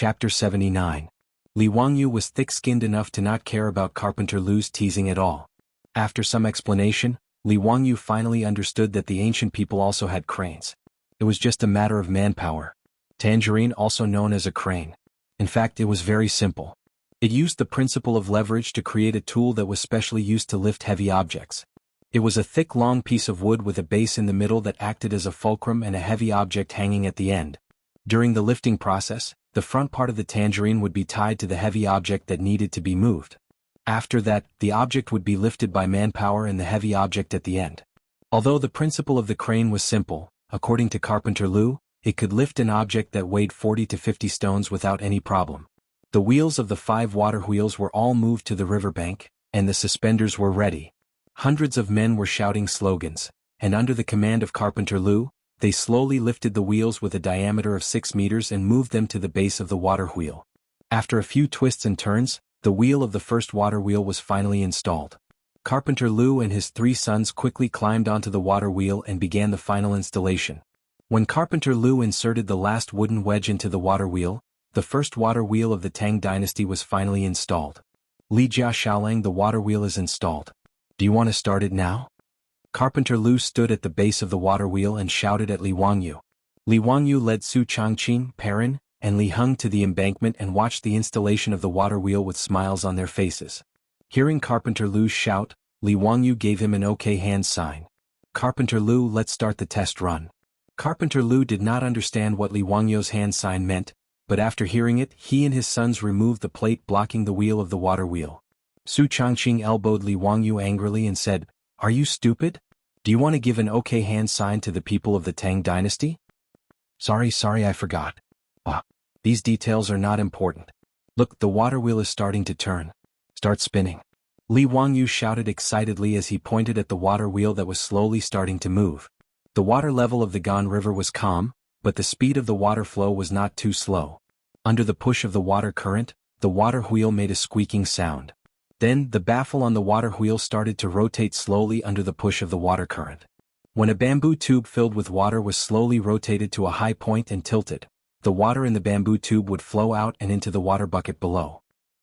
Chapter 79. Li Wangyu was thick-skinned enough to not care about Carpenter Lu's teasing at all. After some explanation, Li Wangyu finally understood that the ancient people also had cranes. It was just a matter of manpower. Tangerine, also known as a crane. In fact, it was very simple. It used the principle of leverage to create a tool that was specially used to lift heavy objects. It was a thick long piece of wood with a base in the middle that acted as a fulcrum and a heavy object hanging at the end. During the lifting process, the front part of the tangerine would be tied to the heavy object that needed to be moved. After that, the object would be lifted by manpower and the heavy object at the end. Although the principle of the crane was simple, according to Carpenter Lu, it could lift an object that weighed 40 to 50 stones without any problem. The wheels of the 5 water wheels were all moved to the riverbank, and the suspenders were ready. Hundreds of men were shouting slogans, and under the command of Carpenter Lu, they slowly lifted the wheels with a diameter of 6 meters and moved them to the base of the water wheel. After a few twists and turns, the wheel of the first water wheel was finally installed. Carpenter Lu and his 3 sons quickly climbed onto the water wheel and began the final installation. When Carpenter Lu inserted the last wooden wedge into the water wheel, the first water wheel of the Tang dynasty was finally installed. Li Jia Xiaolang, the water wheel is installed. Do you want to start it now? Carpenter Lu stood at the base of the water wheel and shouted at Li Wangyu. Li Wangyu led Su Changqing, Perrin, and Li Heng to the embankment and watched the installation of the water wheel with smiles on their faces. Hearing Carpenter Lu's shout, Li Wangyu gave him an OK hand sign. Carpenter Lu, let's start the test run. Carpenter Lu did not understand what Li Wangyu's hand sign meant, but after hearing it, he and his sons removed the plate blocking the wheel of the water wheel. Su Changqing elbowed Li Wangyu angrily and said, "Are you stupid? Do you want to give an OK hand sign to the people of the Tang dynasty?" Sorry, I forgot. These details are not important. Look, the water wheel is starting to turn. Start spinning. Li Wangyu shouted excitedly as he pointed at the water wheel that was slowly starting to move. The water level of the Gan River was calm, but the speed of the water flow was not too slow. Under the push of the water current, the water wheel made a squeaking sound. Then, the baffle on the water wheel started to rotate slowly under the push of the water current. When a bamboo tube filled with water was slowly rotated to a high point and tilted, the water in the bamboo tube would flow out and into the water bucket below.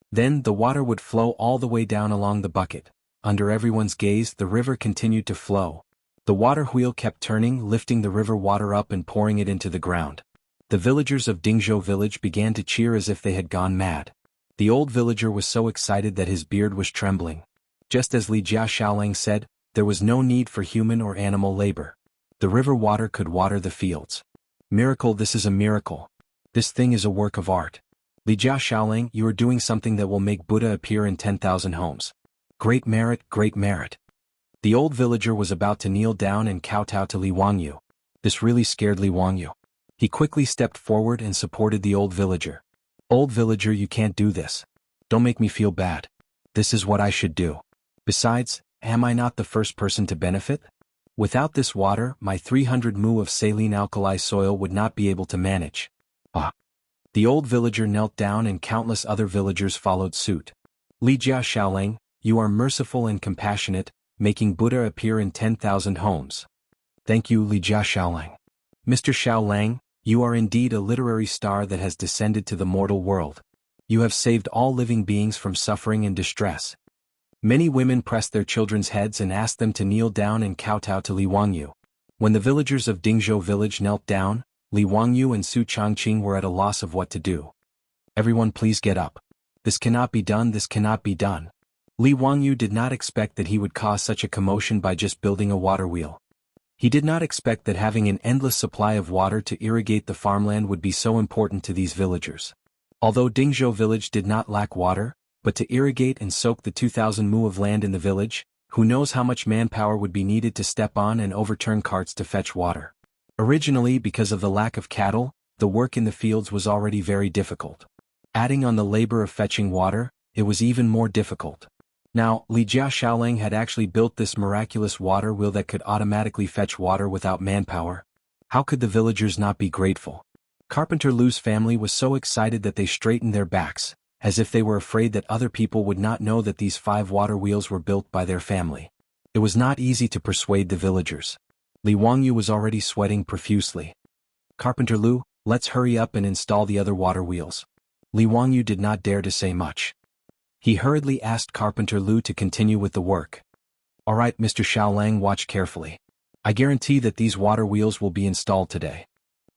Then, the water would flow all the way down along the bucket. Under everyone's gaze, the river continued to flow. The water wheel kept turning, lifting the river water up and pouring it into the ground. The villagers of Dingzhou village began to cheer as if they had gone mad. The old villager was so excited that his beard was trembling. Just as Li Jia Xiaolang said, there was no need for human or animal labor. The river water could water the fields. Miracle, this is a miracle. This thing is a work of art. Li Jia Xiaolang, you are doing something that will make Buddha appear in 10,000 homes. Great merit, great merit. The old villager was about to kneel down and kowtow to Li Wangyu. This really scared Li Wangyu. He quickly stepped forward and supported the old villager. Old villager, you can't do this. Don't make me feel bad. This is what I should do. Besides, am I not the first person to benefit? Without this water, my 300 mu of saline alkali soil would not be able to manage. The old villager knelt down and countless other villagers followed suit. Li Jia Xiaolang, you are merciful and compassionate, making Buddha appear in 10,000 homes. Thank you, Li Jia Xiaolang. Mr. Xiaolang, you are indeed a literary star that has descended to the mortal world. You have saved all living beings from suffering and distress. Many women pressed their children's heads and asked them to kneel down and kowtow to Li Wangyu. When the villagers of Dingzhou village knelt down, Li Wangyu and Su Changqing were at a loss of what to do. Everyone please get up. This cannot be done, this cannot be done. Li Wangyu did not expect that he would cause such a commotion by just building a water wheel. He did not expect that having an endless supply of water to irrigate the farmland would be so important to these villagers. Although Dingzhou village did not lack water, but to irrigate and soak the 2,000 mu of land in the village, who knows how much manpower would be needed to step on and overturn carts to fetch water. Originally, because of the lack of cattle, the work in the fields was already very difficult. Adding on the labor of fetching water, it was even more difficult. Now, Li Jia Xiaolang had actually built this miraculous water wheel that could automatically fetch water without manpower. How could the villagers not be grateful? Carpenter Lu's family was so excited that they straightened their backs, as if they were afraid that other people would not know that these 5 water wheels were built by their family. It was not easy to persuade the villagers. Li Wangyu was already sweating profusely. Carpenter Lu, let's hurry up and install the other water wheels. Li Wangyu did not dare to say much. He hurriedly asked Carpenter Lu to continue with the work. "All right, Mr. Xiaolang, watch carefully. I guarantee that these water wheels will be installed today."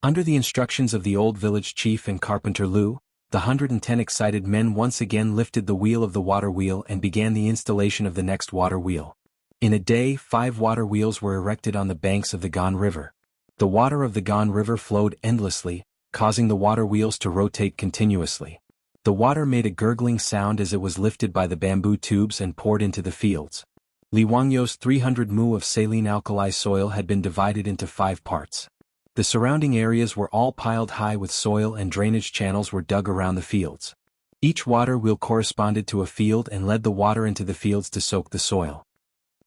Under the instructions of the old village chief and Carpenter Lu, the 110 excited men once again lifted the wheel of the water wheel and began the installation of the next water wheel. In a day, 5 water wheels were erected on the banks of the Gan River. The water of the Gan River flowed endlessly, causing the water wheels to rotate continuously. The water made a gurgling sound as it was lifted by the bamboo tubes and poured into the fields. Li Wangyu's 300 mu of saline alkali soil had been divided into 5 parts. The surrounding areas were all piled high with soil and drainage channels were dug around the fields. Each water wheel corresponded to a field and led the water into the fields to soak the soil.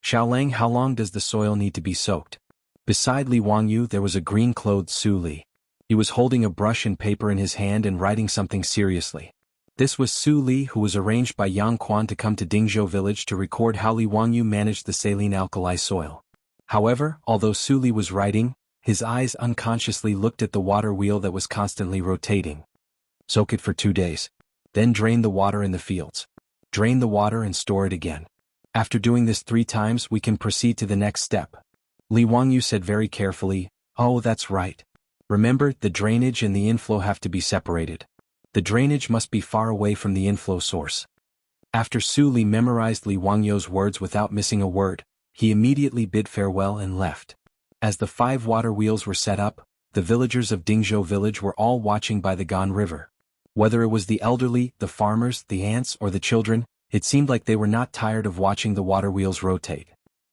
"Xiaolang, how long does the soil need to be soaked?" Beside Li Wangyu there was a green-clothed Su Li. He was holding a brush and paper in his hand and writing something seriously. This was Su Li, who was arranged by Yang Quan to come to Dingzhou village to record how Li Wangyu managed the saline alkali soil. However, although Su Li was writing, his eyes unconsciously looked at the water wheel that was constantly rotating. "Soak it for 2 days. Then drain the water in the fields. Drain the water and store it again. After doing this 3 times we can proceed to the next step." Li Wangyu said very carefully, "Oh, that's right. Remember, the drainage and the inflow have to be separated. The drainage must be far away from the inflow source." After Su Li memorized Li Wangyu's words without missing a word, he immediately bid farewell and left. As the 5 water wheels were set up, the villagers of Dingzhou village were all watching by the Gan River. Whether it was the elderly, the farmers, the ants, or the children, it seemed like they were not tired of watching the water wheels rotate.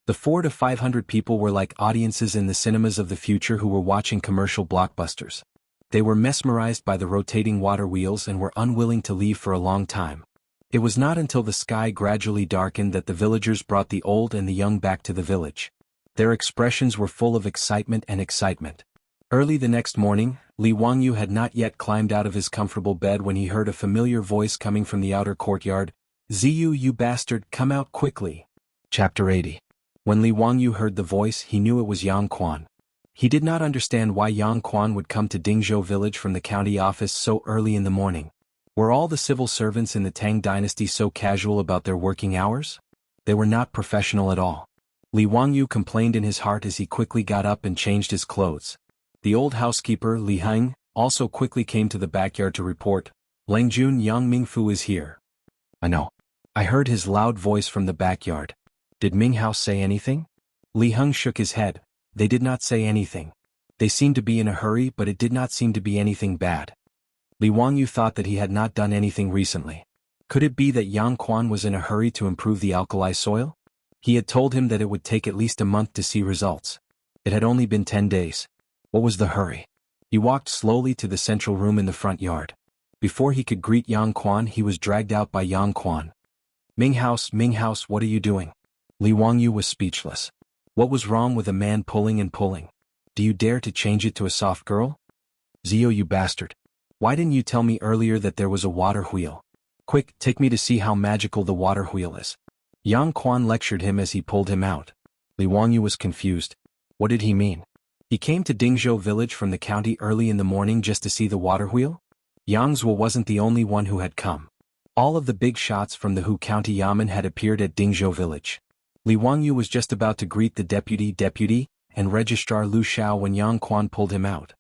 The 400 to 500 people were like audiences in the cinemas of the future who were watching commercial blockbusters. They were mesmerized by the rotating water wheels and were unwilling to leave for a long time. It was not until the sky gradually darkened that the villagers brought the old and the young back to the village. Their expressions were full of excitement and excitement. Early the next morning, Li Wangyu had not yet climbed out of his comfortable bed when he heard a familiar voice coming from the outer courtyard. "Ziyu, you bastard, come out quickly." Chapter 80. When Li Wangyu heard the voice, he knew it was Yang Quan. He did not understand why Yang Quan would come to Dingzhou village from the county office so early in the morning. Were all the civil servants in the Tang dynasty so casual about their working hours? They were not professional at all. Li Wangyu complained in his heart as he quickly got up and changed his clothes. The old housekeeper, Li Heng, also quickly came to the backyard to report, "Langjun Yang Mingfu is here." "I know. I heard his loud voice from the backyard. Did Minghao say anything?" Li Heng shook his head. "They did not say anything. They seemed to be in a hurry, but it did not seem to be anything bad." Li Wangyu thought that he had not done anything recently. Could it be that Yang Quan was in a hurry to improve the alkali soil? He had told him that it would take at least a month to see results. It had only been 10 days. What was the hurry? He walked slowly to the central room in the front yard. Before he could greet Yang Quan, he was dragged out by Yang Quan. Minghouse, what are you doing?" Li Wangyu was speechless. What was wrong with a man pulling and pulling? Do you dare to change it to a soft girl? "Zio, you bastard. Why didn't you tell me earlier that there was a water wheel? Quick, take me to see how magical the water wheel is." Yang Quan lectured him as he pulled him out. Li Wangyu was confused. What did he mean? He came to Dingzhou village from the county early in the morning just to see the water wheel? Yangzhou wasn't the only one who had come. All of the big shots from the Hu County Yamen had appeared at Dingzhou village. Li Wangyu was just about to greet the deputy, and Registrar Lu Xiao when Yang Quan pulled him out.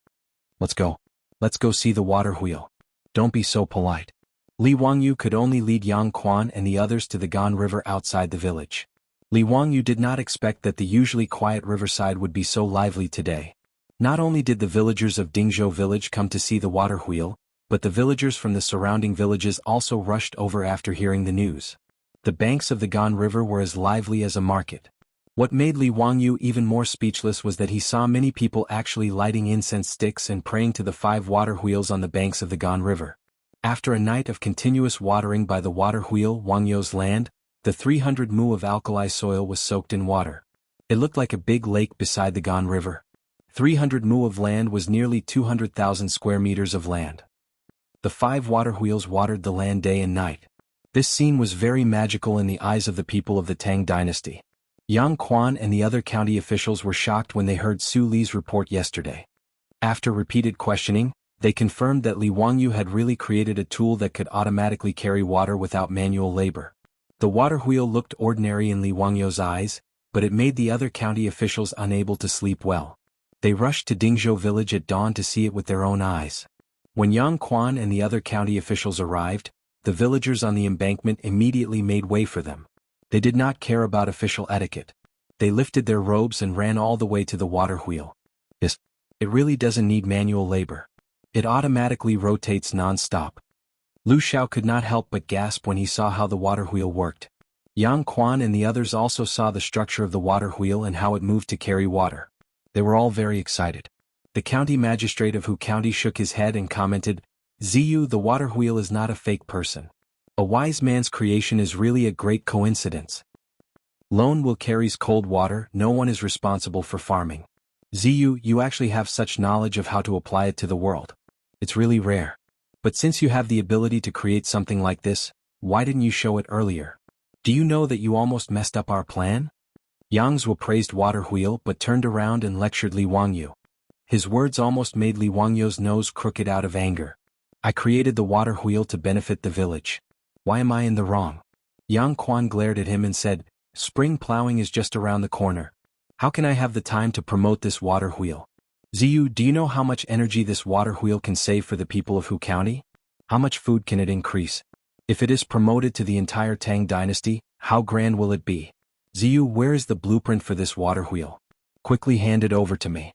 Let's go see the water wheel. Don't be so polite." Li Wangyu could only lead Yang Quan and the others to the Gan River outside the village. Li Wangyu did not expect that the usually quiet riverside would be so lively today. Not only did the villagers of Dingzhou village come to see the water wheel, but the villagers from the surrounding villages also rushed over after hearing the news. The banks of the Gan River were as lively as a market. What made Li Wangyu even more speechless was that he saw many people actually lighting incense sticks and praying to the 5 water wheels on the banks of the Gan River. After a night of continuous watering by the water wheel Wangyu's land, the 300 mu of alkali soil was soaked in water. It looked like a big lake beside the Gan River. 300 mu of land was nearly 200,000 square meters of land. The 5 water wheels watered the land day and night. This scene was very magical in the eyes of the people of the Tang dynasty. Yang Quan and the other county officials were shocked when they heard Su Li's report yesterday. After repeated questioning, They confirmed that Li Wangyu had really created a tool that could automatically carry water without manual labor. The water wheel looked ordinary in Li Wangyu's eyes, but it made the other county officials unable to sleep well. They rushed to Dingzhou village at dawn to see it with their own eyes. When Yang Quan and the other county officials arrived, the villagers on the embankment immediately made way for them. They did not care about official etiquette. They lifted their robes and ran all the way to the water wheel. Yes, it really doesn't need manual labor. It automatically rotates non-stop. Lu Xiao could not help but gasp when he saw how the water wheel worked. Yang Quan and the others also saw the structure of the water wheel and how it moved to carry water. They were all very excited. The county magistrate of Hu County shook his head and commented, "Ziyu, the water wheel is not a fake person. A wise man's creation is really a great coincidence. Lone will carries cold water, no one is responsible for farming. Ziyu, you actually have such knowledge of how to apply it to the world. It's really rare. But since you have the ability to create something like this, why didn't you show it earlier? Do you know that you almost messed up our plan?" Yang Zhuo praised water wheel but turned around and lectured Li Wangyu. His words almost made Li Wangyu's nose crooked out of anger. "I created the water wheel to benefit the village. Why am I in the wrong?" Yang Quan glared at him and said, "Spring plowing is just around the corner. How can I have the time to promote this water wheel? Ziyu, do you know how much energy this water wheel can save for the people of Hu County? How much food can it increase? If it is promoted to the entire Tang dynasty, how grand will it be? Ziyu, where is the blueprint for this water wheel? Quickly hand it over to me."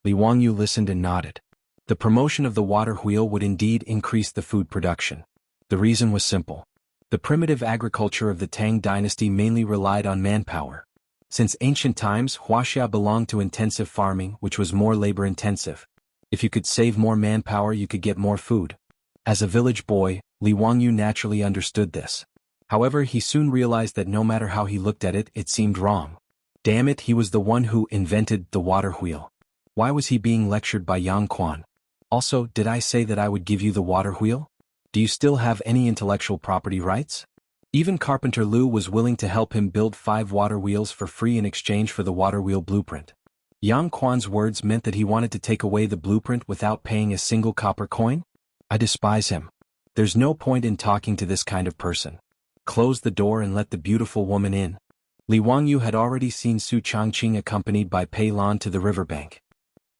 Li Wangyu listened and nodded. The promotion of the water wheel would indeed increase the food production. The reason was simple. The primitive agriculture of the Tang dynasty mainly relied on manpower. Since ancient times, Wuxia belonged to intensive farming, which was more labor-intensive. If you could save more manpower, you could get more food. As a village boy, Li Wangyu naturally understood this. However, he soon realized that no matter how he looked at it, it seemed wrong. Damn it, he was the one who invented the water wheel. Why was he being lectured by Yang Quan? Also, did I say that I would give you the water wheel? Do you still have any intellectual property rights? Even Carpenter Lu was willing to help him build 5 water wheels for free in exchange for the water wheel blueprint. Yang Quan's words meant that he wanted to take away the blueprint without paying a single copper coin? I despise him. There's no point in talking to this kind of person. Close the door and let the beautiful woman in. Li Wangyu had already seen Su Changqing accompanied by Pei Lan to the riverbank.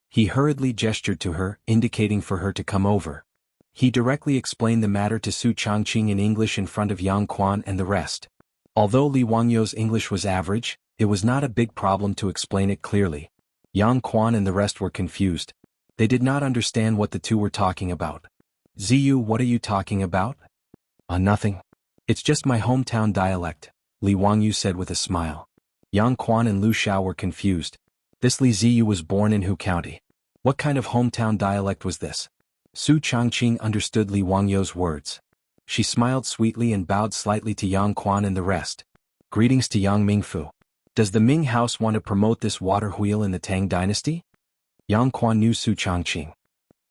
He hurriedly gestured to her, indicating for her to come over. He directly explained the matter to Su Changqing in English in front of Yang Quan and the rest. Although Li Wangyu's English was average, it was not a big problem to explain it clearly. Yang Quan and the rest were confused. They did not understand what the two were talking about. "Ziyu, what are you talking about?" Nothing. It's just my hometown dialect," Li Wangyu said with a smile. Yang Quan and Lu Xiao were confused. This Li Ziyu was born in Hu County. What kind of hometown dialect was this? Su Changqing understood Li Wangyu's words. She smiled sweetly and bowed slightly to Yang Quan and the rest. "Greetings to Yang Mingfu. Does the Ming house want to promote this water wheel in the Tang dynasty?" Yang Quan knew Su Changqing.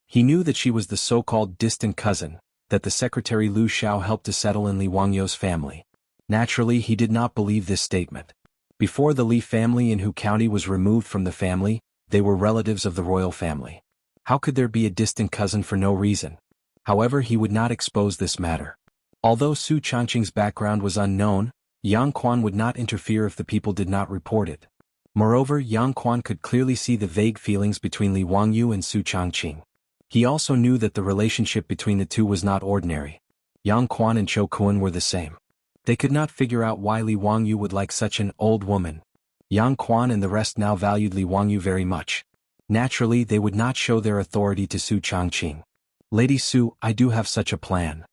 He knew that she was the so-called distant cousin that the secretary Lu Xiao helped to settle in Li Wangyu's family. Naturally, he did not believe this statement. Before the Li family in Hu County was removed from the family, they were relatives of the royal family. How could there be a distant cousin for no reason? However, he would not expose this matter. Although Su Changqing's background was unknown, Yang Quan would not interfere if the people did not report it. Moreover, Yang Quan could clearly see the vague feelings between Li Wangyu and Su Changqing. He also knew that the relationship between the two was not ordinary. Yang Quan and Chou Kuan were the same. They could not figure out why Li Wangyu would like such an old woman. Yang Quan and the rest now valued Li Wangyu very much. Naturally, they would not show their authority to Su Changqing. "Lady Su, I do have such a plan.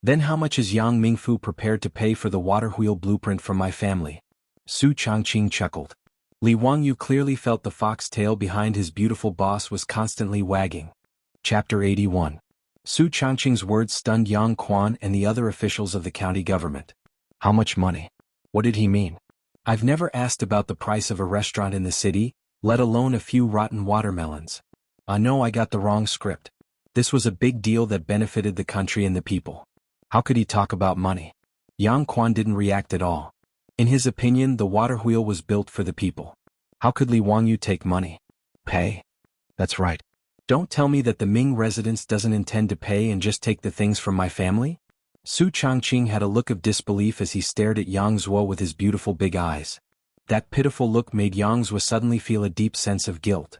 Then how much is Yang Mingfu prepared to pay for the water wheel blueprint from my family?" Su Changqing chuckled. Li Wangyu clearly felt the foxtail behind his beautiful boss was constantly wagging. Chapter 81. Su Changqing's words stunned Yang Quan and the other officials of the county government. How much money? What did he mean? I've never asked about the price of a restaurant in the city, let alone a few rotten watermelons. I know I got the wrong script. This was a big deal that benefited the country and the people. How could he talk about money? Yang Quan didn't react at all. In his opinion, the water wheel was built for the people. How could Li Wangyu take money? Pay? That's right. Don't tell me that the Ming residence doesn't intend to pay and just take the things from my family? Su Changqing had a look of disbelief as he stared at Yang Zuo with his beautiful big eyes. That pitiful look made Yang Zuo suddenly feel a deep sense of guilt.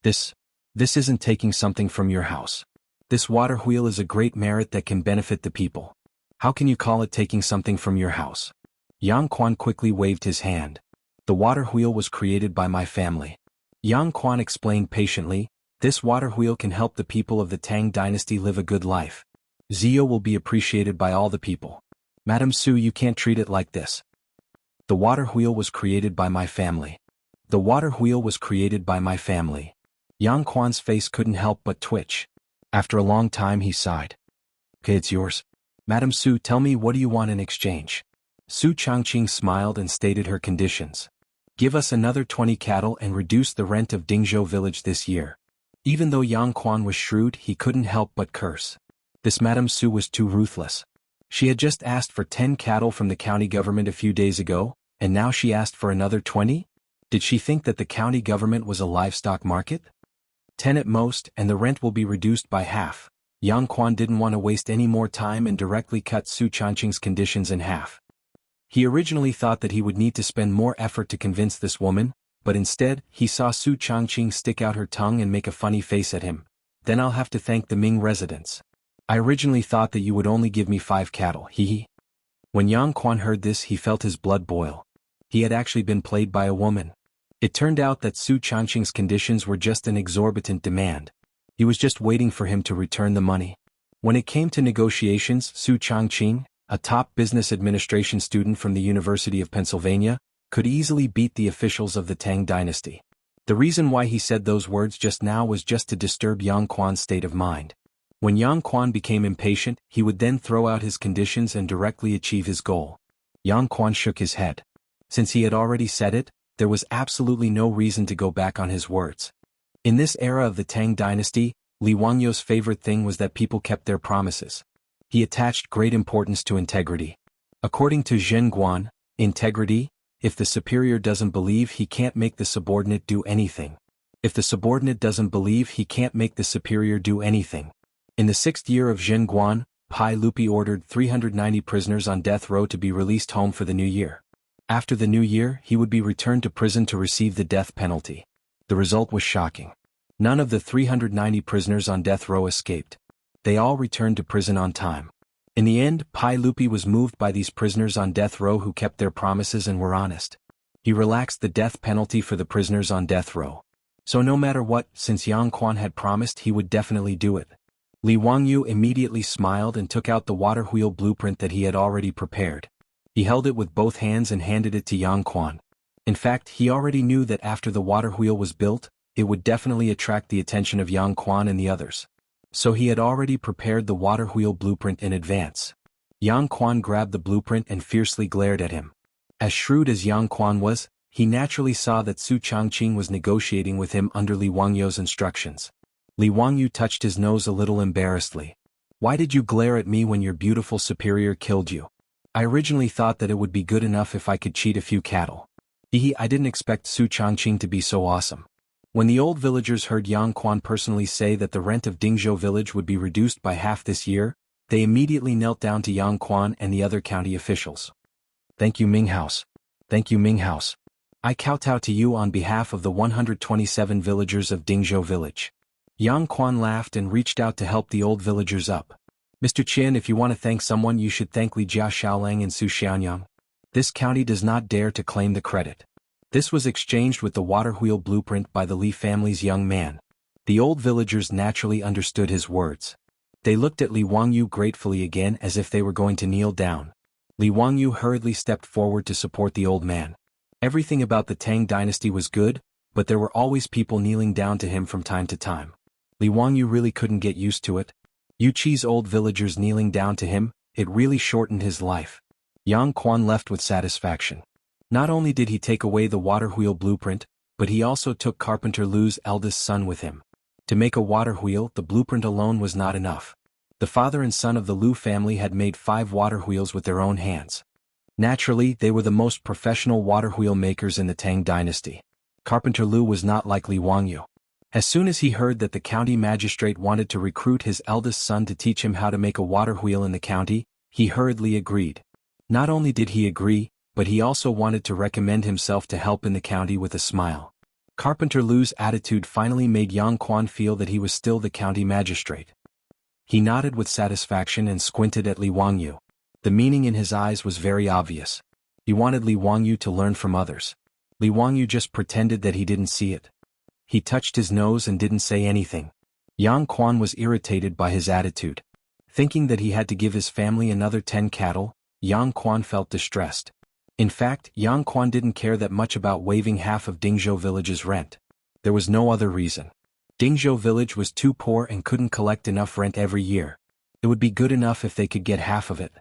This isn't taking something from your house. This water wheel is a great merit that can benefit the people. How can you call it taking something from your house? Yang Quan quickly waved his hand. The water wheel was created by my family. Yang Quan explained patiently, this water wheel can help the people of the Tang dynasty live a good life. Zio will be appreciated by all the people. Madam Su, you can't treat it like this. The water wheel was created by my family. The water wheel was created by my family. Yang Quan's face couldn't help but twitch. After a long time he sighed. Okay, it's yours. Madam Su, tell me, what do you want in exchange? Su Changqing smiled and stated her conditions. Give us another 20 cattle and reduce the rent of Dingzhou village this year. Even though Yang Quan was shrewd, he couldn't help but curse. This Madam Su was too ruthless. She had just asked for 10 cattle from the county government a few days ago, and now she asked for another 20? Did she think that the county government was a livestock market? 10 at most, and the rent will be reduced by half. Yang Quan didn't want to waste any more time and directly cut Su Changqing's conditions in half. He originally thought that he would need to spend more effort to convince this woman, but instead, he saw Su Changqing stick out her tongue and make a funny face at him. Then I'll have to thank the Ming residents. I originally thought that you would only give me 5 cattle, hee. When Yang Quan heard this, he felt his blood boil. He had actually been played by a woman. It turned out that Su Changqing's conditions were just an exorbitant demand. He was just waiting for him to return the money. When it came to negotiations, Su Changqing, a top business administration student from the University of Pennsylvania, could easily beat the officials of the Tang dynasty. The reason why he said those words just now was just to disturb Yang Quan's state of mind. When Yang Quan became impatient, he would then throw out his conditions and directly achieve his goal. Yang Quan shook his head. Since he had already said it, there was absolutely no reason to go back on his words. In this era of the Tang dynasty, Li Wangyu's favorite thing was that people kept their promises. He attached great importance to integrity. According to Zhen Guan, integrity, if the superior doesn't believe, he can't make the subordinate do anything. If the subordinate doesn't believe, he can't make the superior do anything. In the 6th year of Zhen Guan, Pai Lupi ordered 390 prisoners on death row to be released home for the new year. After the new year, he would be returned to prison to receive the death penalty. The result was shocking. None of the 390 prisoners on death row escaped. They all returned to prison on time. In the end, Pai Lupi was moved by these prisoners on death row who kept their promises and were honest. He relaxed the death penalty for the prisoners on death row. So no matter what, since Yang Quan had promised, he would definitely do it. Li Wangyu immediately smiled and took out the water wheel blueprint that he had already prepared. He held it with both hands and handed it to Yang Quan. In fact, he already knew that after the water wheel was built, it would definitely attract the attention of Yang Quan and the others. So he had already prepared the water wheel blueprint in advance. Yang Quan grabbed the blueprint and fiercely glared at him. As shrewd as Yang Quan was, he naturally saw that Su Changqing was negotiating with him under Li Wangyu's instructions. Li Wangyu touched his nose a little embarrassedly. Why did you glare at me when your beautiful superior killed you? I originally thought that it would be good enough if I could cheat a few cattle. I didn't expect Su Changqing to be so awesome. When the old villagers heard Yang Quan personally say that the rent of Dingzhou village would be reduced by half this year, they immediately knelt down to Yang Quan and the other county officials. Thank you, Ming House. Thank you, Ming House. I kowtow to you on behalf of the 127 villagers of Dingzhou village. Yang Quan laughed and reached out to help the old villagers up. Mr. Qin, if you want to thank someone, you should thank Li Jia Xiaolang and Su Xianyang. This county does not dare to claim the credit. This was exchanged with the water wheel blueprint by the Li family's young man. The old villagers naturally understood his words. They looked at Li Wangyu gratefully again as if they were going to kneel down. Li Wangyu hurriedly stepped forward to support the old man. Everything about the Tang dynasty was good, but there were always people kneeling down to him from time to time. Li Wangyu really couldn't get used to it. Yu Qi's old villagers kneeling down to him, it really shortened his life. Yang Quan left with satisfaction. Not only did he take away the water wheel blueprint, but he also took Carpenter Lu's eldest son with him. To make a water wheel, the blueprint alone was not enough. The father and son of the Lu family had made 5 water wheels with their own hands. Naturally, they were the most professional water wheel makers in the Tang dynasty. Carpenter Lu was not like Li Wangyu. As soon as he heard that the county magistrate wanted to recruit his eldest son to teach him how to make a water wheel in the county, he hurriedly agreed. Not only did he agree, but he also wanted to recommend himself to help in the county with a smile. Carpenter Lu's attitude finally made Yang Quan feel that he was still the county magistrate. He nodded with satisfaction and squinted at Li Wangyu. The meaning in his eyes was very obvious. He wanted Li Wangyu to learn from others. Li Wangyu just pretended that he didn't see it. He touched his nose and didn't say anything. Yang Quan was irritated by his attitude. Thinking that he had to give his family another 10 cattle, Yang Quan felt distressed. In fact, Yang Quan didn't care that much about waiving half of Dingzhou village's rent. There was no other reason. Dingzhou village was too poor and couldn't collect enough rent every year. It would be good enough if they could get half of it.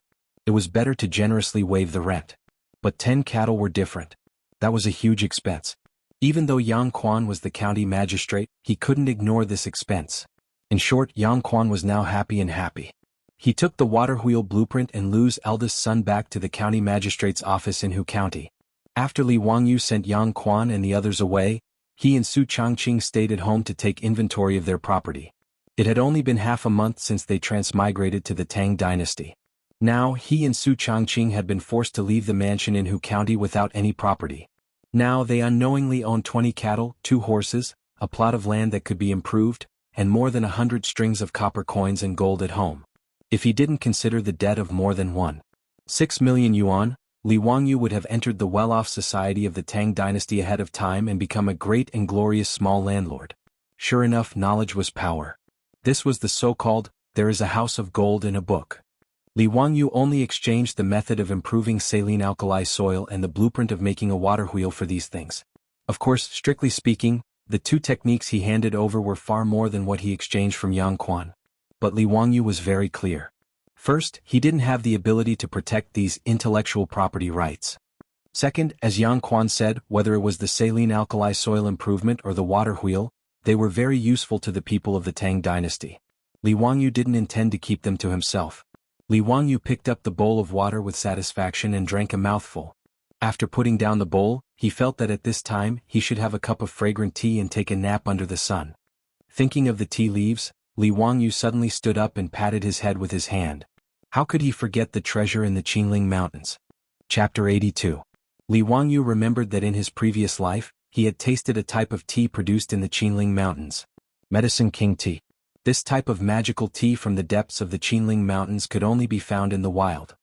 It was better to generously waive the rent. But 10 cattle were different. That was a huge expense. Even though Yang Quan was the county magistrate, he couldn't ignore this expense. In short, Yang Quan was now happy. He took the water wheel blueprint and Lu's eldest son back to the county magistrate's office in Hu County. After Li Wangyu sent Yang Quan and the others away, he and Su Changqing stayed at home to take inventory of their property. It had only been half a month since they transmigrated to the Tang dynasty. Now, he and Su Changqing had been forced to leave the mansion in Hu County without any property. Now they unknowingly owned 20 cattle, 2 horses, a plot of land that could be improved, and more than 100 strings of copper coins and gold at home. If he didn't consider the debt of more than 1.6 million yuan, Li Wangyu would have entered the well-off society of the Tang dynasty ahead of time and become a great and glorious small landlord. Sure enough, knowledge was power. This was the so-called, there is a house of gold in a book. Li Wangyu only exchanged the method of improving saline alkali soil and the blueprint of making a water wheel for these things. Of course, strictly speaking, the 2 techniques he handed over were far more than what he exchanged from Yang Quan. But Li Wangyu was very clear. First, he didn't have the ability to protect these intellectual property rights. Second, as Yang Quan said, whether it was the saline alkali soil improvement or the water wheel, they were very useful to the people of the Tang dynasty. Li Wangyu didn't intend to keep them to himself. Li Wangyu picked up the bowl of water with satisfaction and drank a mouthful. After putting down the bowl, he felt that at this time he should have a cup of fragrant tea and take a nap under the sun. Thinking of the tea leaves, Li Wangyu suddenly stood up and patted his head with his hand. How could he forget the treasure in the Qingling Mountains? Chapter 82. Li Wangyu remembered that in his previous life, he had tasted a type of tea produced in the Qingling Mountains. Medicine King tea. This type of magical tea from the depths of the Qingling Mountains could only be found in the wild.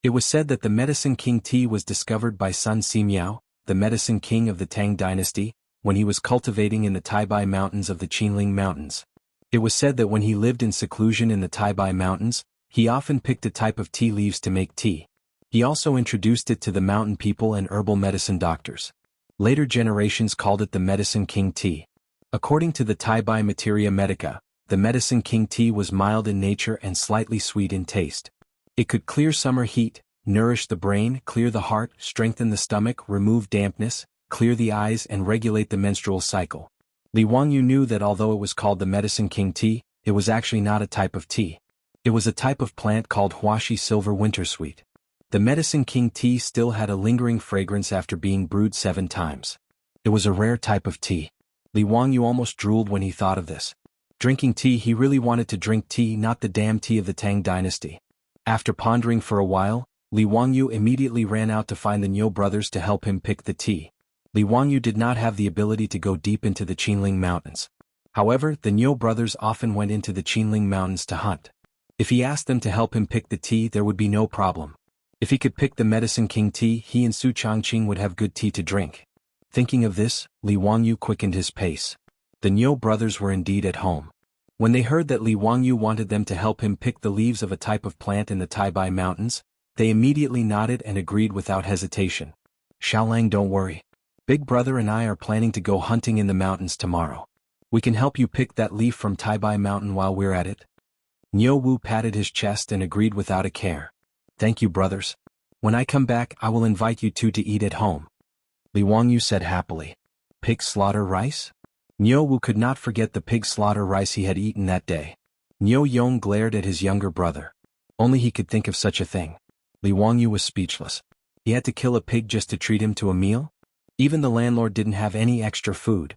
It was said that the Medicine King tea was discovered by Sun Simiao, the Medicine King of the Tang dynasty, when he was cultivating in the Taibai Mountains of the Qingling Mountains. It was said that when he lived in seclusion in the Taibai Mountains, he often picked a type of tea leaves to make tea. He also introduced it to the mountain people and herbal medicine doctors. Later generations called it the Medicine King tea. According to the Taibai Materia Medica, the Medicine King tea was mild in nature and slightly sweet in taste. It could clear summer heat, nourish the brain, clear the heart, strengthen the stomach, remove dampness, clear the eyes and regulate the menstrual cycle. Li Wangyu knew that although it was called the Medicine King tea, it was actually not a type of tea. It was a type of plant called Huashi Silver Wintersweet. The Medicine King tea still had a lingering fragrance after being brewed 7 times. It was a rare type of tea. Li Wangyu almost drooled when he thought of this. Drinking tea, he really wanted to drink tea, not the damn tea of the Tang dynasty. After pondering for a while, Li Wangyu immediately ran out to find the Niu brothers to help him pick the tea. Li Wangyu did not have the ability to go deep into the Qingling Mountains. However, the Niu brothers often went into the Qingling Mountains to hunt. If he asked them to help him pick the tea, there would be no problem. If he could pick the Medicine King tea, he and Su Changqing would have good tea to drink. Thinking of this, Li Wangyu quickened his pace. The Niu brothers were indeed at home. When they heard that Li Wangyu wanted them to help him pick the leaves of a type of plant in the Taibai Mountains, they immediately nodded and agreed without hesitation. Xiaolang, don't worry. Big brother and I are planning to go hunting in the mountains tomorrow. We can help you pick that leaf from Taibai Mountain while we're at it. Niu Wu patted his chest and agreed without a care. Thank you, brothers. When I come back, I will invite you two to eat at home. Li Wangyu said happily. Pig slaughter rice? Niu Wu could not forget the pig slaughter rice he had eaten that day. Niu Yong glared at his younger brother. Only he could think of such a thing. Li Wangyu was speechless. He had to kill a pig just to treat him to a meal? Even the landlord didn't have any extra food.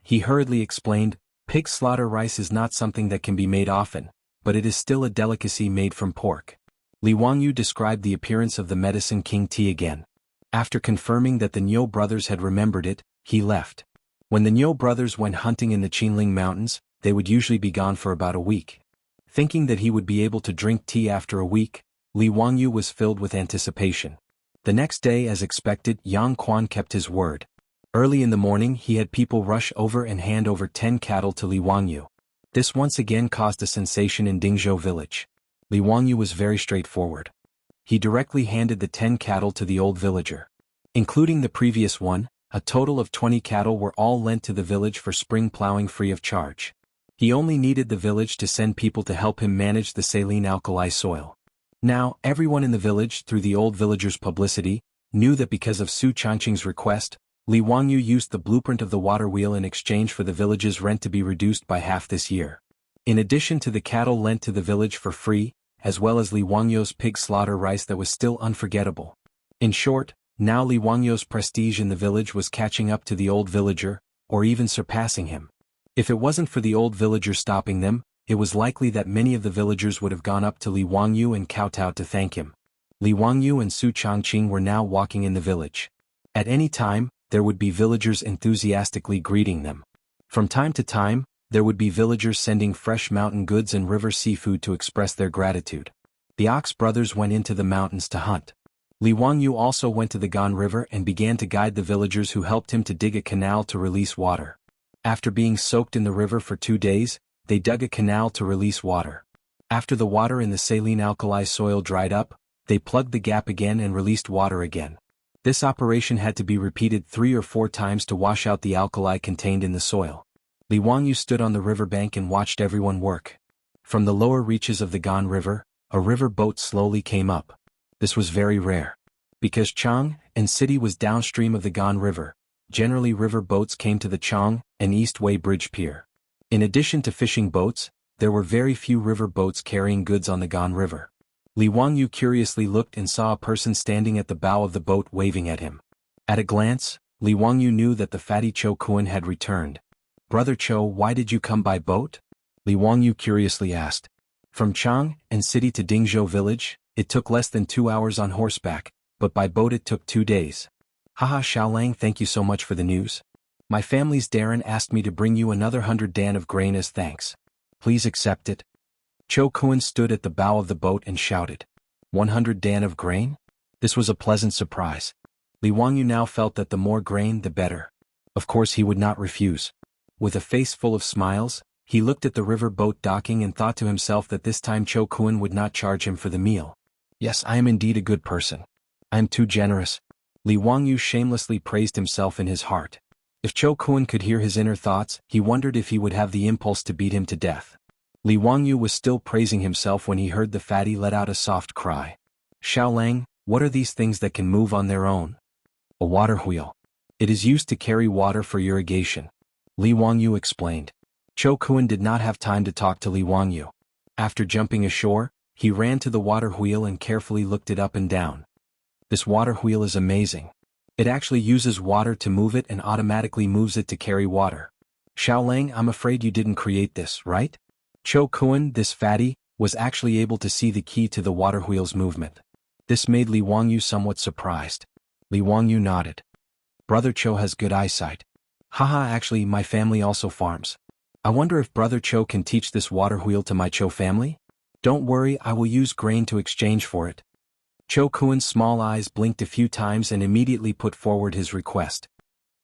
He hurriedly explained, Pig slaughter rice is not something that can be made often, but it is still a delicacy made from pork. Li Wangyu described the appearance of the Medicine King tea again. After confirming that the Niu brothers had remembered it, he left. When the Niu brothers went hunting in the Qinling Mountains, they would usually be gone for about a week. Thinking that he would be able to drink tea after a week, Li Wangyu was filled with anticipation. The next day, as expected, Yang Quan kept his word. Early in the morning he had people rush over and hand over 10 cattle to Li Wangyu. This once again caused a sensation in Dingzhou village. Li Wangyu was very straightforward. He directly handed the 10 cattle to the old villager. Including the previous one, a total of 20 cattle were all lent to the village for spring plowing free of charge. He only needed the village to send people to help him manage the saline alkali soil. Now, everyone in the village, through the old villager's publicity, knew that because of Su Changqing's request, Li Wangyu used the blueprint of the water wheel in exchange for the village's rent to be reduced by half this year. In addition to the cattle lent to the village for free, as well as Li Wangyu's pig slaughter rice that was still unforgettable. In short, now Li Wangyu's prestige in the village was catching up to the old villager, or even surpassing him. If it wasn't for the old villager stopping them, it was likely that many of the villagers would have gone up to Li Wangyu and kowtowed to thank him. Li Wangyu and Su Changqing were now walking in the village. At any time, there would be villagers enthusiastically greeting them. From time to time, there would be villagers sending fresh mountain goods and river seafood to express their gratitude. The Ox brothers went into the mountains to hunt. Li Wangyu also went to the Gan River and began to guide the villagers who helped him to dig a canal to release water. After being soaked in the river for 2 days, they dug a canal to release water. After the water in the saline alkali soil dried up, they plugged the gap again and released water again. This operation had to be repeated 3 or 4 times to wash out the alkali contained in the soil. Li Wangyu stood on the riverbank and watched everyone work. From the lower reaches of the Gan River, a river boat slowly came up. This was very rare. Because Chang and City was downstream of the Gan River, generally river boats came to the Chang and Eastway Bridge Pier. In addition to fishing boats, there were very few river boats carrying goods on the Gan River. Li Wangyu curiously looked and saw a person standing at the bow of the boat waving at him. At a glance, Li Wangyu knew that the fatty Cho Kun had returned. "Brother Cho, why did you come by boat?" Li Wangyu curiously asked. From Chang and City to Dingzhou village, it took less than 2 hours on horseback, but by boat it took 2 days. "Haha, Xiaolang, thank you so much for the news. My family's Darren asked me to bring you another 100 dan of grain as thanks. Please accept it." Cho Kun stood at the bow of the boat and shouted, 100 dan of grain? This was a pleasant surprise. Li Wangyu now felt that the more grain the better. Of course he would not refuse. With a face full of smiles, he looked at the river boat docking and thought to himself that this time Cho Kun would not charge him for the meal. "Yes, I am indeed a good person. I am too generous." Li Wangyu shamelessly praised himself in his heart. If Cho Kun could hear his inner thoughts, he wondered if he would have the impulse to beat him to death. Li Wangyu was still praising himself when he heard the fatty let out a soft cry. "Xiaolang, what are these things that can move on their own?" "A water wheel. It is used to carry water for irrigation," Li Wangyu explained. Cho Kun did not have time to talk to Li Wangyu. After jumping ashore, he ran to the water wheel and carefully looked it up and down. "This water wheel is amazing. It actually uses water to move it and automatically moves it to carry water. Xiaolang, I'm afraid you didn't create this, right?" Cho Kun, this fatty, was actually able to see the key to the water wheel's movement. This made Li Wangyu somewhat surprised. Li Wangyu nodded. "Brother Cho has good eyesight. Haha, actually my family also farms. I wonder if Brother Cho can teach this water wheel to my Cho family? Don't worry, I will use grain to exchange for it." Cho Kun's small eyes blinked a few times and immediately put forward his request.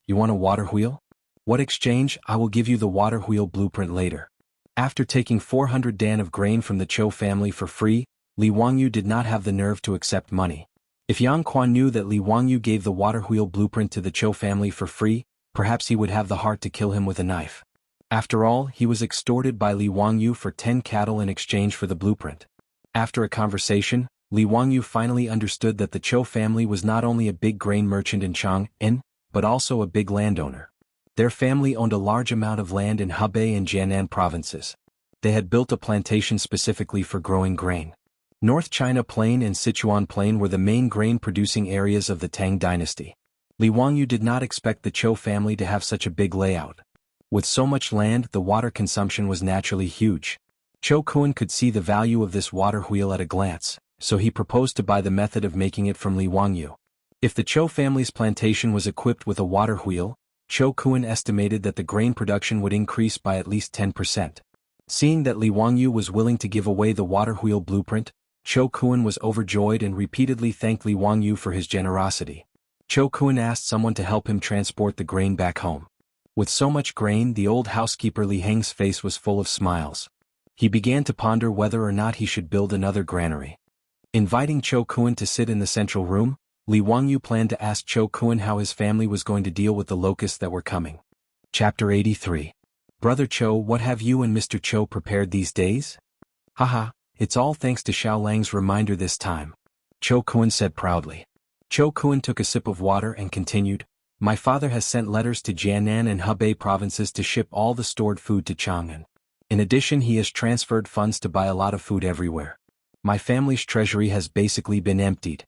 "You want a water wheel? What exchange? I will give you the water wheel blueprint later." After taking 400 dan of grain from the Cho family for free, Li Wangyu did not have the nerve to accept money. If Yang Quan knew that Li Wangyu gave the water wheel blueprint to the Cho family for free, perhaps he would have the heart to kill him with a knife. After all, he was extorted by Li Wangyu for 10 cattle in exchange for the blueprint. After a conversation, Li Wangyu finally understood that the Cho family was not only a big grain merchant in Chang'an, but also a big landowner. Their family owned a large amount of land in Hebei and Jiannan provinces. They had built a plantation specifically for growing grain. North China Plain and Sichuan Plain were the main grain-producing areas of the Tang dynasty. Li Wangyu did not expect the Cho family to have such a big layout. With so much land, the water consumption was naturally huge. Cho Kun could see the value of this water wheel at a glance, so he proposed to buy the method of making it from Li Wangyu. If the Cho family's plantation was equipped with a water wheel, Cho Kun estimated that the grain production would increase by at least 10%. Seeing that Li Wangyu was willing to give away the water wheel blueprint, Cho Kun was overjoyed and repeatedly thanked Li Wangyu for his generosity. Cho Kun asked someone to help him transport the grain back home. With so much grain, the old housekeeper Li Heng's face was full of smiles. He began to ponder whether or not he should build another granary. Inviting Cho Kun to sit in the central room, Li Wangyu planned to ask Cho Kun how his family was going to deal with the locusts that were coming. Chapter 83. Brother Cho, what have you and Mr. Cho prepared these days? Haha, it's all thanks to Xiaolang's reminder this time, Cho Kun said proudly. Cho Kun took a sip of water and continued, my father has sent letters to Jiannan and Hebei provinces to ship all the stored food to Chang'an. In addition, he has transferred funds to buy a lot of food everywhere. My family's treasury has basically been emptied.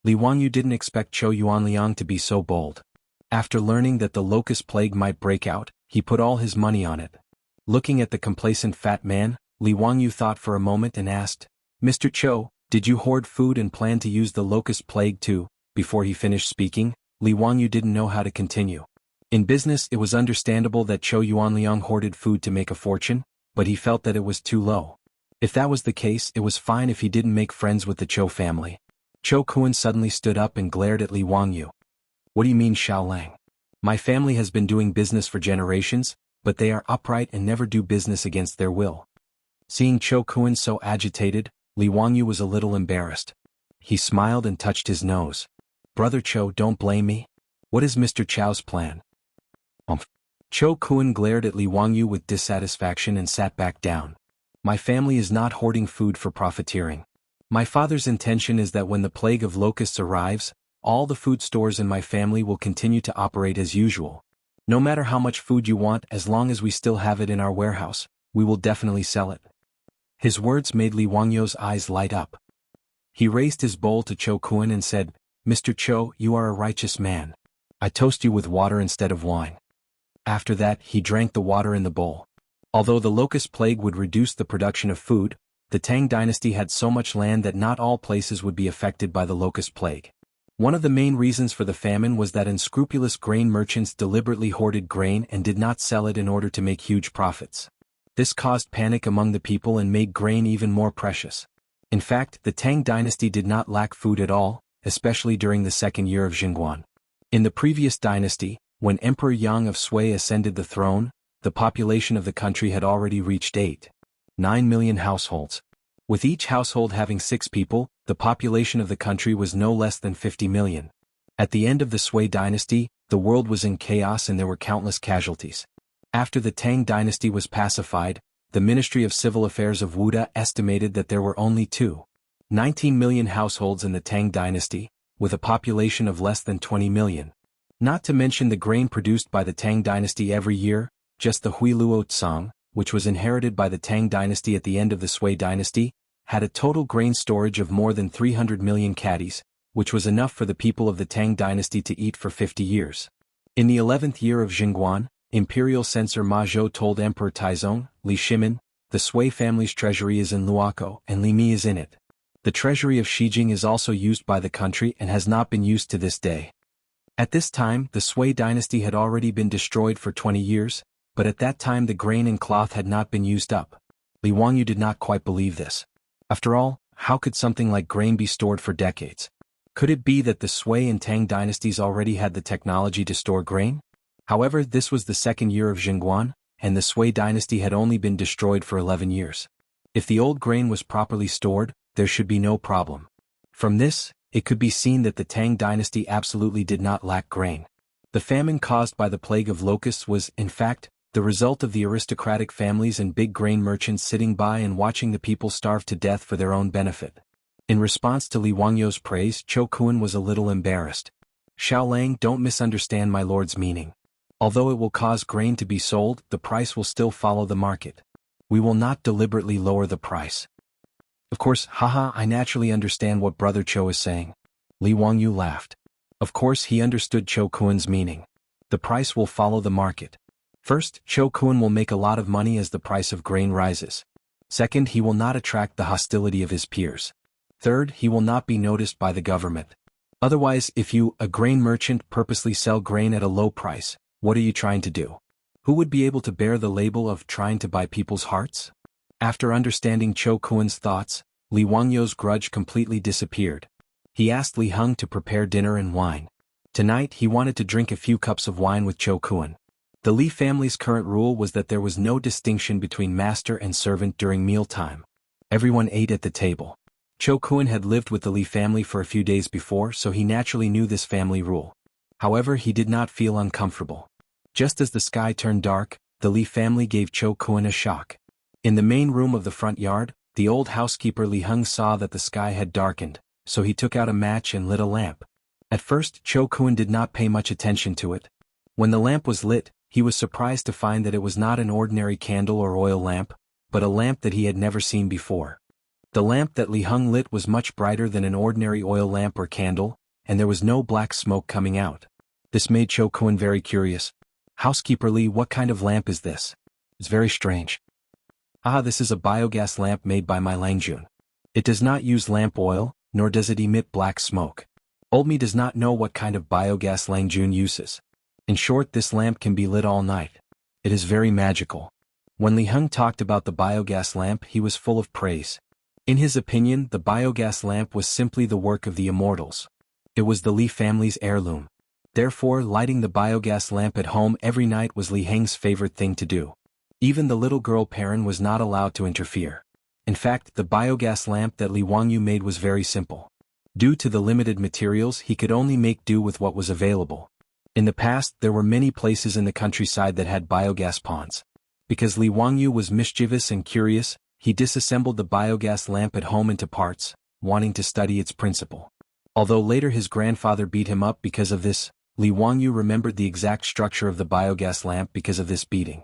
Li Wangyu didn't expect Cho Yuanliang to be so bold. After learning that the locust plague might break out, he put all his money on it. Looking at the complacent fat man, Li Wangyu thought for a moment and asked, Mr. Cho, did you hoard food and plan to use the locust plague too? Before he finished speaking, Li Wangyu didn't know how to continue. In business, it was understandable that Cho Yuanliang hoarded food to make a fortune, but he felt that it was too low. If that was the case, it was fine if he didn't make friends with the Cho family. Cho Kun suddenly stood up and glared at Li Wangyu. What do you mean, Xiaolang? My family has been doing business for generations, but they are upright and never do business against their will. Seeing Cho Kun so agitated, Li Wangyu was a little embarrassed. He smiled and touched his nose. Brother Cho, don't blame me. What is Mr. Cho's plan? Cho Kun glared at Li Wangyu with dissatisfaction and sat back down. My family is not hoarding food for profiteering. My father's intention is that when the plague of locusts arrives, all the food stores in my family will continue to operate as usual. No matter how much food you want, as long as we still have it in our warehouse, we will definitely sell it. His words made Li Wangyu's eyes light up. He raised his bowl to Cho Kun and said, Mr. Cho, you are a righteous man. I toast you with water instead of wine. After that, he drank the water in the bowl. Although the locust plague would reduce the production of food, the Tang dynasty had so much land that not all places would be affected by the locust plague. One of the main reasons for the famine was that unscrupulous grain merchants deliberately hoarded grain and did not sell it in order to make huge profits. This caused panic among the people and made grain even more precious. In fact, the Tang dynasty did not lack food at all, especially during the second year of Jingguan. In the previous dynasty, when Emperor Yang of Sui ascended the throne, the population of the country had already reached 8.9 million households. With each household having 6 people, the population of the country was no less than 50 million. At the end of the Sui dynasty, the world was in chaos and there were countless casualties. After the Tang dynasty was pacified, the Ministry of Civil Affairs of Wuda estimated that there were only 2.19 million households in the Tang dynasty, with a population of less than 20 million. Not to mention the grain produced by the Tang dynasty every year, just the Huiluo Tsang, which was inherited by the Tang dynasty at the end of the Sui dynasty, had a total grain storage of more than 300 million caddies, which was enough for the people of the Tang dynasty to eat for 50 years. In the 11th year of Jingguan, Imperial Censor Ma Zhou told Emperor Taizong, Li Shimin, the Sui family's treasury is in Luoco and Li Mi is in it. The treasury of Xijing is also used by the country and has not been used to this day. At this time, the Sui dynasty had already been destroyed for 20 years, but at that time the grain and cloth had not been used up. Li Wangyu did not quite believe this. After all, how could something like grain be stored for decades? Could it be that the Sui and Tang dynasties already had the technology to store grain? However, this was the second year of Jingguan, and the Sui dynasty had only been destroyed for 11 years. If the old grain was properly stored, there should be no problem. From this, it could be seen that the Tang dynasty absolutely did not lack grain. The famine caused by the plague of locusts was, in fact, the result of the aristocratic families and big grain merchants sitting by and watching the people starve to death for their own benefit. In response to Li Wangyu's praise, Cho Kun was a little embarrassed. Xiaolang, don't misunderstand my lord's meaning. Although it will cause grain to be sold, the price will still follow the market. We will not deliberately lower the price. Of course, haha, I naturally understand what Brother Cho is saying. Li Wangyu laughed. Of course he understood Cho Kun's meaning. The price will follow the market. First, Cho Kun will make a lot of money as the price of grain rises. Second, he will not attract the hostility of his peers. Third, he will not be noticed by the government. Otherwise, if you, a grain merchant, purposely sell grain at a low price, what are you trying to do? Who would be able to bear the label of trying to buy people's hearts? After understanding Cho Kun's thoughts, Li Wangyu's grudge completely disappeared. He asked Li Heng to prepare dinner and wine. Tonight he wanted to drink a few cups of wine with Cho Kun. The Li family's current rule was that there was no distinction between master and servant during mealtime. Everyone ate at the table. Cho Kun had lived with the Li family for a few days before, so he naturally knew this family rule. However, he did not feel uncomfortable. Just as the sky turned dark, the Li family gave Cho Kun a shock. In the main room of the front yard, the old housekeeper Li Heng saw that the sky had darkened, so he took out a match and lit a lamp. At first, Cho Kun did not pay much attention to it. When the lamp was lit, he was surprised to find that it was not an ordinary candle or oil lamp, but a lamp that he had never seen before. The lamp that Li Heng lit was much brighter than an ordinary oil lamp or candle, and there was no black smoke coming out. This made Cho Kun very curious. "Housekeeper Li, what kind of lamp is this? It's very strange." "Ah, this is a biogas lamp made by my Langjun. It does not use lamp oil, nor does it emit black smoke. Old me does not know what kind of biogas Langjun uses. In short, this lamp can be lit all night. It is very magical." When Li Heng talked about the biogas lamp, he was full of praise. In his opinion, the biogas lamp was simply the work of the Immortals. It was the Li family's heirloom. Therefore, lighting the biogas lamp at home every night was Li Heng's favorite thing to do. Even the little girl Perrin was not allowed to interfere. In fact, the biogas lamp that Li Wangyu made was very simple. Due to the limited materials, he could only make do with what was available. In the past, there were many places in the countryside that had biogas ponds. Because Li Wangyu was mischievous and curious, he disassembled the biogas lamp at home into parts, wanting to study its principle. Although later his grandfather beat him up because of this, Li Wangyu remembered the exact structure of the biogas lamp because of this beating.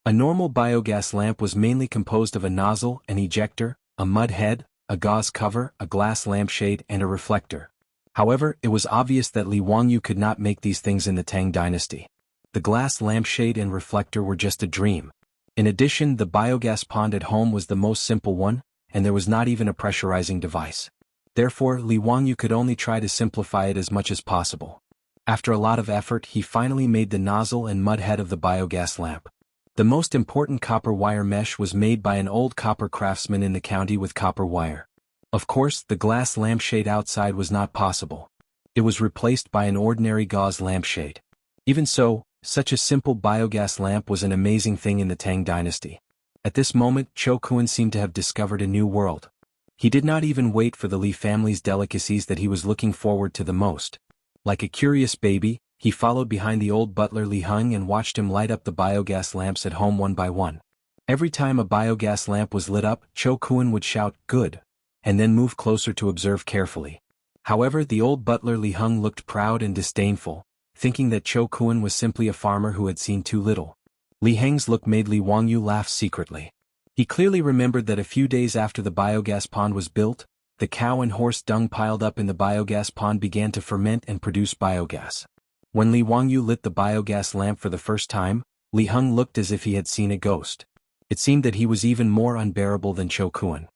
A normal biogas lamp was mainly composed of a nozzle, an ejector, a mud head, a gauze cover, a glass lampshade, and a reflector. However, it was obvious that Li Wangyu could not make these things in the Tang dynasty. The glass lampshade and reflector were just a dream. In addition, the biogas pond at home was the most simple one, and there was not even a pressurizing device. Therefore, Li Wangyu could only try to simplify it as much as possible. After a lot of effort, he finally made the nozzle and mud head of the biogas lamp. The most important copper wire mesh was made by an old copper craftsman in the county with copper wire. Of course, the glass lampshade outside was not possible. It was replaced by an ordinary gauze lampshade. Even so, such a simple biogas lamp was an amazing thing in the Tang dynasty. At this moment, Cho Kun seemed to have discovered a new world. He did not even wait for the Li family's delicacies that he was looking forward to the most. Like a curious baby, he followed behind the old butler Li Heng and watched him light up the biogas lamps at home one by one. Every time a biogas lamp was lit up, Cho Kun would shout, "Good," and then move closer to observe carefully. However, the old butler Li Heng looked proud and disdainful, thinking that Cho Kun was simply a farmer who had seen too little. Li Heng's look made Li Wangyu laugh secretly. He clearly remembered that a few days after the biogas pond was built, the cow and horse dung piled up in the biogas pond began to ferment and produce biogas. When Li Wangyu lit the biogas lamp for the first time, Li Heng looked as if he had seen a ghost. It seemed that he was even more unbearable than Cho Kun.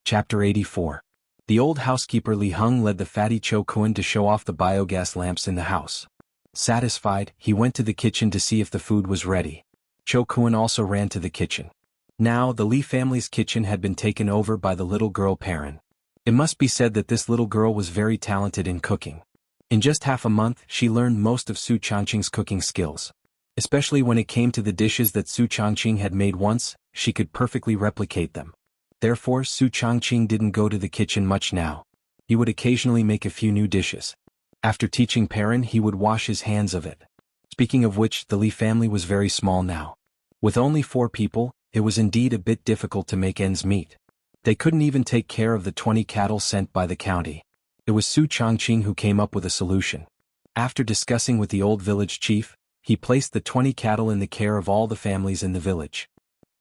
Chapter 84. The old housekeeper Li Heng led the fatty Cho Kun to show off the biogas lamps in the house. Satisfied, he went to the kitchen to see if the food was ready. Cho Kun also ran to the kitchen. Now, the Li family's kitchen had been taken over by the little girl Perrin. It must be said that this little girl was very talented in cooking. In just half a month, she learned most of Su Changqing's cooking skills. Especially when it came to the dishes that Su Changqing had made once, she could perfectly replicate them. Therefore, Su Changqing didn't go to the kitchen much now. He would occasionally make a few new dishes. After teaching Perrin, he would wash his hands of it. Speaking of which, the Li family was very small now. With only 4 people, it was indeed a bit difficult to make ends meet. They couldn't even take care of the 20 cattle sent by the county. It was Su Changqing who came up with a solution. After discussing with the old village chief, he placed the 20 cattle in the care of all the families in the village.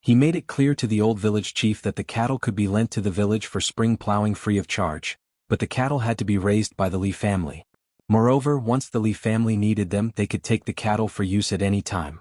He made it clear to the old village chief that the cattle could be lent to the village for spring plowing free of charge, but the cattle had to be raised by the Li family. Moreover, once the Li family needed them, they could take the cattle for use at any time.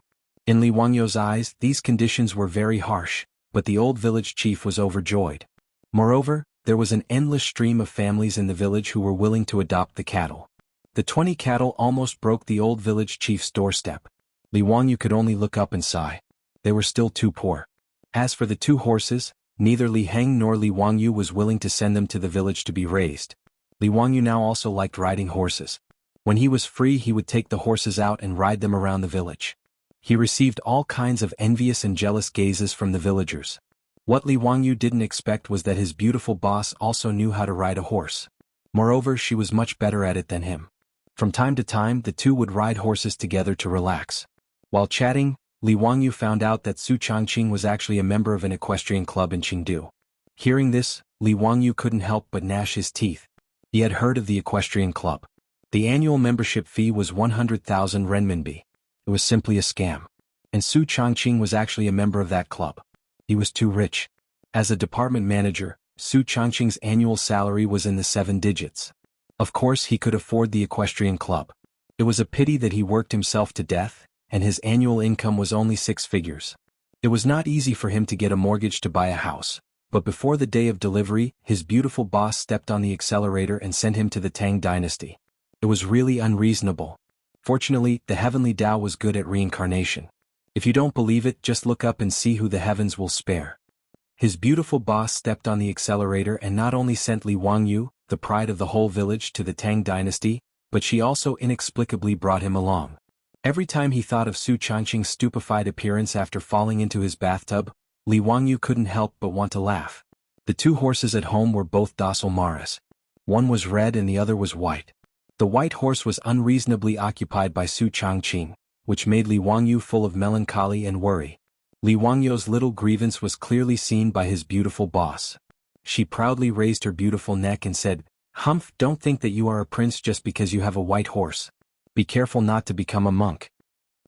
In Li Wangyu's eyes, these conditions were very harsh, but the old village chief was overjoyed. Moreover, there was an endless stream of families in the village who were willing to adopt the cattle. The 20 cattle almost broke the old village chief's doorstep. Li Wangyu could only look up and sigh. They were still too poor. As for the 2 horses, neither Li Heng nor Li Wangyu was willing to send them to the village to be raised. Li Wangyu now also liked riding horses. When he was free, he would take the horses out and ride them around the village. He received all kinds of envious and jealous gazes from the villagers. What Li Wangyu didn't expect was that his beautiful boss also knew how to ride a horse. Moreover, she was much better at it than him. From time to time, the 2 would ride horses together to relax. While chatting, Li Wangyu found out that Su Changqing was actually a member of an equestrian club in Chengdu. Hearing this, Li Wangyu couldn't help but gnash his teeth. He had heard of the equestrian club. The annual membership fee was 100,000 renminbi. It was simply a scam. And Su Changqing was actually a member of that club. He was too rich. As a department manager, Su Changqing's annual salary was in the 7 digits. Of course, he could afford the equestrian club. It was a pity that he worked himself to death, and his annual income was only 6 figures. It was not easy for him to get a mortgage to buy a house, but before the day of delivery, his beautiful boss stepped on the accelerator and sent him to the Tang dynasty. It was really unreasonable. Fortunately, the heavenly Tao was good at reincarnation. If you don't believe it, just look up and see who the heavens will spare. His beautiful boss stepped on the accelerator and not only sent Li Wangyu, the pride of the whole village, to the Tang dynasty, but she also inexplicably brought him along. Every time he thought of Su Changqing's stupefied appearance after falling into his bathtub, Li Wangyu couldn't help but want to laugh. The 2 horses at home were both docile maras. One was red and the other was white. The white horse was unreasonably occupied by Su Changqing, which made Li Wangyu full of melancholy and worry. Li Wangyu's little grievance was clearly seen by his beautiful boss. She proudly raised her beautiful neck and said, "Humph, don't think that you are a prince just because you have a white horse. Be careful not to become a monk."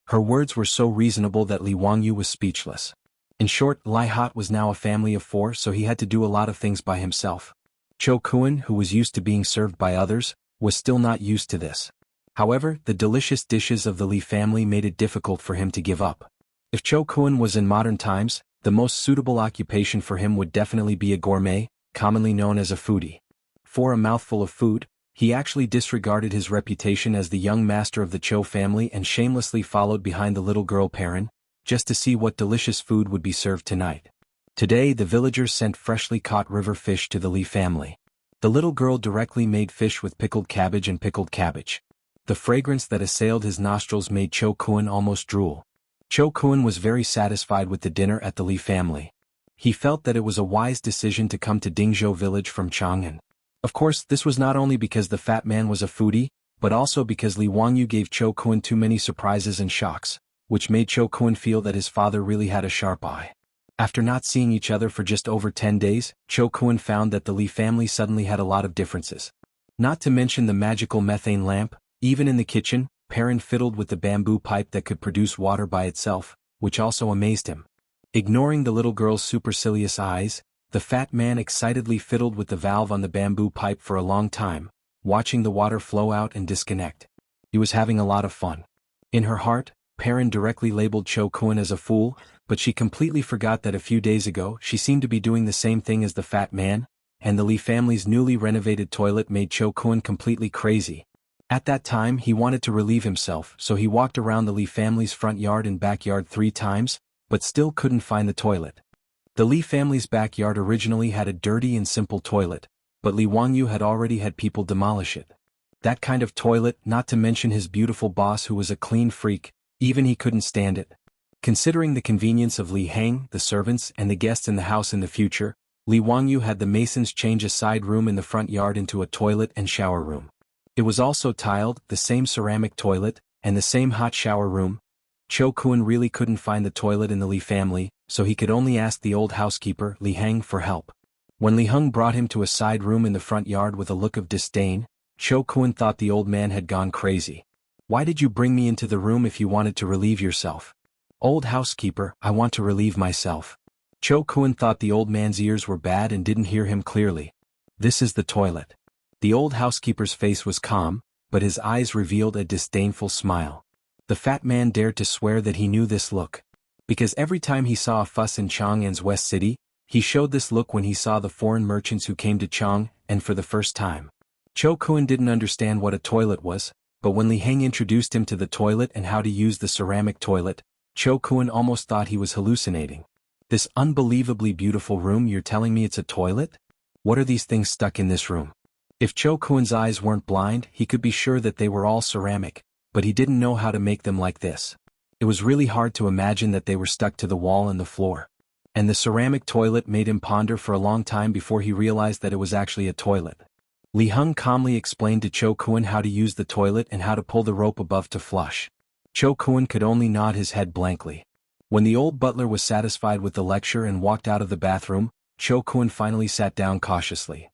Her words were so reasonable that Li Wangyu was speechless. In short, Lai Hot was now a family of 4, so he had to do a lot of things by himself. Cho Kuan, who was used to being served by others, was still not used to this. However, the delicious dishes of the Li family made it difficult for him to give up. If Cho Kuan was in modern times, the most suitable occupation for him would definitely be a gourmet, commonly known as a foodie. For a mouthful of food, he actually disregarded his reputation as the young master of the Cho family and shamelessly followed behind the little girl Perrin, just to see what delicious food would be served tonight. Today the villagers sent freshly caught river fish to the Li family. The little girl directly made fish with pickled cabbage and pickled cabbage. The fragrance that assailed his nostrils made Cho Kuan almost drool. Cho Kuan was very satisfied with the dinner at the Li family. He felt that it was a wise decision to come to Dingzhou village from Chang'an. Of course, this was not only because the fat man was a foodie, but also because Li Wangyu gave Cho Kuan too many surprises and shocks, which made Cho Kuan feel that his father really had a sharp eye. After not seeing each other for just over 10 days, Cho Kuan found that the Li family suddenly had a lot of differences. Not to mention the magical methane lamp. Even in the kitchen, Perrin fiddled with the bamboo pipe that could produce water by itself, which also amazed him. Ignoring the little girl's supercilious eyes, the fat man excitedly fiddled with the valve on the bamboo pipe for a long time, watching the water flow out and disconnect. He was having a lot of fun. In her heart, Perrin directly labeled Cho Kuan as a fool, but she completely forgot that a few days ago she seemed to be doing the same thing as the fat man, and the Li family's newly renovated toilet made Cho Kuan completely crazy. At that time he wanted to relieve himself, so he walked around the Li family's front yard and backyard 3 times, but still couldn't find the toilet. The Li family's backyard originally had a dirty and simple toilet, but Li Wangyu had already had people demolish it. That kind of toilet, not to mention his beautiful boss who was a clean freak, even he couldn't stand it. Considering the convenience of Li Heng, the servants, and the guests in the house in the future, Li Wangyu had the masons change a side room in the front yard into a toilet and shower room. It was also tiled, the same ceramic toilet, and the same hot shower room. Cho Kuan really couldn't find the toilet in the Li family, so he could only ask the old housekeeper, Li Heng, for help. When Li Heng brought him to a side room in the front yard with a look of disdain, Cho Kuan thought the old man had gone crazy. "Why did you bring me into the room if you wanted to relieve yourself?" "Old housekeeper, I want to relieve myself." Cho Kuan thought the old man's ears were bad and didn't hear him clearly. "This is the toilet." The old housekeeper's face was calm, but his eyes revealed a disdainful smile. The fat man dared to swear that he knew this look. Because every time he saw a fuss in Chang'an's West City, he showed this look when he saw the foreign merchants who came to Chang, and for the first time. Cho Kun didn't understand what a toilet was, but when Li Heng introduced him to the toilet and how to use the ceramic toilet, Cho Kun almost thought he was hallucinating. This unbelievably beautiful room, you're telling me it's a toilet? What are these things stuck in this room? If Cho Kun's eyes weren't blind, he could be sure that they were all ceramic, but he didn't know how to make them like this. It was really hard to imagine that they were stuck to the wall and the floor. And the ceramic toilet made him ponder for a long time before he realized that it was actually a toilet. Li Heng calmly explained to Cho Kun how to use the toilet and how to pull the rope above to flush. Cho Kun could only nod his head blankly. When the old butler was satisfied with the lecture and walked out of the bathroom, Cho Kun finally sat down cautiously.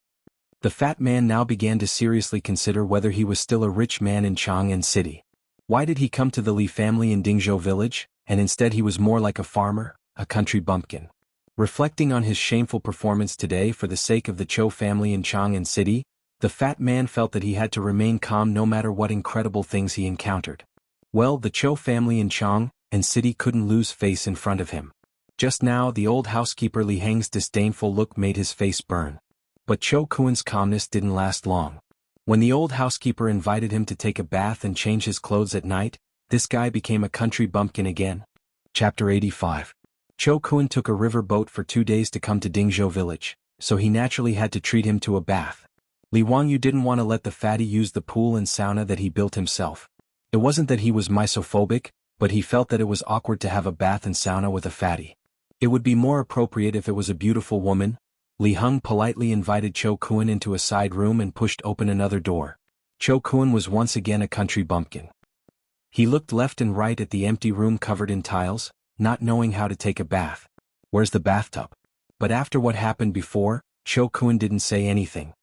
The fat man now began to seriously consider whether he was still a rich man in Chang'an City. Why did he come to the Li family in Dingzhou village, and instead he was more like a farmer, a country bumpkin? Reflecting on his shameful performance today for the sake of the Cho family in Chang'an City, the fat man felt that he had to remain calm no matter what incredible things he encountered. Well, the Cho family in Chang'an City couldn't lose face in front of him. Just now the old housekeeper Li Heng's disdainful look made his face burn. But Cho Kun's calmness didn't last long. When the old housekeeper invited him to take a bath and change his clothes at night, this guy became a country bumpkin again. Chapter 85. Cho Kun took a river boat for 2 days to come to Dingzhou village, so he naturally had to treat him to a bath. Li Wangyu didn't want to let the fatty use the pool and sauna that he built himself. It wasn't that he was misophobic, but he felt that it was awkward to have a bath and sauna with a fatty. It would be more appropriate if it was a beautiful woman. Li Heng politely invited Cho Kun into a side room and pushed open another door. Cho Kun was once again a country bumpkin. He looked left and right at the empty room covered in tiles, not knowing how to take a bath. Where's the bathtub? But after what happened before, Cho Kun didn't say anything.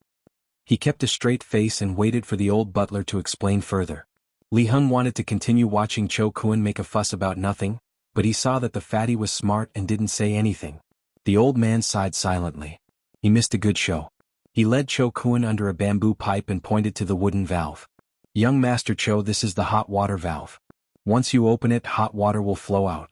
He kept a straight face and waited for the old butler to explain further. Li Heng wanted to continue watching Cho Kun make a fuss about nothing, but he saw that the fatty was smart and didn't say anything. The old man sighed silently. He missed a good show. He led Cho Kun under a bamboo pipe and pointed to the wooden valve. Young Master Cho, this is the hot water valve. Once you open it, hot water will flow out.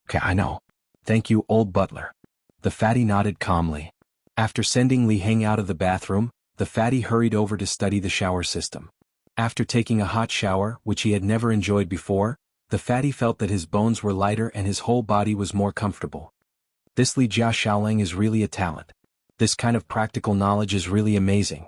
Okay, I know. Thank you, old butler. The fatty nodded calmly. After sending Li Heng out of the bathroom, the fatty hurried over to study the shower system. After taking a hot shower, which he had never enjoyed before, the fatty felt that his bones were lighter and his whole body was more comfortable. This Li Jia Xiaoling is really a talent. This kind of practical knowledge is really amazing.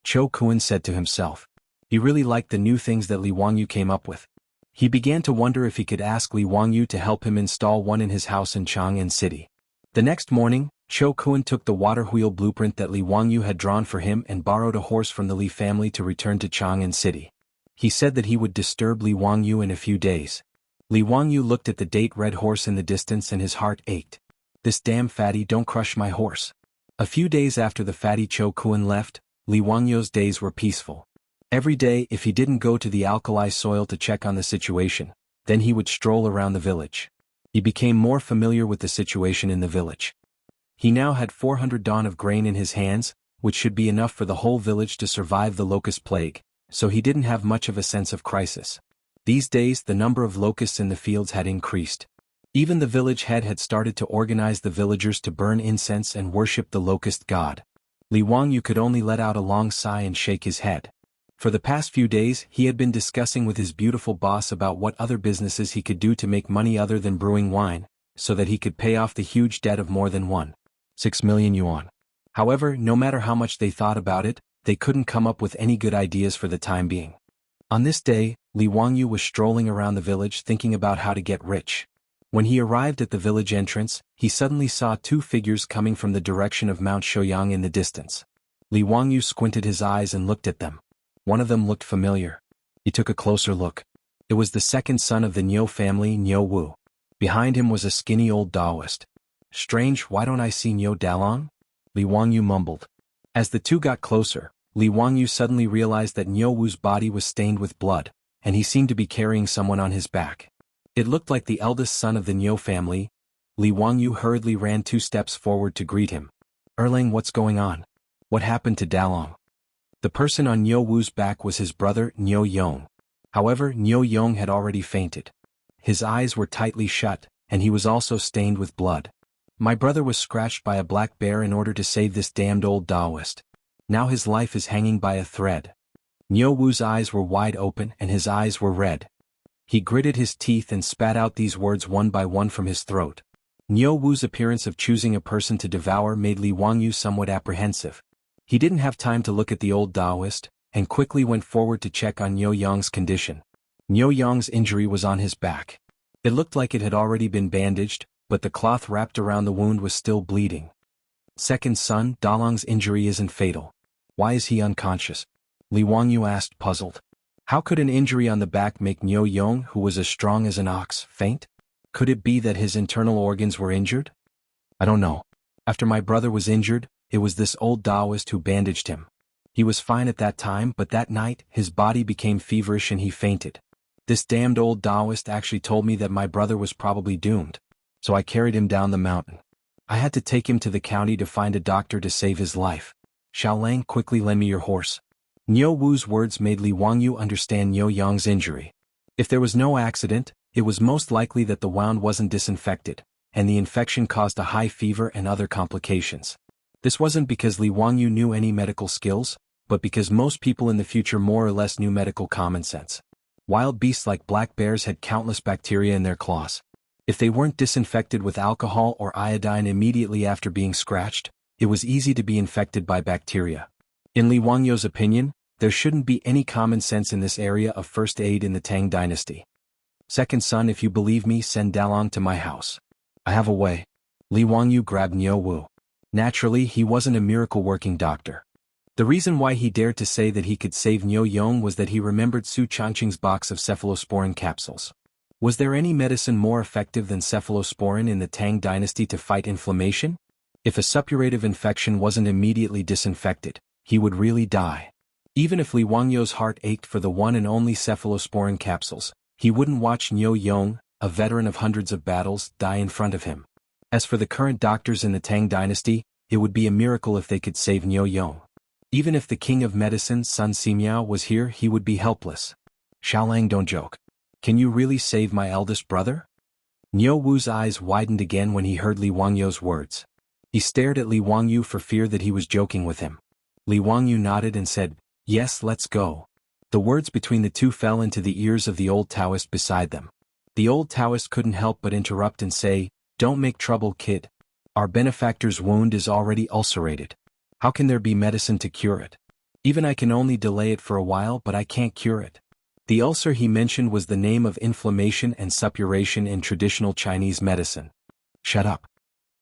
Cho Kun said to himself. He really liked the new things that Li Wangyu came up with. He began to wonder if he could ask Li Wangyu to help him install one in his house in Chang'an City. The next morning, Cho Kun took the water wheel blueprint that Li Wangyu had drawn for him and borrowed a horse from the Li family to return to Chang'an City. He said that he would disturb Li Wangyu in a few days. Li Wangyu looked at the date-red horse in the distance and his heart ached. This damn fatty, don't crush my horse. A few days after the fatty Cho Kun left, Li Wangyu's days were peaceful. Every day, if he didn't go to the alkali soil to check on the situation, then he would stroll around the village. He became more familiar with the situation in the village. He now had 400 dawn of grain in his hands, which should be enough for the whole village to survive the locust plague, so he didn't have much of a sense of crisis. These days the number of locusts in the fields had increased. Even the village head had started to organize the villagers to burn incense and worship the locust god. Li Wangyu could only let out a long sigh and shake his head. For the past few days he had been discussing with his beautiful boss about what other businesses he could do to make money other than brewing wine, so that he could pay off the huge debt of more than 1.6 million yuan. However, no matter how much they thought about it, they couldn't come up with any good ideas for the time being. On this day, Li Wangyu was strolling around the village thinking about how to get rich. When he arrived at the village entrance, he suddenly saw 2 figures coming from the direction of Mount Shouyang in the distance. Li Wangyu squinted his eyes and looked at them. One of them looked familiar. He took a closer look. It was the second son of the Niu family, Niu Wu. Behind him was a skinny old Taoist. Strange, why don't I see Niu Dalong? Li Wangyu mumbled. As the two got closer, Li Wangyu suddenly realized that Niu Wu's body was stained with blood, and he seemed to be carrying someone on his back. It looked like the eldest son of the Niu family. Li Wangyu hurriedly ran 2 steps forward to greet him. Erlang, what's going on? What happened to Dalong? The person on Niu Wu's back was his brother, Niu Yong. However, Niu Yong had already fainted. His eyes were tightly shut, and he was also stained with blood. My brother was scratched by a black bear in order to save this damned old Taoist. Now his life is hanging by a thread. Niu Wu's eyes were wide open and his eyes were red. He gritted his teeth and spat out these words one by one from his throat. Niu Wu's appearance of choosing a person to devour made Li Wangyu somewhat apprehensive. He didn't have time to look at the old Taoist, and quickly went forward to check on Niu Yong's condition. Niu Yong's injury was on his back. It looked like it had already been bandaged, but the cloth wrapped around the wound was still bleeding. Second son, Dalong's injury isn't fatal. Why is he unconscious? Li Wangyu asked, puzzled. How could an injury on the back make Niu Yong, who was as strong as an ox, faint? Could it be that his internal organs were injured? I don't know. After my brother was injured, it was this old Taoist who bandaged him. He was fine at that time, but that night, his body became feverish and he fainted. This damned old Taoist actually told me that my brother was probably doomed. So I carried him down the mountain. I had to take him to the county to find a doctor to save his life. Xiaolang, quickly lend me your horse. Niu Wu's words made Li Wangyu understand Niu Yong's injury. If there was no accident, it was most likely that the wound wasn't disinfected, and the infection caused a high fever and other complications. This wasn't because Li Wangyu knew any medical skills, but because most people in the future more or less knew medical common sense. Wild beasts like black bears had countless bacteria in their claws. If they weren't disinfected with alcohol or iodine immediately after being scratched, it was easy to be infected by bacteria. In Li Wangyu's opinion, there shouldn't be any common sense in this area of first aid in the Tang dynasty. Second son, if you believe me, send Dalong to my house. I have a way. Li Wangyu grabbed Niu Wu. Naturally, he wasn't a miracle-working doctor. The reason why he dared to say that he could save Niu Yong was that he remembered Su Changqing's box of cephalosporin capsules. Was there any medicine more effective than cephalosporin in the Tang dynasty to fight inflammation? If a suppurative infection wasn't immediately disinfected, he would really die. Even if Li Wangyu's heart ached for the one and only cephalosporin capsules, he wouldn't watch Niu Yong, a veteran of hundreds of battles, die in front of him. As for the current doctors in the Tang dynasty, it would be a miracle if they could save Niu Yong. Even if the king of medicine, Sun Simiao, was here, he would be helpless. Xiaolang, don't joke. Can you really save my eldest brother? Niu Wu's eyes widened again when he heard Li Wangyu's words. He stared at Li Wangyu for fear that he was joking with him. Li Wangyu nodded and said, yes, let's go. The words between the two fell into the ears of the old Taoist beside them. The old Taoist couldn't help but interrupt and say, don't make trouble, kid. Our benefactor's wound is already ulcerated. How can there be medicine to cure it? Even I can only delay it for a while, but I can't cure it. The ulcer he mentioned was the name of inflammation and suppuration in traditional Chinese medicine. Shut up.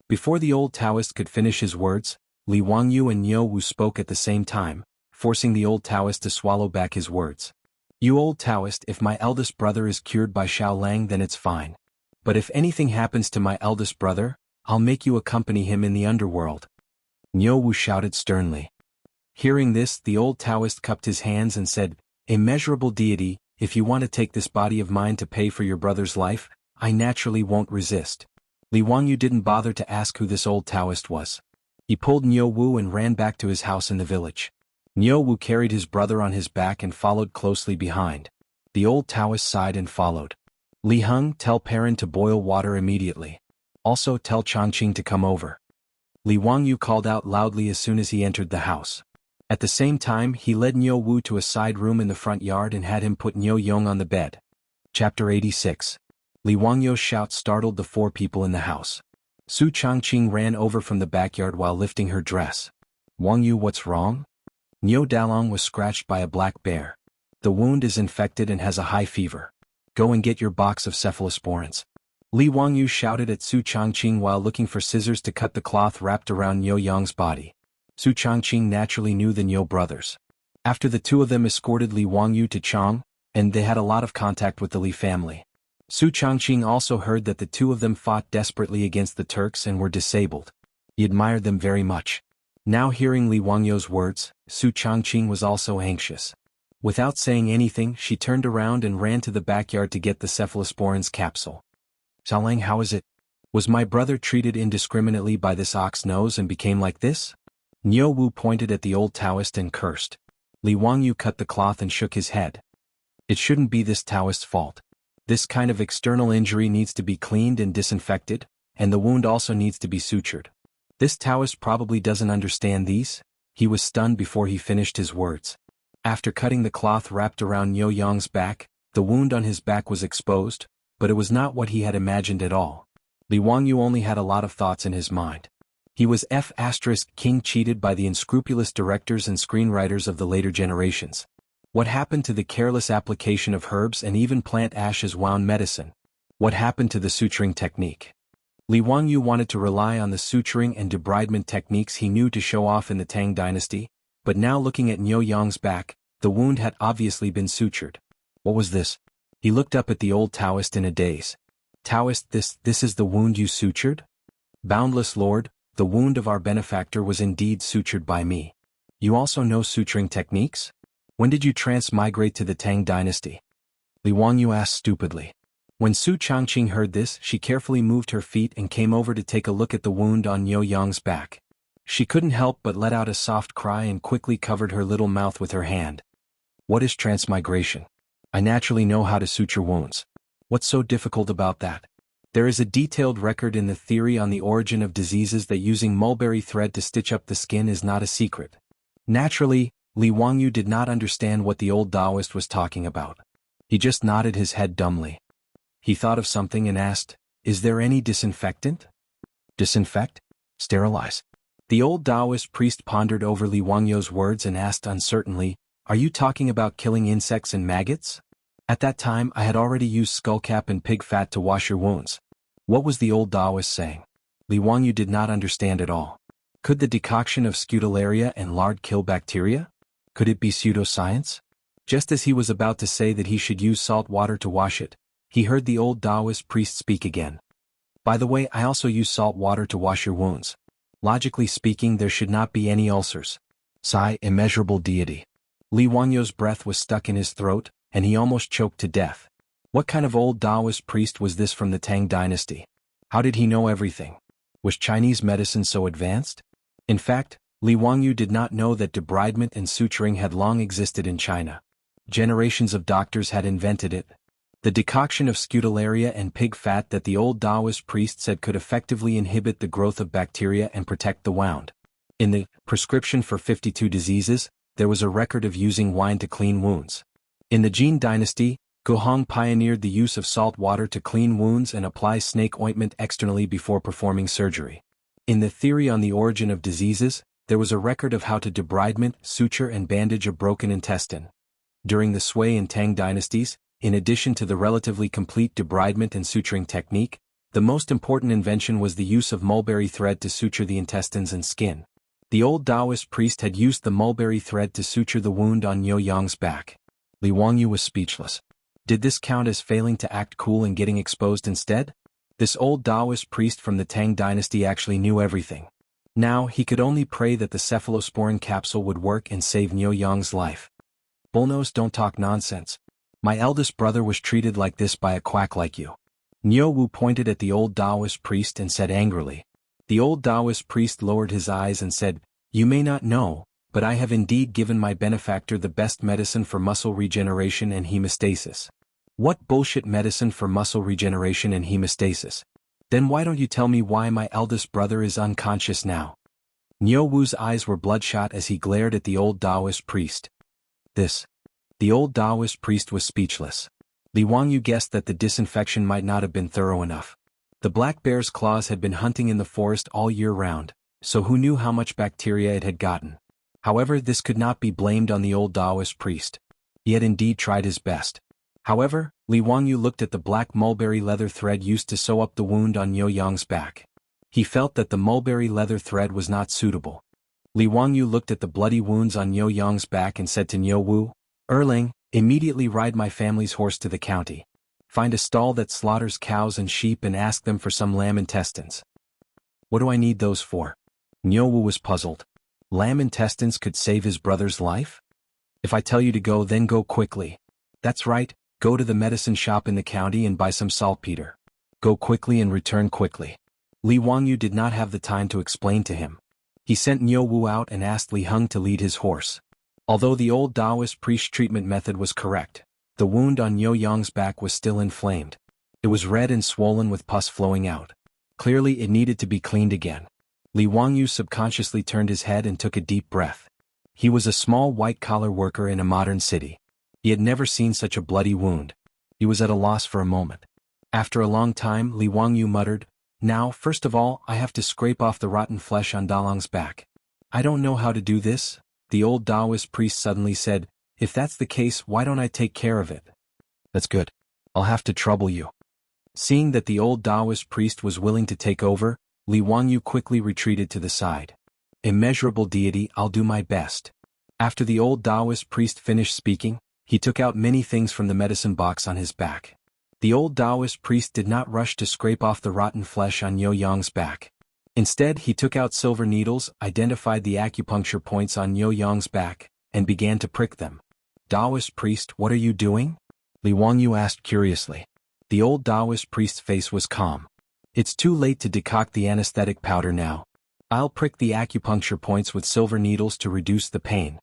Before the old Taoist could finish his words, Li Wangyu and Niu Wu spoke at the same time, forcing the old Taoist to swallow back his words. You old Taoist, if my eldest brother is cured by Xiaolang, then it's fine. But if anything happens to my eldest brother, I'll make you accompany him in the underworld. Niu Wu shouted sternly. Hearing this, the old Taoist cupped his hands and said, Immeasurable deity, if you want to take this body of mine to pay for your brother's life, I naturally won't resist. Li Wangyu didn't bother to ask who this old Taoist was. He pulled Niu Wu and ran back to his house in the village. Niu Wu carried his brother on his back and followed closely behind. The old Taoist sighed and followed. Li Heng, tell Perrin to boil water immediately. Also tell Changqing to come over. Li Wangyu called out loudly as soon as he entered the house. At the same time, he led Niu Wu to a side room in the front yard and had him put Niu Yong on the bed. Chapter 86. Li Wangyu's shout startled the four people in the house. Su Changqing ran over from the backyard while lifting her dress. Wangyu, what's wrong? Niu Dalong was scratched by a black bear. The wound is infected and has a high fever. Go and get your box of cephalosporins. Li Wangyu shouted at Su Changqing while looking for scissors to cut the cloth wrapped around Niu Yong's body. Su Changqing naturally knew the Niu brothers. After the two of them escorted Li Wangyu to Chang, and they had a lot of contact with the Li family. Su Changqing also heard that the two of them fought desperately against the Turks and were disabled. He admired them very much. Now hearing Li Wangyu's words, Su Changqing was also anxious. Without saying anything, she turned around and ran to the backyard to get the cephalosporins capsule. Xiaolang, how is it? Was my brother treated indiscriminately by this ox nose and became like this? Niu Wu pointed at the old Taoist and cursed. Li Wangyu cut the cloth and shook his head. It shouldn't be this Taoist's fault. This kind of external injury needs to be cleaned and disinfected, and the wound also needs to be sutured. This Taoist probably doesn't understand these. He was stunned before he finished his words. After cutting the cloth wrapped around Niu Yang's back, the wound on his back was exposed, but it was not what he had imagined at all. Li Wangyu only had a lot of thoughts in his mind. He was King cheated by the unscrupulous directors and screenwriters of the later generations. What happened to the careless application of herbs and even plant ashes wound medicine? What happened to the suturing technique? Li Wangyu wanted to rely on the suturing and debridement techniques he knew to show off in the Tang dynasty, but now looking at Niu Yang's back, the wound had obviously been sutured. What was this? He looked up at the old Taoist in a daze. Taoist, this is the wound you sutured? Boundless Lord, the wound of our benefactor was indeed sutured by me. You also know suturing techniques? When did you transmigrate to the Tang dynasty? Li Wangyu asked stupidly. When Su Changqing heard this, she carefully moved her feet and came over to take a look at the wound on Niu Yang's back. She couldn't help but let out a soft cry and quickly covered her little mouth with her hand. What is transmigration? I naturally know how to suture wounds. What's so difficult about that? There is a detailed record in the theory on the origin of diseases that using mulberry thread to stitch up the skin is not a secret. Naturally, Li Wangyu did not understand what the old Taoist was talking about. He just nodded his head dumbly. He thought of something and asked, "Is there any disinfectant?" Disinfect? Sterilize. The old Taoist priest pondered over Li Wangyu's words and asked uncertainly, "Are you talking about killing insects and maggots?" At that time I had already used skullcap and pig fat to wash your wounds. What was the old Taoist saying? Li Wangyu did not understand at all. Could the decoction of Scutellaria and lard kill bacteria? Could it be pseudoscience? Just as he was about to say that he should use salt water to wash it, he heard the old Taoist priest speak again. By the way, I also use salt water to wash your wounds. Logically speaking, there should not be any ulcers. Sigh, immeasurable deity. Li Wangyu's breath was stuck in his throat, and he almost choked to death. What kind of old Taoist priest was this from the Tang dynasty? How did he know everything? Was Chinese medicine so advanced? In fact, Li Wangyu did not know that debridement and suturing had long existed in China. Generations of doctors had invented it. The decoction of Scutellaria and pig fat that the old Taoist priest said could effectively inhibit the growth of bacteria and protect the wound. In the prescription for 52 diseases, there was a record of using wine to clean wounds. In the Jin dynasty, Guhong pioneered the use of salt water to clean wounds and apply snake ointment externally before performing surgery. In the theory on the origin of diseases, there was a record of how to debridement, suture and bandage a broken intestine. During the Sui and Tang dynasties, in addition to the relatively complete debridement and suturing technique, the most important invention was the use of mulberry thread to suture the intestines and skin. The old Taoist priest had used the mulberry thread to suture the wound on Niu Yang's back. Li Wangyu was speechless. Did this count as failing to act cool and getting exposed instead? This old Taoist priest from the Tang dynasty actually knew everything. Now, he could only pray that the cephalosporin capsule would work and save Niu Yang's life. Bullnose, don't talk nonsense. My eldest brother was treated like this by a quack like you. Niu Wu pointed at the old Taoist priest and said angrily. The old Taoist priest lowered his eyes and said, "You may not know, but I have indeed given my benefactor the best medicine for muscle regeneration and hemostasis." What bullshit medicine for muscle regeneration and hemostasis? Then why don't you tell me why my eldest brother is unconscious now? Niu Wu's eyes were bloodshot as he glared at the old Taoist priest. The old Taoist priest was speechless. Li Wangyu guessed that the disinfection might not have been thorough enough. The black bear's claws had been hunting in the forest all year round, so who knew how much bacteria it had gotten? However, this could not be blamed on the old Taoist priest. He had indeed tried his best. However, Li Wangyu looked at the black mulberry leather thread used to sew up the wound on Niu Yang's back. He felt that the mulberry leather thread was not suitable. Li Wangyu looked at the bloody wounds on Niu Yang's back and said to Niu Wu, "Erling, immediately ride my family's horse to the county. Find a stall that slaughters cows and sheep and ask them for some lamb intestines." What do I need those for? Niu Wu was puzzled. Lamb intestines could save his brother's life? If I tell you to go, then go quickly. That's right, go to the medicine shop in the county and buy some saltpeter. Go quickly and return quickly. Li Wangyu did not have the time to explain to him. He sent Niu Wu out and asked Li Heng to lead his horse. Although the old Taoist priest treatment method was correct, The wound on Yo Yong's back was still inflamed. It was red and swollen with pus flowing out. Clearly it needed to be cleaned again. Li Wangyu subconsciously turned his head and took a deep breath. He was a small white-collar worker in a modern city. He had never seen such a bloody wound. He was at a loss for a moment. After a long time, Li Wangyu muttered, "Now, first of all, I have to scrape off the rotten flesh on Dalong's back." "I don't know how to do this," the old Taoist priest suddenly said. "If that's the case, why don't I take care of it?" "That's good. I'll have to trouble you." Seeing that the old Taoist priest was willing to take over, Li Wangyu quickly retreated to the side. "Immeasurable deity, I'll do my best." After the old Taoist priest finished speaking, he took out many things from the medicine box on his back. The old Taoist priest did not rush to scrape off the rotten flesh on Yo Yong's back. Instead, he took out silver needles, identified the acupuncture points on Yo Yong's back, and began to prick them. "Taoist priest, what are you doing?" Li Wangyu asked curiously. The old Taoist priest's face was calm. "It's too late to decoct the anesthetic powder now. I'll prick the acupuncture points with silver needles to reduce the pain."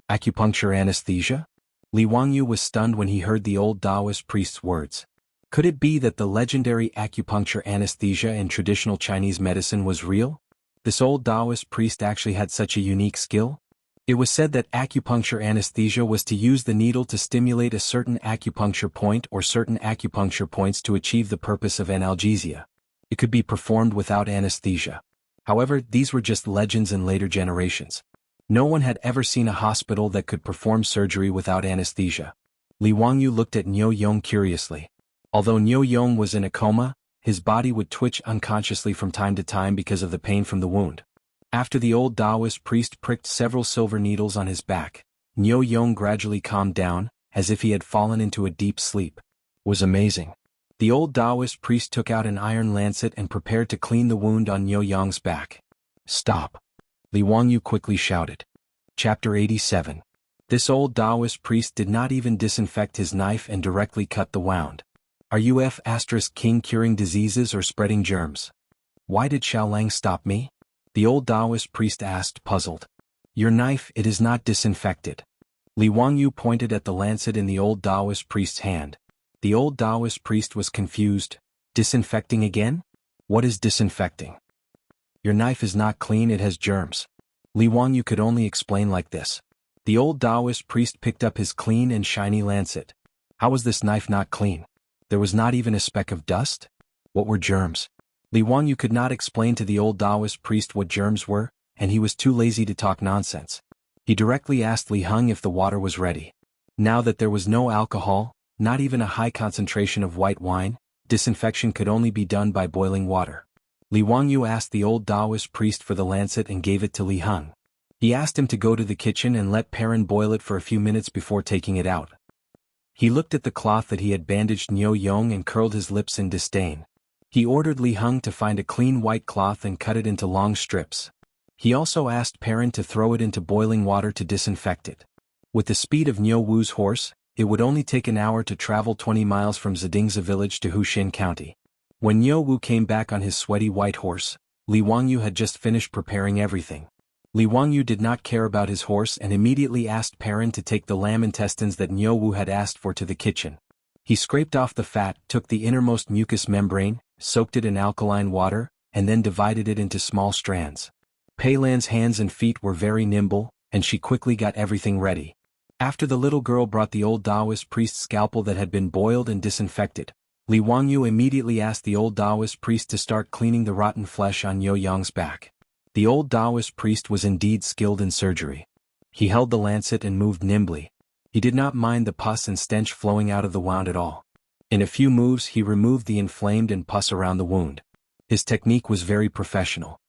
"Acupuncture anesthesia?" Li Wangyu was stunned when he heard the old Taoist priest's words. Could it be that the legendary acupuncture anesthesia in traditional Chinese medicine was real? This old Taoist priest actually had such a unique skill? It was said that acupuncture anesthesia was to use the needle to stimulate a certain acupuncture point or certain acupuncture points to achieve the purpose of analgesia. It could be performed without anesthesia. However, these were just legends in later generations. No one had ever seen a hospital that could perform surgery without anesthesia. Li Wangyu looked at Nyo Yong curiously. Although Nyo Yong was in a coma, his body would twitch unconsciously from time to time because of the pain from the wound. After the old Taoist priest pricked several silver needles on his back, Nyo Yong gradually calmed down, as if he had fallen into a deep sleep. It was amazing. The old Taoist priest took out an iron lancet and prepared to clean the wound on Nyo Yong's back. "Stop!" Li Wangyu quickly shouted. Chapter 87. This old Taoist priest did not even disinfect his knife and directly cut the wound. "Are you King curing diseases or spreading germs? Why did Xiaolang stop me?" the old Taoist priest asked, puzzled. "Your knife, it is not disinfected." Li Wangyu pointed at the lancet in the old Taoist priest's hand. The old Taoist priest was confused. "Disinfecting again? What is disinfecting?" "Your knife is not clean, it has germs." Li Wangyu could only explain like this. The old Taoist priest picked up his clean and shiny lancet. How was this knife not clean? There was not even a speck of dust? What were germs? Li Wangyu could not explain to the old Taoist priest what germs were, and he was too lazy to talk nonsense. He directly asked Li Heng if the water was ready. Now that there was no alcohol, not even a high concentration of white wine, disinfection could only be done by boiling water. Li Wangyu asked the old Taoist priest for the lancet and gave it to Li Heng. He asked him to go to the kitchen and let Perrin boil it for a few minutes before taking it out. He looked at the cloth that he had bandaged Nyo Yong and curled his lips in disdain. He ordered Li Heng to find a clean white cloth and cut it into long strips. He also asked Perrin to throw it into boiling water to disinfect it. With the speed of Nyo Wu's horse, it would only take an hour to travel 20 miles from Zedingza village to Huxin County. When Nyo Wu came back on his sweaty white horse, Li Wangyu had just finished preparing everything. Li Wangyu did not care about his horse and immediately asked Perrin to take the lamb intestines that Nyo Wu had asked for to the kitchen. He scraped off the fat, took the innermost mucous membrane, soaked it in alkaline water, and then divided it into small strands. Pei Lan's hands and feet were very nimble, and she quickly got everything ready. After the little girl brought the old Taoist priest's scalpel that had been boiled and disinfected, Li Wangyu immediately asked the old Taoist priest to start cleaning the rotten flesh on Yo Yong's back. The old Taoist priest was indeed skilled in surgery. He held the lancet and moved nimbly. He did not mind the pus and stench flowing out of the wound at all. In a few moves he removed the inflamed and pus around the wound. His technique was very professional.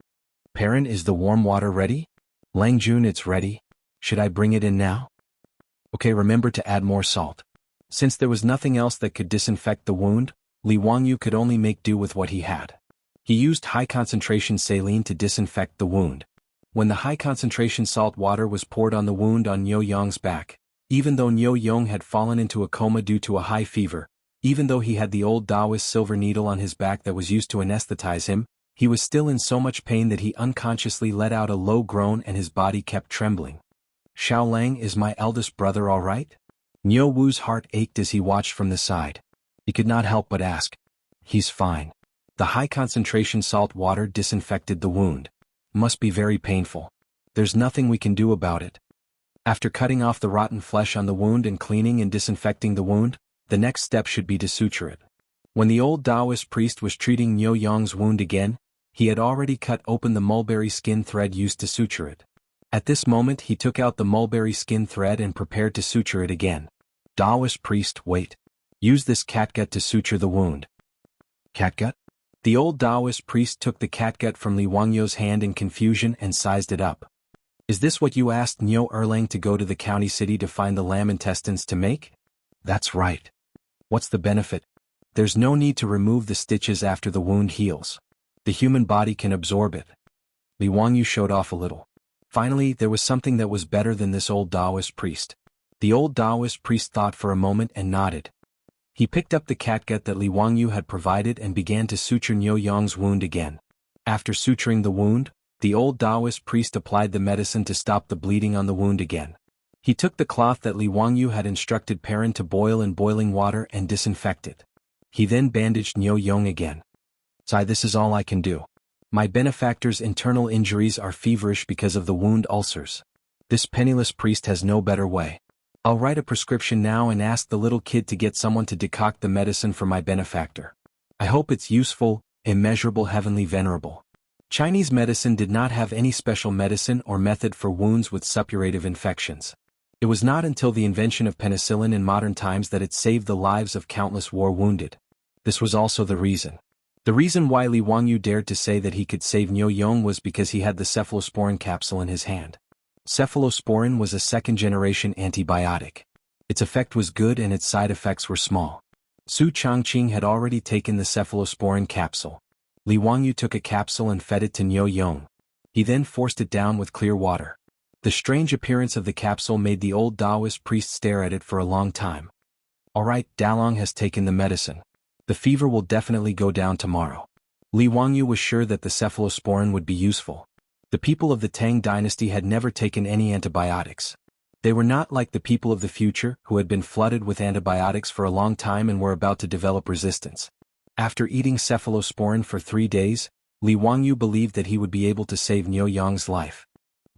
"Perrin, is the warm water ready?" "Lang Jun, it's ready. Should I bring it in now?" "Okay, remember to add more salt." Since there was nothing else that could disinfect the wound, Li Wangyu could only make do with what he had. He used high-concentration saline to disinfect the wound. When the high-concentration salt water was poured on the wound on Nyo Yong's back, even though Nyo Yong had fallen into a coma due to a high fever, even though he had the old Taoist silver needle on his back that was used to anesthetize him, he was still in so much pain that he unconsciously let out a low groan and his body kept trembling. "Xiaolang, is my eldest brother all right?" Niu Wu's heart ached as he watched from the side. He could not help but ask. He's fine. The high concentration salt water disinfected the wound. Must be very painful. There's nothing we can do about it. After cutting off the rotten flesh on the wound and cleaning and disinfecting the wound, the next step should be to suture it. When the old Taoist priest was treating Niu Yang's wound again, he had already cut open the mulberry skin thread used to suture it. At this moment he took out the mulberry skin thread and prepared to suture it again. Taoist priest, wait. Use this catgut to suture the wound. Catgut? The old Taoist priest took the catgut from Li Wangyu's hand in confusion and sized it up. Is this what you asked Niu Erlang to go to the county city to find the lamb intestines to make? That's right. What's the benefit? There's no need to remove the stitches after the wound heals. The human body can absorb it. Li Wangyu showed off a little. Finally, there was something that was better than this old Taoist priest. The old Taoist priest thought for a moment and nodded. He picked up the catgut that Li Wangyu had provided and began to suture Niu Yang's wound again. After suturing the wound, the old Taoist priest applied the medicine to stop the bleeding on the wound again. He took the cloth that Li Wangyu had instructed Perrin to boil in boiling water and disinfect it. He then bandaged Niu Yang again. This is all I can do. My benefactor's internal injuries are feverish because of the wound ulcers. This penniless priest has no better way. I'll write a prescription now and ask the little kid to get someone to decoct the medicine for my benefactor. I hope it's useful, immeasurable, heavenly, venerable. Chinese medicine did not have any special medicine or method for wounds with suppurative infections. It was not until the invention of penicillin in modern times that it saved the lives of countless war wounded. This was also the reason. The reason why Li Wangyu dared to say that he could save Niu Yang was because he had the cephalosporin capsule in his hand. Cephalosporin was a second-generation antibiotic. Its effect was good and its side effects were small. Su Changqing had already taken the cephalosporin capsule. Li Wangyu took a capsule and fed it to Niu Yang. He then forced it down with clear water. The strange appearance of the capsule made the old Taoist priest stare at it for a long time. All right, Dalong has taken the medicine. The fever will definitely go down tomorrow. Li Wangyu was sure that the cephalosporin would be useful. The people of the Tang dynasty had never taken any antibiotics. They were not like the people of the future who had been flooded with antibiotics for a long time and were about to develop resistance. After eating cephalosporin for 3 days, Li Wangyu believed that he would be able to save Niu Yang's life.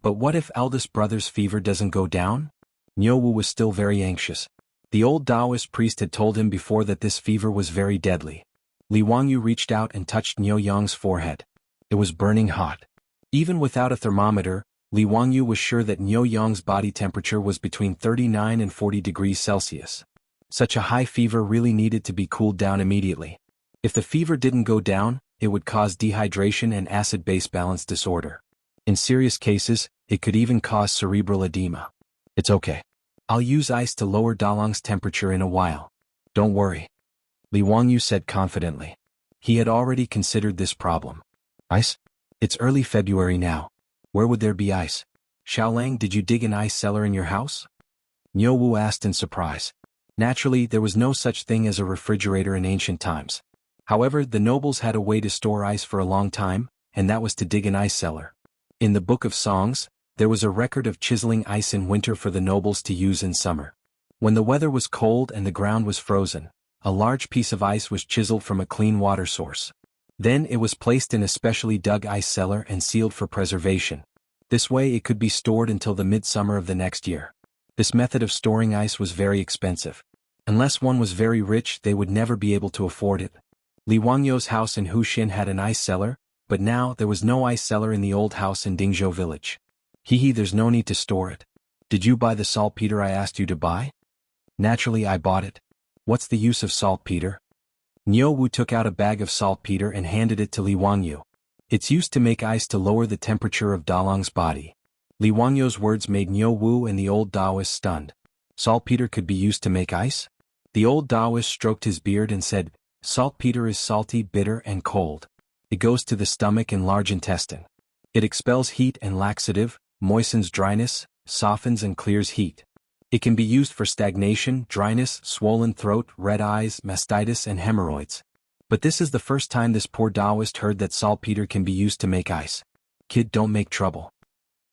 But what if eldest brother's fever doesn't go down? Niu Wu was still very anxious. The old Taoist priest had told him before that this fever was very deadly. Li Wangyu reached out and touched Niu Yang's forehead. It was burning hot. Even without a thermometer, Li Wangyu was sure that Niu Yang's body temperature was between 39 and 40 degrees Celsius. Such a high fever really needed to be cooled down immediately. If the fever didn't go down, it would cause dehydration and acid-base balance disorder. In serious cases, it could even cause cerebral edema. It's okay. I'll use ice to lower Dalong's temperature in a while. Don't worry. Li Wangyu said confidently. He had already considered this problem. Ice? It's early February now. Where would there be ice? Xiaolang, did you dig an ice cellar in your house? Niu Wu asked in surprise. Naturally, there was no such thing as a refrigerator in ancient times. However, the nobles had a way to store ice for a long time, and that was to dig an ice cellar. In the Book of Songs, there was a record of chiseling ice in winter for the nobles to use in summer. When the weather was cold and the ground was frozen, a large piece of ice was chiseled from a clean water source. Then it was placed in a specially dug ice cellar and sealed for preservation. This way it could be stored until the midsummer of the next year. This method of storing ice was very expensive. Unless one was very rich, they would never be able to afford it. Li Wangyu's house in Huxin had an ice cellar, but now there was no ice cellar in the old house in Dingzhou village. There's no need to store it. Did you buy the saltpeter I asked you to buy? Naturally I bought it. What's the use of saltpeter? Niu Wu took out a bag of saltpeter and handed it to Li Wangyu. It's used to make ice to lower the temperature of Dalong's body. Li Wangyu's words made Niu Wu and the old Taoist stunned. Saltpeter could be used to make ice? The old Taoist stroked his beard and said, saltpeter is salty, bitter, and cold. It goes to the stomach and large intestine. It expels heat and laxative, moistens dryness, softens and clears heat. It can be used for stagnation, dryness, swollen throat, red eyes, mastitis, and hemorrhoids. But this is the first time this poor Taoist heard that saltpeter can be used to make ice. Kid, don't make trouble.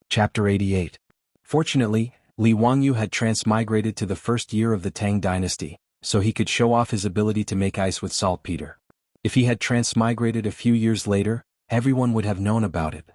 Chapter 88. Fortunately, Li Wangyu had transmigrated to the first year of the Tang dynasty, so he could show off his ability to make ice with saltpeter. If he had transmigrated a few years later, everyone would have known about it.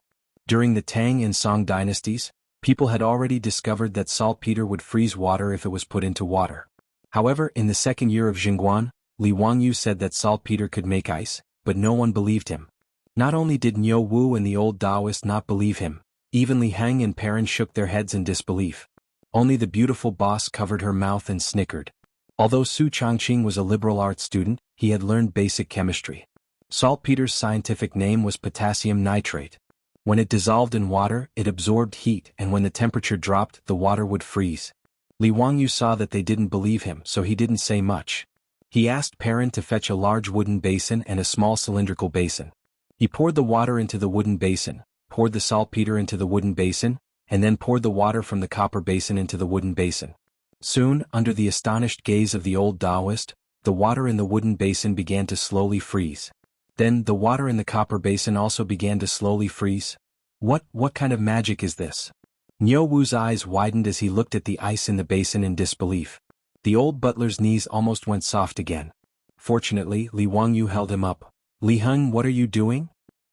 During the Tang and Song dynasties, people had already discovered that saltpeter would freeze water if it was put into water. However, in the second year of Jingguan, Li Wangyu said that saltpeter could make ice, but no one believed him. Not only did Niu Wu and the old Taoist not believe him, even Li Heng and Perrin shook their heads in disbelief. Only the beautiful boss covered her mouth and snickered. Although Su Changqing was a liberal arts student, he had learned basic chemistry. Saltpeter's scientific name was potassium nitrate. When it dissolved in water, it absorbed heat, and when the temperature dropped, the water would freeze. Li Wangyu saw that they didn't believe him, so he didn't say much. He asked Perrin to fetch a large wooden basin and a small cylindrical basin. He poured the water into the wooden basin, poured the saltpeter into the wooden basin, and then poured the water from the copper basin into the wooden basin. Soon, under the astonished gaze of the old Taoist, the water in the wooden basin began to slowly freeze. Then, the water in the copper basin also began to slowly freeze. What kind of magic is this? Niu Wu's eyes widened as he looked at the ice in the basin in disbelief. The old butler's knees almost went soft again. Fortunately, Li Wangyu held him up. Li Heng, what are you doing?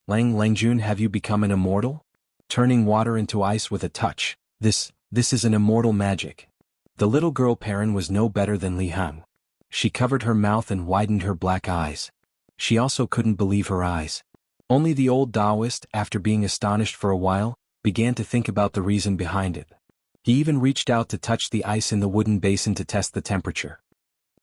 Langjun, have you become an immortal? Turning water into ice with a touch. This is an immortal magic. The little girl Perrin was no better than Li Heng. She covered her mouth and widened her black eyes. She also couldn't believe her eyes. Only the old Taoist, after being astonished for a while, began to think about the reason behind it. He even reached out to touch the ice in the wooden basin to test the temperature.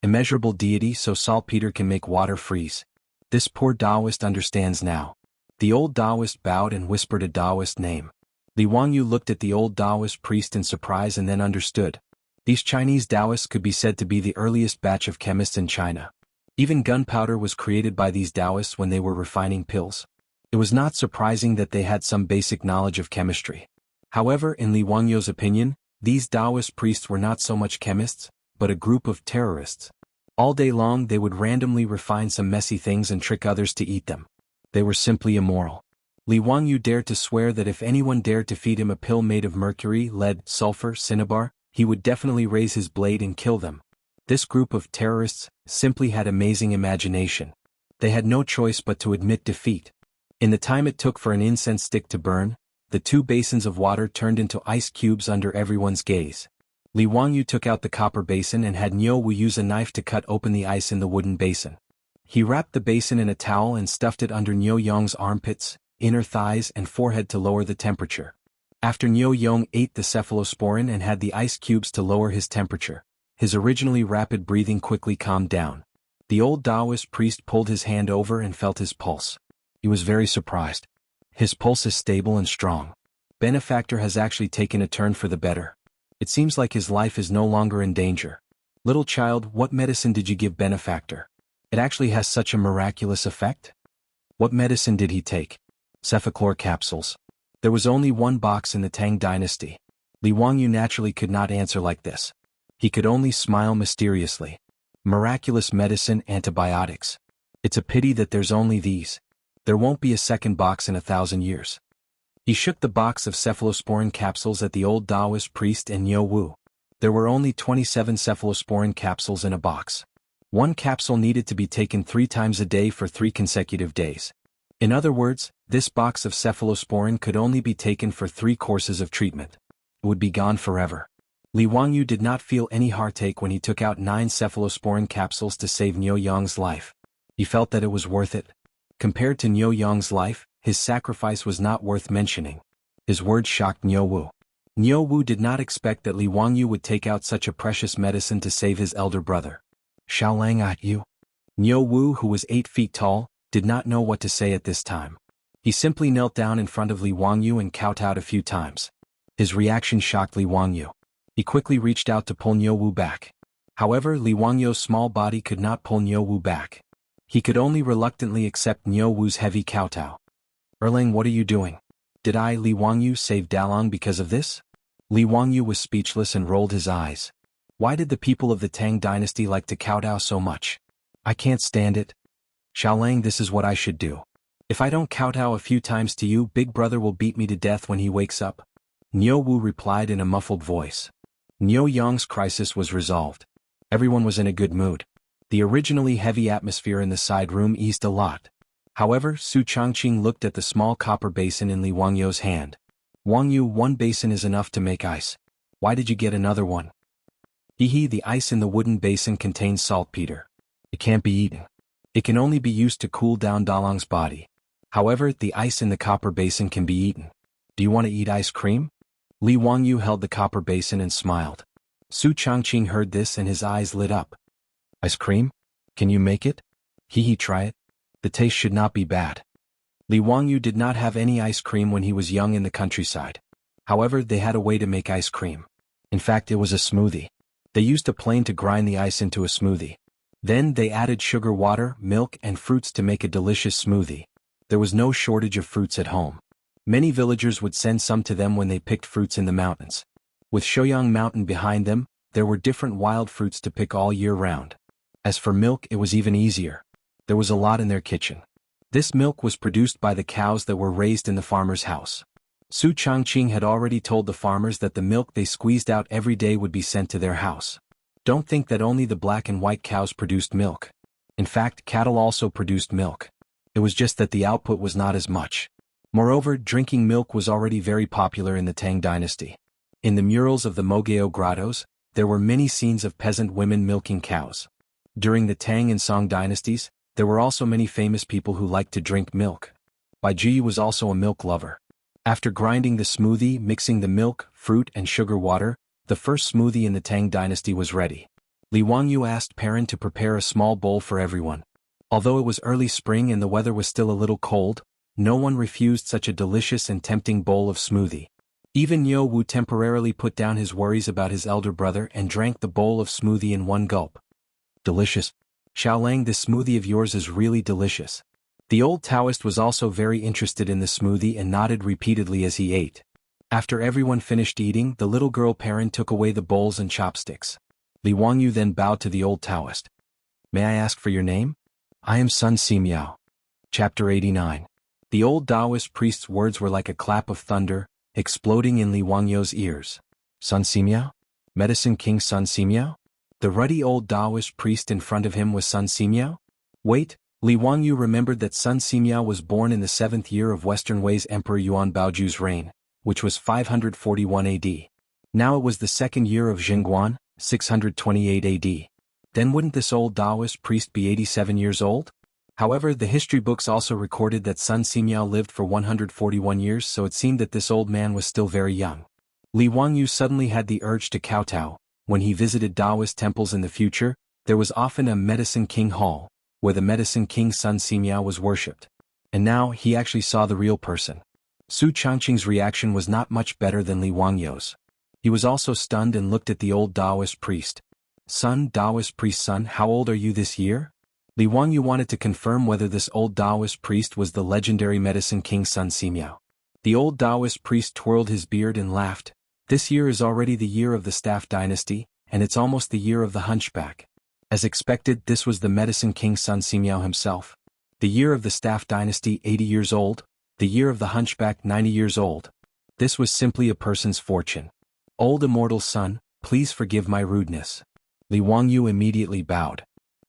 Immeasurable deity, so saltpeter can make water freeze. This poor Taoist understands now. The old Taoist bowed and whispered a Taoist name. Li Wangyu looked at the old Taoist priest in surprise and then understood. These Chinese Taoists could be said to be the earliest batch of chemists in China. Even gunpowder was created by these Taoists when they were refining pills. It was not surprising that they had some basic knowledge of chemistry. However, in Li Wangyu's opinion, these Taoist priests were not so much chemists, but a group of terrorists. All day long they would randomly refine some messy things and trick others to eat them. They were simply immoral. Li Wangyu dared to swear that if anyone dared to feed him a pill made of mercury, lead, sulfur, cinnabar, he would definitely raise his blade and kill them. This group of terrorists simply had amazing imagination. They had no choice but to admit defeat. In the time it took for an incense stick to burn, the 2 basins of water turned into ice cubes under everyone's gaze. Li Wangyu took out the copper basin and had Niu Wu use a knife to cut open the ice in the wooden basin. He wrapped the basin in a towel and stuffed it under Niu Yong's armpits, inner thighs and forehead to lower the temperature. After Niu Yong ate the cephalosporin and had the ice cubes to lower his temperature, his originally rapid breathing quickly calmed down. The old Taoist priest pulled his hand over and felt his pulse. He was very surprised. His pulse is stable and strong. Benefactor has actually taken a turn for the better. It seems like his life is no longer in danger. Little child, what medicine did you give Benefactor? It actually has such a miraculous effect? What medicine did he take? Cephachlor capsules. There was only one box in the Tang dynasty. Li Wangyu naturally could not answer like this. He could only smile mysteriously. Miraculous medicine, antibiotics. It's a pity that there's only these. There won't be a second box in 1,000 years. He shook the box of cephalosporin capsules at the old Taoist priest and Niu Wu. There were only 27 cephalosporin capsules in a box. One capsule needed to be taken 3 times a day for 3 consecutive days. In other words, this box of cephalosporin could only be taken for 3 courses of treatment. It would be gone forever. Li Wangyu did not feel any heartache when he took out 9 cephalosporin capsules to save Niu Yong's life. He felt that it was worth it. Compared to Niu Yong's life, his sacrifice was not worth mentioning. His words shocked Niu Wu. Niu Wu did not expect that Li Wangyu would take out such a precious medicine to save his elder brother. Xiaolang at you? Niu Wu, who was 8 feet tall, did not know what to say at this time. He simply knelt down in front of Li Wangyu and kowtowed a few times. His reaction shocked Li Wangyu. He quickly reached out to pull Niu Wu back. However, Li Wangyu's small body could not pull Niu Wu back. He could only reluctantly accept Niu Wu's heavy kowtow. Erlang, what are you doing? Did I, Li Wangyu, save Dalong because of this? Li Wangyu was speechless and rolled his eyes. Why did the people of the Tang dynasty like to kowtow so much? I can't stand it. Xiaolang, this is what I should do. If I don't kowtow a few times to you, Big Brother will beat me to death when he wakes up. Niu Wu replied in a muffled voice. Niu Yang's crisis was resolved. Everyone was in a good mood. The originally heavy atmosphere in the side room eased a lot. However, Su Changqing looked at the small copper basin in Li Wangyu's hand. Wangyu, one basin is enough to make ice. Why did you get another one? The ice in the wooden basin contains saltpeter. It can't be eaten. It can only be used to cool down Dalong's body. However, the ice in the copper basin can be eaten. Do you want to eat ice cream? Li Wangyu held the copper basin and smiled. Su Changqing heard this and his eyes lit up. Ice cream? Can you make it? Try it. The taste should not be bad. Li Wangyu did not have any ice cream when he was young in the countryside. However, they had a way to make ice cream. In fact, it was a smoothie. They used a plane to grind the ice into a smoothie. Then they added sugar, water, milk, and fruits to make a delicious smoothie. There was no shortage of fruits at home. Many villagers would send some to them when they picked fruits in the mountains. With Shoyang Mountain behind them, there were different wild fruits to pick all year round. As for milk, it was even easier. There was a lot in their kitchen. This milk was produced by the cows that were raised in the farmer's house. Su Changqing had already told the farmers that the milk they squeezed out every day would be sent to their house. Don't think that only the black and white cows produced milk. In fact, cattle also produced milk. It was just that the output was not as much. Moreover, drinking milk was already very popular in the Tang dynasty. In the murals of the Mogao grottos, there were many scenes of peasant women milking cows. During the Tang and Song dynasties, there were also many famous people who liked to drink milk. Bai Ji was also a milk lover. After grinding the smoothie, mixing the milk, fruit, and sugar water, the first smoothie in the Tang dynasty was ready. Li Wangyu asked Perrin to prepare a small bowl for everyone. Although it was early spring and the weather was still a little cold, no one refused such a delicious and tempting bowl of smoothie. Even Niu Wu temporarily put down his worries about his elder brother and drank the bowl of smoothie in one gulp. Delicious. Xiaolang, this smoothie of yours is really delicious. The old Taoist was also very interested in the smoothie and nodded repeatedly as he ate. After everyone finished eating, the little girl Perrin took away the bowls and chopsticks. Li Wangyu then bowed to the old Taoist. May I ask for your name? I am Sun Simiao. Chapter 89. The old Taoist priest's words were like a clap of thunder, exploding in Li Wangyu's ears. Sun Simiao? Medicine King Sun Simiao? The ruddy old Taoist priest in front of him was Sun Simiao? Wait, Li Wangyu remembered that Sun Simiao was born in the 7th year of Western Wei's Emperor Yuan Baoju's reign, which was 541 AD. Now it was the 2nd year of Jingguan, 628 AD. Then wouldn't this old Taoist priest be 87 years old? However, the history books also recorded that Sun Simiao lived for 141 years, so it seemed that this old man was still very young. Li Wangyu suddenly had the urge to kowtow. When he visited Taoist temples in the future, there was often a Medicine King Hall, where the Medicine King Sun Simiao was worshipped. And now, he actually saw the real person. Su Changqing's reaction was not much better than Li Wangyu's. He was also stunned and looked at the old Taoist priest. Son, Taoist priest son, how old are you this year? Li Wangyu wanted to confirm whether this old Taoist priest was the legendary Medicine King Sun Simiao. The old Taoist priest twirled his beard and laughed. This year is already the year of the Staff Dynasty, and it's almost the year of the Hunchback. As expected, this was the Medicine King Sun Simiao himself. The year of the Staff Dynasty 80 years old, the year of the Hunchback 90 years old. This was simply a person's fortune. Old Immortal son, please forgive my rudeness. Li Wangyu immediately bowed.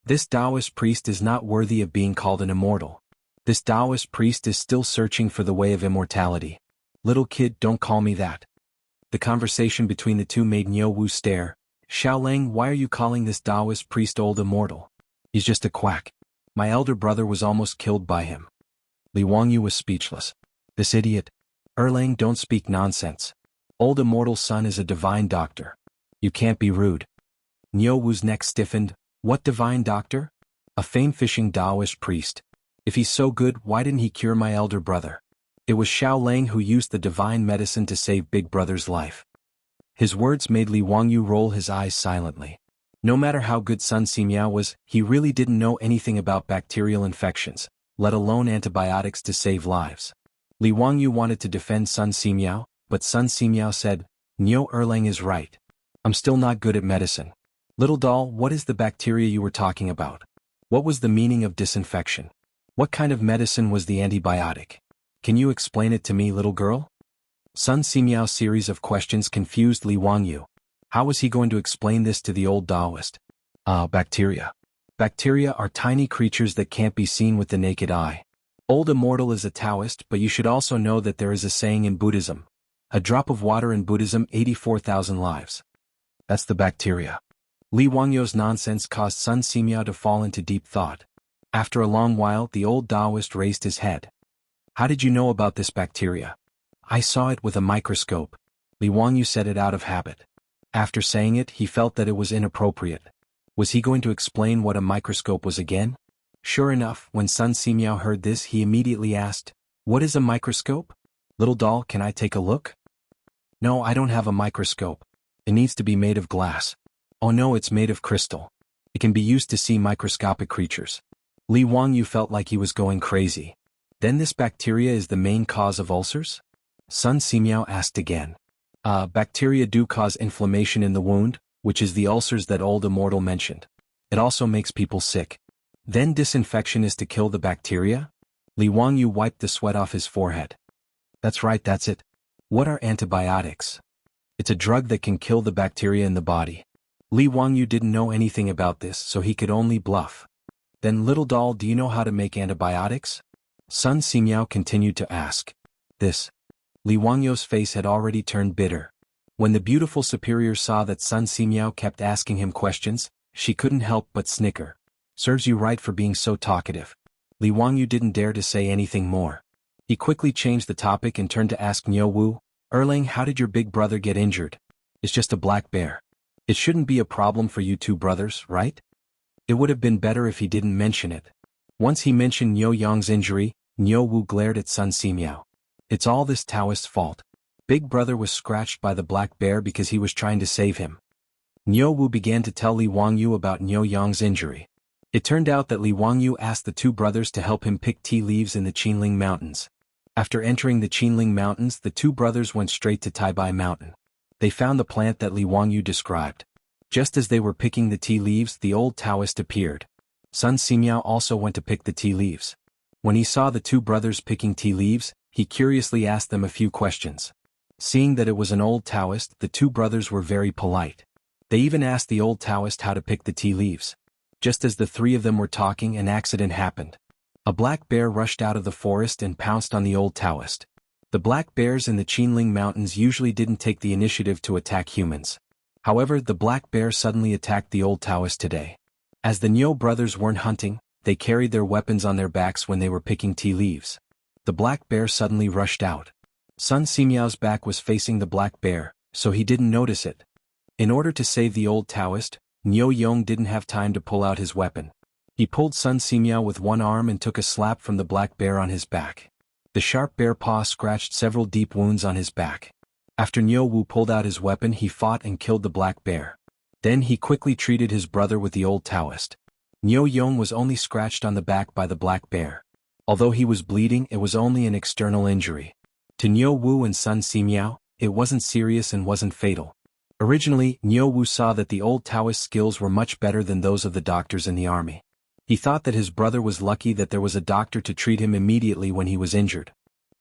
This Taoist priest is not worthy of being called an immortal. This Taoist priest is still searching for the way of immortality. Little kid, don't call me that. The conversation between the two made Niu Wu stare. Xiaolang, why are you calling this Taoist priest old immortal? He's just a quack. My elder brother was almost killed by him. Li Wangyu was speechless. This idiot. Erlang, don't speak nonsense. Old immortal son is a divine doctor. You can't be rude. Niu Wu's neck stiffened. What divine doctor? A fame-fishing Taoist priest. If he's so good, why didn't he cure my elder brother? It was Xiaolang who used the divine medicine to save Big Brother's life. His words made Li Wangyu roll his eyes silently. No matter how good Sun Simiao was, he really didn't know anything about bacterial infections, let alone antibiotics to save lives. Li Wangyu wanted to defend Sun Simiao, but Sun Simiao said, Niu Erlang is right. I'm still not good at medicine. Little doll, what is the bacteria you were talking about? What was the meaning of disinfection? What kind of medicine was the antibiotic? Can you explain it to me, little girl? Sun Simiao's series of questions confused Li Wangyu. How was he going to explain this to the old Taoist? Bacteria. Bacteria are tiny creatures that can't be seen with the naked eye. Old Immortal is a Taoist, but you should also know that there is a saying in Buddhism. A drop of water in Buddhism, 84,000 lives. That's the bacteria. Li Wangyu's nonsense caused Sun Simiao to fall into deep thought. After a long while, the old Taoist raised his head. How did you know about this bacteria? I saw it with a microscope. Li Wangyu said it out of habit. After saying it, he felt that it was inappropriate. Was he going to explain what a microscope was again? Sure enough, when Sun Simiao heard this, he immediately asked, "What is a microscope? Little doll, can I take a look?" "No, I don't have a microscope. It needs to be made of glass." "Oh no, it's made of crystal. It can be used to see microscopic creatures." Li Wangyu felt like he was going crazy. Then this bacteria is the main cause of ulcers? Sun Simiao asked again. Bacteria do cause inflammation in the wound, which is the ulcers that old Immortal mentioned. It also makes people sick. Then disinfection is to kill the bacteria? Li Wangyu wiped the sweat off his forehead. That's right, that's it. What are antibiotics? It's a drug that can kill the bacteria in the body. Li Wangyu didn't know anything about this, so he could only bluff. Then little doll, do you know how to make antibiotics? Sun Simiao continued to ask. This. Li Wangyu's face had already turned bitter. When the beautiful superior saw that Sun Simiao kept asking him questions, she couldn't help but snicker. Serves you right for being so talkative. Li Wangyu didn't dare to say anything more. He quickly changed the topic and turned to ask Niu Wu, "Erlang, how did your big brother get injured?" "It's just a black bear. It shouldn't be a problem for you two brothers, right?" It would have been better if he didn't mention it. Once he mentioned Niu Yang's injury, Niu Wu glared at Sun Simiao. "It's all this Taoist's fault. Big brother was scratched by the black bear because he was trying to save him." Niu Wu began to tell Li Wangyu about Niu Yang's injury. It turned out that Li Wangyu asked the two brothers to help him pick tea leaves in the Qinling Mountains. After entering the Qinling Mountains, the two brothers went straight to Taibai Mountain. They found the plant that Li Wangyu described. Just as they were picking the tea leaves, the old Taoist appeared. Sun Simiao also went to pick the tea leaves. When he saw the two brothers picking tea leaves, he curiously asked them a few questions. Seeing that it was an old Taoist, the two brothers were very polite. They even asked the old Taoist how to pick the tea leaves. Just as the three of them were talking, an accident happened. A black bear rushed out of the forest and pounced on the old Taoist. The black bears in the Qinling Mountains usually didn't take the initiative to attack humans. However, the black bear suddenly attacked the old Taoist today. As the Niu brothers weren't hunting, they carried their weapons on their backs when they were picking tea leaves. The black bear suddenly rushed out. Sun Simiao's back was facing the black bear, so he didn't notice it. In order to save the old Taoist, Niu Yong didn't have time to pull out his weapon. He pulled Sun Simiao with one arm and took a slap from the black bear on his back. The sharp bear paw scratched several deep wounds on his back. After Niu Wu pulled out his weapon, he fought and killed the black bear. Then he quickly treated his brother with the old Taoist. Niu Yong was only scratched on the back by the black bear. Although he was bleeding, it was only an external injury. To Niu Wu and Sun Simiao, it wasn't serious and wasn't fatal. Originally, Niu Wu saw that the old Taoist skills were much better than those of the doctors in the army. He thought that his brother was lucky that there was a doctor to treat him immediately when he was injured.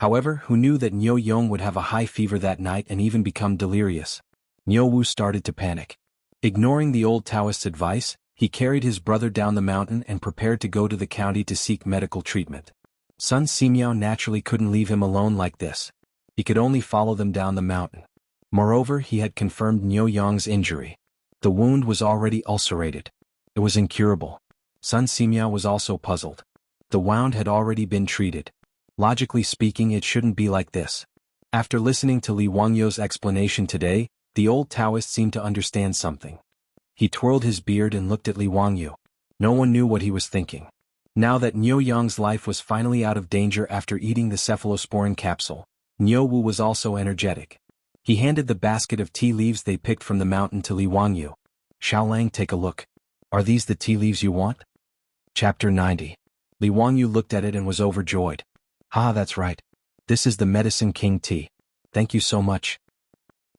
However, who knew that Niu Yong would have a high fever that night and even become delirious? Niu Wu started to panic. Ignoring the old Taoist's advice, he carried his brother down the mountain and prepared to go to the county to seek medical treatment. Sun Simiao naturally couldn't leave him alone like this. He could only follow them down the mountain. Moreover, he had confirmed Niu Yong's injury. The wound was already ulcerated. It was incurable. Sun Simiao was also puzzled. The wound had already been treated. Logically speaking, it shouldn't be like this. After listening to Li Wangyu's explanation today, the old Taoist seemed to understand something. He twirled his beard and looked at Li Wangyu. No one knew what he was thinking. Now that Niu Yong's life was finally out of danger after eating the cephalosporin capsule, Niu Wu was also energetic. He handed the basket of tea leaves they picked from the mountain to Li Wangyu. "Xiaolang, take a look. Are these the tea leaves you want?" Chapter 90. Li Wangyu looked at it and was overjoyed. "Ah, that's right. This is the Medicine King tea. Thank you so much."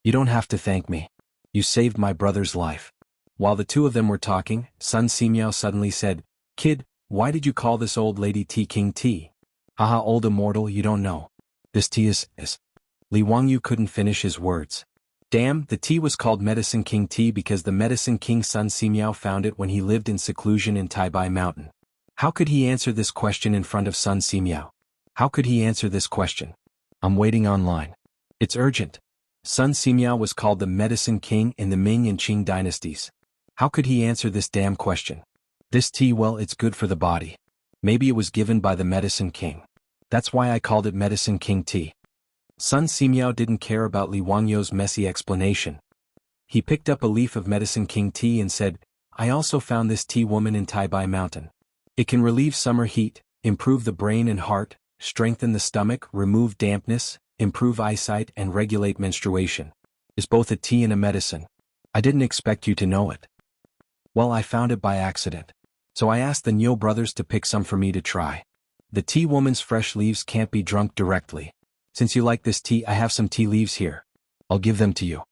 "You don't have to thank me. You saved my brother's life." While the two of them were talking, Sun Simiao suddenly said, "Kid, why did you call this old lady Tea King tea?" "Haha, old Immortal, you don't know. This tea is. Li Wangyu couldn't finish his words. Damn, the tea was called Medicine King tea because the Medicine King Sun Simiao found it when he lived in seclusion in Taibai Mountain. How could he answer this question in front of Sun Simiao? How could he answer this question? I'm waiting online. It's urgent. Sun Simiao was called the Medicine King in the Ming and Qing dynasties. How could he answer this damn question? This tea, well, it's good for the body. Maybe it was given by the Medicine King. That's why I called it Medicine King tea. Sun Simiao didn't care about Li Wangyu's messy explanation. He picked up a leaf of Medicine King tea and said, I also found this tea woman in Taibai Mountain. It can relieve summer heat, improve the brain and heart, strengthen the stomach, remove dampness, improve eyesight and regulate menstruation. Is both a tea and a medicine. I didn't expect you to know it. Well, I found it by accident. So I asked the Niu brothers to pick some for me to try. The tea woman's fresh leaves can't be drunk directly. Since you like this tea, I have some tea leaves here. I'll give them to you.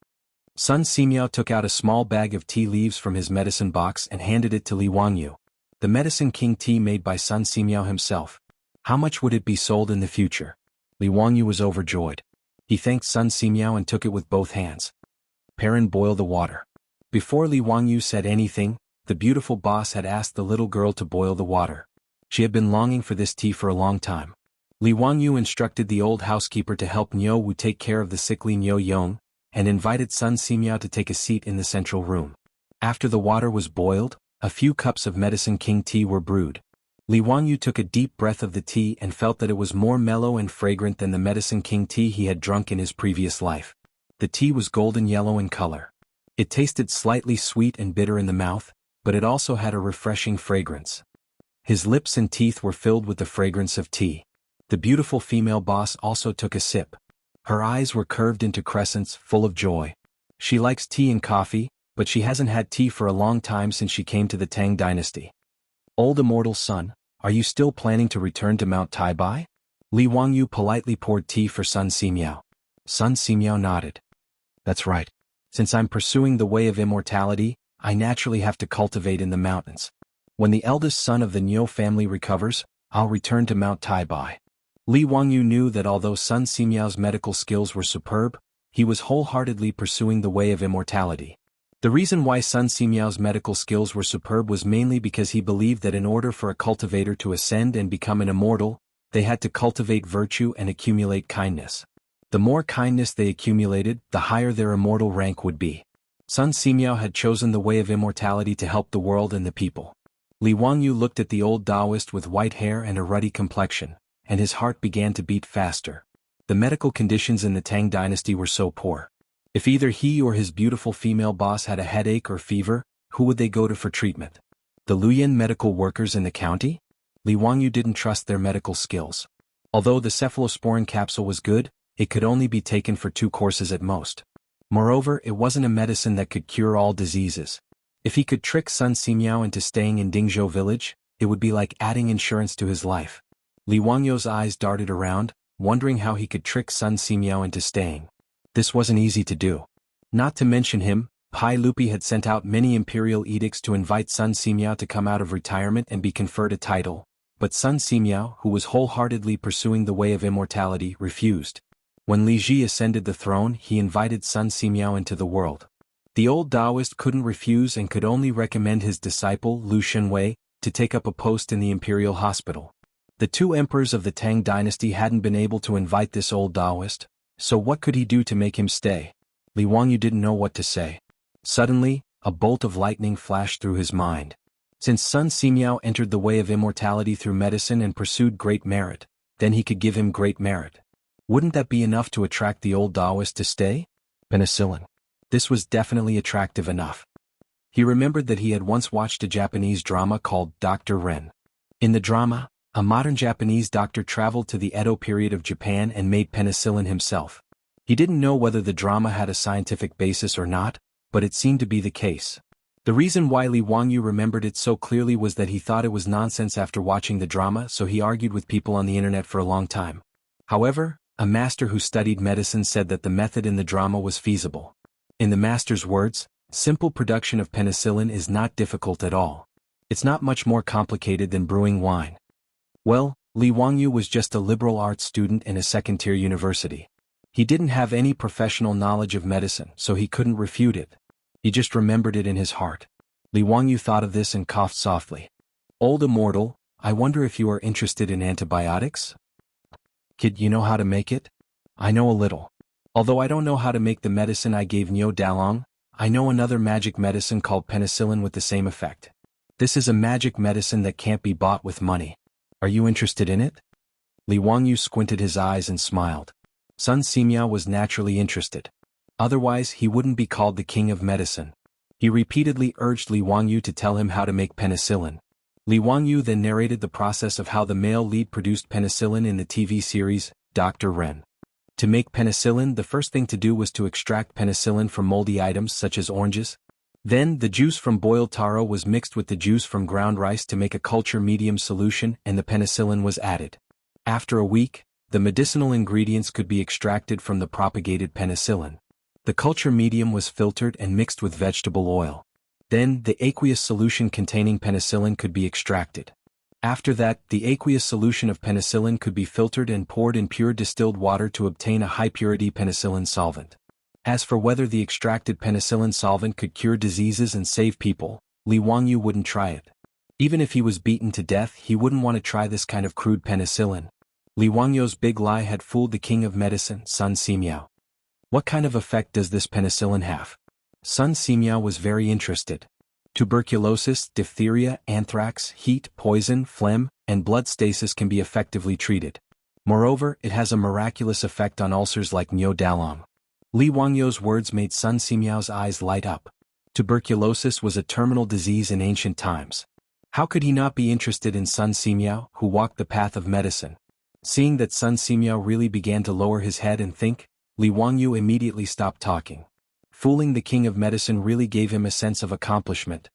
Sun Simiao took out a small bag of tea leaves from his medicine box and handed it to Li Wangyu. The Medicine King tea made by Sun Simiao himself. How much would it be sold in the future? Li Wangyu was overjoyed. He thanked Sun Simiao and took it with both hands. Perrin, boil the water. Before Li Wangyu said anything, the beautiful boss had asked the little girl to boil the water. She had been longing for this tea for a long time. Li Wangyu instructed the old housekeeper to help Niu Wu take care of the sickly Niu Yong, and invited Sun Simiao to take a seat in the central room. After the water was boiled, a few cups of Medicine King tea were brewed. Li Wangyu took a deep breath of the tea and felt that it was more mellow and fragrant than the Medicine King tea he had drunk in his previous life. The tea was golden yellow in color. It tasted slightly sweet and bitter in the mouth, but it also had a refreshing fragrance. His lips and teeth were filled with the fragrance of tea. The beautiful female boss also took a sip. Her eyes were curved into crescents, full of joy. She likes tea and coffee, but she hasn't had tea for a long time since she came to the Tang dynasty. Old Immortal son, are you still planning to return to Mount Taibai? Li Wangyu politely poured tea for Sun Simiao. Sun Simiao nodded. That's right. Since I'm pursuing the way of immortality, I naturally have to cultivate in the mountains. When the eldest son of the Niu family recovers, I'll return to Mount Taibai. Li Wangyu knew that although Sun Simiao's medical skills were superb, he was wholeheartedly pursuing the way of immortality. The reason why Sun Simiao's medical skills were superb was mainly because he believed that in order for a cultivator to ascend and become an immortal, they had to cultivate virtue and accumulate kindness. The more kindness they accumulated, the higher their immortal rank would be. Sun Simiao had chosen the way of immortality to help the world and the people. Li Wangyu looked at the old Taoist with white hair and a ruddy complexion, and his heart began to beat faster. The medical conditions in the Tang dynasty were so poor. If either he or his beautiful female boss had a headache or fever, who would they go to for treatment? The Luoyuan medical workers in the county? Li Wangyu didn't trust their medical skills. Although the cephalosporin capsule was good, it could only be taken for 2 courses at most. Moreover, it wasn't a medicine that could cure all diseases. If he could trick Sun Simiao into staying in Dingzhou village, it would be like adding insurance to his life. Li Wangyu's eyes darted around, wondering how he could trick Sun Simiao into staying. This wasn't easy to do. Not to mention him, Pai Lupi had sent out many imperial edicts to invite Sun Simiao to come out of retirement and be conferred a title, but Sun Simiao, who was wholeheartedly pursuing the way of immortality, refused. When Li Ji ascended the throne, he invited Sun Simiao into the world. The old Taoist couldn't refuse and could only recommend his disciple, Lu Shenwei, to take up a post in the imperial hospital. The 2 emperors of the Tang dynasty hadn't been able to invite this old Taoist, so what could he do to make him stay? Li Wangyu didn't know what to say. Suddenly, a bolt of lightning flashed through his mind. Since Sun Simiao entered the way of immortality through medicine and pursued great merit, then he could give him great merit. Wouldn't that be enough to attract the old Taoist to stay? Penicillin. This was definitely attractive enough. He remembered that he had once watched a Japanese drama called Dr. Ren. In the drama, a modern Japanese doctor traveled to the Edo period of Japan and made penicillin himself. He didn't know whether the drama had a scientific basis or not, but it seemed to be the case. The reason why Li Wangyu remembered it so clearly was that he thought it was nonsense after watching the drama, so he argued with people on the internet for a long time. However, a master who studied medicine said that the method in the drama was feasible. In the master's words, simple production of penicillin is not difficult at all. It's not much more complicated than brewing wine. Well, Li Wangyu was just a liberal arts student in a second-tier university. He didn't have any professional knowledge of medicine, so he couldn't refute it. He just remembered it in his heart. Li Wangyu thought of this and coughed softly. Old Immortal, I wonder if you are interested in antibiotics? Kid, you know how to make it? I know a little. Although I don't know how to make the medicine I gave Niu Dalong, I know another magic medicine called penicillin with the same effect. This is a magic medicine that can't be bought with money. Are you interested in it? Li Wangyu squinted his eyes and smiled. Sun Simiao was naturally interested. Otherwise, he wouldn't be called the king of medicine. He repeatedly urged Li Wangyu to tell him how to make penicillin. Li Wangyu then narrated the process of how the male lead produced penicillin in the TV series, Dr. Ren. To make penicillin, the first thing to do was to extract penicillin from moldy items such as oranges. Then, the juice from boiled taro was mixed with the juice from ground rice to make a culture medium solution and the penicillin was added. After a week, the medicinal ingredients could be extracted from the propagated penicillin. The culture medium was filtered and mixed with vegetable oil. Then, the aqueous solution containing penicillin could be extracted. After that, the aqueous solution of penicillin could be filtered and poured in pure distilled water to obtain a high-purity penicillin solvent. As for whether the extracted penicillin solvent could cure diseases and save people, Li Wangyu wouldn't try it. Even if he was beaten to death, he wouldn't want to try this kind of crude penicillin. Li Wangyu's big lie had fooled the king of medicine, Sun Simiao. What kind of effect does this penicillin have? Sun Simiao was very interested. Tuberculosis, diphtheria, anthrax, heat, poison, phlegm, and blood stasis can be effectively treated. Moreover, it has a miraculous effect on ulcers like Niu Dalong. Li Wangyu's words made Sun Simiao's eyes light up. Tuberculosis was a terminal disease in ancient times. How could he not be interested in Sun Simiao, who walked the path of medicine? Seeing that Sun Simiao really began to lower his head and think, Li Wangyu immediately stopped talking. Fooling the king of medicine really gave him a sense of accomplishment.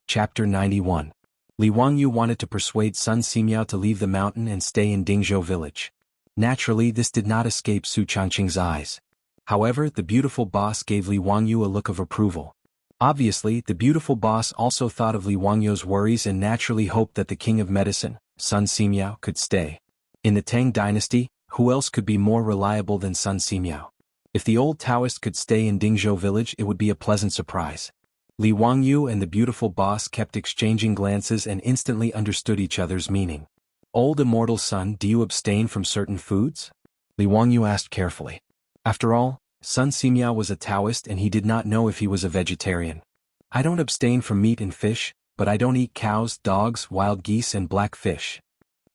Chapter 91. Li Wangyu wanted to persuade Sun Simiao to leave the mountain and stay in Dingzhou village. Naturally, this did not escape Su Changqing's eyes. However, the beautiful boss gave Li Wangyu a look of approval. Obviously, the beautiful boss also thought of Li Wangyu's worries and naturally hoped that the king of medicine, Sun Simiao, could stay. In the Tang dynasty, who else could be more reliable than Sun Simiao? If the old Taoist could stay in Dingzhou village, it would be a pleasant surprise. Li Wangyu and the beautiful boss kept exchanging glances and instantly understood each other's meaning. Old Immortal son, do you abstain from certain foods? Li Wangyu asked carefully. After all, Sun Simiao was a Taoist and he did not know if he was a vegetarian. I don't abstain from meat and fish, but I don't eat cows, dogs, wild geese and black fish.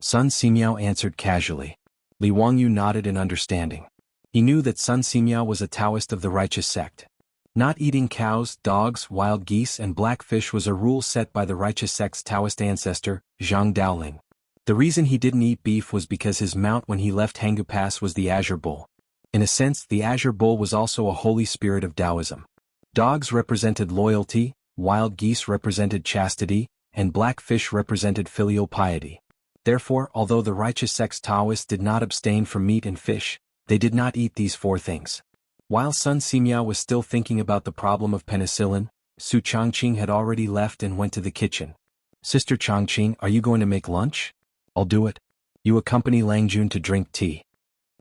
Sun Simiao answered casually. Li Wangyu nodded in understanding. He knew that Sun Simiao was a Taoist of the righteous sect. Not eating cows, dogs, wild geese and black fish was a rule set by the righteous sect's Taoist ancestor, Zhang Daoling. The reason he didn't eat beef was because his mount when he left Hanggu Pass was the Azure Bull. In a sense, the Azure Bull was also a holy spirit of Taoism. Dogs represented loyalty, wild geese represented chastity, and black fish represented filial piety. Therefore, although the righteous sect's Taoists did not abstain from meat and fish, they did not eat these four things. While Sun Simiao was still thinking about the problem of penicillin, Su Changqing had already left and went to the kitchen. Sister Changqing, are you going to make lunch? I'll do it. You accompany Langjun to drink tea.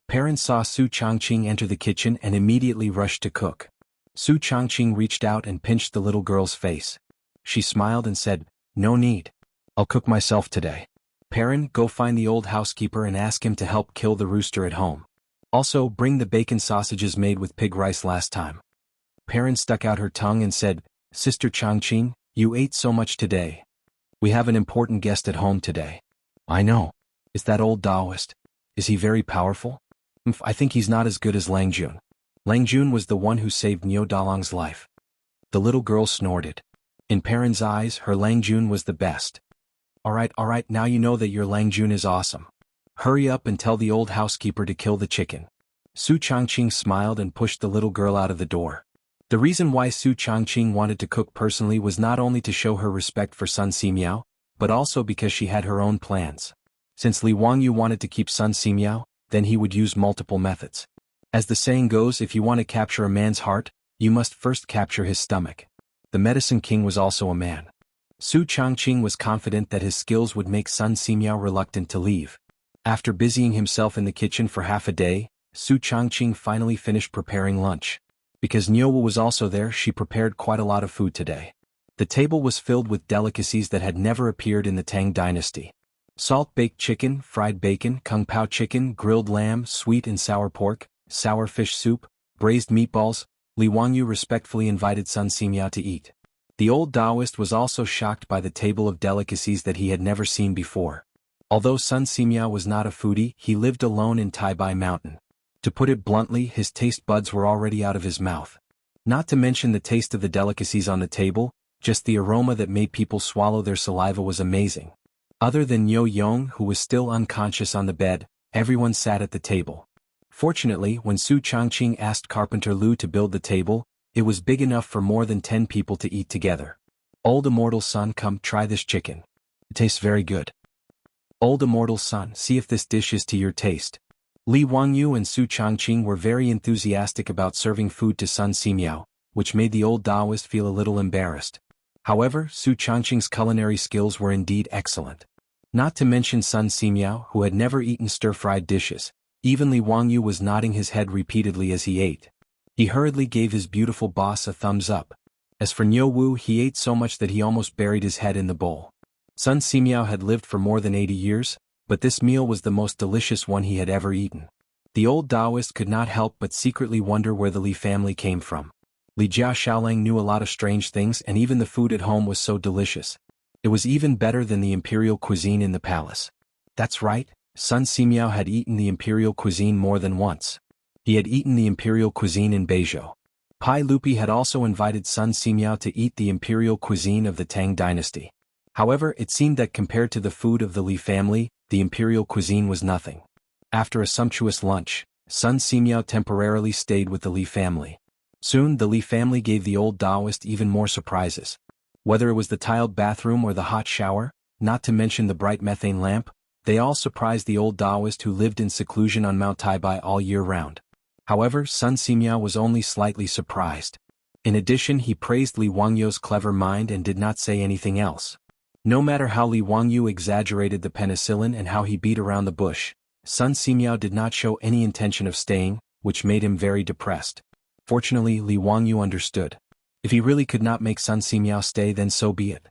Parents saw Su Changqing enter the kitchen and immediately rushed to cook. Su Changqing reached out and pinched the little girl's face. She smiled and said, no need. I'll cook myself today. Perrin, go find the old housekeeper and ask him to help kill the rooster at home. Also, bring the bacon sausages made with pig rice last time. Perrin stuck out her tongue and said, Sister Changqing, you ate so much today. We have an important guest at home today. I know. Is that old Taoist? Is he very powerful? I think he's not as good as Langjun. Langjun was the one who saved Niu Dalong's life. The little girl snorted. In Perrin's eyes, her Langjun was the best. Alright, now you know that your Langjun is awesome. Hurry up and tell the old housekeeper to kill the chicken. Su Changqing smiled and pushed the little girl out of the door. The reason why Su Changqing wanted to cook personally was not only to show her respect for Sun Simiao, but also because she had her own plans. Since Li Wangyu wanted to keep Sun Simiao, then he would use multiple methods. As the saying goes, if you want to capture a man's heart, you must first capture his stomach. The Medicine King was also a man. Su Changqing was confident that his skills would make Sun Simiao reluctant to leave. After busying himself in the kitchen for half a day, Su Changqing finally finished preparing lunch. Because Niuwu was also there, she prepared quite a lot of food today. The table was filled with delicacies that had never appeared in the Tang dynasty. Salt-baked chicken, fried bacon, kung pao chicken, grilled lamb, sweet and sour pork, sour fish soup, braised meatballs. Li Wangyu respectfully invited Sun Ximiao to eat. The old Taoist was also shocked by the table of delicacies that he had never seen before. Although Sun Ximiao was not a foodie, he lived alone in Taibai Mountain. To put it bluntly, his taste buds were already out of his mouth. Not to mention the taste of the delicacies on the table, just the aroma that made people swallow their saliva was amazing. Other than Niu Yong, who was still unconscious on the bed, everyone sat at the table. Fortunately, when Su Changqing asked Carpenter Lu to build the table, it was big enough for more than 10 people to eat together. Old Immortal son, come try this chicken. It tastes very good. Old Immortal son, see if this dish is to your taste. Li Wangyu and Su Changqing were very enthusiastic about serving food to Sun Ximiao, which made the old Taoist feel a little embarrassed. However, Su Changqing's culinary skills were indeed excellent. Not to mention Sun Ximiao, who had never eaten stir-fried dishes. Even Li Wangyu was nodding his head repeatedly as he ate. He hurriedly gave his beautiful boss a thumbs up. As for Niuwu, he ate so much that he almost buried his head in the bowl. Sun Ximiao had lived for more than 80 years, but this meal was the most delicious one he had ever eaten. The old Taoist could not help but secretly wonder where the Li family came from. Li Jia Xiaolang knew a lot of strange things, and even the food at home was so delicious. It was even better than the imperial cuisine in the palace. That's right, Sun Ximiao had eaten the imperial cuisine more than once. He had eaten the imperial cuisine in Beizhou. Pai Lupi had also invited Sun Ximiao to eat the imperial cuisine of the Tang dynasty. However, it seemed that compared to the food of the Li family, the imperial cuisine was nothing. After a sumptuous lunch, Sun Ximiao temporarily stayed with the Li family. Soon the Li family gave the old Taoist even more surprises. Whether it was the tiled bathroom or the hot shower, not to mention the bright methane lamp, they all surprised the old Taoist who lived in seclusion on Mount Taibai all year round. However, Sun Ximiao was only slightly surprised. In addition, he praised Li Wangyu's clever mind and did not say anything else. No matter how Li Wangyu exaggerated the penicillin and how he beat around the bush, Sun Ximiao did not show any intention of staying, which made him very depressed. Fortunately, Li Wangyu understood. If he really could not make Sun Ximiao stay, then so be it.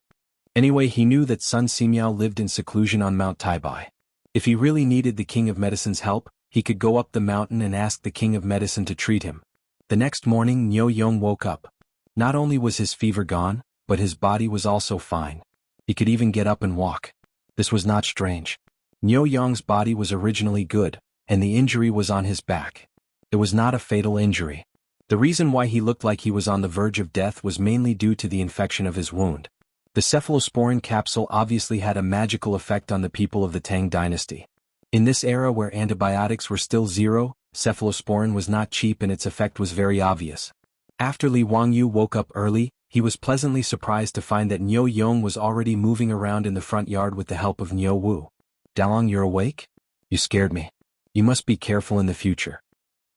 Anyway, he knew that Sun Ximiao lived in seclusion on Mount Taibai. If he really needed the King of Medicine's help, he could go up the mountain and ask the King of Medicine to treat him. The next morning, Niu Yong woke up. Not only was his fever gone, but his body was also fine. He could even get up and walk. This was not strange. Niu Yong's body was originally good, and the injury was on his back. It was not a fatal injury. The reason why he looked like he was on the verge of death was mainly due to the infection of his wound. The cephalosporin capsule obviously had a magical effect on the people of the Tang dynasty. In this era where antibiotics were still zero, cephalosporin was not cheap and its effect was very obvious. After Li Wangyu woke up early, he was pleasantly surprised to find that Niu Yong was already moving around in the front yard with the help of Niu Wu. Dalong, you're awake? You scared me. You must be careful in the future.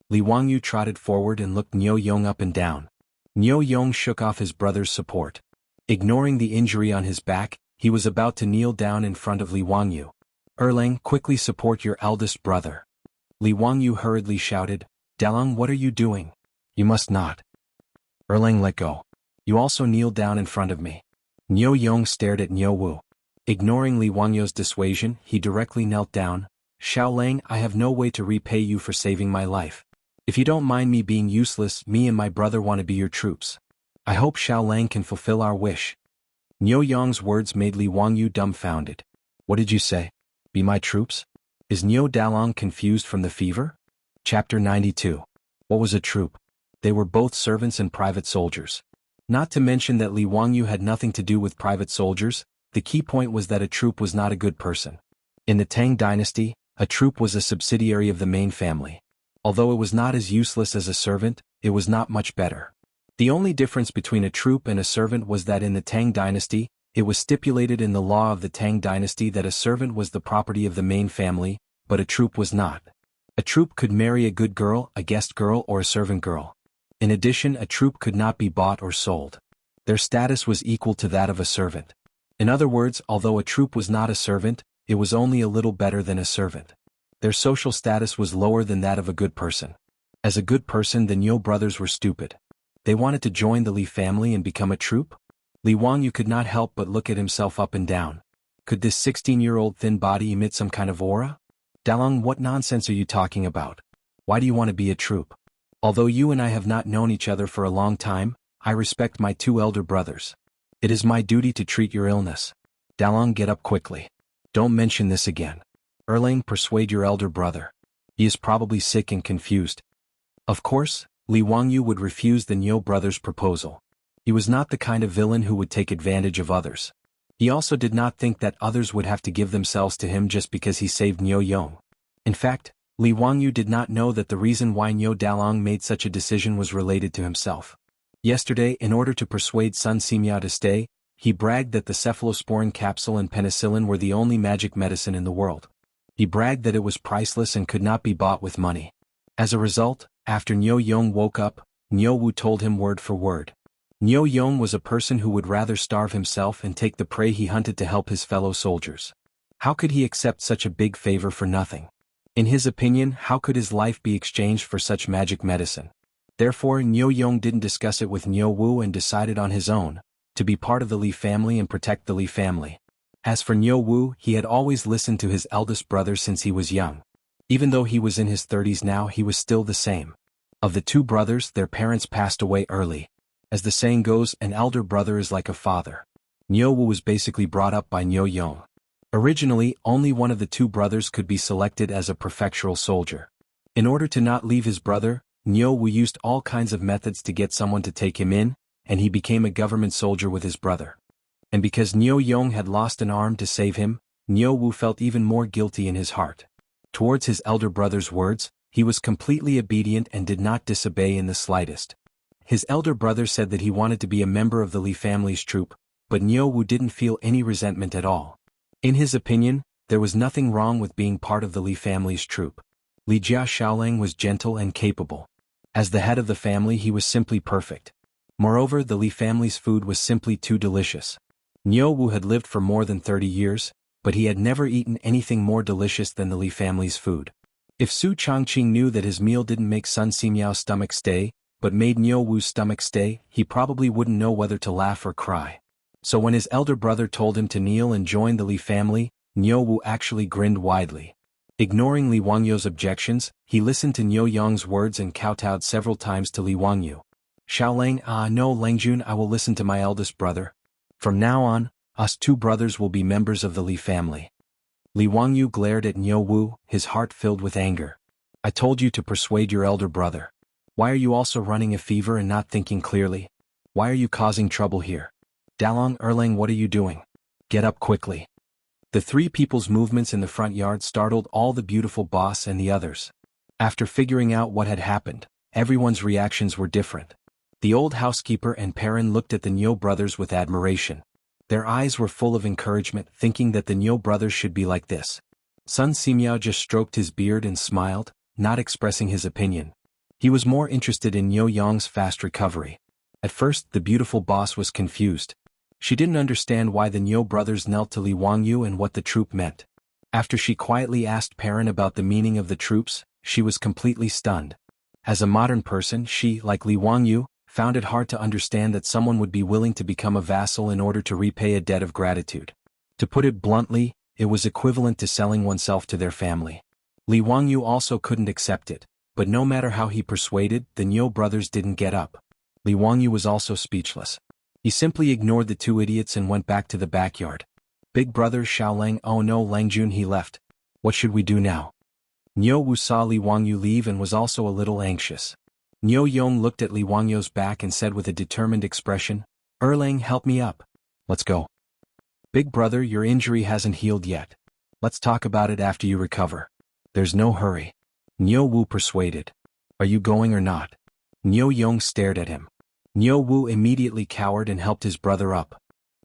Li Wangyu trotted forward and looked Niu Yong up and down. Niu Yong shook off his brother's support. Ignoring the injury on his back, he was about to kneel down in front of Li Wangyu. Erlang, quickly support your eldest brother. Li Wangyu hurriedly shouted, Dalong, what are you doing? You must not. Erlang, let go. You also kneel down in front of me. Niu Yong stared at Niu Wu. Ignoring Li Wangyu's dissuasion, he directly knelt down. Xiaolang, I have no way to repay you for saving my life. If you don't mind me being useless, me and my brother want to be your troops. I hope Xiaolang can fulfill our wish. Niu Yong's words made Li Wangyu dumbfounded. What did you say? Be my troops? Is Niu Dalong confused from the fever? Chapter 92. What was a troop? They were both servants and private soldiers. Not to mention that Li Wangyu had nothing to do with private soldiers, the key point was that a troop was not a good person. In the Tang dynasty, a troop was a subsidiary of the main family. Although it was not as useless as a servant, it was not much better. The only difference between a troop and a servant was that in the Tang dynasty, it was stipulated in the law of the Tang dynasty that a servant was the property of the main family, but a troop was not. A troop could marry a good girl, a guest girl, or a servant girl. In addition, a troop could not be bought or sold. Their status was equal to that of a servant. In other words, although a troop was not a servant, it was only a little better than a servant. Their social status was lower than that of a good person. As a good person, the Niu brothers were stupid. They wanted to join the Li family and become a troop? Li Wangyu could not help but look at himself up and down. Could this 16-year-old thin body emit some kind of aura? Dalong, what nonsense are you talking about? Why do you want to be a troop? Although you and I have not known each other for a long time, I respect my two elder brothers. It is my duty to treat your illness. Dalong, get up quickly. Don't mention this again. Erlang, persuade your elder brother. He is probably sick and confused. Of course, Li Wangyu would refuse the Niu brothers' proposal. He was not the kind of villain who would take advantage of others. He also did not think that others would have to give themselves to him just because he saved Niu Yong. In fact, Li Wangyu did not know that the reason why Niu Dalong made such a decision was related to himself. Yesterday, in order to persuade Sun Ximiao to stay, he bragged that the cephalosporin capsule and penicillin were the only magic medicine in the world. He bragged that it was priceless and could not be bought with money. As a result, after Niu Yong woke up, Niu Wu told him word for word. Niu Yong was a person who would rather starve himself and take the prey he hunted to help his fellow soldiers. How could he accept such a big favor for nothing? In his opinion, how could his life be exchanged for such magic medicine? Therefore, Niu Yong didn't discuss it with Niu Wu and decided on his own, to be part of the Li family and protect the Li family. As for Niu Wu, he had always listened to his eldest brother since he was young. Even though he was in his 30s now, he was still the same. Of the two brothers, their parents passed away early. As the saying goes, an elder brother is like a father. Niu Wu was basically brought up by Niu Yong. Originally, only one of the two brothers could be selected as a prefectural soldier. In order to not leave his brother, Niu Wu used all kinds of methods to get someone to take him in, and he became a government soldier with his brother. And because Niu Yong had lost an arm to save him, Niu Wu felt even more guilty in his heart. Towards his elder brother's words, he was completely obedient and did not disobey in the slightest. His elder brother said that he wanted to be a member of the Li family's troop, but Niu Wu didn't feel any resentment at all. In his opinion, there was nothing wrong with being part of the Li family's troop. Li Jia Xiaolang was gentle and capable. As the head of the family, he was simply perfect. Moreover, the Li family's food was simply too delicious. Niu Wu had lived for more than 30 years, but he had never eaten anything more delicious than the Li family's food. If Su Changqing knew that his meal didn't make Sun Ximiao's stomach stay, but made Niu Wu's stomach stay, he probably wouldn't know whether to laugh or cry. So when his elder brother told him to kneel and join the Li family, Niu Wu actually grinned widely. Ignoring Li Wangyu's objections, he listened to Niu Yong's words and kowtowed several times to Li Wangyu. Xiaolang, no Langjun, I will listen to my eldest brother. From now on, us two brothers will be members of the Li family. Li Wangyu glared at Niu Wu, his heart filled with anger. I told you to persuade your elder brother. Why are you also running a fever and not thinking clearly? Why are you causing trouble here? Dalong Erlang, what are you doing? Get up quickly. The three people's movements in the front yard startled all the beautiful boss and the others. After figuring out what had happened, everyone's reactions were different. The old housekeeper and Perrin looked at the Niu brothers with admiration. Their eyes were full of encouragement, thinking that the Niu brothers should be like this. Sun Ximiao just stroked his beard and smiled, not expressing his opinion. He was more interested in Niu Yong's fast recovery. At first, the beautiful boss was confused. She didn't understand why the Niu brothers knelt to Li Wangyu and what the troop meant. After she quietly asked Perrin about the meaning of the troops, she was completely stunned. As a modern person, she, like Li Wangyu, found it hard to understand that someone would be willing to become a vassal in order to repay a debt of gratitude. To put it bluntly, it was equivalent to selling oneself to their family. Li Wangyu also couldn't accept it, but no matter how he persuaded, the Niu brothers didn't get up. Li Wangyu was also speechless. He simply ignored the two idiots and went back to the backyard. Big brother Xiaolang, oh no Langjun, he left. What should we do now? Niu Wu saw Li Wangyu leave and was also a little anxious. Niu Yong looked at Li Wangyu's back and said with a determined expression, Erlang, help me up. Let's go. Big brother, your injury hasn't healed yet. Let's talk about it after you recover. There's no hurry. Niu Wu persuaded. Are you going or not? Niu Yong stared at him. Niu Wu immediately cowered and helped his brother up.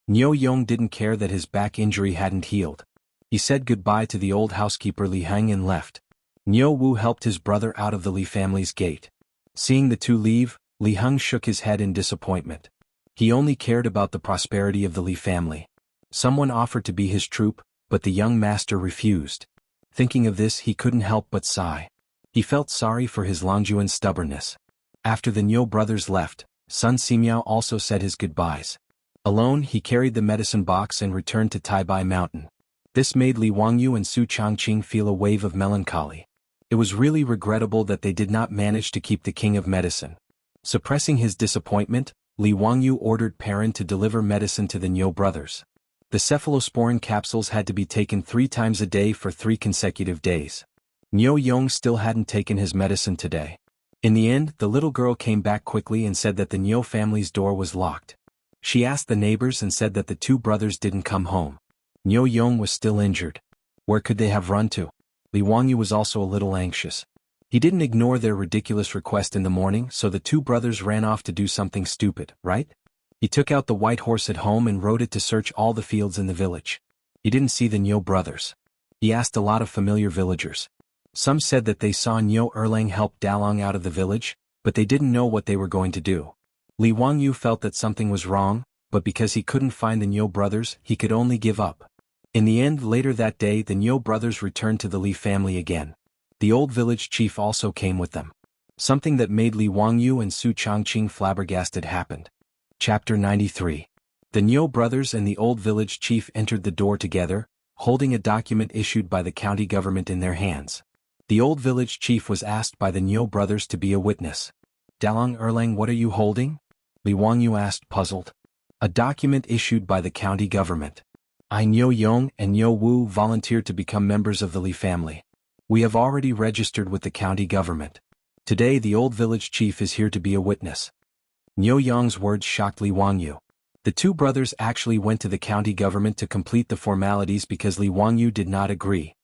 Niu Yong didn't care that his back injury hadn't healed. He said goodbye to the old housekeeper Li Heng and left. Niu Wu helped his brother out of the Li family's gate. Seeing the two leave, Li Heng shook his head in disappointment. He only cared about the prosperity of the Li family. Someone offered to be his troop, but the young master refused. Thinking of this, he couldn't help but sigh. He felt sorry for his Longjuan's stubbornness. After the Niu brothers left, Sun Simiao also said his goodbyes. Alone, he carried the medicine box and returned to Taibai Mountain. This made Li Wangyu and Su Changqing feel a wave of melancholy. It was really regrettable that they did not manage to keep the king of medicine. Suppressing his disappointment, Li Wangyu ordered Perrin to deliver medicine to the Niu brothers. The cephalosporin capsules had to be taken 3 times a day for 3 consecutive days. Niu Yong still hadn't taken his medicine today. In the end, the little girl came back quickly and said that the Niu family's door was locked. She asked the neighbors and said that the 2 brothers didn't come home. Niu Yong was still injured. Where could they have run to? Li Wangyu was also a little anxious. He didn't ignore their ridiculous request in the morning, so the 2 brothers ran off to do something stupid, right? He took out the white horse at home and rode it to search all the fields in the village. He didn't see the Niu brothers. He asked a lot of familiar villagers. Some said that they saw Niu Erlang help Dalong out of the village, but they didn't know what they were going to do. Li Wangyu felt that something was wrong, but because he couldn't find the Niu brothers, he could only give up. In the end, later that day, the Niu brothers returned to the Li family again. The old village chief also came with them. Something that made Li Wangyu and Su Changqing flabbergasted happened. Chapter 93. The Niu brothers and the old village chief entered the door together, holding a document issued by the county government in their hands. The old village chief was asked by the Niu brothers to be a witness. Dalong Erlang, what are you holding? Li Wangyu asked, puzzled. A document issued by the county government. I, Niu Yong and Niu Wu, volunteered to become members of the Li family. We have already registered with the county government. Today the old village chief is here to be a witness. Niu Yong's words shocked Li Wangyu. The 2 brothers actually went to the county government to complete the formalities because Li Wangyu did not agree.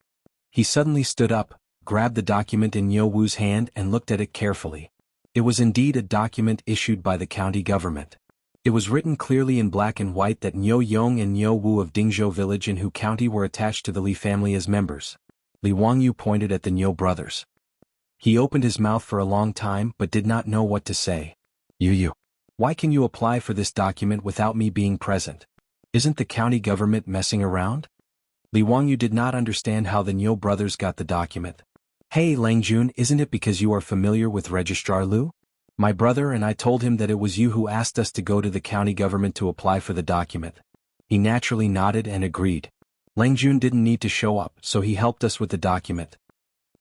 He suddenly stood up, grabbed the document in Niu Wu's hand and looked at it carefully. It was indeed a document issued by the county government. It was written clearly in black and white that Niu Yong and Niu Wu of Dingzhou village in Hu County were attached to the Li family as members. Li Wangyu pointed at the Niu brothers. He opened his mouth for a long time but did not know what to say. You. Why can you apply for this document without me being present? Isn't the county government messing around? Li Wangyu did not understand how the Niu brothers got the document. Hey Langjun, isn't it because you are familiar with Registrar Lu? My brother and I told him that it was you who asked us to go to the county government to apply for the document. He naturally nodded and agreed. Langjun didn't need to show up, so he helped us with the document.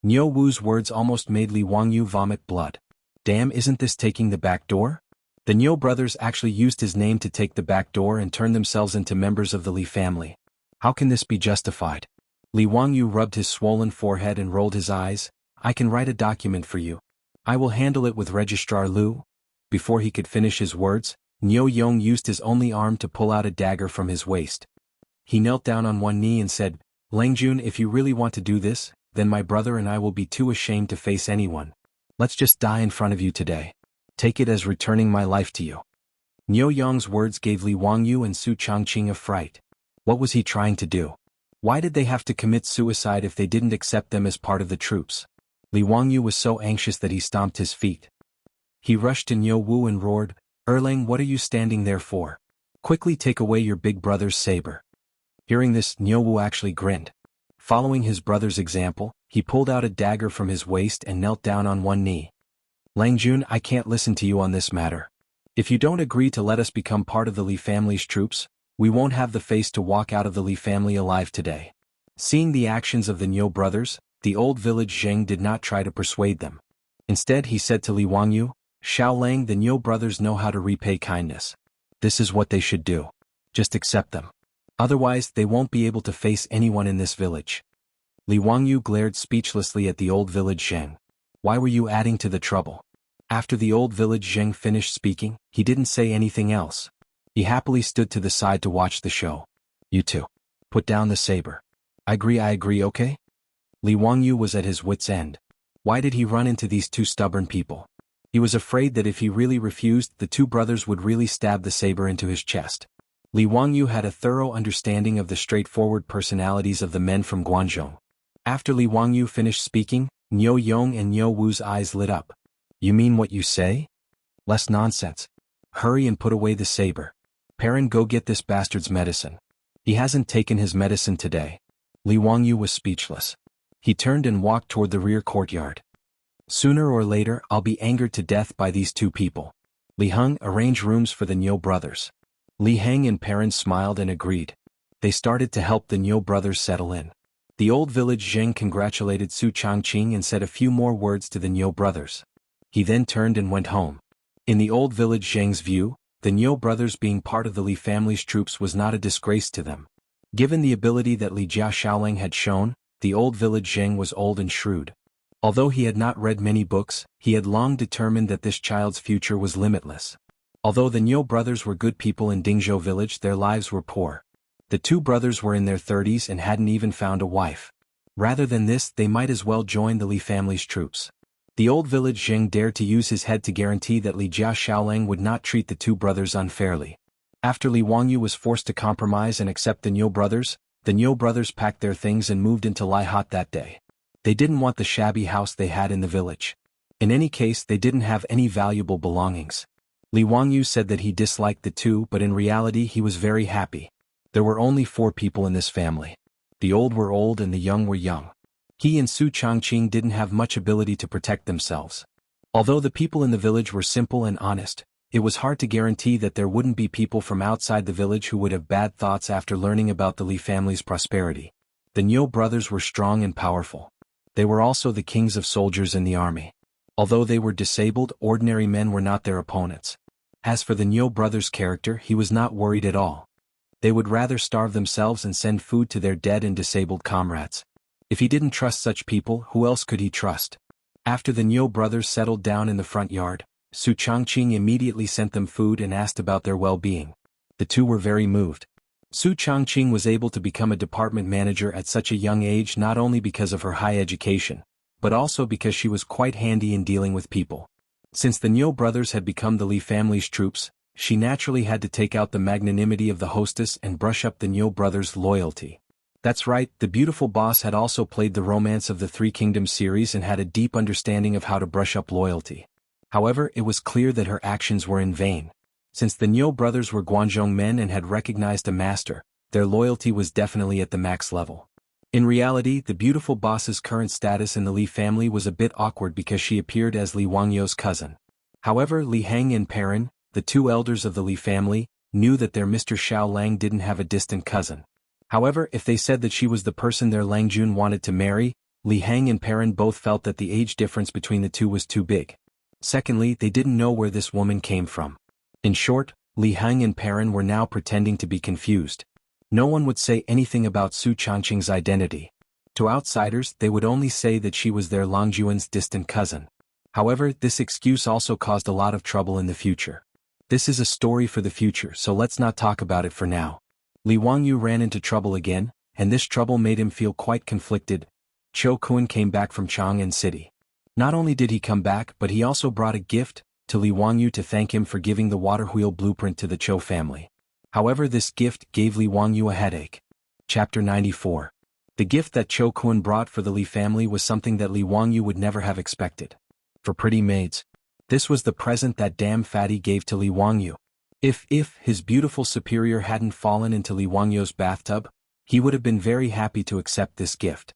Niu Wu's words almost made Li Wangyu vomit blood. Damn, isn't this taking the back door? The Niu brothers actually used his name to take the back door and turn themselves into members of the Li family. How can this be justified? Li Wangyu rubbed his swollen forehead and rolled his eyes. I can write a document for you. I will handle it with Registrar Lu. Before he could finish his words, Niu Yong used his only arm to pull out a dagger from his waist. He knelt down on one knee and said, Langjun, if you really want to do this, then my brother and I will be too ashamed to face anyone. Let's just die in front of you today. Take it as returning my life to you. Niu Yong's words gave Li Wangyu and Su Changqing a fright. What was he trying to do? Why did they have to commit suicide if they didn't accept them as part of the troops? Li Wangyu was so anxious that he stomped his feet. He rushed to Niu Wu and roared, Erlang, what are you standing there for? Quickly take away your big brother's saber. Hearing this, Niu Wu actually grinned. Following his brother's example, he pulled out a dagger from his waist and knelt down on one knee. Langjun, I can't listen to you on this matter. If you don't agree to let us become part of the Li family's troops, we won't have the face to walk out of the Li family alive today. Seeing the actions of the Niu brothers, the old village Zheng did not try to persuade them. Instead he said to Li Wangyu, Xiao Lang, the Niu brothers know how to repay kindness. This is what they should do. Just accept them. Otherwise they won't be able to face anyone in this village. Li Wangyu glared speechlessly at the old village Zheng. Why were you adding to the trouble? After the old village Zheng finished speaking, he didn't say anything else. He happily stood to the side to watch the show. You two. Put down the saber. I agree, okay? Li Wangyu was at his wit's end. Why did he run into these 2 stubborn people? He was afraid that if he really refused, the 2 brothers would really stab the saber into his chest. Li Wangyu had a thorough understanding of the straightforward personalities of the men from Guangzhou. After Li Wangyu finished speaking, Niu Yong and Niu Wu's eyes lit up. You mean what you say? Less nonsense. Hurry and put away the saber. Perrin, go get this bastard's medicine. He hasn't taken his medicine today. Li Wangyu was speechless. He turned and walked toward the rear courtyard. Sooner or later I'll be angered to death by these two people. Li Heng, arrange rooms for the Niu brothers. Li Heng and Perrin smiled and agreed. They started to help the Niu brothers settle in. The old village Zheng congratulated Su Changqing and said a few more words to the Niu brothers. He then turned and went home. In the old village Zheng's view, the Niu brothers being part of the Li family's troops was not a disgrace to them. Given the ability that Li Jia Xiaolang had shown, the old village Zheng was old and shrewd. Although he had not read many books, he had long determined that this child's future was limitless. Although the Niu brothers were good people in Dingzhou village, their lives were poor. The two brothers were in their 30s and hadn't even found a wife. Rather than this, they might as well join the Li family's troops. The old village Zheng dared to use his head to guarantee that Li Jia Xiaolang would not treat the two brothers unfairly. After Li Wangyu was forced to compromise and accept the Niu brothers packed their things and moved into Laihat that day. They didn't want the shabby house they had in the village. In any case, they didn't have any valuable belongings. Li Wangyu said that he disliked the two, but in reality he was very happy. There were only 4 people in this family. The old were old and the young were young. He and Su Changqing didn't have much ability to protect themselves. Although the people in the village were simple and honest, it was hard to guarantee that there wouldn't be people from outside the village who would have bad thoughts after learning about the Li family's prosperity. The Niu brothers were strong and powerful. They were also the kings of soldiers in the army. Although they were disabled, ordinary men were not their opponents. As for the Niu brothers' character, he was not worried at all. They would rather starve themselves and send food to their dead and disabled comrades. If he didn't trust such people, who else could he trust? After the Niu brothers settled down in the front yard, Su Changqing immediately sent them food and asked about their well-being. The two were very moved. Su Changqing was able to become a department manager at such a young age not only because of her high education, but also because she was quite handy in dealing with people. Since the Niu brothers had become the Li family's troops, she naturally had to take out the magnanimity of the hostess and brush up the Niu brothers' loyalty. That's right, the beautiful boss had also played the Romance of the Three Kingdoms series and had a deep understanding of how to brush up loyalty. However, it was clear that her actions were in vain. Since the Niu brothers were Guanzhong men and had recognized a master, their loyalty was definitely at the max level. In reality, the beautiful boss's current status in the Li family was a bit awkward because she appeared as Li Wangyu's cousin. However, Li Heng and Perrin, the two elders of the Li family, knew that their Mr. Xiaolang didn't have a distant cousin. However, if they said that she was the person their Langjun wanted to marry, Li Heng and Perrin both felt that the age difference between the two was too big. Secondly, they didn't know where this woman came from. In short, Li Heng and Perrin were now pretending to be confused. No one would say anything about Su Changqing's identity. To outsiders, they would only say that she was their Langjuan's distant cousin. However, this excuse also caused a lot of trouble in the future. This is a story for the future, so let's not talk about it for now. Li Wangyu ran into trouble again, and this trouble made him feel quite conflicted. Cho Kun came back from Chang'an City. Not only did he come back, but he also brought a gift to Li Wangyu to thank him for giving the water wheel blueprint to the Cho family. However, this gift gave Li Wangyu a headache. Chapter 94. The gift that Cho Kun brought for the Li family was something that Li Wangyu would never have expected. For pretty maids. This was the present that damn fatty gave to Li Wangyu. If his beautiful superior hadn't fallen into Li Wangyu's bathtub, he would have been very happy to accept this gift.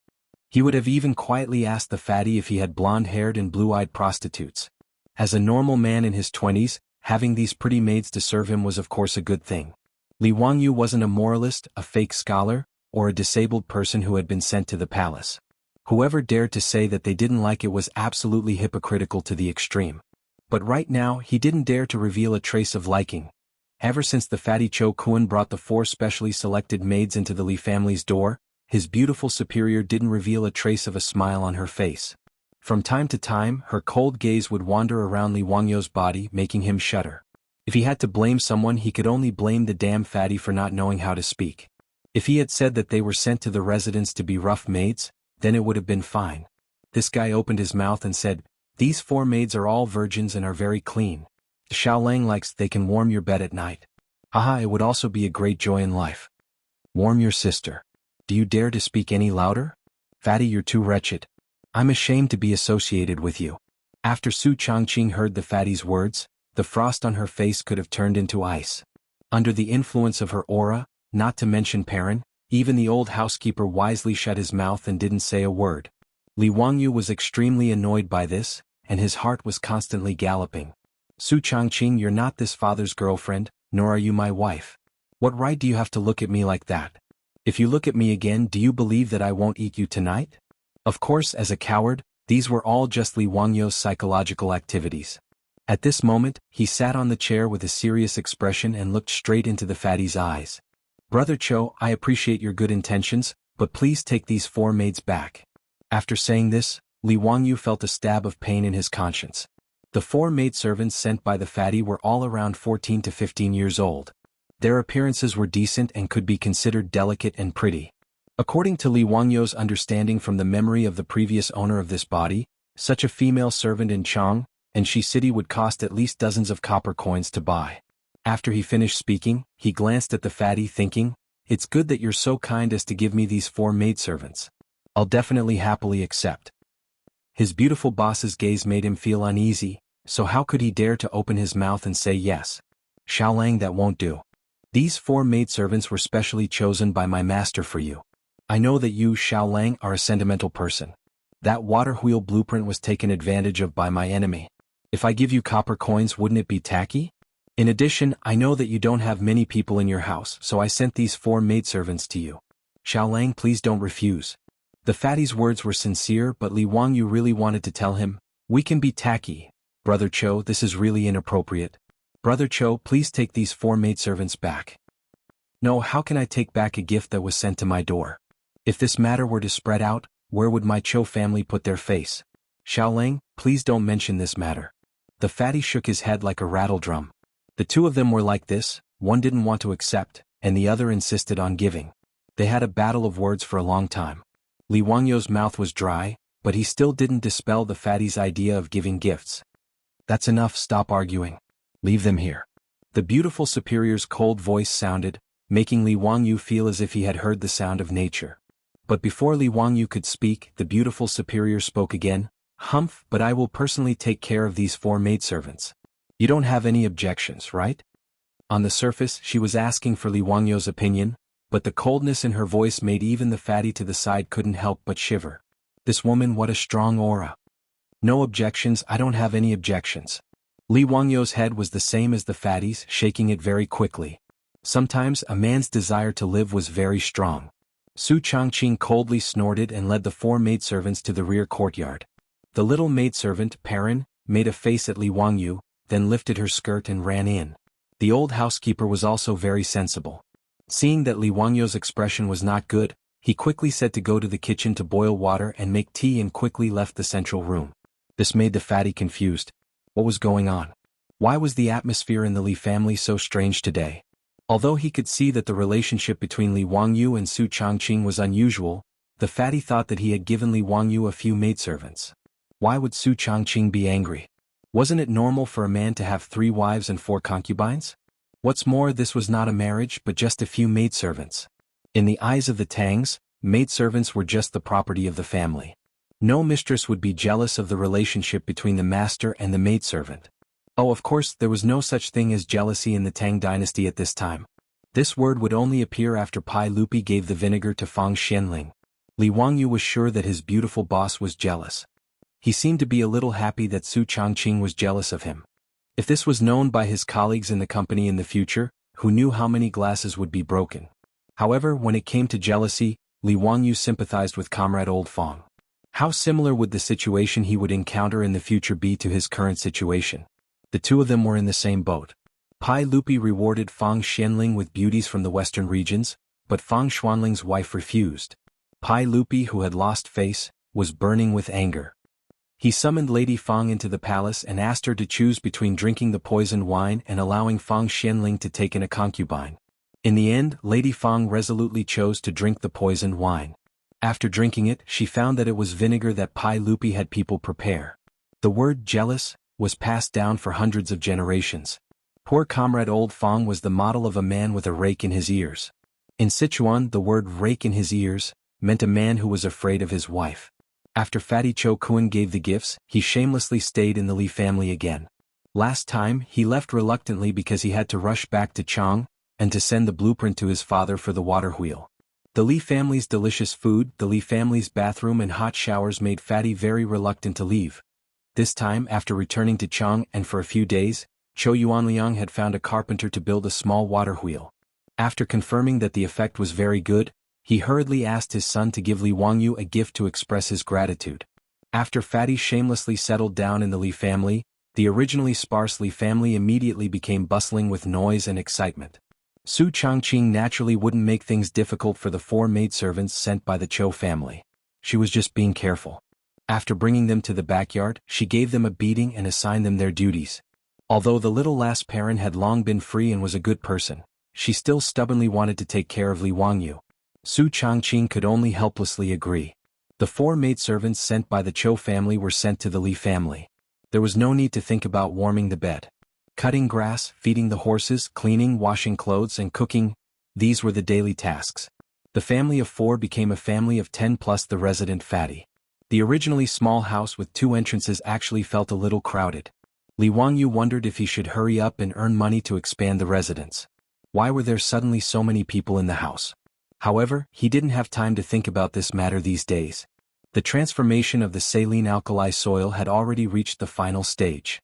He would have even quietly asked the fatty if he had blonde-haired and blue-eyed prostitutes. As a normal man in his 20s, having these pretty maids to serve him was of course a good thing. Li Wangyu wasn't a moralist, a fake scholar, or a disabled person who had been sent to the palace. Whoever dared to say that they didn't like it was absolutely hypocritical to the extreme. But right now, he didn't dare to reveal a trace of liking. Ever since the fatty Cho Kun brought the 4 specially selected maids into the Li family's door, his beautiful superior didn't reveal a trace of a smile on her face. From time to time, her cold gaze would wander around Li Wangyu's body, making him shudder. If he had to blame someone, he could only blame the damn fatty for not knowing how to speak. If he had said that they were sent to the residence to be rough maids, then it would have been fine. This guy opened his mouth and said, "These 4 maids are all virgins and are very clean. Xiaolang likes they can warm your bed at night. Haha, it would also be a great joy in life. Warm your sister. Do you dare to speak any louder? Fatty, you're too wretched. I'm ashamed to be associated with you." After Su Changqing heard the fatty's words, the frost on her face could have turned into ice. Under the influence of her aura, not to mention Perrin, even the old housekeeper wisely shut his mouth and didn't say a word. Li Wangyu was extremely annoyed by this, and his heart was constantly galloping. Su Changqing, you're not this father's girlfriend, nor are you my wife. What right do you have to look at me like that? If you look at me again, do you believe that I won't eat you tonight? Of course, as a coward, these were all just Li Wangyu's psychological activities. At this moment, he sat on the chair with a serious expression and looked straight into the fatty's eyes. Brother Cho, I appreciate your good intentions, but please take these 4 maids back. After saying this, Li Wangyu felt a stab of pain in his conscience. The 4 maidservants sent by the fatty were all around 14 to 15 years old. Their appearances were decent and could be considered delicate and pretty. According to Li Wangyu's understanding from the memory of the previous owner of this body, such a female servant in Chang and Shi City would cost at least dozens of copper coins to buy. After he finished speaking, he glanced at the fatty thinking, it's good that you're so kind as to give me these 4 maidservants. I'll definitely happily accept. His beautiful boss's gaze made him feel uneasy, so how could he dare to open his mouth and say yes? Xiaolang, that won't do. These 4 maidservants were specially chosen by my master for you. I know that you, Xiaolang, are a sentimental person. That water wheel blueprint was taken advantage of by my enemy. If I give you copper coins, wouldn't it be tacky? In addition, I know that you don't have many people in your house, so I sent these 4 maidservants to you. Xiaolang, please don't refuse. The fatty's words were sincere, but Li Wangyu really wanted to tell him, we can be tacky. Brother Cho, this is really inappropriate. Brother Cho, please take these 4 maidservants back. No, how can I take back a gift that was sent to my door? If this matter were to spread out, where would my Cho family put their face? Xiaolang, please don't mention this matter. The fatty shook his head like a rattle drum. The 2 of them were like this, one didn't want to accept, and the other insisted on giving. They had a battle of words for a long time. Li Wangyu's mouth was dry, but he still didn't dispel the fatty's idea of giving gifts. That's enough, stop arguing. Leave them here. The beautiful superior's cold voice sounded, making Li Wangyu feel as if he had heard the sound of nature. But before Li Wangyu could speak, the beautiful superior spoke again, Humph, but I will personally take care of these 4 maidservants. You don't have any objections, right? On the surface, she was asking for Li Wangyu's opinion, but the coldness in her voice made even the fatty to the side couldn't help but shiver. This woman, what a strong aura. No objections, I don't have any objections. Li Wangyu's head was the same as the fatty's, shaking it very quickly. Sometimes a man's desire to live was very strong. Su Changqing coldly snorted and led the 4 maidservants to the rear courtyard. The little maidservant, Perrin, made a face at Li Wangyu, then lifted her skirt and ran in. The old housekeeper was also very sensible. Seeing that Li Wangyu's expression was not good, he quickly said to go to the kitchen to boil water and make tea and quickly left the central room. This made the fatty confused. What was going on? Why was the atmosphere in the Li family so strange today? Although he could see that the relationship between Li Wangyu and Su Changqing was unusual, the fatty thought that he had given Li Wangyu a few maidservants. Why would Su Changqing be angry? Wasn't it normal for a man to have 3 wives and 4 concubines? What's more, this was not a marriage but just a few maidservants. In the eyes of the Tangs, maidservants were just the property of the family. No mistress would be jealous of the relationship between the master and the maidservant. Oh, of course, there was no such thing as jealousy in the Tang dynasty at this time. This word would only appear after Pai Lupi gave the vinegar to Fang Xianling. Li Wangyu was sure that his beautiful boss was jealous. He seemed to be a little happy that Su Changqing was jealous of him. If this was known by his colleagues in the company in the future, who knew how many glasses would be broken? However, when it came to jealousy, Li Wangyu sympathized with Comrade Old Fang. How similar would the situation he would encounter in the future be to his current situation? The 2 of them were in the same boat. Pai Lupi rewarded Fang Xianling with beauties from the western regions, but Fang Xuanling's wife refused. Pai Lupi, who had lost face, was burning with anger. He summoned Lady Fang into the palace and asked her to choose between drinking the poisoned wine and allowing Fang Xianling to take in a concubine. In the end, Lady Fang resolutely chose to drink the poisoned wine. After drinking it, she found that it was vinegar that Pai Lupi had people prepare. The word jealous was passed down for hundreds of generations. Poor Comrade Old Fang was the model of a man with a rake in his ears. In Sichuan, the word rake in his ears meant a man who was afraid of his wife. After Fatty Cho Kun gave the gifts, he shamelessly stayed in the Li family again. Last time, he left reluctantly because he had to rush back to Chang and to send the blueprint to his father for the water wheel. The Li family's delicious food, the Li family's bathroom and hot showers made Fatty very reluctant to leave. This time, after returning to Chang and for a few days, Zhou Yuanliang had found a carpenter to build a small water wheel. After confirming that the effect was very good, he hurriedly asked his son to give Li Wangyu a gift to express his gratitude. After Fatty shamelessly settled down in the Li family, the originally sparse Li family immediately became bustling with noise and excitement. Su Changqing naturally wouldn't make things difficult for the 4 maidservants sent by the Zhou family. She was just being careful. After bringing them to the backyard, she gave them a beating and assigned them their duties. Although the little last parent had long been free and was a good person, she still stubbornly wanted to take care of Li Wangyu. Su Changqing could only helplessly agree. The 4 maidservants sent by the Zhou family were sent to the Li family. There was no need to think about warming the bed. Cutting grass, feeding the horses, cleaning, washing clothes and cooking, these were the daily tasks. The family of 4 became a family of 10 plus the resident Fatty. The originally small house with 2 entrances actually felt a little crowded. Li Wangyu wondered if he should hurry up and earn money to expand the residence. Why were there suddenly so many people in the house? However, he didn't have time to think about this matter these days. The transformation of the saline alkali soil had already reached the final stage.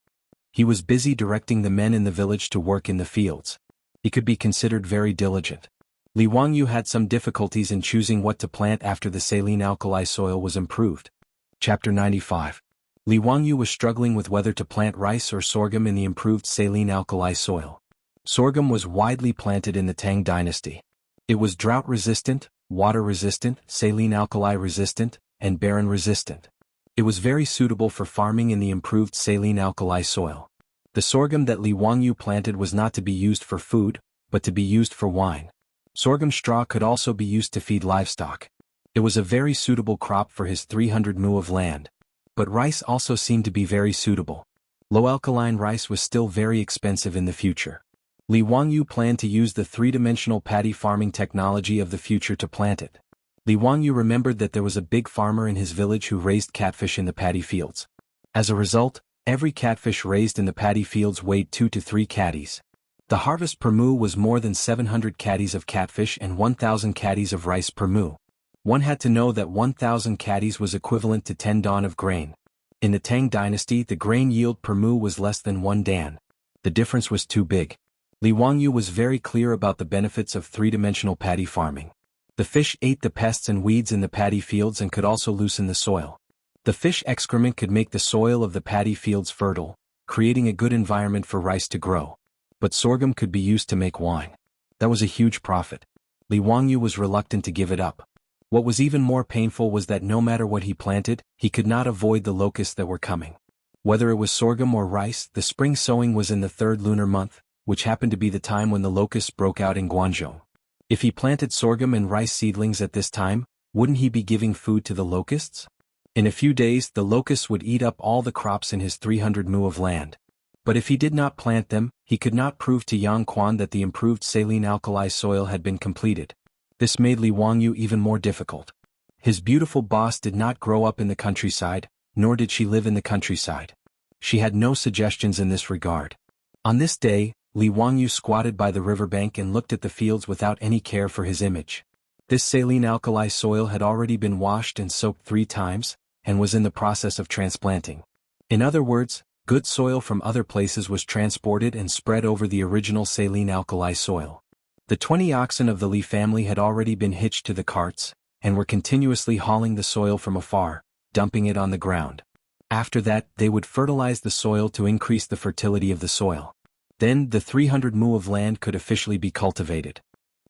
He was busy directing the men in the village to work in the fields. He could be considered very diligent. Li Wangyu had some difficulties in choosing what to plant after the saline alkali soil was improved. Chapter 95. Li Wangyu was struggling with whether to plant rice or sorghum in the improved saline alkali soil. Sorghum was widely planted in the Tang dynasty. It was drought-resistant, water-resistant, saline alkali-resistant, and barren-resistant. It was very suitable for farming in the improved saline alkali soil. The sorghum that Li Wangyu planted was not to be used for food, but to be used for wine. Sorghum straw could also be used to feed livestock. It was a very suitable crop for his 300 mu of land. But rice also seemed to be very suitable. Low-alkaline rice was still very expensive in the future. Li Wangyu planned to use the 3-dimensional paddy farming technology of the future to plant it. Li Wangyu remembered that there was a big farmer in his village who raised catfish in the paddy fields. As a result, every catfish raised in the paddy fields weighed 2 to 3 caddies. The harvest per mu was more than 700 caddies of catfish and 1,000 caddies of rice per mu. One had to know that 1,000 caddies was equivalent to 10 dan of grain. In the Tang dynasty, the grain yield per mu was less than 1 dan. The difference was too big. Li Wangyu was very clear about the benefits of 3-dimensional paddy farming. The fish ate the pests and weeds in the paddy fields and could also loosen the soil. The fish excrement could make the soil of the paddy fields fertile, creating a good environment for rice to grow. But sorghum could be used to make wine. That was a huge profit. Li Wangyu was reluctant to give it up. What was even more painful was that no matter what he planted, he could not avoid the locusts that were coming. Whether it was sorghum or rice, the spring sowing was in the 3rd lunar month, which happened to be the time when the locusts broke out in Guangzhou. If he planted sorghum and rice seedlings at this time, wouldn't he be giving food to the locusts? In a few days, the locusts would eat up all the crops in his 300 mu of land. But if he did not plant them, he could not prove to Yang Quan that the improved saline alkali soil had been completed. This made Li Wangyu even more difficult. His beautiful boss did not grow up in the countryside, nor did she live in the countryside. She had no suggestions in this regard. On this day, Li Wangyu squatted by the riverbank and looked at the fields without any care for his image. This saline alkali soil had already been washed and soaked 3 times, and was in the process of transplanting. In other words, good soil from other places was transported and spread over the original saline alkali soil. The 20 oxen of the Li family had already been hitched to the carts, and were continuously hauling the soil from afar, dumping it on the ground. After that, they would fertilize the soil to increase the fertility of the soil. Then, the 300 mu of land could officially be cultivated.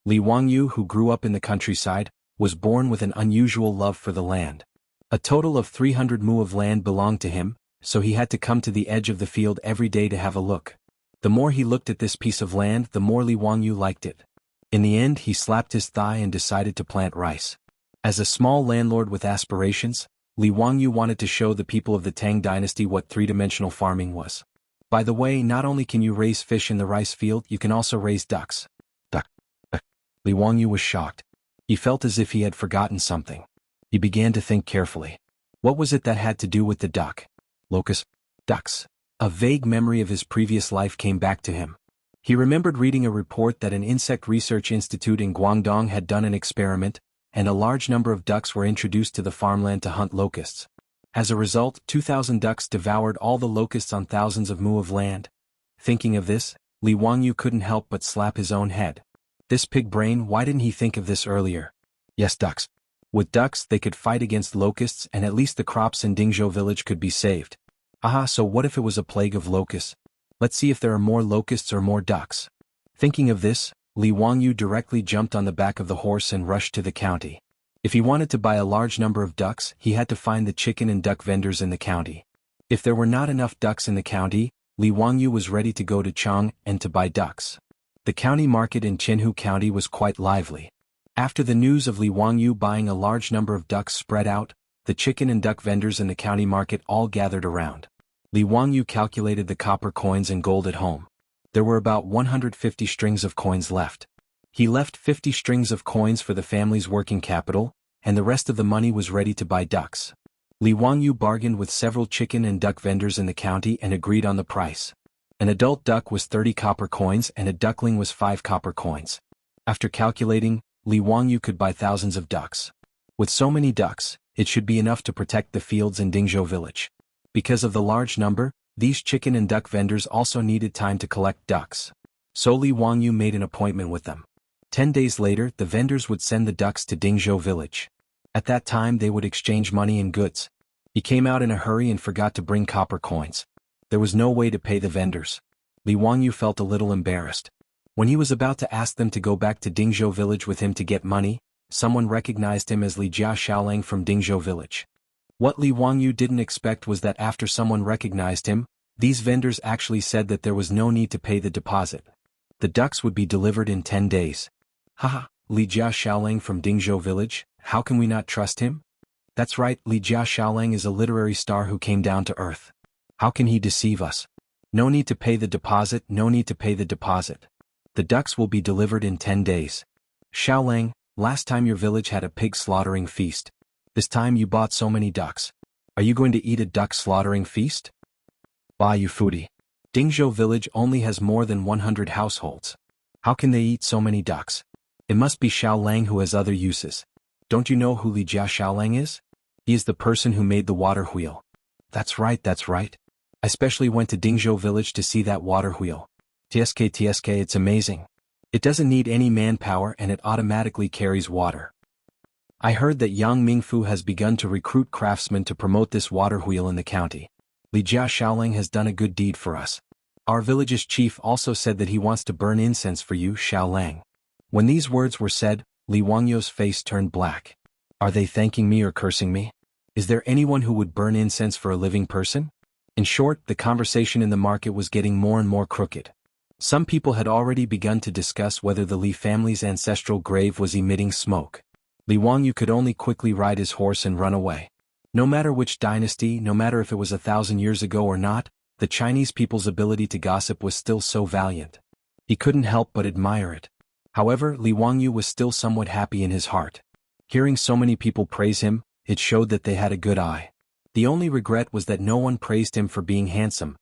Li Wangyu, who grew up in the countryside, was born with an unusual love for the land. A total of 300 mu of land belonged to him, so he had to come to the edge of the field every day to have a look. The more he looked at this piece of land, the more Li Wangyu liked it. In the end, he slapped his thigh and decided to plant rice. As a small landlord with aspirations, Li Wangyu wanted to show the people of the Tang dynasty what 3-dimensional farming was. By the way, not only can you raise fish in the rice field, you can also raise ducks. Duck. Li Wangyu was shocked. He felt as if he had forgotten something. He began to think carefully. What was it that had to do with the duck? Locust. Ducks. A vague memory of his previous life came back to him. He remembered reading a report that an insect research institute in Guangdong had done an experiment, and a large number of ducks were introduced to the farmland to hunt locusts. As a result, 2,000 ducks devoured all the locusts on thousands of mu of land. Thinking of this, Li Wangyu couldn't help but slap his own head. This pig brain, why didn't he think of this earlier? Yes, ducks. With ducks they could fight against locusts and at least the crops in Dingzhou village could be saved. Aha, so what if it was a plague of locusts? Let's see if there are more locusts or more ducks. Thinking of this, Li Wangyu directly jumped on the back of the horse and rushed to the county. If he wanted to buy a large number of ducks, he had to find the chicken and duck vendors in the county. If there were not enough ducks in the county, Li Wangyu was ready to go to Chang and to buy ducks. The county market in Jianghu County was quite lively. After the news of Li Wangyu buying a large number of ducks spread out, the chicken and duck vendors in the county market all gathered around. Li Wangyu calculated the copper coins and gold at home. There were about 150 strings of coins left. He left 50 strings of coins for the family's working capital, and the rest of the money was ready to buy ducks. Li Wangyu bargained with several chicken and duck vendors in the county and agreed on the price. An adult duck was 30 copper coins and a duckling was 5 copper coins. After calculating, Li Wangyu could buy thousands of ducks. With so many ducks, it should be enough to protect the fields in Dingzhou village. Because of the large number, these chicken and duck vendors also needed time to collect ducks. So Li Wangyu made an appointment with them. 10 days later, the vendors would send the ducks to Dingzhou village. At that time they would exchange money and goods. He came out in a hurry and forgot to bring copper coins. There was no way to pay the vendors. Li Wangyu felt a little embarrassed. When he was about to ask them to go back to Dingzhou village with him to get money, someone recognized him as Li Xiaolang from Dingzhou village. What Li Wangyu didn't expect was that after someone recognized him, these vendors actually said that there was no need to pay the deposit. The ducks would be delivered in 10 days. Haha, Li Xiaolang from Dingzhou village, how can we not trust him? That's right, Li Xiaolang is a literary star who came down to earth. How can he deceive us? No need to pay the deposit, no need to pay the deposit. The ducks will be delivered in 10 days. Xiaolang, last time your village had a pig slaughtering feast. This time you bought so many ducks. Are you going to eat a duck slaughtering feast? Bah, you foodie. Dingzhou village only has more than 100 households. How can they eat so many ducks? It must be Xiaolang who has other uses. Don't you know who Li Xiaolang is? He is the person who made the water wheel. That's right, that's right. I specially went to Dingzhou village to see that water wheel. TSK, it's amazing. It doesn't need any manpower and it automatically carries water. I heard that Yang Mingfu has begun to recruit craftsmen to promote this water wheel in the county. Li Xiaolang has done a good deed for us. Our village's chief also said that he wants to burn incense for you, Xiaolang. When these words were said, Li Wangyu's face turned black. Are they thanking me or cursing me? Is there anyone who would burn incense for a living person? In short, the conversation in the market was getting more and more crooked. Some people had already begun to discuss whether the Li family's ancestral grave was emitting smoke. Li Wangyu could only quickly ride his horse and run away. No matter which dynasty, no matter if it was 1,000 years ago or not, the Chinese people's ability to gossip was still so valiant. He couldn't help but admire it. However, Li Wangyu was still somewhat happy in his heart. Hearing so many people praise him, it showed that they had a good eye. The only regret was that no one praised him for being handsome.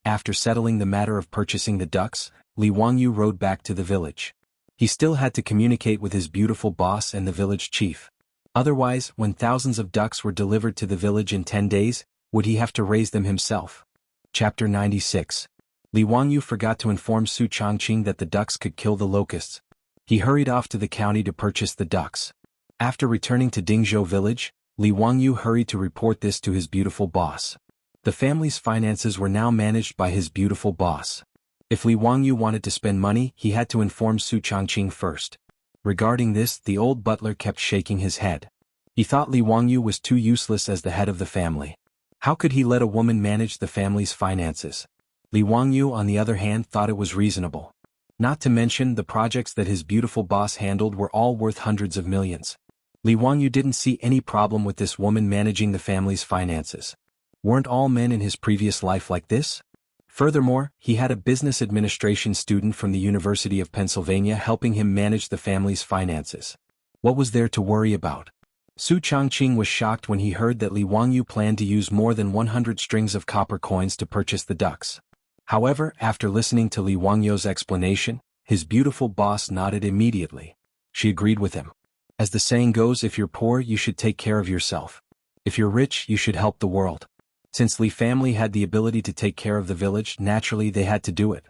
After settling the matter of purchasing the ducks, Li Wangyu rode back to the village. He still had to communicate with his beautiful boss and the village chief. Otherwise, when thousands of ducks were delivered to the village in 10 days, would he have to raise them himself? Chapter 96. Li Wangyu forgot to inform Su Changqing that the ducks could kill the locusts. He hurried off to the county to purchase the ducks. After returning to Dingzhou village, Li Wangyu hurried to report this to his beautiful boss. The family's finances were now managed by his beautiful boss. If Li Wangyu wanted to spend money, he had to inform Su Changqing first. Regarding this, the old butler kept shaking his head. He thought Li Wangyu was too useless as the head of the family. How could he let a woman manage the family's finances? Li Wangyu, on the other hand, thought it was reasonable. Not to mention, the projects that his beautiful boss handled were all worth hundreds of millions. Li Wangyu didn't see any problem with this woman managing the family's finances. Weren't all men in his previous life like this? Furthermore, he had a business administration student from the University of Pennsylvania helping him manage the family's finances. What was there to worry about? Su Changqing was shocked when he heard that Li Wangyu planned to use more than 100 strings of copper coins to purchase the ducks. However, after listening to Li Wangyu's explanation, his beautiful boss nodded immediately. She agreed with him. As the saying goes, if you're poor, you should take care of yourself. If you're rich, you should help the world. Since Li family had the ability to take care of the village, naturally they had to do it.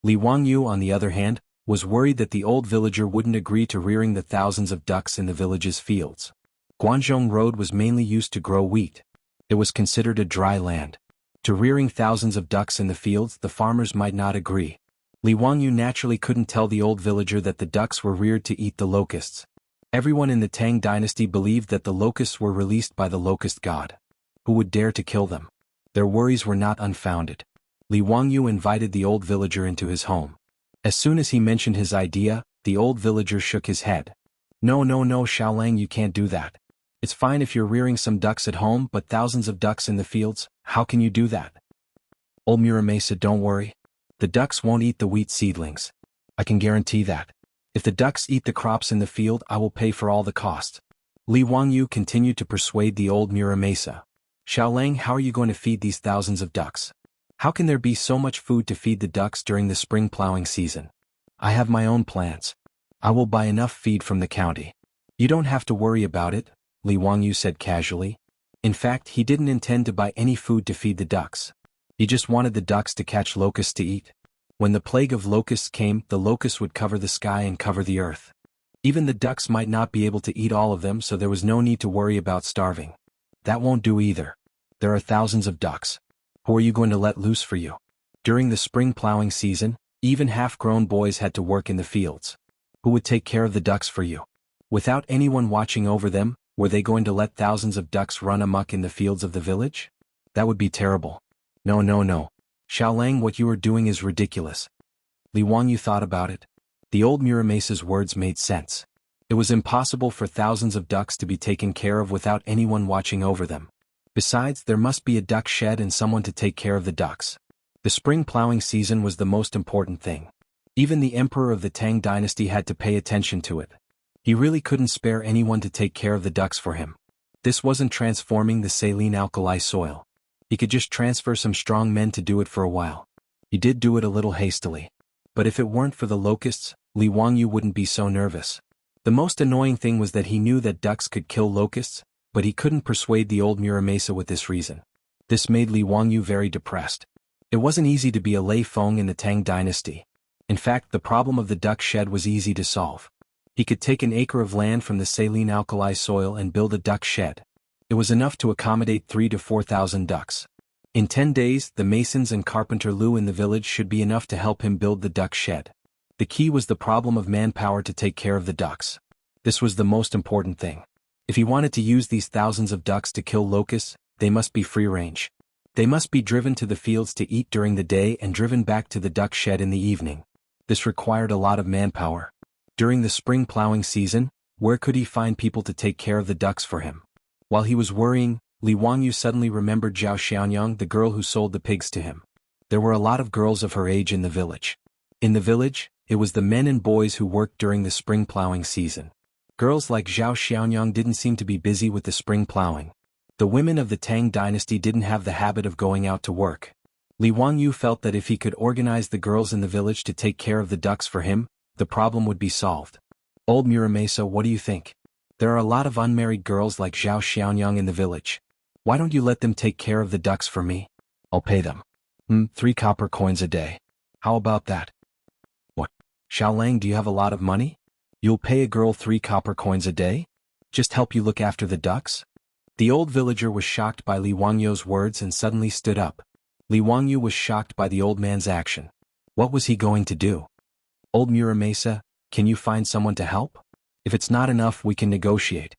Li Wangyu, on the other hand, was worried that the old villager wouldn't agree to rearing the thousands of ducks in the village's fields. Guanzhong Road was mainly used to grow wheat. It was considered a dry land. To rearing thousands of ducks in the fields, the farmers might not agree. Li Wangyu naturally couldn't tell the old villager that the ducks were reared to eat the locusts. Everyone in the Tang dynasty believed that the locusts were released by the locust god. Who would dare to kill them? Their worries were not unfounded. Li Wangyu invited the old villager into his home. As soon as he mentioned his idea, the old villager shook his head. No, Xiaolang, you can't do that. It's fine if you're rearing some ducks at home, but thousands of ducks in the fields, how can you do that? Old Muramesa, don't worry. The ducks won't eat the wheat seedlings. I can guarantee that. If the ducks eat the crops in the field, I will pay for all the cost. Li Wangyu continued to persuade the old Muramesa. Xiaolang, how are you going to feed these thousands of ducks? How can there be so much food to feed the ducks during the spring plowing season? I have my own plans. I will buy enough feed from the county. You don't have to worry about it, Li Wangyu said casually. In fact, he didn't intend to buy any food to feed the ducks. He just wanted the ducks to catch locusts to eat. When the plague of locusts came, the locusts would cover the sky and cover the earth. Even the ducks might not be able to eat all of them, so there was no need to worry about starving. That won't do either. There are thousands of ducks. Who are you going to let loose for you? During the spring plowing season, even half-grown boys had to work in the fields. Who would take care of the ducks for you? Without anyone watching over them, were they going to let thousands of ducks run amok in the fields of the village? That would be terrible. No. Xiaolang, what you are doing is ridiculous. Li Wangyu thought about it. The old Muramesa's words made sense. It was impossible for thousands of ducks to be taken care of without anyone watching over them. Besides, there must be a duck shed and someone to take care of the ducks. The spring plowing season was the most important thing. Even the emperor of the Tang dynasty had to pay attention to it. He really couldn't spare anyone to take care of the ducks for him. This wasn't transforming the saline alkali soil. He could just transfer some strong men to do it for a while. He did do it a little hastily. But if it weren't for the locusts, Li Wangyu wouldn't be so nervous. The most annoying thing was that he knew that ducks could kill locusts, but he couldn't persuade the old Muramesa with this reason. This made Li Wangyu very depressed. It wasn't easy to be a Lei Feng in the Tang dynasty. In fact, the problem of the duck shed was easy to solve. He could take an acre of land from the saline alkali soil and build a duck shed. It was enough to accommodate 3,000 to 4,000 ducks. In 10 days, the masons and carpenter Lu in the village should be enough to help him build the duck shed. The key was the problem of manpower to take care of the ducks. This was the most important thing. If he wanted to use these thousands of ducks to kill locusts, they must be free-range. They must be driven to the fields to eat during the day and driven back to the duck shed in the evening. This required a lot of manpower. During the spring plowing season, where could he find people to take care of the ducks for him? While he was worrying, Li Wangyu suddenly remembered Zhao Xianyang, the girl who sold the pigs to him. There were a lot of girls of her age in the village. In the village, it was the men and boys who worked during the spring plowing season. Girls like Zhao Xianyang didn't seem to be busy with the spring plowing. The women of the Tang dynasty didn't have the habit of going out to work. Li Wangyu felt that if he could organize the girls in the village to take care of the ducks for him, the problem would be solved. Old Muramesa, what do you think? There are a lot of unmarried girls like Zhao Xianyang in the village. Why don't you let them take care of the ducks for me? I'll pay them. 3 copper coins a day. How about that? What? Xiaolang, do you have a lot of money? You'll pay a girl 3 copper coins a day? Just help you look after the ducks? The old villager was shocked by Li Wangyu's words and suddenly stood up. Li Wangyu was shocked by the old man's action. What was he going to do? Old Muramesa, can you find someone to help? If it's not enough, we can negotiate.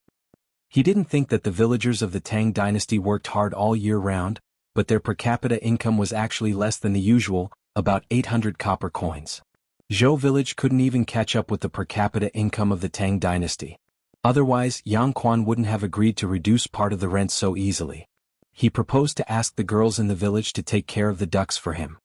He didn't think that the villagers of the Tang dynasty worked hard all year round, but their per capita income was actually less than the usual, about 800 copper coins. Zhou village couldn't even catch up with the per capita income of the Tang dynasty. Otherwise, Yang Quan wouldn't have agreed to reduce part of the rent so easily. He proposed to ask the girls in the village to take care of the ducks for him.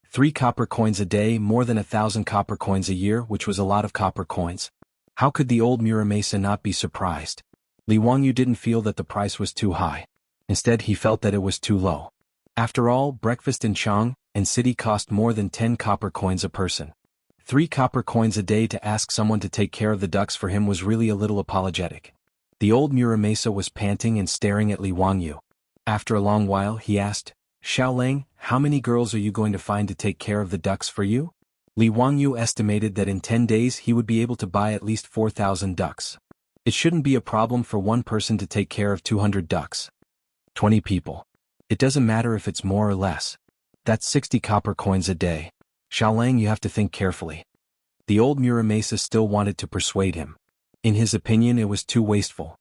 3 copper coins a day, more than 1,000 copper coins a year, which was a lot of copper coins. How could the old Muramesa not be surprised? Li Wangyu didn't feel that the price was too high. Instead, he felt that it was too low. After all, breakfast in Chang and city cost more than 10 copper coins a person. 3 copper coins a day to ask someone to take care of the ducks for him was really a little apologetic. The old Muramasa was panting and staring at Li Wangyu. After a long while he asked, Xiaolang, how many girls are you going to find to take care of the ducks for you? Li Wangyu estimated that in 10 days he would be able to buy at least 4,000 ducks. It shouldn't be a problem for one person to take care of 200 ducks. 20 people. It doesn't matter if it's more or less. That's 60 copper coins a day. Xiaolang, you have to think carefully. The old Muramasa still wanted to persuade him. In his opinion, it was too wasteful.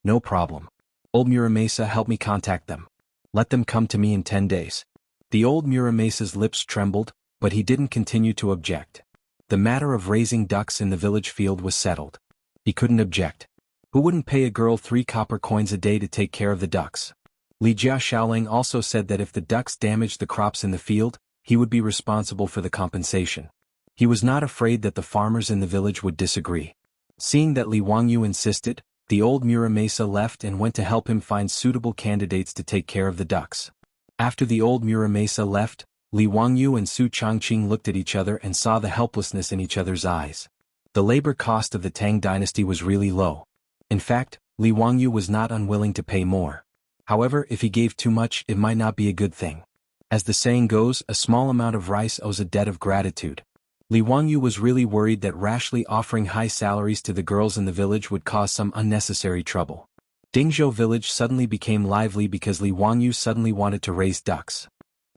No problem. Old Muramasa, help me contact them. Let them come to me in 10 days. The old Muramasa's lips trembled, but he didn't continue to object. The matter of raising ducks in the village field was settled. He couldn't object. Who wouldn't pay a girl 3 copper coins a day to take care of the ducks? Li Jia Xiaolang also said that if the ducks damaged the crops in the field, he would be responsible for the compensation. He was not afraid that the farmers in the village would disagree. Seeing that Li Wangyu insisted, the old Muramasa left and went to help him find suitable candidates to take care of the ducks. After the old Muramasa left, Li Wangyu and Su Changqing looked at each other and saw the helplessness in each other's eyes. The labor cost of the Tang dynasty was really low. In fact, Li Wangyu was not unwilling to pay more. However, if he gave too much, it might not be a good thing. As the saying goes, a small amount of rice owes a debt of gratitude. Li Wangyu was really worried that rashly offering high salaries to the girls in the village would cause some unnecessary trouble. Dingzhou village suddenly became lively because Li Wangyu suddenly wanted to raise ducks.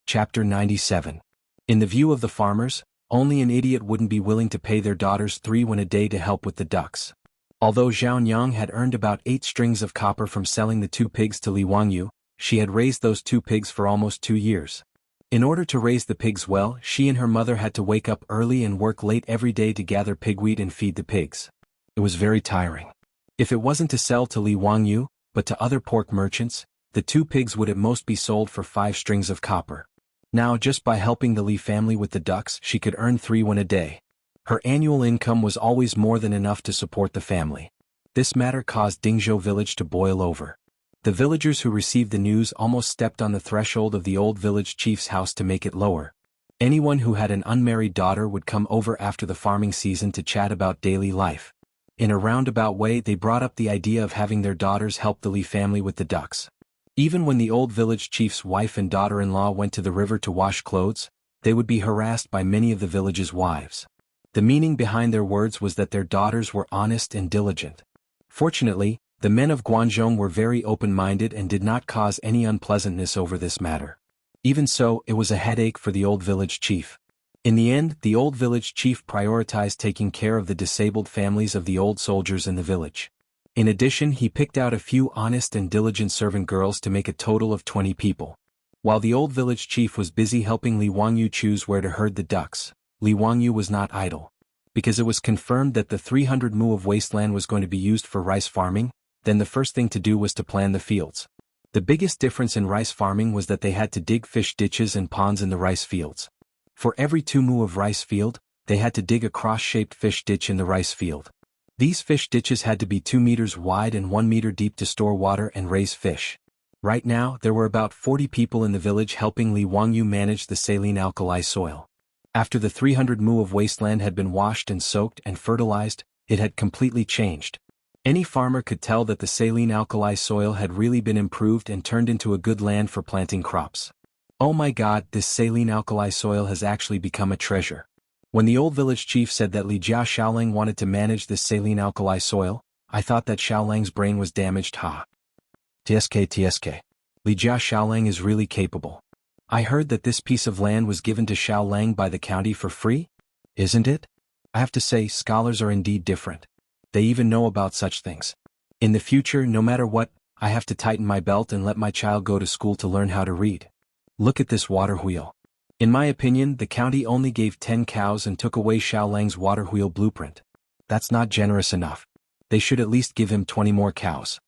Chapter 97. In the view of the farmers, only an idiot wouldn't be willing to pay their daughters 3 won a day to help with the ducks. Although Xiaonyang had earned about 8 strings of copper from selling the 2 pigs to Li Wangyu, she had raised those 2 pigs for almost 2 years. In order to raise the pigs well, she and her mother had to wake up early and work late every day to gather pigweed and feed the pigs. It was very tiring. If it wasn't to sell to Li Wangyu, but to other pork merchants, the 2 pigs would at most be sold for 5 strings of copper. Now, just by helping the Li family with the ducks, she could earn 3 won a day. Her annual income was always more than enough to support the family. This matter caused Dingzhou village to boil over. The villagers who received the news almost stepped on the threshold of the old village chief's house to make it lower. Anyone who had an unmarried daughter would come over after the farming season to chat about daily life. In a roundabout way, they brought up the idea of having their daughters help the Li family with the ducks. Even when the old village chief's wife and daughter-in-law went to the river to wash clothes, they would be harassed by many of the village's wives. The meaning behind their words was that their daughters were honest and diligent. Fortunately, the men of Guangzhou were very open-minded and did not cause any unpleasantness over this matter. Even so, it was a headache for the old village chief. In the end, the old village chief prioritized taking care of the disabled families of the old soldiers in the village. In addition, he picked out a few honest and diligent servant girls to make a total of 20 people. While the old village chief was busy helping Li Wangyu choose where to herd the ducks, Li Wangyu was not idle. Because it was confirmed that the 300 mu of wasteland was going to be used for rice farming, then the first thing to do was to plan the fields. The biggest difference in rice farming was that they had to dig fish ditches and ponds in the rice fields. For every 2 mu of rice field, they had to dig a cross-shaped fish ditch in the rice field. These fish ditches had to be 2 meters wide and 1 meter deep to store water and raise fish. Right now, there were about 40 people in the village helping Li Wangyu manage the saline alkali soil. After the 300 mu of wasteland had been washed and soaked and fertilized, it had completely changed. Any farmer could tell that the saline alkali soil had really been improved and turned into a good land for planting crops. Oh my God, this saline alkali soil has actually become a treasure. When the old village chief said that Li Jia Xiaolang wanted to manage this saline alkali soil, I thought that Xiaolang's brain was damaged. TSK. Li Jia Xiaolang is really capable. I heard that this piece of land was given to Xiaolang by the county for free? Isn't it? I have to say, scholars are indeed different. They even know about such things. In the future, no matter what, I have to tighten my belt and let my child go to school to learn how to read. Look at this water wheel. In my opinion, the county only gave 10 cows and took away Xiaolang's water wheel blueprint. That's not generous enough. They should at least give him 20 more cows.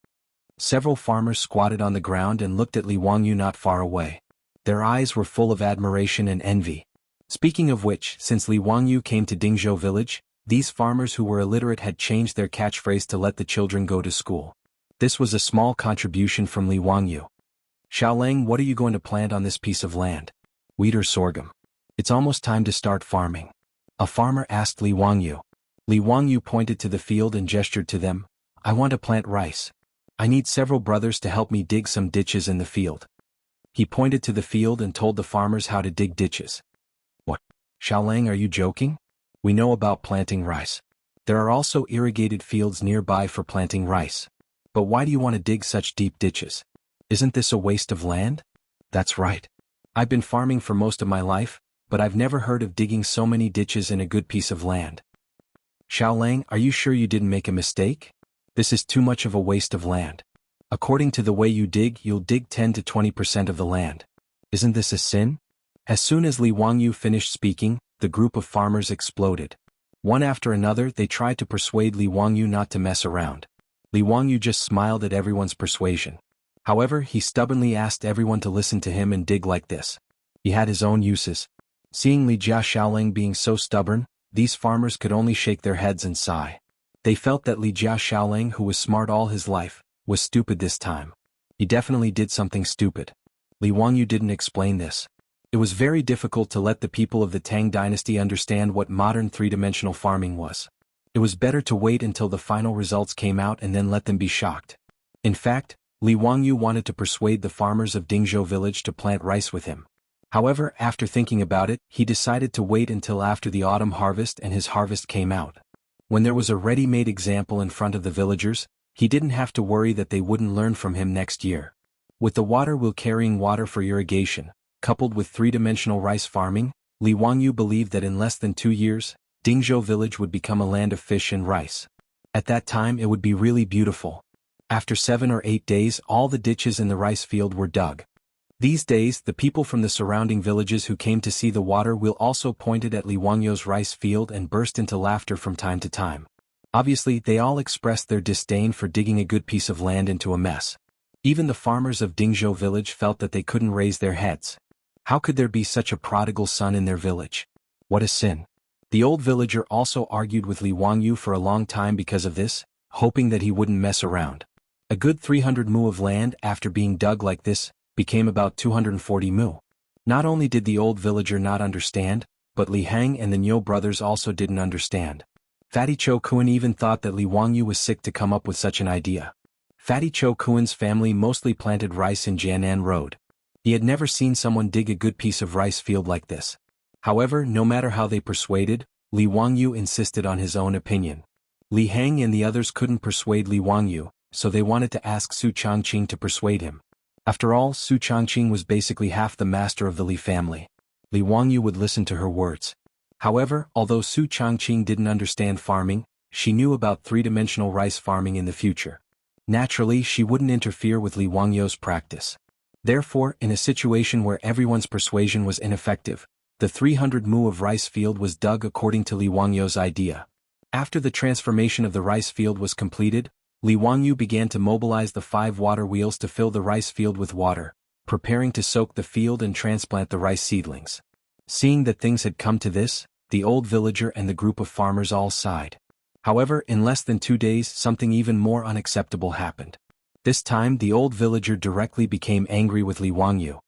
Several farmers squatted on the ground and looked at Li Wangyu not far away. Their eyes were full of admiration and envy. Speaking of which, since Li Wangyu came to Dingzhou village, these farmers who were illiterate had changed their catchphrase to let the children go to school. This was a small contribution from Li Wangyu. Xiaolang, what are you going to plant on this piece of land? Wheat or sorghum? It's almost time to start farming. A farmer asked Li Wangyu. Li Wangyu pointed to the field and gestured to them. I want to plant rice. I need several brothers to help me dig some ditches in the field. He pointed to the field and told the farmers how to dig ditches. What? Xiaolang, are you joking? We know about planting rice. There are also irrigated fields nearby for planting rice. But why do you want to dig such deep ditches? Isn't this a waste of land? That's right. I've been farming for most of my life, but I've never heard of digging so many ditches in a good piece of land. Xiaolang, are you sure you didn't make a mistake? This is too much of a waste of land. According to the way you dig, you'll dig 10 to 20% of the land. Isn't this a sin? As soon as Li Wangyu finished speaking, the group of farmers exploded. One after another, they tried to persuade Li Wangyu not to mess around. Li Wangyu just smiled at everyone's persuasion. However, he stubbornly asked everyone to listen to him and dig like this. He had his own uses. Seeing Li Xiaolang being so stubborn, these farmers could only shake their heads and sigh. They felt that Li Xiaolang, who was smart all his life, was stupid this time. He definitely did something stupid. Li Wangyu didn't explain this. It was very difficult to let the people of the Tang dynasty understand what modern three-dimensional farming was. It was better to wait until the final results came out and then let them be shocked. In fact, Li Wangyu wanted to persuade the farmers of Dingzhou village to plant rice with him. However, after thinking about it, he decided to wait until after the autumn harvest and his harvest came out. When there was a ready-made example in front of the villagers, he didn't have to worry that they wouldn't learn from him next year. With the water wheel carrying water for irrigation, coupled with three-dimensional rice farming, Li Wangyu believed that in less than 2 years, Dingzhou village would become a land of fish and rice. At that time it would be really beautiful. After 7 or 8 days, all the ditches in the rice field were dug. These days, the people from the surrounding villages who came to see the water wheel also pointed at Li Wangyu's rice field and burst into laughter from time to time. Obviously, they all expressed their disdain for digging a good piece of land into a mess. Even the farmers of Dingzhou village felt that they couldn't raise their heads. How could there be such a prodigal son in their village? What a sin. The old villager also argued with Li Wangyu for a long time because of this, hoping that he wouldn't mess around. A good 300 mu of land after being dug like this became about 240 mu. Not only did the old villager not understand, but Li Hang and the Niu brothers also didn't understand. Fatty Cho Kuan even thought that Li Wangyu was sick to come up with such an idea. Fatty Cho Kuan's family mostly planted rice in Jianan Road. He had never seen someone dig a good piece of rice field like this. However, no matter how they persuaded, Li Wangyu insisted on his own opinion. Li Hang and the others couldn't persuade Li Wangyu, so they wanted to ask Su Changqing to persuade him. After all, Su Changqing was basically half the master of the Li family. Li Wangyu would listen to her words. However, although Su Changqing didn't understand farming, she knew about three-dimensional rice farming in the future. Naturally, she wouldn't interfere with Li Wangyu's practice. Therefore, in a situation where everyone's persuasion was ineffective, the 300 mu of rice field was dug according to Li Wangyu's idea. After the transformation of the rice field was completed, Li Wangyu began to mobilize the 5 water wheels to fill the rice field with water, preparing to soak the field and transplant the rice seedlings. Seeing that things had come to this, the old villager and the group of farmers all sighed. However, in less than 2 days, something even more unacceptable happened. This time, the old villager directly became angry with Li Wangyu.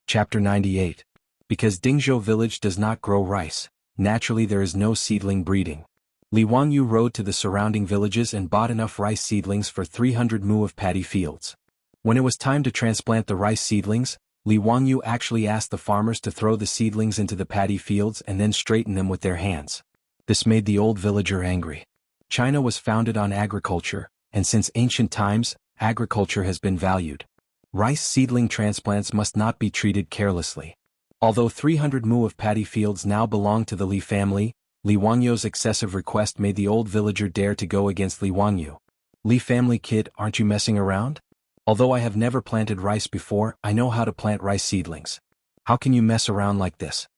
Chapter 98. Because Dingzhou village does not grow rice, naturally there is no seedling breeding. Li Wangyu rode to the surrounding villages and bought enough rice seedlings for 300 mu of paddy fields. When it was time to transplant the rice seedlings, Li Wangyu actually asked the farmers to throw the seedlings into the paddy fields and then straighten them with their hands. This made the old villager angry. China was founded on agriculture, and since ancient times, agriculture has been valued. Rice seedling transplants must not be treated carelessly. Although 300 mu of paddy fields now belong to the Li family, Li Wangyu's excessive request made the old villager dare to go against Li Wangyu. Li family kid, aren't you messing around? Although I have never planted rice before, I know how to plant rice seedlings. How can you mess around like this?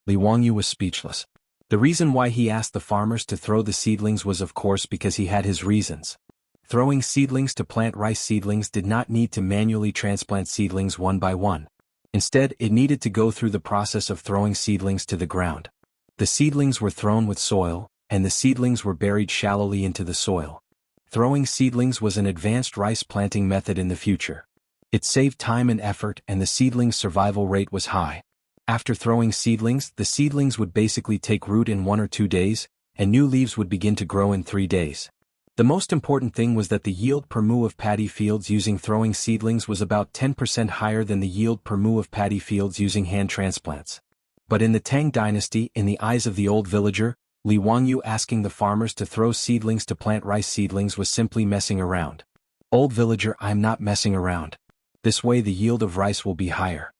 Li Wangyu was speechless. The reason why he asked the farmers to throw the seedlings was of course because he had his reasons. Throwing seedlings to plant rice seedlings did not need to manually transplant seedlings one by one. Instead, it needed to go through the process of throwing seedlings to the ground. The seedlings were thrown with soil, and the seedlings were buried shallowly into the soil. Throwing seedlings was an advanced rice planting method in the future. It saved time and effort, and the seedling's survival rate was high. After throwing seedlings, the seedlings would basically take root in 1 or 2 days, and new leaves would begin to grow in 3 days. The most important thing was that the yield per mu of paddy fields using throwing seedlings was about 10% higher than the yield per mu of paddy fields using hand transplants. But in the Tang dynasty, in the eyes of the old villager, Li Wangyu asking the farmers to throw seedlings to plant rice seedlings was simply messing around. Old villager, I'm not messing around. This way the yield of rice will be higher.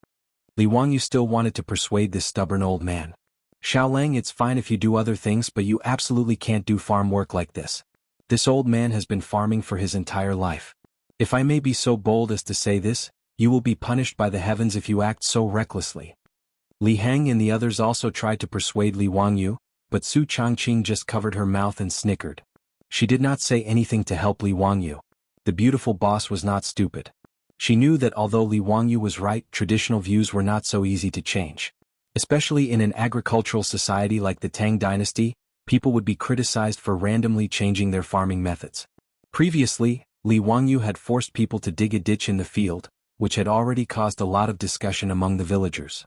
Li Wangyu still wanted to persuade this stubborn old man. Xiaolang, it's fine if you do other things, but you absolutely can't do farm work like this. This old man has been farming for his entire life. If I may be so bold as to say this, you will be punished by the heavens if you act so recklessly. Li Heng and the others also tried to persuade Li Wangyu, but Su Changqing just covered her mouth and snickered. She did not say anything to help Li Wangyu. The beautiful boss was not stupid. She knew that although Li Wangyu was right, traditional views were not so easy to change. Especially in an agricultural society like the Tang dynasty, people would be criticized for randomly changing their farming methods. Previously, Li Wangyu had forced people to dig a ditch in the field, which had already caused a lot of discussion among the villagers.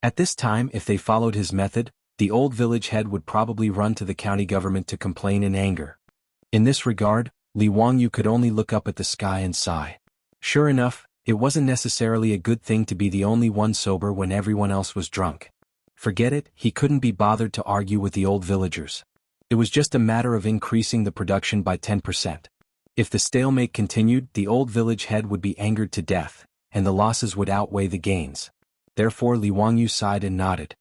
At this time, if they followed his method, the old village head would probably run to the county government to complain in anger. In this regard, Li Wangyu could only look up at the sky and sigh. Sure enough, it wasn't necessarily a good thing to be the only one sober when everyone else was drunk. Forget it, he couldn't be bothered to argue with the old villagers. It was just a matter of increasing the production by 10%. If the stalemate continued, the old village head would be angered to death, and the losses would outweigh the gains. Therefore Li Wangyu sighed and nodded.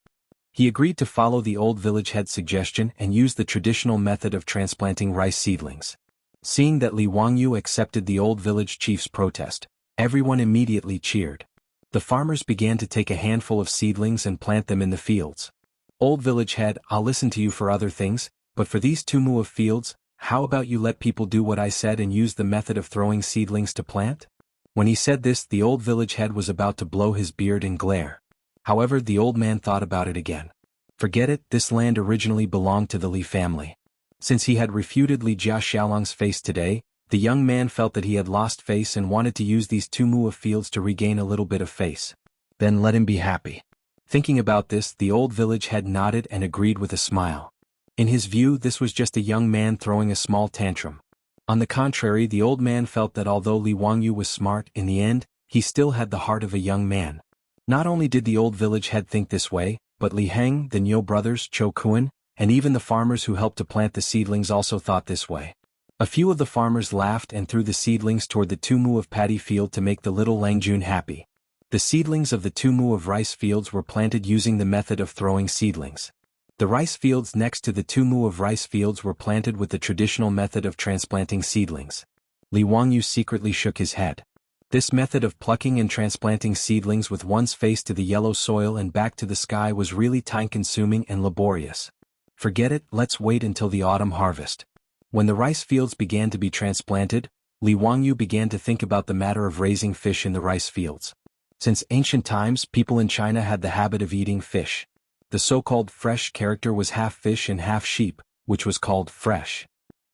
He agreed to follow the old village head's suggestion and use the traditional method of transplanting rice seedlings. Seeing that Li Wangyu accepted the old village chief's protest, everyone immediately cheered. The farmers began to take a handful of seedlings and plant them in the fields. Old village head, I'll listen to you for other things, but for these 2 mu of fields, how about you let people do what I said and use the method of throwing seedlings to plant? When he said this, the old village head was about to blow his beard and glare. However, the old man thought about it again. Forget it, this land originally belonged to the Li family. Since he had refuted Li Jia Xiaolang's face today, the young man felt that he had lost face and wanted to use these 2 mu of fields to regain a little bit of face. Then let him be happy. Thinking about this, the old village head nodded and agreed with a smile. In his view, this was just a young man throwing a small tantrum. On the contrary, the old man felt that although Li Wangyu was smart, in the end, he still had the heart of a young man. Not only did the old village head think this way, but Li Heng, the Niu brothers, Cho Kuan, and even the farmers who helped to plant the seedlings also thought this way. A few of the farmers laughed and threw the seedlings toward the 2 mu of paddy field to make the little Langjun happy. The seedlings of the 2 mu of rice fields were planted using the method of throwing seedlings. The rice fields next to the 2 mu of rice fields were planted with the traditional method of transplanting seedlings. Li Wangyu secretly shook his head. This method of plucking and transplanting seedlings with one's face to the yellow soil and back to the sky was really time-consuming and laborious. Forget it, let's wait until the autumn harvest. When the rice fields began to be transplanted, Li Wangyu began to think about the matter of raising fish in the rice fields. Since ancient times, people in China had the habit of eating fish. The so-called fresh character was half fish and half sheep, which was called fresh.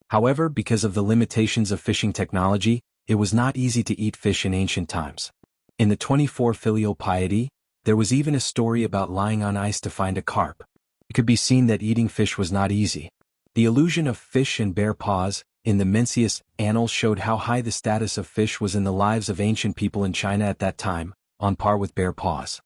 However, because of the limitations of fishing technology, it was not easy to eat fish in ancient times. In the 24 Filial Piety, there was even a story about lying on ice to find a carp. It could be seen that eating fish was not easy. The illusion of fish and bear paws, in the Mencius Annals showed how high the status of fish was in the lives of ancient people in China at that time, on par with bear paws.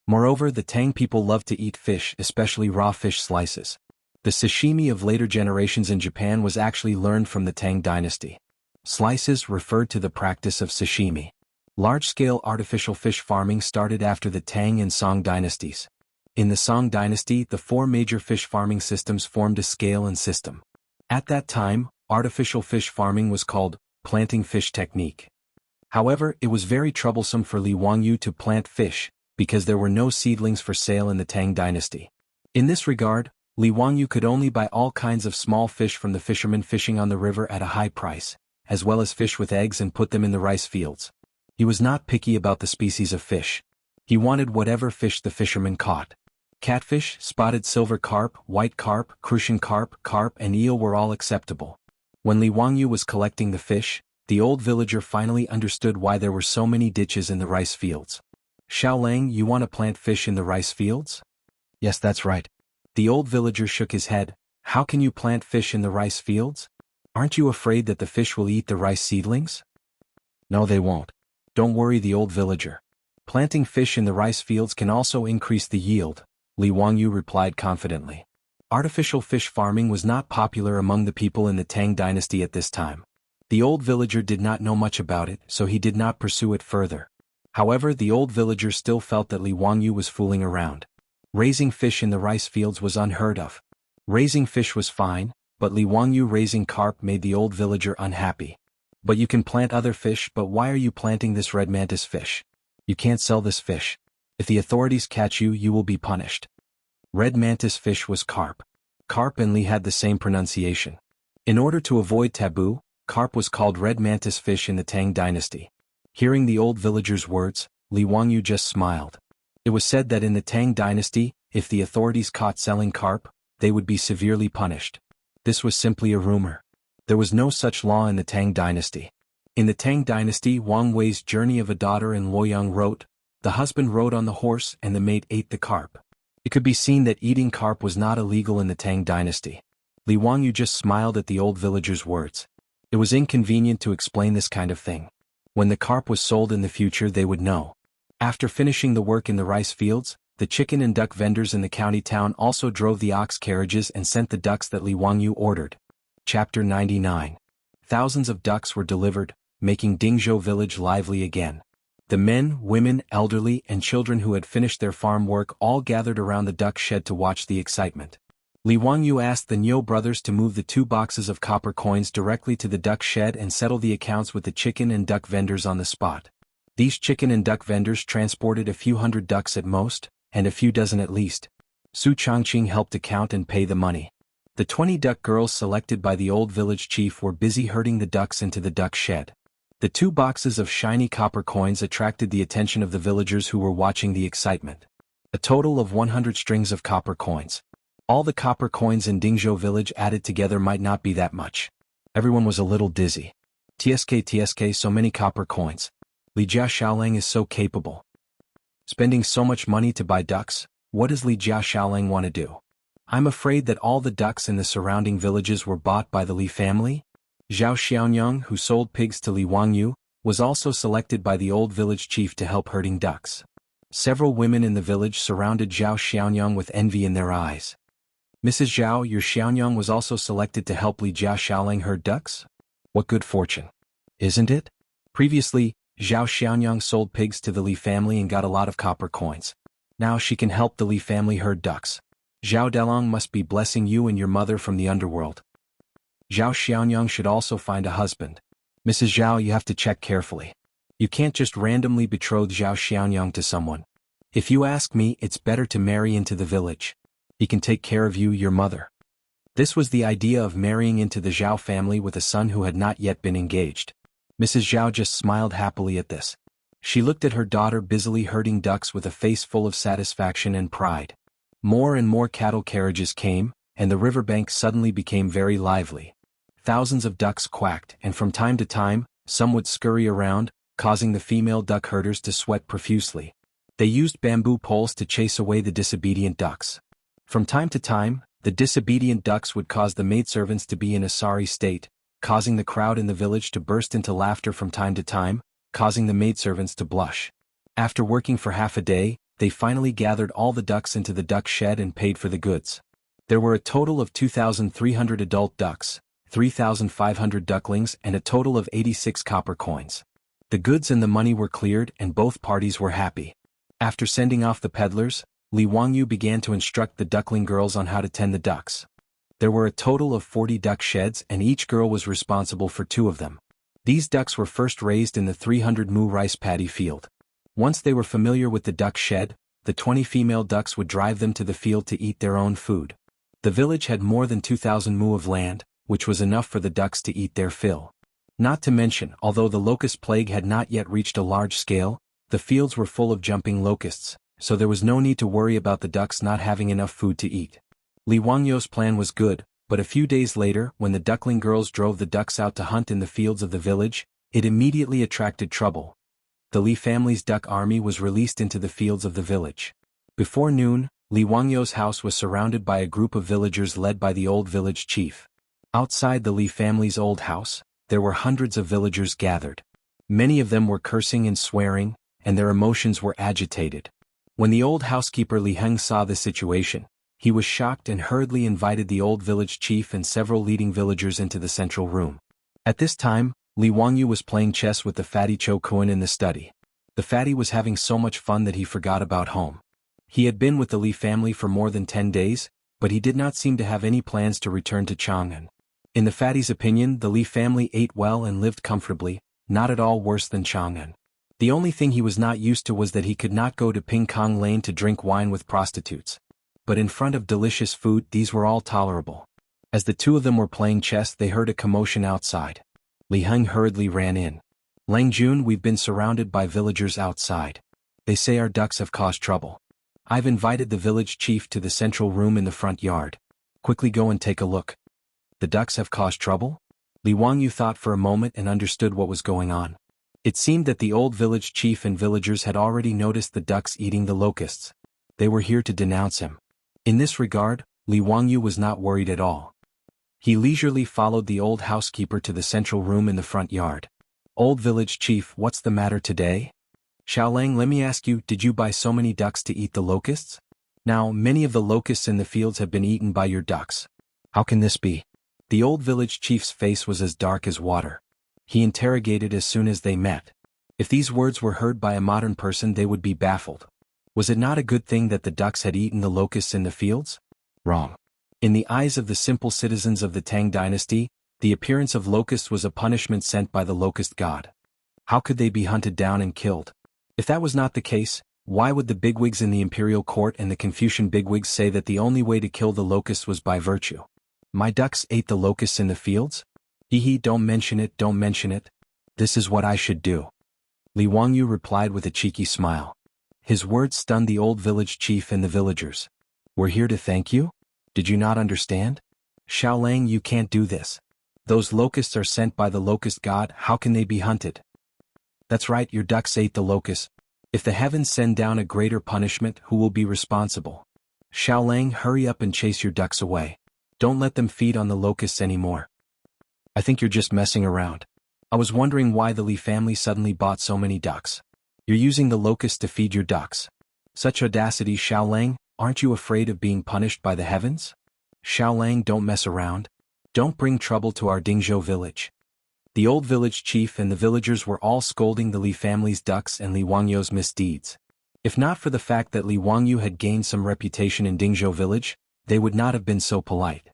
Moreover, the Tang people loved to eat fish, especially raw fish slices. The sashimi of later generations in Japan was actually learned from the Tang dynasty. Slices referred to the practice of sashimi. Large-scale artificial fish farming started after the Tang and Song dynasties. In the Song dynasty, the 4 major fish farming systems formed a scale and system. At that time, artificial fish farming was called planting fish technique. However, it was very troublesome for Li Wangyu to plant fish, because there were no seedlings for sale in the Tang dynasty. In this regard, Li Wangyu could only buy all kinds of small fish from the fishermen fishing on the river at a high price, as well as fish with eggs, and put them in the rice fields. He was not picky about the species of fish. He wanted whatever fish the fishermen caught. Catfish, spotted silver carp, white carp, crucian carp, and eel were all acceptable. When Li Wangyu was collecting the fish, the old villager finally understood why there were so many ditches in the rice fields. Xiaolang, you want to plant fish in the rice fields? Yes, that's right. The old villager shook his head. How can you plant fish in the rice fields? Aren't you afraid that the fish will eat the rice seedlings? No, they won't. Don't worry, the old villager. Planting fish in the rice fields can also increase the yield, Li Wangyu replied confidently. Artificial fish farming was not popular among the people in the Tang dynasty at this time. The old villager did not know much about it, so he did not pursue it further. However, the old villager still felt that Li Wangyu was fooling around. Raising fish in the rice fields was unheard of. Raising fish was fine, but Li Wangyu raising carp made the old villager unhappy. But you can plant other fish, but why are you planting this red mantis fish? You can't sell this fish. If the authorities catch you, you will be punished. Red mantis fish was carp. Carp and Li had the same pronunciation. In order to avoid taboo, carp was called red mantis fish in the Tang dynasty. Hearing the old villager's words, Li Wangyu just smiled. It was said that in the Tang dynasty, if the authorities caught selling carp, they would be severely punished. This was simply a rumor. There was no such law in the Tang dynasty. In the Tang dynasty, Wang Wei's Journey of a Daughter in Luoyang wrote, the husband rode on the horse and the mate ate the carp. It could be seen that eating carp was not illegal in the Tang dynasty. Li Wangyu just smiled at the old villager's words. It was inconvenient to explain this kind of thing. When the carp was sold in the future, they would know. After finishing the work in the rice fields, the chicken and duck vendors in the county town also drove the ox carriages and sent the ducks that Li Wangyu ordered. Chapter 99. Thousands of ducks were delivered, making Dingzhou village lively again. The men, women, elderly, and children who had finished their farm work all gathered around the duck shed to watch the excitement. Li Wangyu asked the Niu brothers to move the 2 boxes of copper coins directly to the duck shed and settle the accounts with the chicken and duck vendors on the spot. These chicken and duck vendors transported a few hundred ducks at most, and a few dozen at least. Su Changqing helped to count and pay the money. The 20 duck girls selected by the old village chief were busy herding the ducks into the duck shed. The 2 boxes of shiny copper coins attracted the attention of the villagers who were watching the excitement. A total of 100 strings of copper coins. All the copper coins in Dingzhou village added together might not be that much. Everyone was a little dizzy. TSK, so many copper coins. Li Jia Xiaolang is so capable. Spending so much money to buy ducks, what does Li Jia Xiaolang want to do? I'm afraid that all the ducks in the surrounding villages were bought by the Li family. Zhao Xiaonyang, who sold pigs to Li Wangyu, was also selected by the old village chief to help herding ducks. Several women in the village surrounded Zhao Xiaonyang with envy in their eyes. Mrs. Zhao, your Xiaonyang was also selected to help Li Jia Xiaolang herd ducks? What good fortune. Isn't it? Previously, Zhao Xiaonyang sold pigs to the Li family and got a lot of copper coins. Now she can help the Li family herd ducks. Zhao Delong must be blessing you and your mother from the underworld. Zhao Xiaonyang should also find a husband. Mrs. Zhao, you have to check carefully. You can't just randomly betroth Zhao Xiaonyang to someone. If you ask me, it's better to marry into the village. He can take care of you, your mother. This was the idea of marrying into the Zhao family with a son who had not yet been engaged. Mrs. Zhao just smiled happily at this. She looked at her daughter busily herding ducks with a face full of satisfaction and pride. More and more cattle carriages came, and the riverbank suddenly became very lively. Thousands of ducks quacked, and from time to time, some would scurry around, causing the female duck herders to sweat profusely. They used bamboo poles to chase away the disobedient ducks. From time to time, the disobedient ducks would cause the maidservants to be in a sorry state, causing the crowd in the village to burst into laughter from time to time, causing the maidservants to blush. After working for half a day, they finally gathered all the ducks into the duck shed and paid for the goods. There were a total of 2,300 adult ducks, 3,500 ducklings, and a total of 86 copper coins. The goods and the money were cleared and both parties were happy. After sending off the peddlers, Li Wangyu began to instruct the duckling girls on how to tend the ducks. There were a total of 40 duck sheds and each girl was responsible for 2 of them. These ducks were first raised in the 300 mu rice paddy field. Once they were familiar with the duck shed, the 20 female ducks would drive them to the field to eat their own food. The village had more than 2,000 mu of land, which was enough for the ducks to eat their fill. Not to mention, although the locust plague had not yet reached a large scale, the fields were full of jumping locusts, so there was no need to worry about the ducks not having enough food to eat. Li Wangyu's plan was good, but a few days later, when the duckling girls drove the ducks out to hunt in the fields of the village, it immediately attracted trouble. the Li family's duck army was released into the fields of the village. Before noon, Li Wangyu's house was surrounded by a group of villagers led by the old village chief. Outside the Li family's old house, there were hundreds of villagers gathered. Many of them were cursing and swearing, and their emotions were agitated. When the old housekeeper Li Heng saw the situation, he was shocked and hurriedly invited the old village chief and several leading villagers into the central room. At this time, Li Wangyu was playing chess with the fatty Cho Kun in the study. The fatty was having so much fun that he forgot about home. He had been with the Li family for more than 10 days, but he did not seem to have any plans to return to Chang'an. In the fatty's opinion, the Li family ate well and lived comfortably, not at all worse than Chang'an. The only thing he was not used to was that he could not go to Ping Kong Lane to drink wine with prostitutes. But in front of delicious food, these were all tolerable. As the two of them were playing chess, they heard a commotion outside. Li Heng hurriedly ran in. Lang Jun, we've been surrounded by villagers outside. They say our ducks have caused trouble. I've invited the village chief to the central room in the front yard. Quickly go and take a look. The ducks have caused trouble? Li Wangyu thought for a moment and understood what was going on. It seemed that the old village chief and villagers had already noticed the ducks eating the locusts. They were here to denounce him. In this regard, Li Wangyu was not worried at all. He leisurely followed the old housekeeper to the central room in the front yard. Old village chief, what's the matter today? Xiaolang, let me ask you, did you buy so many ducks to eat the locusts? Now, many of the locusts in the fields have been eaten by your ducks. How can this be? The old village chief's face was as dark as water. He interrogated as soon as they met. If these words were heard by a modern person, they would be baffled. Was it not a good thing that the ducks had eaten the locusts in the fields? Wrong. In the eyes of the simple citizens of the Tang dynasty, the appearance of locusts was a punishment sent by the locust god. How could they be hunted down and killed? If that was not the case, why would the bigwigs in the imperial court and the Confucian bigwigs say that the only way to kill the locusts was by virtue? My ducks ate the locusts in the fields? Hee, don't mention it, don't mention it. This is what I should do. Li Wangyu replied with a cheeky smile. His words stunned the old village chief and the villagers. We're here to thank you? Did you not understand? Xiaolang, you can't do this. Those locusts are sent by the locust god, how can they be hunted? That's right, your ducks ate the locusts. If the heavens send down a greater punishment, who will be responsible? Xiaolang, hurry up and chase your ducks away. Don't let them feed on the locusts anymore. I think you're just messing around. I was wondering why the Li family suddenly bought so many ducks. You're using the locusts to feed your ducks. Such audacity, Xiaolang, aren't you afraid of being punished by the heavens? Xiaolang, don't mess around. Don't bring trouble to our Dingzhou village. The old village chief and the villagers were all scolding the Li family's ducks and Li Wangyu's misdeeds. If not for the fact that Li Wangyu had gained some reputation in Dingzhou village, they would not have been so polite.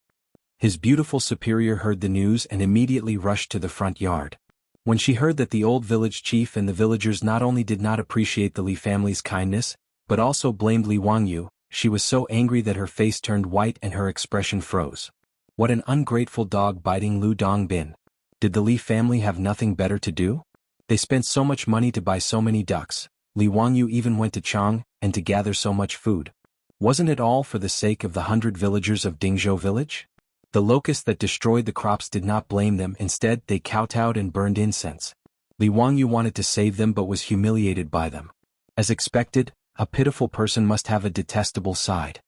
His beautiful superior heard the news and immediately rushed to the front yard. When she heard that the old village chief and the villagers not only did not appreciate the Li family's kindness, but also blamed Li Wangyu, she was so angry that her face turned white and her expression froze. What an ungrateful dog biting Lu Dongbin. Did the Li family have nothing better to do? They spent so much money to buy so many ducks. Li Wangyu even went to Chang and to gather so much food. Wasn't it all for the sake of the 100 villagers of Dingzhou village? The locusts that destroyed the crops did not blame them, instead they kowtowed and burned incense. Li Wangyu wanted to save them but was humiliated by them. As expected, a pitiful person must have a detestable side.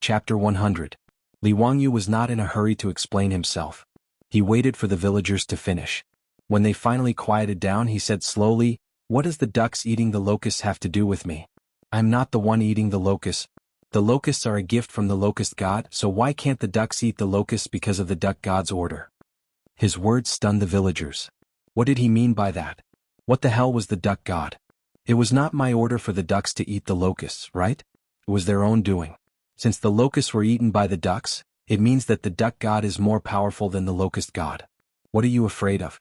Chapter 100. Li Wangyu was not in a hurry to explain himself. He waited for the villagers to finish. When they finally quieted down, he said slowly, "What does the ducks eating the locusts have to do with me? I'm not the one eating the locusts. The locusts are a gift from the locust god, so why can't the ducks eat the locusts because of the duck god's order?" His words stunned the villagers. What did he mean by that? What the hell was the duck god? It was not my order for the ducks to eat the locusts, right? It was their own doing. Since the locusts were eaten by the ducks, it means that the duck god is more powerful than the locust god. What are you afraid of?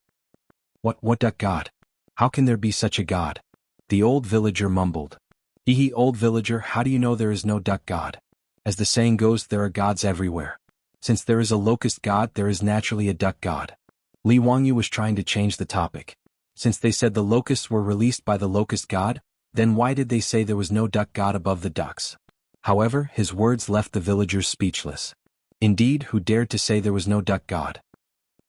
What duck god? How can there be such a god? The old villager mumbled. Old villager, how do you know there is no duck god? As the saying goes, there are gods everywhere. Since there is a locust god, there is naturally a duck god. Li Wangyu was trying to change the topic. Since they said the locusts were released by the locust god, then why did they say there was no duck god above the ducks? However, his words left the villagers speechless. Indeed, who dared to say there was no duck god?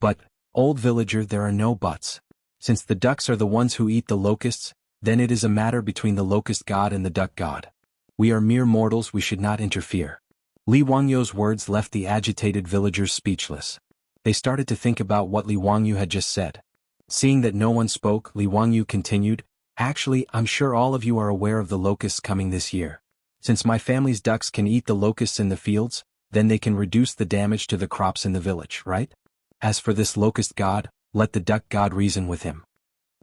But, old villager, there are no buts. Since the ducks are the ones who eat the locusts, Then it is a matter between the locust god and the duck god. We are mere mortals, we should not interfere. Li Wangyu's words left the agitated villagers speechless. They started to think about what Li Wangyu had just said. Seeing that no one spoke, Li Wangyu continued, "Actually, I'm sure all of you are aware of the locusts coming this year. Since my family's ducks can eat the locusts in the fields, then they can reduce the damage to the crops in the village, right? As for this locust god, let the duck god reason with him."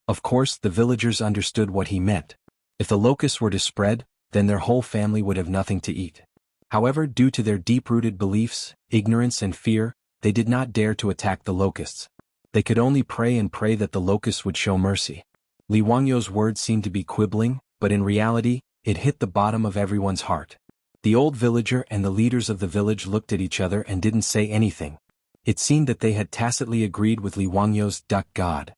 Of course, the villagers understood what he meant. If the locusts were to spread, then their whole family would have nothing to eat. However, due to their deep-rooted beliefs, ignorance and fear, they did not dare to attack the locusts. They could only pray and pray that the locusts would show mercy. Li Wangyu's words seemed to be quibbling, but in reality, it hit the bottom of everyone's heart. The old villager and the leaders of the village looked at each other and didn't say anything. It seemed that they had tacitly agreed with Li Wangyu's duck god.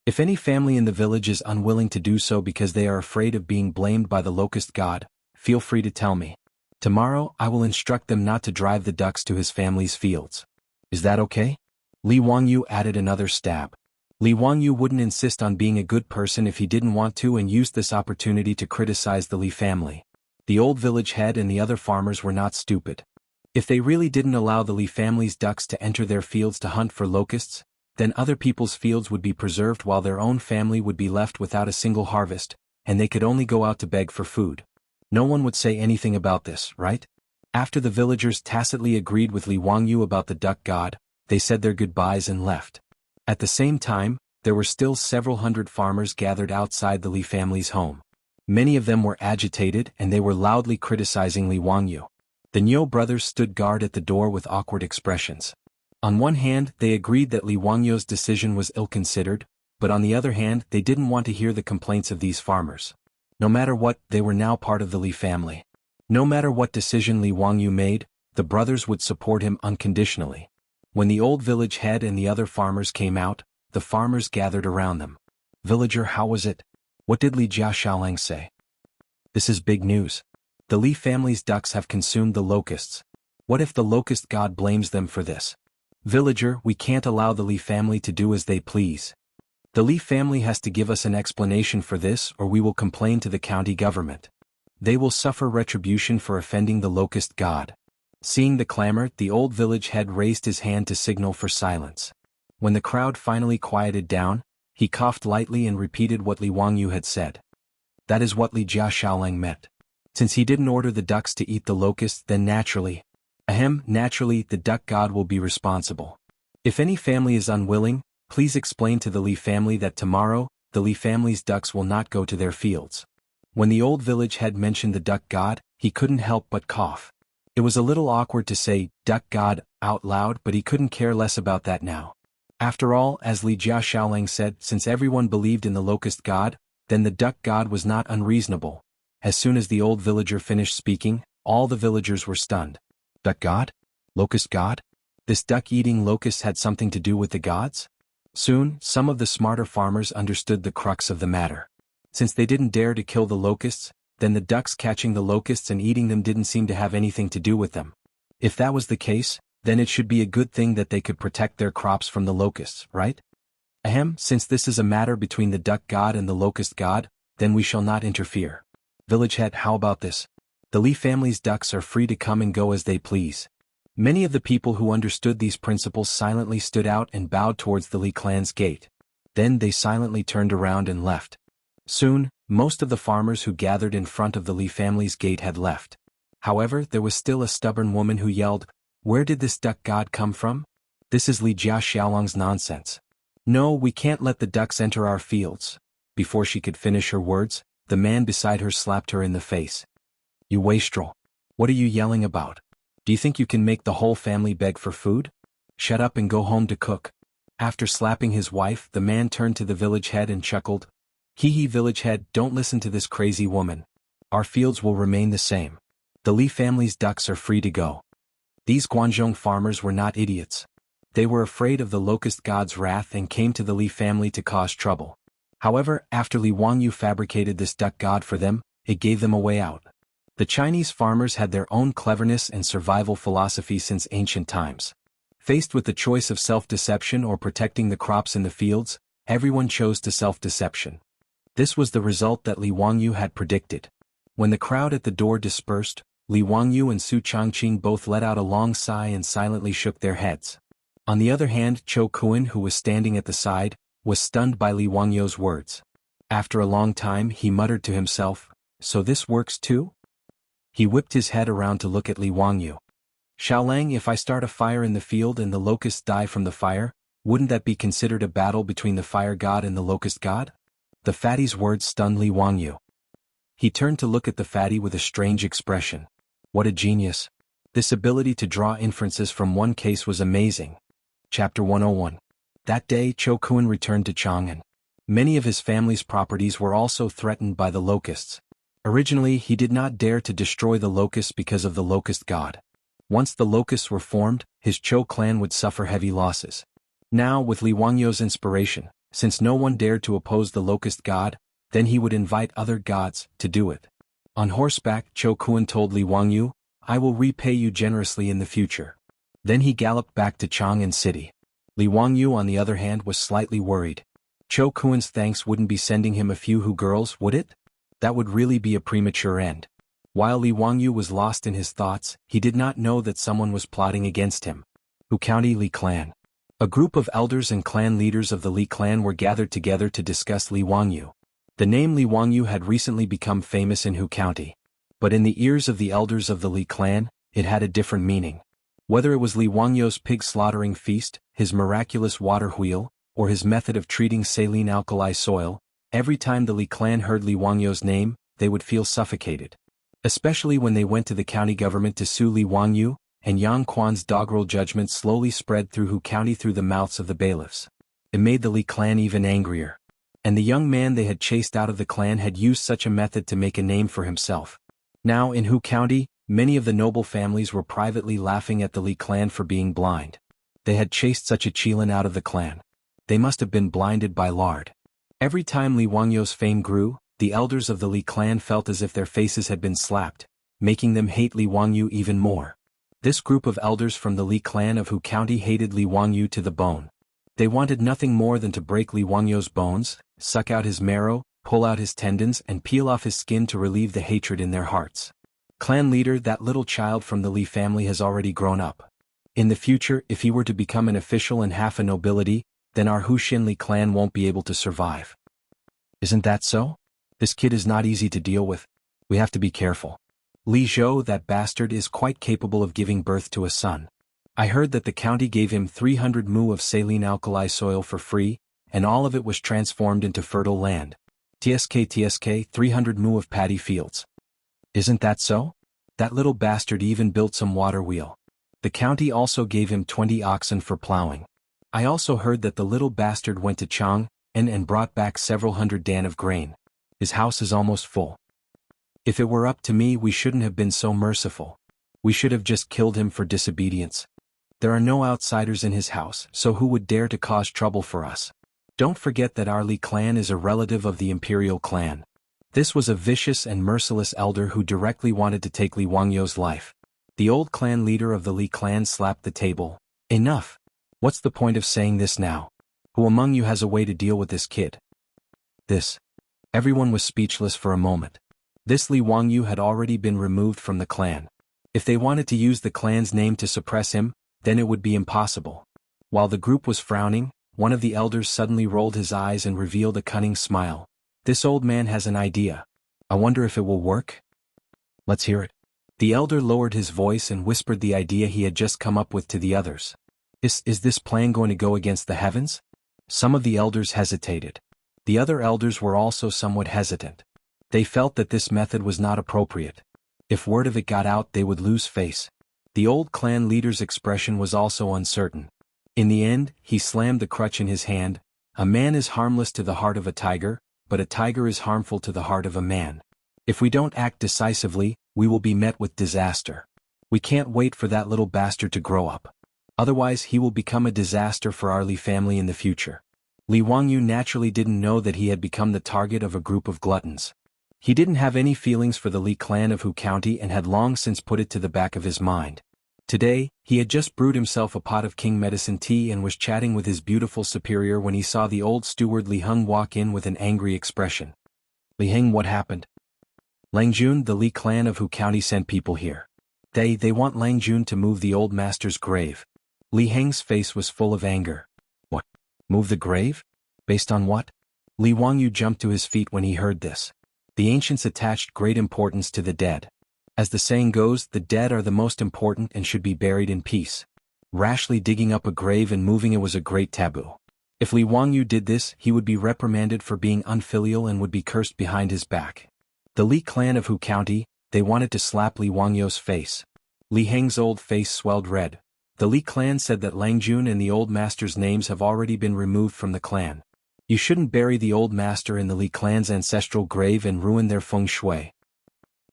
If any family in the village is unwilling to do so because they are afraid of being blamed by the locust god, feel free to tell me. Tomorrow I will instruct them not to drive the ducks to his family's fields. Is that okay? Li Wangyu added another stab. Li Wangyu wouldn't insist on being a good person if he didn't want to, and used this opportunity to criticize the Li family. The old village head and the other farmers were not stupid. If they really didn't allow the Li family's ducks to enter their fields to hunt for locusts, then other people's fields would be preserved while their own family would be left without a single harvest, and they could only go out to beg for food. No one would say anything about this, right? After the villagers tacitly agreed with Li Wangyu about the duck god, they said their goodbyes and left. At the same time, there were still several hundred farmers gathered outside the Li family's home. Many of them were agitated and they were loudly criticizing Li Wangyu. The Niu brothers stood guard at the door with awkward expressions. On one hand, they agreed that Li Wangyu's decision was ill-considered, but on the other hand, they didn't want to hear the complaints of these farmers. No matter what, they were now part of the Li family. No matter what decision Li Wangyu made, the brothers would support him unconditionally. When the old village head and the other farmers came out, the farmers gathered around them. "Villager, how was it? What did Li Xiaolang say?" "This is big news. The Li family's ducks have consumed the locusts. What if the locust god blames them for this?" "Villager, we can't allow the Li family to do as they please. The Li family has to give us an explanation for this, or we will complain to the county government. They will suffer retribution for offending the locust god." Seeing the clamor, the old village head raised his hand to signal for silence. When the crowd finally quieted down, he coughed lightly and repeated what Li Wangyu had said. "That is what Li Xiaolang meant. Since he didn't order the ducks to eat the locusts, then naturally, the duck god will be responsible. If any family is unwilling, please explain to the Li family that tomorrow, the Li family's ducks will not go to their fields." When the old village head mentioned the duck god, he couldn't help but cough. It was a little awkward to say, "duck god," out loud, but he couldn't care less about that now. After all, as Li Xiaolang said, since everyone believed in the locust god, then the duck god was not unreasonable. As soon as the old villager finished speaking, all the villagers were stunned. Duck god? Locust god? This duck-eating locust had something to do with the gods? Soon, some of the smarter farmers understood the crux of the matter. Since they didn't dare to kill the locusts, then the ducks catching the locusts and eating them didn't seem to have anything to do with them. If that was the case, then it should be a good thing that they could protect their crops from the locusts, right? Since this is a matter between the duck god and the locust god, then we shall not interfere. Village head, how about this? The Li family's ducks are free to come and go as they please. Many of the people who understood these principles silently stood out and bowed towards the Li clan's gate. Then they silently turned around and left. Soon, most of the farmers who gathered in front of the Li family's gate had left. However, there was still a stubborn woman who yelled, "Where did this duck god come from? This is Li Xiaolang's nonsense. No, we can't let the ducks enter our fields." Before she could finish her words, the man beside her slapped her in the face. "You wastrel. What are you yelling about? Do you think you can make the whole family beg for food? Shut up and go home to cook." After slapping his wife, the man turned to the village head and chuckled. "Hee hee, village head, don't listen to this crazy woman. Our fields will remain the same. The Li family's ducks are free to go." These Guangzhong farmers were not idiots. They were afraid of the locust god's wrath and came to the Li family to cause trouble. However, after Li Wangyu fabricated this duck god for them, it gave them a way out. The Chinese farmers had their own cleverness and survival philosophy since ancient times. Faced with the choice of self-deception or protecting the crops in the fields, everyone chose to self-deception. This was the result that Li Wangyu had predicted. When the crowd at the door dispersed, Li Wangyu and Su Changqing both let out a long sigh and silently shook their heads. On the other hand, Cho Kuan, who was standing at the side, was stunned by Li Wangyu's words. After a long time he muttered to himself, "So this works too?" He whipped his head around to look at Li Wangyu. "Xiaolang, if I start a fire in the field and the locusts die from the fire, wouldn't that be considered a battle between the fire god and the locust god?" The fatty's words stunned Li Wangyu. He turned to look at the fatty with a strange expression. What a genius. This ability to draw inferences from one case was amazing. Chapter 101. That day Cho Kuan returned to Chang'an. Many of his family's properties were also threatened by the locusts. Originally he did not dare to destroy the locusts because of the locust god. Once the locusts were formed, his Cho clan would suffer heavy losses. Now, with Li Wangyu's inspiration, since no one dared to oppose the locust god, then he would invite other gods to do it. On horseback, Cho Kuan told Li Wangyu, "I will repay you generously in the future." Then he galloped back to Chang'an City. Li Wangyu, on the other hand, was slightly worried. Cho Kuan's thanks wouldn't be sending him a few Hu girls, would it? That would really be a premature end. While Li Wangyu was lost in his thoughts, he did not know that someone was plotting against him. Hu County Li Clan. A group of elders and clan leaders of the Li clan were gathered together to discuss Li Wangyu. The name Li Wangyu had recently become famous in Hu County. But in the ears of the elders of the Li clan, it had a different meaning. Whether it was Li Wangyu's pig-slaughtering feast, his miraculous water wheel, or his method of treating saline alkali soil, every time the Li clan heard Li Wangyu's name, they would feel suffocated. Especially when they went to the county government to sue Li Wangyu, and Yang Quan's doggerel judgment slowly spread through Hu County through the mouths of the bailiffs. It made the Li clan even angrier. And the young man they had chased out of the clan had used such a method to make a name for himself. Now in Hu County, many of the noble families were privately laughing at the Li clan for being blind. They had chased such a Qilin out of the clan. They must have been blinded by lard. Every time Li Wangyu's fame grew, the elders of the Li clan felt as if their faces had been slapped, making them hate Li Wangyu even more. This group of elders from the Li clan of Hu County hated Li Wangyu to the bone. They wanted nothing more than to break Li Wangyu's bones, suck out his marrow, pull out his tendons and peel off his skin to relieve the hatred in their hearts. Clan leader, that little child from the Li family has already grown up. In the future, if he were to become an official and half a nobility, then our Huxin Li clan won't be able to survive. Isn't that so? This kid is not easy to deal with. We have to be careful. Li Zhou, that bastard, is quite capable of giving birth to a son. I heard that the county gave him 300 mu of saline alkali soil for free, and all of it was transformed into fertile land. TSK 300 mu of paddy fields. Isn't that so? That little bastard even built some water wheel. The county also gave him 20 oxen for plowing. I also heard that the little bastard went to Chang'an and brought back several hundred dan of grain. His house is almost full. If it were up to me, we shouldn't have been so merciful. We should have just killed him for disobedience. There are no outsiders in his house, so who would dare to cause trouble for us? Don't forget that our Li clan is a relative of the imperial clan. This was a vicious and merciless elder who directly wanted to take Li Wangyu's life. The old clan leader of the Li clan slapped the table. Enough! What's the point of saying this now? Who among you has a way to deal with this kid? This. Everyone was speechless for a moment. This Li Wangyu had already been removed from the clan. If they wanted to use the clan's name to suppress him, then it would be impossible. While the group was frowning, one of the elders suddenly rolled his eyes and revealed a cunning smile. This old man has an idea. I wonder if it will work? Let's hear it. The elder lowered his voice and whispered the idea he had just come up with to the others. Is this plan going to go against the heavens? Some of the elders hesitated. The other elders were also somewhat hesitant. They felt that this method was not appropriate. If word of it got out, they would lose face. The old clan leader's expression was also uncertain. In the end, he slammed the crutch in his hand. A man is harmless to the heart of a tiger, but a tiger is harmful to the heart of a man. If we don't act decisively, we will be met with disaster. We can't wait for that little bastard to grow up. Otherwise he will become a disaster for our Li family in the future. Li Wangyu naturally didn't know that he had become the target of a group of gluttons. He didn't have any feelings for the Li clan of Hu County and had long since put it to the back of his mind. Today, he had just brewed himself a pot of king medicine tea and was chatting with his beautiful superior when he saw the old steward Li Heng walk in with an angry expression. Li Heng, what happened? Lang Jun, the Li clan of Hu County sent people here. They want Lang Jun to move the old master's grave. Li Heng's face was full of anger. What? Move the grave? Based on what? Li Wangyu jumped to his feet when he heard this. The ancients attached great importance to the dead. As the saying goes, the dead are the most important and should be buried in peace. Rashly digging up a grave and moving it was a great taboo. If Li Wangyu did this, he would be reprimanded for being unfilial and would be cursed behind his back. The Li clan of Hu County, they wanted to slap Li Wangyu's face. Li Heng's old face swelled red. The Li clan said that Lang Jun and the old master's names have already been removed from the clan. You shouldn't bury the old master in the Li clan's ancestral grave and ruin their feng shui.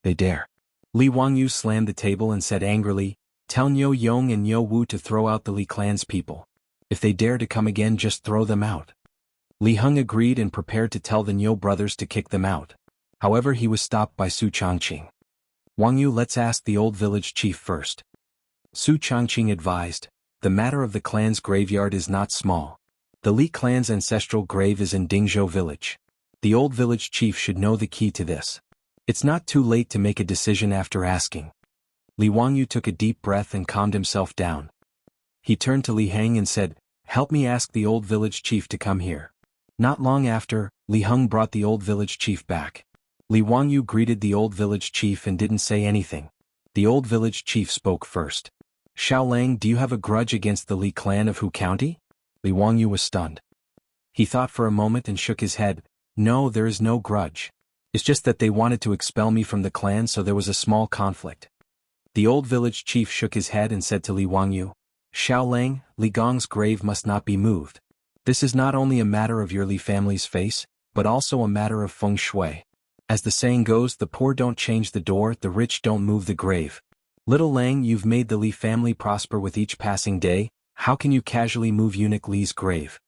They dare. Li Wangyu slammed the table and said angrily, tell Niu Yong and Niu Wu to throw out the Li clan's people. If they dare to come again, just throw them out. Li Heng agreed and prepared to tell the Niu brothers to kick them out. However, he was stopped by Su Changqing. Wangyu, let's ask the old village chief first. Su Changqing advised, the matter of the clan's graveyard is not small. The Li clan's ancestral grave is in Dingzhou village. The old village chief should know the key to this. It's not too late to make a decision after asking. Li Wangyu took a deep breath and calmed himself down. He turned to Li Heng and said, help me ask the old village chief to come here. Not long after, Li Heng brought the old village chief back. Li Wangyu greeted the old village chief and didn't say anything. The old village chief spoke first. Xiaolang, do you have a grudge against the Li clan of Hu County? Li Wangyu was stunned. He thought for a moment and shook his head. No, there is no grudge. It's just that they wanted to expel me from the clan, so there was a small conflict. The old village chief shook his head and said to Li Wangyu, Xiaolang, Li Gong's grave must not be moved. This is not only a matter of your Li family's face, but also a matter of feng shui. As the saying goes, the poor don't change the door, the rich don't move the grave. Little Lang, you've made the Li family prosper with each passing day. How can you casually move eunuch Li's grave?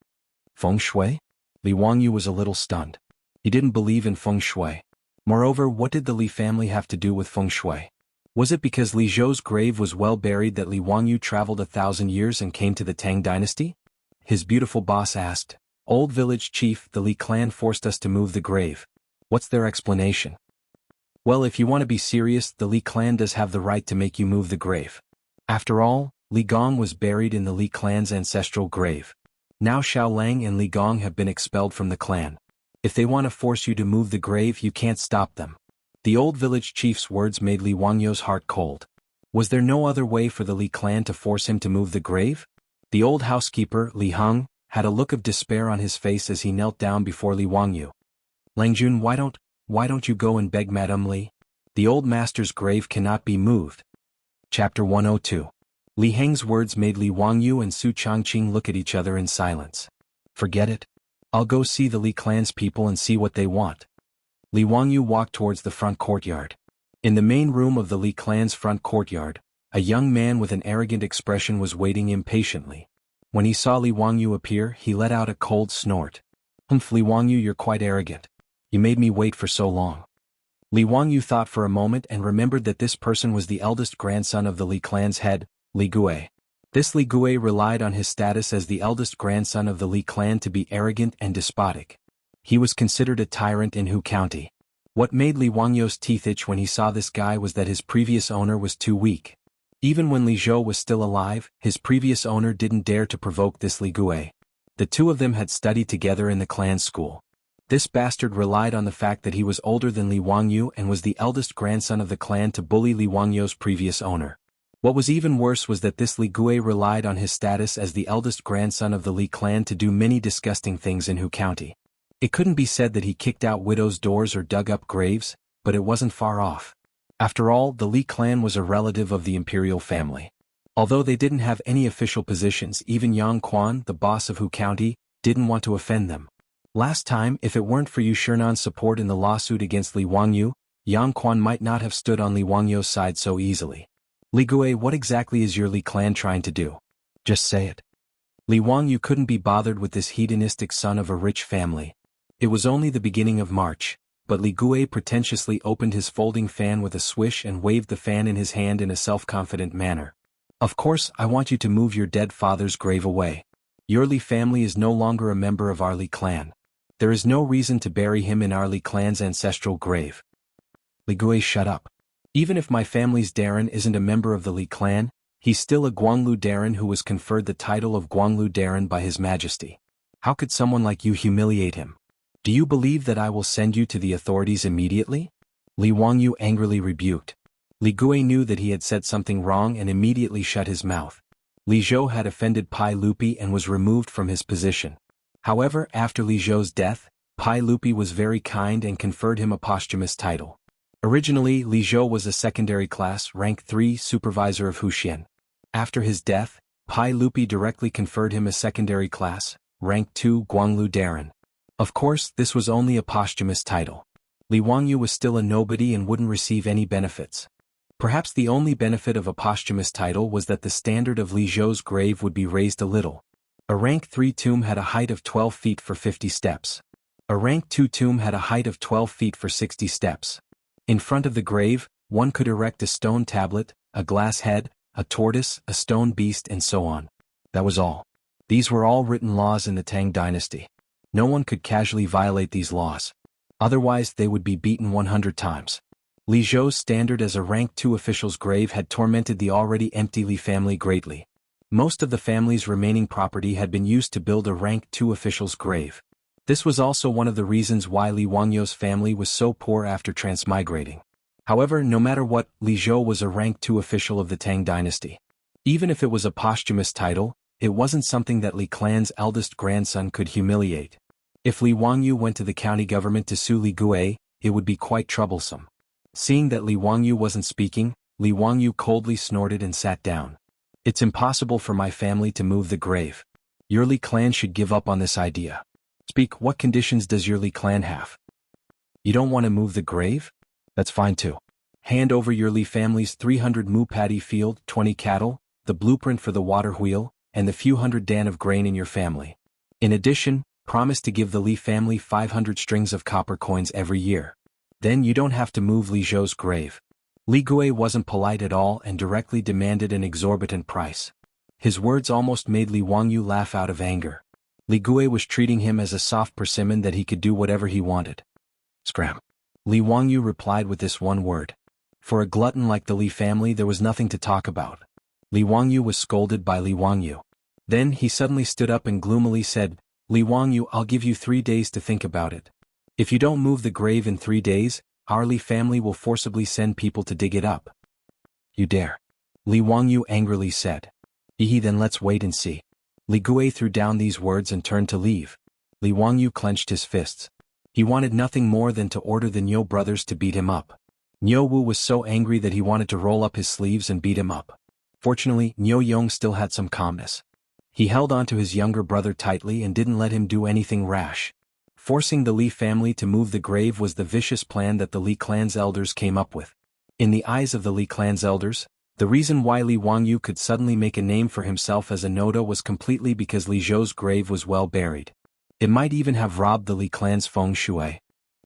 Feng shui? Li Wangyu was a little stunned. He didn't believe in feng shui. Moreover, what did the Li family have to do with feng shui? Was it because Li Zhou's grave was well buried that Li Wangyu traveled 1,000 years and came to the Tang dynasty? His beautiful boss asked, old village chief, the Li clan forced us to move the grave. What's their explanation? Well, if you want to be serious, the Li clan does have the right to make you move the grave. After all, Li Gong was buried in the Li clan's ancestral grave. Now Xiaolang and Li Gong have been expelled from the clan. If they want to force you to move the grave, you can't stop them. The old village chief's words made Li Wangyu's heart cold. Was there no other way for the Li clan to force him to move the grave? The old housekeeper, Li Heng, had a look of despair on his face as he knelt down before Li Wangyu. Lang Jun, why don't you go and beg Madame Li? The old master's grave cannot be moved. Chapter 102. Li Heng's words made Li Wangyu and Su Changqing look at each other in silence. Forget it. I'll go see the Li clan's people and see what they want. Li Wangyu walked towards the front courtyard. In the main room of the Li clan's front courtyard, a young man with an arrogant expression was waiting impatiently. When he saw Li Wangyu appear, he let out a cold snort. Humph, Li Wangyu, you're quite arrogant. You made me wait for so long. Li Wangyu thought for a moment and remembered that this person was the eldest grandson of the Li clan's head, Li Gui. This Li Gui relied on his status as the eldest grandson of the Li clan to be arrogant and despotic. He was considered a tyrant in Hu County. What made Li Wangyu's teeth itch when he saw this guy was that his previous owner was too weak. Even when Li Zhou was still alive, his previous owner didn't dare to provoke this Li Gui. The two of them had studied together in the clan school. This bastard relied on the fact that he was older than Li Wangyu and was the eldest grandson of the clan to bully Li Wangyu's previous owner. What was even worse was that this Li Gui relied on his status as the eldest grandson of the Li clan to do many disgusting things in Hu County. It couldn't be said that he kicked out widows' doors or dug up graves, but it wasn't far off. After all, the Li clan was a relative of the imperial family. Although they didn't have any official positions, even Yang Quan, the boss of Hu County, didn't want to offend them. Last time, if it weren't for Yu Shernan's support in the lawsuit against Li Wangyu, Yang Quan might not have stood on Li Wangyu's side so easily. Li Gui, what exactly is your Li clan trying to do? Just say it. Li Wangyu couldn't be bothered with this hedonistic son of a rich family. It was only the beginning of March, but Li Gui pretentiously opened his folding fan with a swish and waved the fan in his hand in a self-confident manner. Of course, I want you to move your dead father's grave away. Your Li family is no longer a member of our Li clan. There is no reason to bury him in our Li clan's ancestral grave. Li Gui, shut up. Even if my family's Darren isn't a member of the Li clan, he's still a Guanglu Darren who was conferred the title of Guanglu Darren by His Majesty. How could someone like you humiliate him? Do you believe that I will send you to the authorities immediately? Li Wangyu angrily rebuked. Li Gui knew that he had said something wrong and immediately shut his mouth. Li Zhou had offended Pai Lupi and was removed from his position. However, after Li Zhou's death, Pai Lupi was very kind and conferred him a posthumous title. Originally, Li Zhou was a secondary class, rank 3 supervisor of Huxian. After his death, Pai Lupi directly conferred him a secondary class, rank 2 Guanglu Darren. Of course, this was only a posthumous title. Li Wangyu was still a nobody and wouldn't receive any benefits. Perhaps the only benefit of a posthumous title was that the standard of Li Zhou's grave would be raised a little. A rank 3 tomb had a height of 12 feet for 50 steps. A rank 2 tomb had a height of 12 feet for 60 steps. In front of the grave, one could erect a stone tablet, a glass head, a tortoise, a stone beast, and so on. That was all. These were all written laws in the Tang dynasty. No one could casually violate these laws. Otherwise they would be beaten 100 times. Li Zhou's standard as a rank 2 official's grave had tormented the already empty Li family greatly. Most of the family's remaining property had been used to build a rank 2 official's grave. This was also one of the reasons why Li Wangyu's family was so poor after transmigrating. However, no matter what, Li Zhou was a rank 2 official of the Tang dynasty. Even if it was a posthumous title, it wasn't something that Li clan's eldest grandson could humiliate. If Li Wangyu went to the county government to sue Li Gui, it would be quite troublesome. Seeing that Li Wangyu wasn't speaking, Li Wangyu coldly snorted and sat down. It's impossible for my family to move the grave. Your Li clan should give up on this idea. Speak, what conditions does your Li clan have? You don't want to move the grave? That's fine too. Hand over your Li family's 300 mu paddy field, 20 cattle, the blueprint for the water wheel, and the few hundred dan of grain in your family. In addition, promise to give the Li family 500 strings of copper coins every year. Then you don't have to move Li Zhou's grave. Li Gui wasn't polite at all and directly demanded an exorbitant price. His words almost made Li Wangyu laugh out of anger. Li Gui was treating him as a soft persimmon that he could do whatever he wanted. Scram. Li Wangyu replied with this one word. For a glutton like the Li family there was nothing to talk about. Li Wangyu was scolded by Li Wangyu. Then he suddenly stood up and gloomily said, Li Wangyu, I'll give you 3 days to think about it. If you don't move the grave in 3 days, our Li family will forcibly send people to dig it up. You dare? Li Wangyu angrily said. Then let's wait and see. Li Gui threw down these words and turned to leave. Li Wangyu clenched his fists. He wanted nothing more than to order the Niu brothers to beat him up. Niu Wu was so angry that he wanted to roll up his sleeves and beat him up. Fortunately, Niu Yong still had some calmness. He held on to his younger brother tightly and didn't let him do anything rash. Forcing the Li family to move the grave was the vicious plan that the Li clan's elders came up with. In the eyes of the Li clan's elders, the reason why Li Wangyu could suddenly make a name for himself as a Noda was completely because Li Zhou's grave was well buried. It might even have robbed the Li clan's feng shui.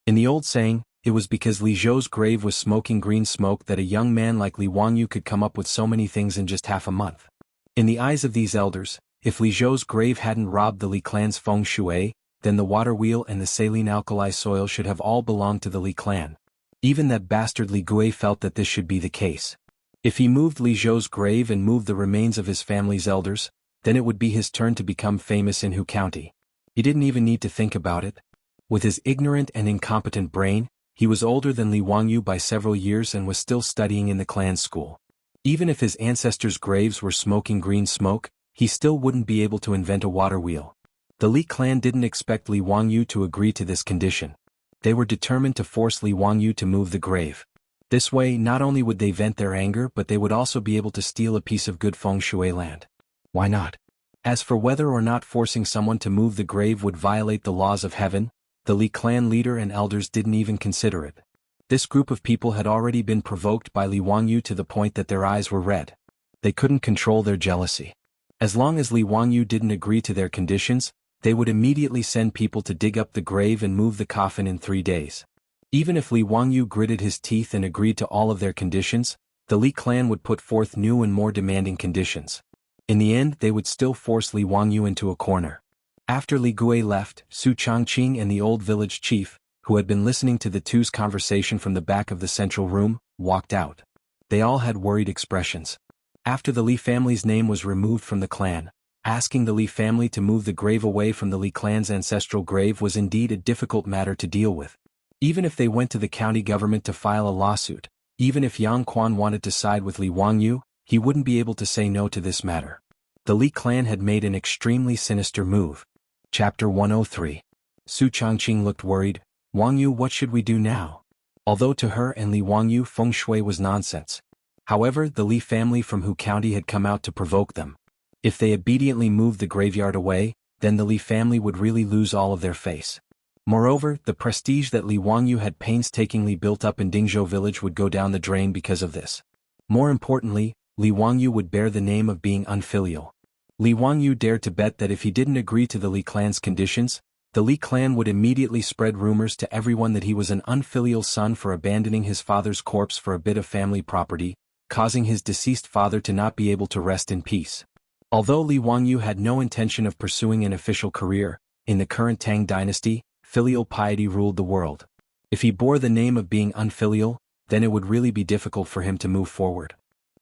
In the old saying, it was because Li Zhou's grave was smoking green smoke that a young man like Li Wangyu could come up with so many things in just half a month. In the eyes of these elders, if Li Zhou's grave hadn't robbed the Li clan's feng shui, then the water wheel and the saline alkali soil should have all belonged to the Li clan. Even that bastard Li Gui felt that this should be the case. If he moved Li Zhou's grave and moved the remains of his family's elders, then it would be his turn to become famous in Hu County. He didn't even need to think about it. With his ignorant and incompetent brain, he was older than Li Wangyu by several years and was still studying in the clan school. Even if his ancestors' graves were smoking green smoke, he still wouldn't be able to invent a water wheel. The Li clan didn't expect Li Wangyu to agree to this condition. They were determined to force Li Wangyu to move the grave. This way, not only would they vent their anger but they would also be able to steal a piece of good feng shui land. Why not? As for whether or not forcing someone to move the grave would violate the laws of heaven, the Li clan leader and elders didn't even consider it. This group of people had already been provoked by Li Wangyu to the point that their eyes were red. They couldn't control their jealousy. As long as Li Wangyu didn't agree to their conditions, they would immediately send people to dig up the grave and move the coffin in 3 days. Even if Li Wangyu gritted his teeth and agreed to all of their conditions, the Li clan would put forth new and more demanding conditions. In the end, they would still force Li Wangyu into a corner. After Li Gui left, Su Changqing and the old village chief, who had been listening to the two's conversation from the back of the central room, walked out. They all had worried expressions. After the Li family's name was removed from the clan, asking the Li family to move the grave away from the Li clan's ancestral grave was indeed a difficult matter to deal with. Even if they went to the county government to file a lawsuit, even if Yang Quan wanted to side with Li Wangyu, he wouldn't be able to say no to this matter. The Li clan had made an extremely sinister move. Chapter 103. Su Changqing looked worried. Wangyu, what should we do now? Although to her and Li Wangyu feng shui was nonsense. However, the Li family from Hu County had come out to provoke them. If they obediently moved the graveyard away, then the Li family would really lose all of their face. Moreover, the prestige that Li Wangyu had painstakingly built up in Dingzhou village would go down the drain because of this. More importantly, Li Wangyu would bear the name of being unfilial. Li Wangyu dared to bet that if he didn't agree to the Li clan's conditions, the Li clan would immediately spread rumors to everyone that he was an unfilial son for abandoning his father's corpse for a bit of family property, causing his deceased father to not be able to rest in peace. Although Li Wangyu had no intention of pursuing an official career, in the current Tang dynasty, filial piety ruled the world. If he bore the name of being unfilial, then it would really be difficult for him to move forward.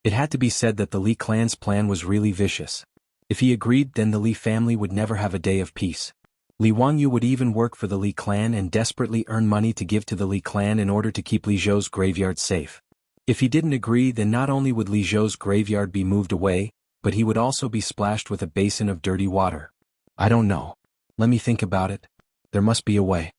It had to be said that the Li clan's plan was really vicious. If he agreed, then the Li family would never have a day of peace. Li Wangyu would even work for the Li clan and desperately earn money to give to the Li clan in order to keep Li Zhou's graveyard safe. If he didn't agree, then not only would Li Zhou's graveyard be moved away, but he would also be splashed with a basin of dirty water. I don't know. Let me think about it. There must be a way.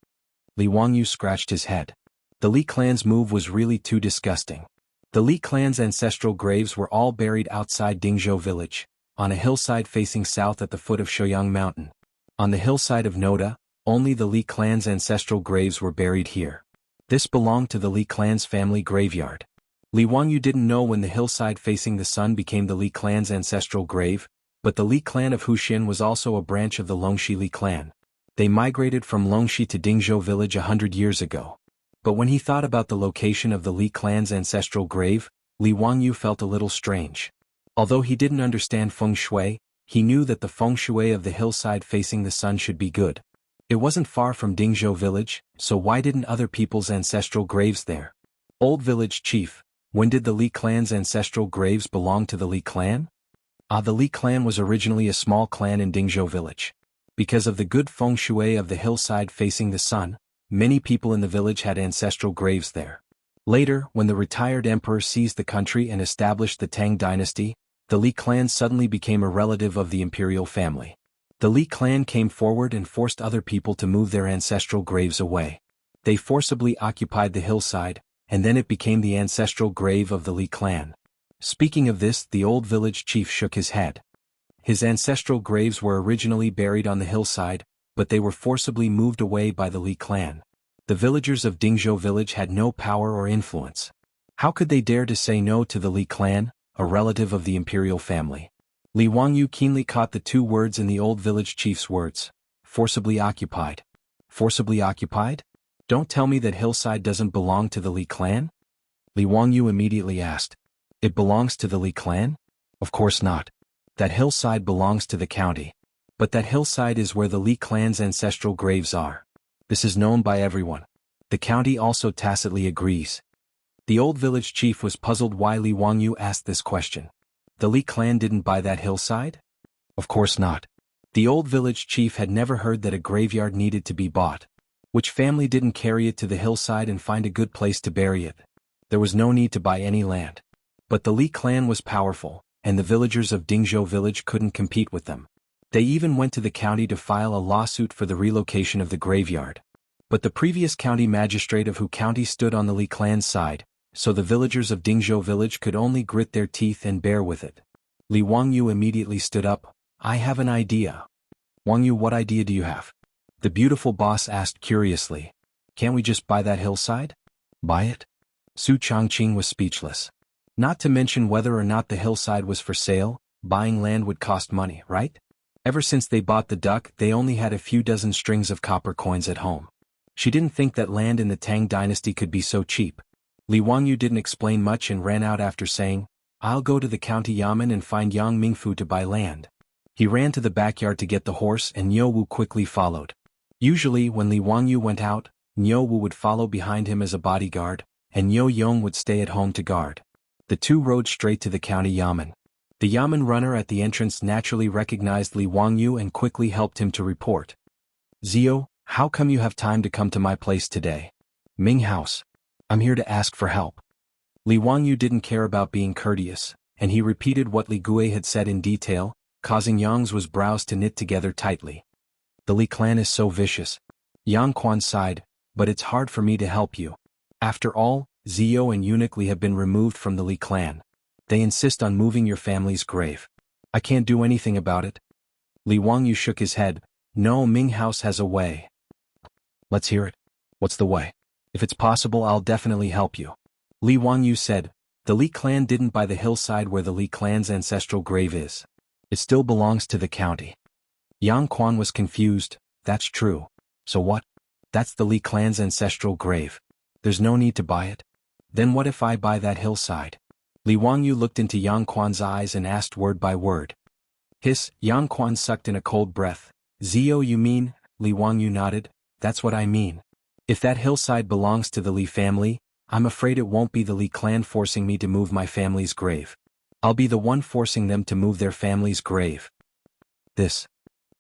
Li Wangyu scratched his head. The Li clan's move was really too disgusting. The Li clan's ancestral graves were all buried outside Dingzhou village, on a hillside facing south at the foot of Shouyang Mountain. On the hillside of Noda, only the Li clan's ancestral graves were buried here. This belonged to the Li clan's family graveyard. Li Wangyu didn't know when the hillside facing the sun became the Li clan's ancestral grave, but the Li clan of Huxian was also a branch of the Longxi Li clan. They migrated from Longxi to Dingzhou village 100 years ago. But when he thought about the location of the Li clan's ancestral grave, Li Wangyu felt a little strange. Although he didn't understand feng shui, he knew that the feng shui of the hillside facing the sun should be good. It wasn't far from Dingzhou village, so why didn't other people's ancestral graves there? Old village chief, when did the Li clan's ancestral graves belong to the Li clan? The Li clan was originally a small clan in Dingzhou village. Because of the good feng shui of the hillside facing the sun, many people in the village had ancestral graves there. Later, when the retired emperor seized the country and established the Tang dynasty, the Li clan suddenly became a relative of the imperial family. The Li clan came forward and forced other people to move their ancestral graves away. They forcibly occupied the hillside, and then it became the ancestral grave of the Li clan. Speaking of this, the old village chief shook his head. His ancestral graves were originally buried on the hillside, but they were forcibly moved away by the Li clan. The villagers of Dingzhou village had no power or influence. How could they dare to say no to the Li clan, a relative of the imperial family? Li Wangyu keenly caught the two words in the old village chief's words. Forcibly occupied. Forcibly occupied? Don't tell me that hillside doesn't belong to the Li clan? Li Wangyu immediately asked. It belongs to the Li clan? Of course not. That hillside belongs to the county. But that hillside is where the Li clan's ancestral graves are. This is known by everyone. The county also tacitly agrees. The old village chief was puzzled why Li Wangyu asked this question. The Li clan didn't buy that hillside? Of course not. The old village chief had never heard that a graveyard needed to be bought. Which family didn't carry it to the hillside and find a good place to bury it? There was no need to buy any land. But the Li clan was powerful, and the villagers of Dingzhou village couldn't compete with them. They even went to the county to file a lawsuit for the relocation of the graveyard. But the previous county magistrate of Hu County stood on the Li clan's side, so the villagers of Dingzhou village could only grit their teeth and bear with it. Li Wangyu immediately stood up. I have an idea. Wangyu, what idea do you have? The beautiful boss asked curiously. Can't we just buy that hillside? Buy it? Su Changqing was speechless. Not to mention whether or not the hillside was for sale, buying land would cost money, right? Ever since they bought the duck, they only had a few dozen strings of copper coins at home. She didn't think that land in the Tang dynasty could be so cheap. Li Wangyu didn't explain much and ran out after saying, I'll go to the county yamen and find Yang Mingfu to buy land. He ran to the backyard to get the horse and Niu Wu quickly followed. Usually when Li Wangyu went out, Niu Wu would follow behind him as a bodyguard, and Niu Yong would stay at home to guard. The two rode straight to the county yamen. The yamen runner at the entrance naturally recognized Li Wangyu and quickly helped him to report. Zio, how come you have time to come to my place today? Ming House. I'm here to ask for help. Li Wangyu didn't care about being courteous, and he repeated what Li Gui had said in detail, causing Yang's brows to knit together tightly. The Li clan is so vicious. Yang Quan sighed, but it's hard for me to help you. After all, Zio and Eunuch Li have been removed from the Li clan. They insist on moving your family's grave. I can't do anything about it. Li Wangyu shook his head. No, Ming House has a way. Let's hear it. What's the way? If it's possible, I'll definitely help you. Li Wangyu said. The Li clan didn't buy the hillside where the Li clan's ancestral grave is. It still belongs to the county. Yang Quan was confused. That's true. So what? That's the Li clan's ancestral grave. There's no need to buy it. Then what if I buy that hillside? Li Wangyu looked into Yang Quan's eyes and asked word by word. Hiss, Yang Quan sucked in a cold breath. Zio, you mean? Li Wangyu nodded. That's what I mean. If that hillside belongs to the Li family, I'm afraid it won't be the Li clan forcing me to move my family's grave. I'll be the one forcing them to move their family's grave. This.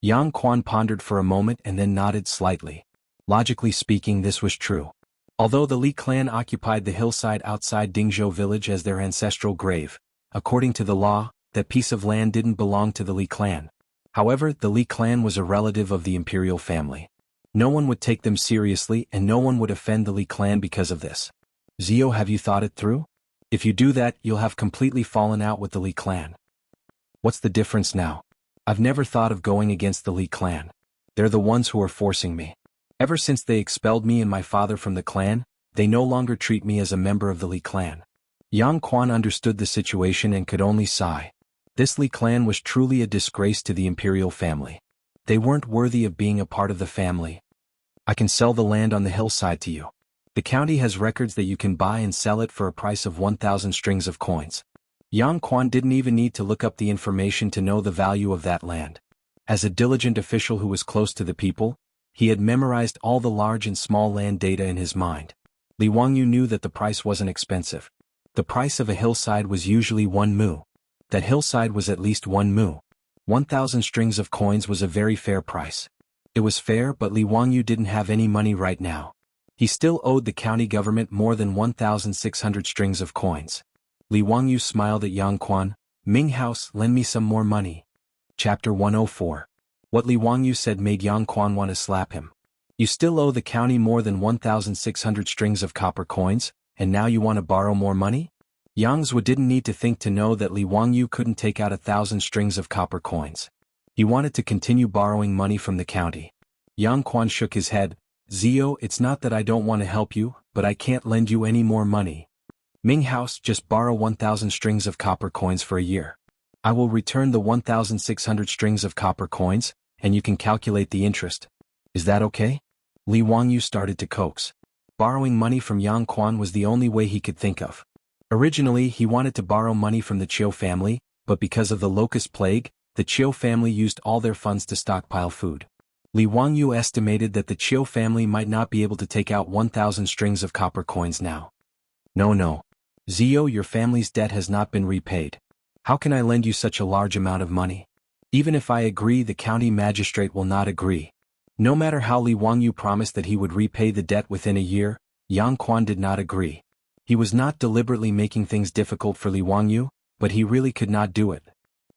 Yang Quan pondered for a moment and then nodded slightly. Logically speaking, this was true. Although the Li clan occupied the hillside outside Dingzhou village as their ancestral grave, according to the law, that piece of land didn't belong to the Li clan. However, the Li clan was a relative of the imperial family. No one would take them seriously and no one would offend the Li clan because of this. Zio, have you thought it through? If you do that, you'll have completely fallen out with the Li clan. What's the difference now? I've never thought of going against the Li clan. They're the ones who are forcing me. Ever since they expelled me and my father from the clan, they no longer treat me as a member of the Li clan. Yang Quan understood the situation and could only sigh. This Li clan was truly a disgrace to the imperial family. They weren't worthy of being a part of the family. I can sell the land on the hillside to you. The county has records that you can buy and sell it for a price of 1,000 strings of coins. Yang Quan didn't even need to look up the information to know the value of that land. As a diligent official who was close to the people, he had memorized all the large and small land data in his mind. Li Wangyu knew that the price wasn't expensive. The price of a hillside was usually 1 mu. That hillside was at least 1 mu. 1,000 strings of coins was a very fair price. It was fair, but Li Wangyu didn't have any money right now. He still owed the county government more than 1,600 strings of coins. Li Wangyu smiled at Yang Quan. Ming House, lend me some more money. Chapter 104. What Li Wangyu said made Yang Quan want to slap him. You still owe the county more than 1,600 strings of copper coins, and now you want to borrow more money? Yang Zhu didn't need to think to know that Li Wangyu couldn't take out 1,000 strings of copper coins. He wanted to continue borrowing money from the county. Yang Quan shook his head. Zio, it's not that I don't want to help you, but I can't lend you any more money. Ming House, just borrow 1,000 strings of copper coins for a year. I will return the 1,600 strings of copper coins, and you can calculate the interest. Is that okay? Li Wangyu started to coax. Borrowing money from Yang Quan was the only way he could think of. Originally, he wanted to borrow money from the Chiu family, but because of the locust plague, the Chiu family used all their funds to stockpile food. Li Wangyu estimated that the Chiu family might not be able to take out 1,000 strings of copper coins now. No. Zio, your family's debt has not been repaid. How can I lend you such a large amount of money? Even if I agree, the county magistrate will not agree. No matter how Li Wangyu promised that he would repay the debt within a year, Yang Quan did not agree. He was not deliberately making things difficult for Li Wangyu, but he really could not do it.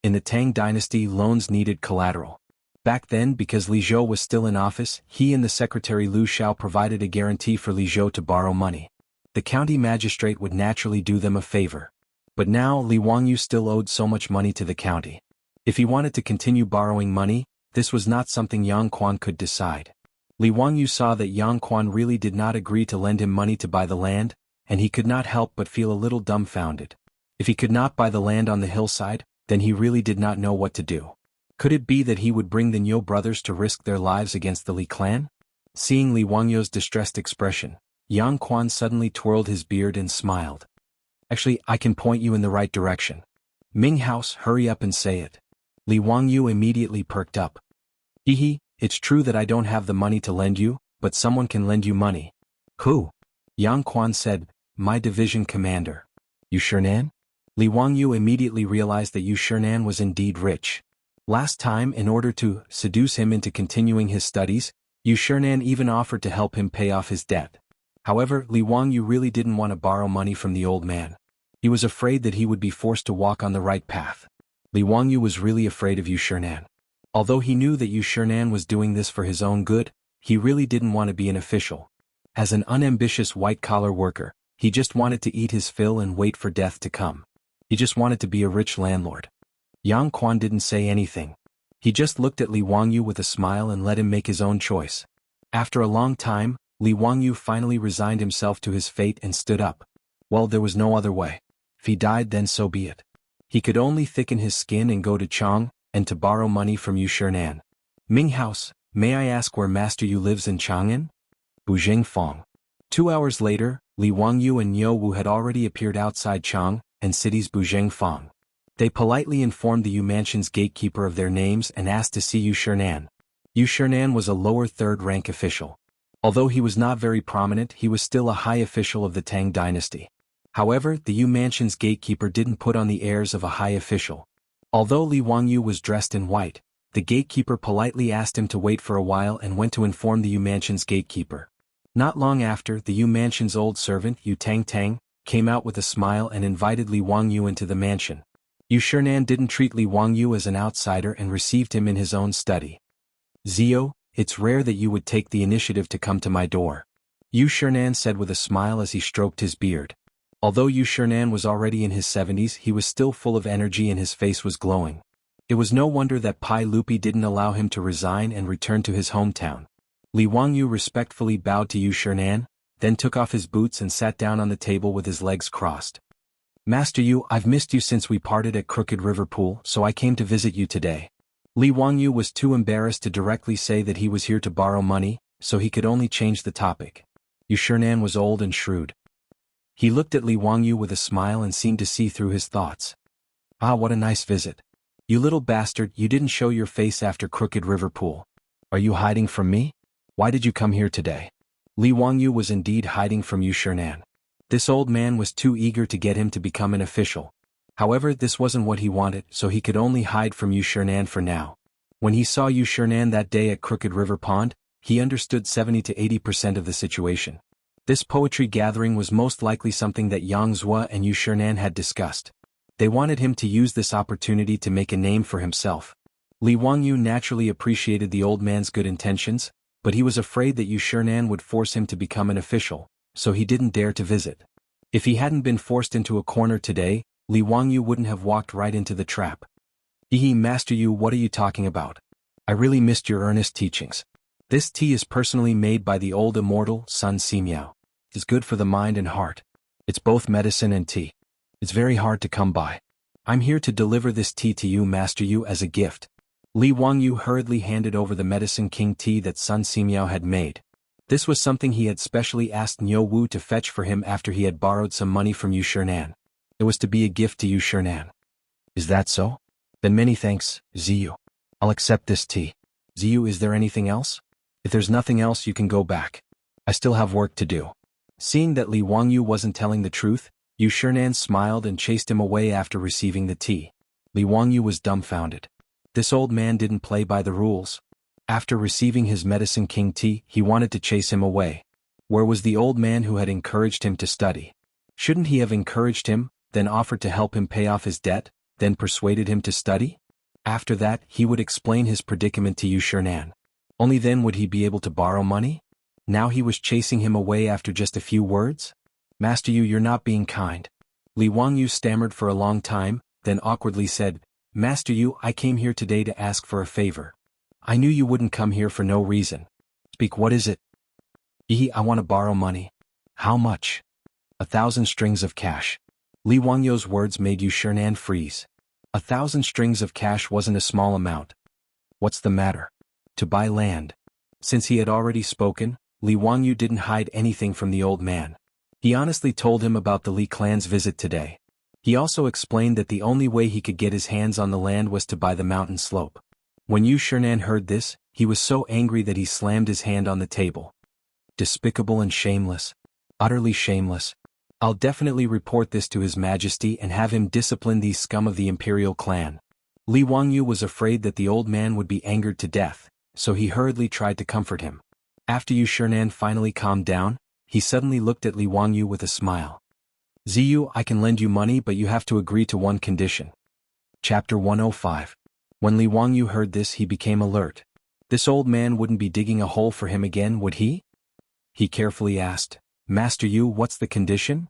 In the Tang dynasty, loans needed collateral. Back then, because Li Zhou was still in office, he and the secretary Liu Xiao provided a guarantee for Li Zhou to borrow money. The county magistrate would naturally do them a favor. But now Li Wangyu still owed so much money to the county. If he wanted to continue borrowing money, this was not something Yang Quan could decide. Li Wangyu saw that Yang Quan really did not agree to lend him money to buy the land, and he could not help but feel a little dumbfounded. If he could not buy the land on the hillside, then he really did not know what to do. Could it be that he would bring the Niu brothers to risk their lives against the Li clan? Seeing Li Wangyu's distressed expression, Yang Quan suddenly twirled his beard and smiled. Actually, I can point you in the right direction. Ming House, hurry up and say it. Li Wangyu immediately perked up. Hehe, it's true that I don't have the money to lend you, but someone can lend you money. Who? Yang Quan said, my division commander. Yu Shinan? Li Wangyu immediately realized that Yu Shinan was indeed rich. Last time, in order to seduce him into continuing his studies, Yu Shinan even offered to help him pay off his debt. However, Li Wangyu really didn't want to borrow money from the old man. He was afraid that he would be forced to walk on the right path. Li Wangyu was really afraid of Yu Shinan. Although he knew that Yu Shinan was doing this for his own good, he really didn't want to be an official. As an unambitious white-collar worker, he just wanted to eat his fill and wait for death to come. He just wanted to be a rich landlord. Yang Quan didn't say anything. He just looked at Li Wangyu with a smile and let him make his own choice. After a long time, Li Wangyu finally resigned himself to his fate and stood up. Well, there was no other way. If he died, then so be it. He could only thicken his skin and go to Chang, and to borrow money from Yu Shinan. Ming House, may I ask where Master Yu lives in Chang'an? Bujing Fong. 2 hours later, Li Wangyu and Niu Wu had already appeared outside Chang, and city's Bujing Fong. They politely informed the Yu Mansion's gatekeeper of their names and asked to see Yu Shinan. Yu Shinan was a lower third-rank official. Although he was not very prominent, he was still a high official of the Tang dynasty. However, the Yu Mansion's gatekeeper didn't put on the airs of a high official. Although Li Wangyu was dressed in white, the gatekeeper politely asked him to wait for a while and went to inform the Yu Mansion's gatekeeper. Not long after, the Yu Mansion's old servant, Yu Tang, came out with a smile and invited Li Wangyu into the mansion. Yu Shinan didn't treat Li Wangyu as an outsider and received him in his own study. Zio, it's rare that you would take the initiative to come to my door. Yu Shinan said with a smile as he stroked his beard. Although Yu Shinan was already in his 70s, he was still full of energy and his face was glowing. It was no wonder that Pai Lupi didn't allow him to resign and return to his hometown. Li Wangyu respectfully bowed to Yu Shinan, then took off his boots and sat down on the table with his legs crossed. Master Yu, I've missed you since we parted at Crooked River Pool, so I came to visit you today. Li Wangyu was too embarrassed to directly say that he was here to borrow money, so he could only change the topic. Yu Shinan was old and shrewd. He looked at Li Wangyu with a smile and seemed to see through his thoughts. Ah, what a nice visit. You little bastard, you didn't show your face after Crooked River Pool. Are you hiding from me? Why did you come here today? Li Wangyu was indeed hiding from Yu Shinan. This old man was too eager to get him to become an official. However, this wasn't what he wanted, so he could only hide from Yu Shinan for now. When he saw Yu Shinan that day at Crooked River Pond, he understood 70 to 80% of the situation. This poetry gathering was most likely something that Xianxia and Yu Shinan had discussed. They wanted him to use this opportunity to make a name for himself. Li Wangyu naturally appreciated the old man's good intentions, but he was afraid that Yu Shinan would force him to become an official, so he didn't dare to visit. If he hadn't been forced into a corner today, Li Wangyu wouldn't have walked right into the trap. Hehe, Master Yu, what are you talking about? I really missed your earnest teachings. This tea is personally made by the old immortal Sun Simiao. It's good for the mind and heart. It's both medicine and tea. It's very hard to come by. I'm here to deliver this tea to you, Master Yu, as a gift. Li Wangyu hurriedly handed over the Medicine King tea that Sun Simiao had made. This was something he had specially asked Niu Wu to fetch for him after he had borrowed some money from Yu Shinan. It was to be a gift to Yu Shinan. Is that so? Then many thanks, Ziyu. I'll accept this tea. Ziyu, is there anything else? If there's nothing else, you can go back. I still have work to do. Seeing that Li Wangyu wasn't telling the truth, Yu Shinan smiled and chased him away after receiving the tea. Li Wangyu was dumbfounded. This old man didn't play by the rules. After receiving his Medicine King tea, he wanted to chase him away. Where was the old man who had encouraged him to study? Shouldn't he have encouraged him, then offered to help him pay off his debt, then persuaded him to study? After that, he would explain his predicament to Yu Shinan. Only then would he be able to borrow money? Now he was chasing him away after just a few words? Master Yu, you're not being kind. Li Wangyu stammered for a long time, then awkwardly said, Master Yu, I came here today to ask for a favor. I knew you wouldn't come here for no reason. Speak, what is it? I want to borrow money. How much? 1,000 strings of cash. Li Wangyu's words made Yu Shinan freeze. 1,000 strings of cash wasn't a small amount. What's the matter? To buy land. Since he had already spoken, Li Wangyu didn't hide anything from the old man. He honestly told him about the Li clan's visit today. He also explained that the only way he could get his hands on the land was to buy the mountain slope. When Yu Shinan heard this, he was so angry that he slammed his hand on the table. Despicable and shameless. Utterly shameless. I'll definitely report this to His Majesty and have him discipline these scum of the imperial clan. Li Wangyu was afraid that the old man would be angered to death, so he hurriedly tried to comfort him. After Yu Shinan finally calmed down, he suddenly looked at Li Wangyu with a smile. Ziyu, I can lend you money, but you have to agree to one condition. Chapter 105. When Li Wangyu heard this, he became alert. This old man wouldn't be digging a hole for him again, would he? He carefully asked, Master Yu, what's the condition?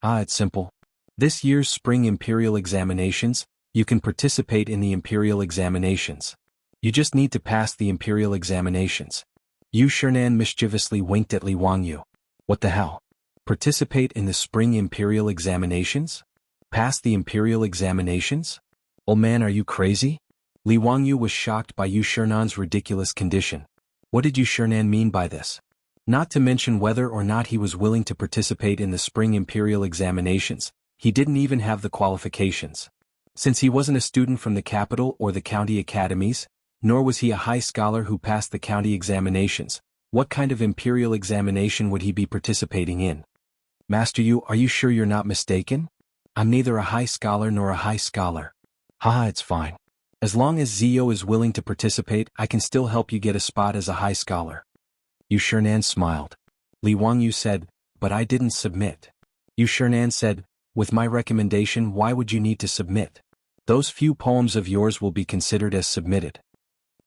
It's simple. This year's spring imperial examinations, you can participate in the imperial examinations. You just need to pass the imperial examinations. Yu Shinan mischievously winked at Li Wangyu. What the hell? Participate in the spring imperial examinations? Pass the imperial examinations? Old man, are you crazy? Li Wangyu was shocked by Yu Shinan's ridiculous condition. What did Yu Shinan mean by this? Not to mention whether or not he was willing to participate in the spring imperial examinations, he didn't even have the qualifications. Since he wasn't a student from the capital or the county academies, nor was he a high scholar who passed the county examinations, what kind of imperial examination would he be participating in? Master Yu, are you sure you're not mistaken? I'm neither a high scholar nor a high scholar. Haha, it's fine. As long as Zio is willing to participate, I can still help you get a spot as a high scholar. Yu Shinan smiled. Li Wangyu said, but I didn't submit. Yu Shinan said, with my recommendation, why would you need to submit? Those few poems of yours will be considered as submitted.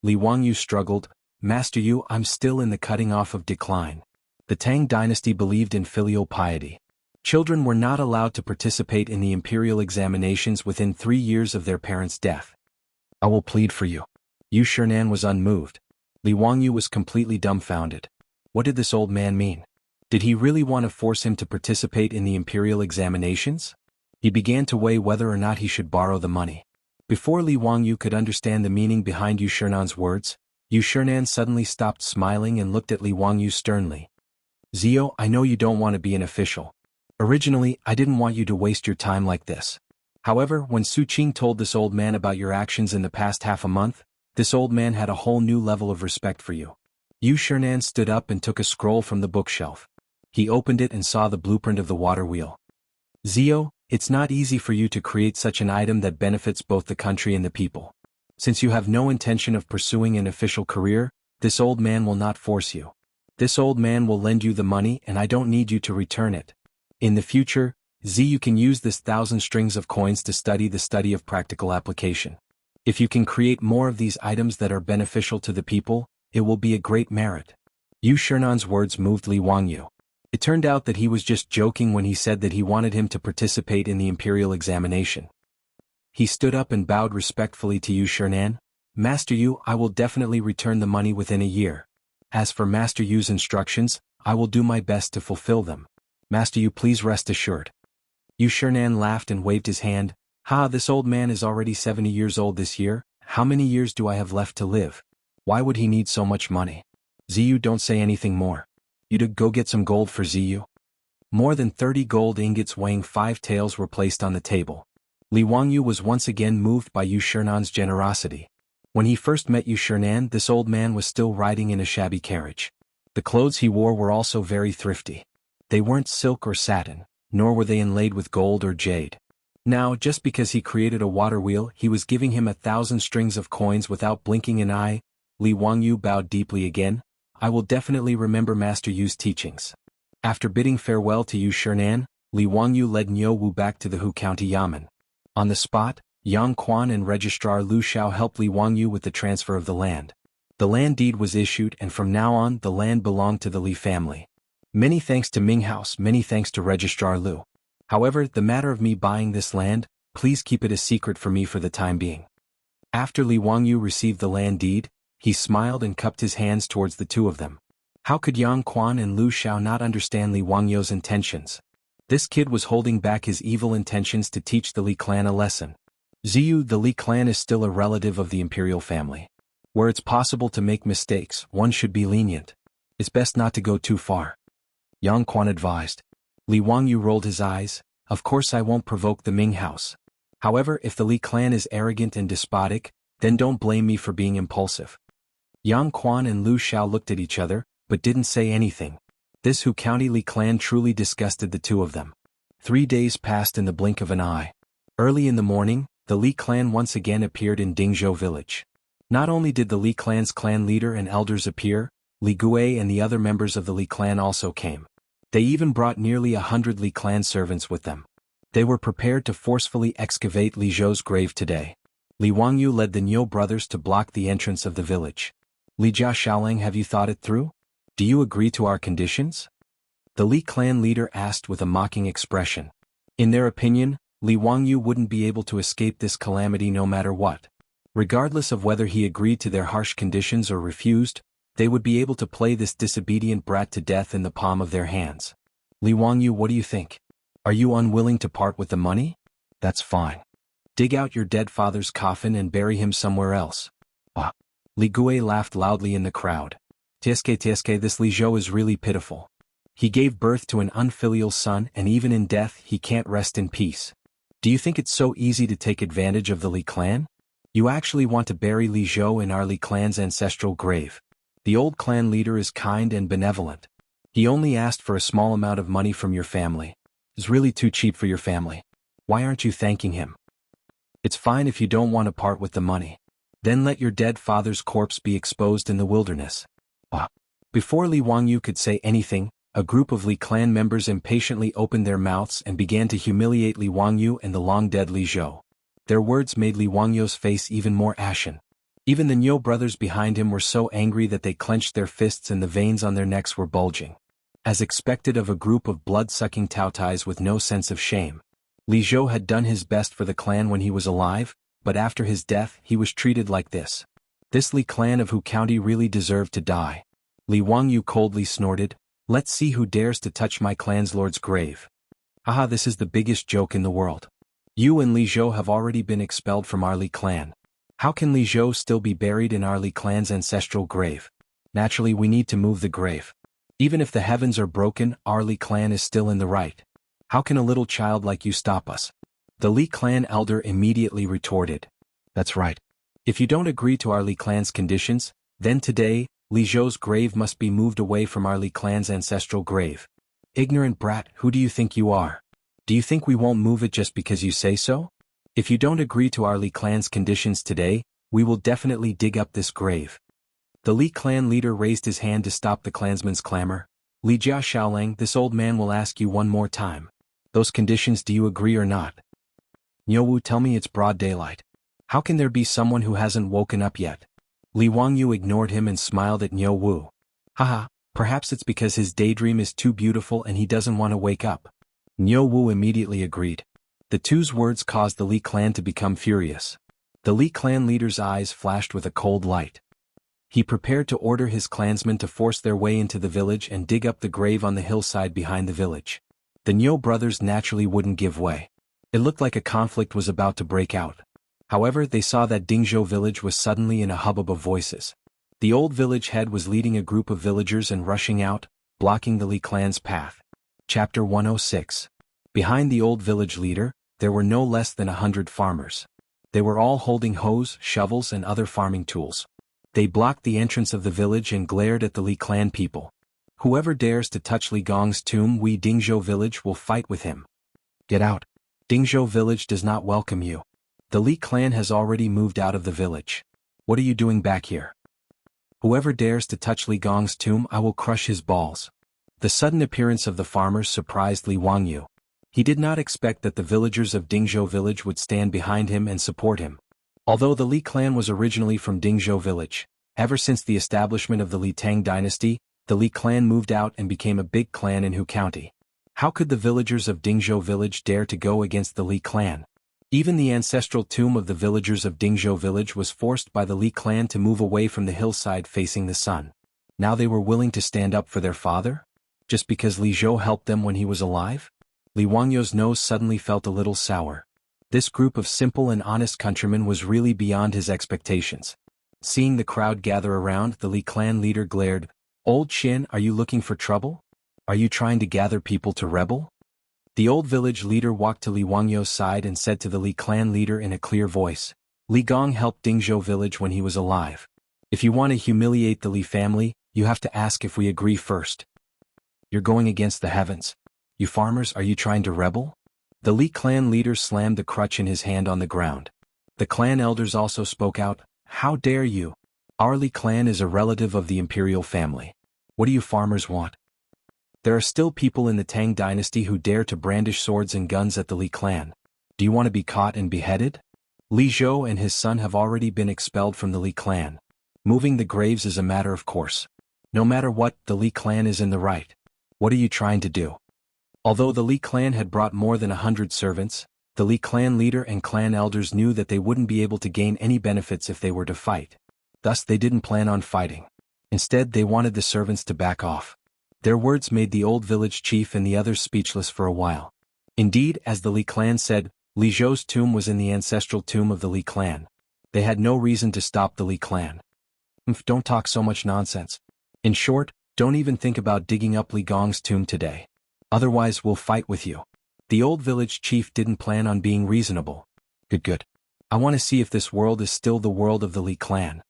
Li Wangyu struggled, Master Yu, I'm still in the cutting off of decline. The Tang dynasty believed in filial piety. Children were not allowed to participate in the imperial examinations within 3 years of their parents' death. I will plead for you. Yu Shinan was unmoved. Li Wangyu was completely dumbfounded. What did this old man mean? Did he really want to force him to participate in the imperial examinations? He began to weigh whether or not he should borrow the money. Before Li Wangyu could understand the meaning behind Yu Shinan's words, Yu Shinan suddenly stopped smiling and looked at Li Wangyu sternly. Zio, I know you don't want to be an official. Originally, I didn't want you to waste your time like this. However, when Su Qing told this old man about your actions in the past half a month, this old man had a whole new level of respect for you. Yu Shinan stood up and took a scroll from the bookshelf. He opened it and saw the blueprint of the water wheel. Zio, it's not easy for you to create such an item that benefits both the country and the people. Since you have no intention of pursuing an official career, this old man will not force you. This old man will lend you the money and I don't need you to return it. In the future, you can use this 1,000 strings of coins to study the study of practical application. If you can create more of these items that are beneficial to the people, it will be a great merit. Yu Shinan's words moved Li Wangyu. It turned out that he was just joking when he said that he wanted him to participate in the imperial examination. He stood up and bowed respectfully to Yu Shinan. Master Yu, I will definitely return the money within a year. As for Master Yu's instructions, I will do my best to fulfill them. Master Yu, please rest assured. Yu Shinan laughed and waved his hand. This old man is already 70 years old this year. How many years do I have left to live? Why would he need so much money? Ziyu, don't say anything more. You'd go get some gold for Ziyu. More than 30 gold ingots weighing 5 taels were placed on the table. Li Wangyu was once again moved by Yu Shinan's generosity. When he first met Yu Shinan, this old man was still riding in a shabby carriage. The clothes he wore were also very thrifty. They weren't silk or satin, nor were they inlaid with gold or jade. Now, just because he created a water wheel, he was giving him 1,000 strings of coins without blinking an eye. Li Wangyu bowed deeply again. I will definitely remember Master Yu's teachings. After bidding farewell to Yu Shinan, Li Wangyu led Niu Wu back to the Hu County Yamen. On the spot, Yang Quan and Registrar Lu Xiao helped Li Wangyu with the transfer of the land. The land deed was issued and from now on the land belonged to the Li family. Many thanks to Ming House, many thanks to Registrar Lu. However, the matter of me buying this land, please keep it a secret for me for the time being. After Li Wangyu received the land deed, he smiled and cupped his hands towards the two of them. How could Yang Quan and Lu Xiao not understand Li Wangyu's intentions? This kid was holding back his evil intentions to teach the Li clan a lesson. Ziyu, the Li clan is still a relative of the imperial family. Where it's possible to make mistakes, one should be lenient. It's best not to go too far. Yang Quan advised. Li Wangyu rolled his eyes. Of course I won't provoke the Ming house. However, if the Li clan is arrogant and despotic, then don't blame me for being impulsive. Yang Quan and Lu Xiao looked at each other, but didn't say anything. This Hu County Li clan truly disgusted the two of them. 3 days passed in the blink of an eye. Early in the morning, the Li clan once again appeared in Dingzhou village. Not only did the Li clan's clan leader and elders appear, Li Gui and the other members of the Li clan also came. They even brought nearly 100 Li clan servants with them. They were prepared to forcefully excavate Li Zhou's grave today. Li Wangyu led the Niu brothers to block the entrance of the village. Li Jia Xiaolang, have you thought it through? Do you agree to our conditions? The Li clan leader asked with a mocking expression. In their opinion, Li Wangyu wouldn't be able to escape this calamity no matter what. Regardless of whether he agreed to their harsh conditions or refused, they would be able to play this disobedient brat to death in the palm of their hands. Li Wangyu, what do you think? Are you unwilling to part with the money? That's fine. Dig out your dead father's coffin and bury him somewhere else. Ah. Li Gui laughed loudly in the crowd. Tsk, this Li Zhou is really pitiful. He gave birth to an unfilial son and even in death he can't rest in peace. Do you think it's so easy to take advantage of the Li clan? You actually want to bury Li Zhou in our Li clan's ancestral grave. The old clan leader is kind and benevolent. He only asked for a small amount of money from your family. It's really too cheap for your family. Why aren't you thanking him? It's fine if you don't want to part with the money. Then let your dead father's corpse be exposed in the wilderness. Ah. Before Li Wangyu could say anything, a group of Li clan members impatiently opened their mouths and began to humiliate Li Wangyu and the long-dead Li Zhou. Their words made Li Wangyu's face even more ashen. Even the Niu brothers behind him were so angry that they clenched their fists and the veins on their necks were bulging. As expected of a group of blood-sucking Taotais with no sense of shame. Li Zhou had done his best for the clan when he was alive, but after his death he was treated like this. This Li clan of Hu County really deserved to die. Li Wangyu coldly snorted, let's see who dares to touch my clan's lord's grave. Haha, this is the biggest joke in the world. You and Li Zhou have already been expelled from our Li clan. How can Li Zhou still be buried in our Li clan's ancestral grave? Naturally we need to move the grave. Even if the heavens are broken, our Li clan is still in the right. How can a little child like you stop us? The Li clan elder immediately retorted. That's right. If you don't agree to our Li clan's conditions, then today, Li Zhou's grave must be moved away from our Li clan's ancestral grave. Ignorant brat, who do you think you are? Do you think we won't move it just because you say so? If you don't agree to our Li clan's conditions today, we will definitely dig up this grave. The Li clan leader raised his hand to stop the clansman's clamor. Li Jia Xiaolang, this old man will ask you one more time. Those conditions, do you agree or not? Niuwu, tell me, it's broad daylight. How can there be someone who hasn't woken up yet? Li Wangyu ignored him and smiled at Niuwu. Haha, perhaps it's because his daydream is too beautiful and he doesn't want to wake up. Niuwu immediately agreed. The two's words caused the Li clan to become furious. The Li clan leader's eyes flashed with a cold light. He prepared to order his clansmen to force their way into the village and dig up the grave on the hillside behind the village. The Niu brothers naturally wouldn't give way. It looked like a conflict was about to break out. However, they saw that Dingzhou village was suddenly in a hubbub of voices. The old village head was leading a group of villagers and rushing out, blocking the Li clan's path. Chapter 106. Behind the old village leader, there were no less than 100 farmers. They were all holding hoes, shovels and other farming tools. They blocked the entrance of the village and glared at the Li clan people. Whoever dares to touch Li Gong's tomb, we Dingzhou village will fight with him. Get out. Dingzhou village does not welcome you. The Li clan has already moved out of the village. What are you doing back here? Whoever dares to touch Li Gong's tomb, I will crush his balls. The sudden appearance of the farmers surprised Li Wangyu. He did not expect that the villagers of Dingzhou village would stand behind him and support him. Although the Li clan was originally from Dingzhou village, ever since the establishment of the Li Tang dynasty, the Li clan moved out and became a big clan in Hu County. How could the villagers of Dingzhou village dare to go against the Li clan? Even the ancestral tomb of the villagers of Dingzhou village was forced by the Li clan to move away from the hillside facing the sun. Now they were willing to stand up for their father? Just because Li Zhou helped them when he was alive? Li Wangyu's nose suddenly felt a little sour. This group of simple and honest countrymen was really beyond his expectations. Seeing the crowd gather around, the Li clan leader glared, Old Shin, are you looking for trouble? Are you trying to gather people to rebel? The old village leader walked to Li Wangyu's side and said to the Li clan leader in a clear voice, Li Gong helped Dingzhou village when he was alive. If you want to humiliate the Li family, you have to ask if we agree first. You're going against the heavens. You farmers, are you trying to rebel? The Li clan leader slammed the crutch in his hand on the ground. The clan elders also spoke out, How dare you? Our Li clan is a relative of the imperial family. What do you farmers want? There are still people in the Tang dynasty who dare to brandish swords and guns at the Li clan. Do you want to be caught and beheaded? Li Zhou and his son have already been expelled from the Li clan. Moving the graves is a matter of course. No matter what, the Li clan is in the right. What are you trying to do? Although the Li clan had brought more than 100 servants, the Li clan leader and clan elders knew that they wouldn't be able to gain any benefits if they were to fight. Thus they didn't plan on fighting. Instead, they wanted the servants to back off. Their words made the old village chief and the others speechless for a while. Indeed, as the Li clan said, Li Zhou's tomb was in the ancestral tomb of the Li clan. They had no reason to stop the Li clan. Don't talk so much nonsense. In short, don't even think about digging up Li Gong's tomb today. Otherwise we'll fight with you. The old village chief didn't plan on being reasonable. Good. I want to see if this world is still the world of the Li clan.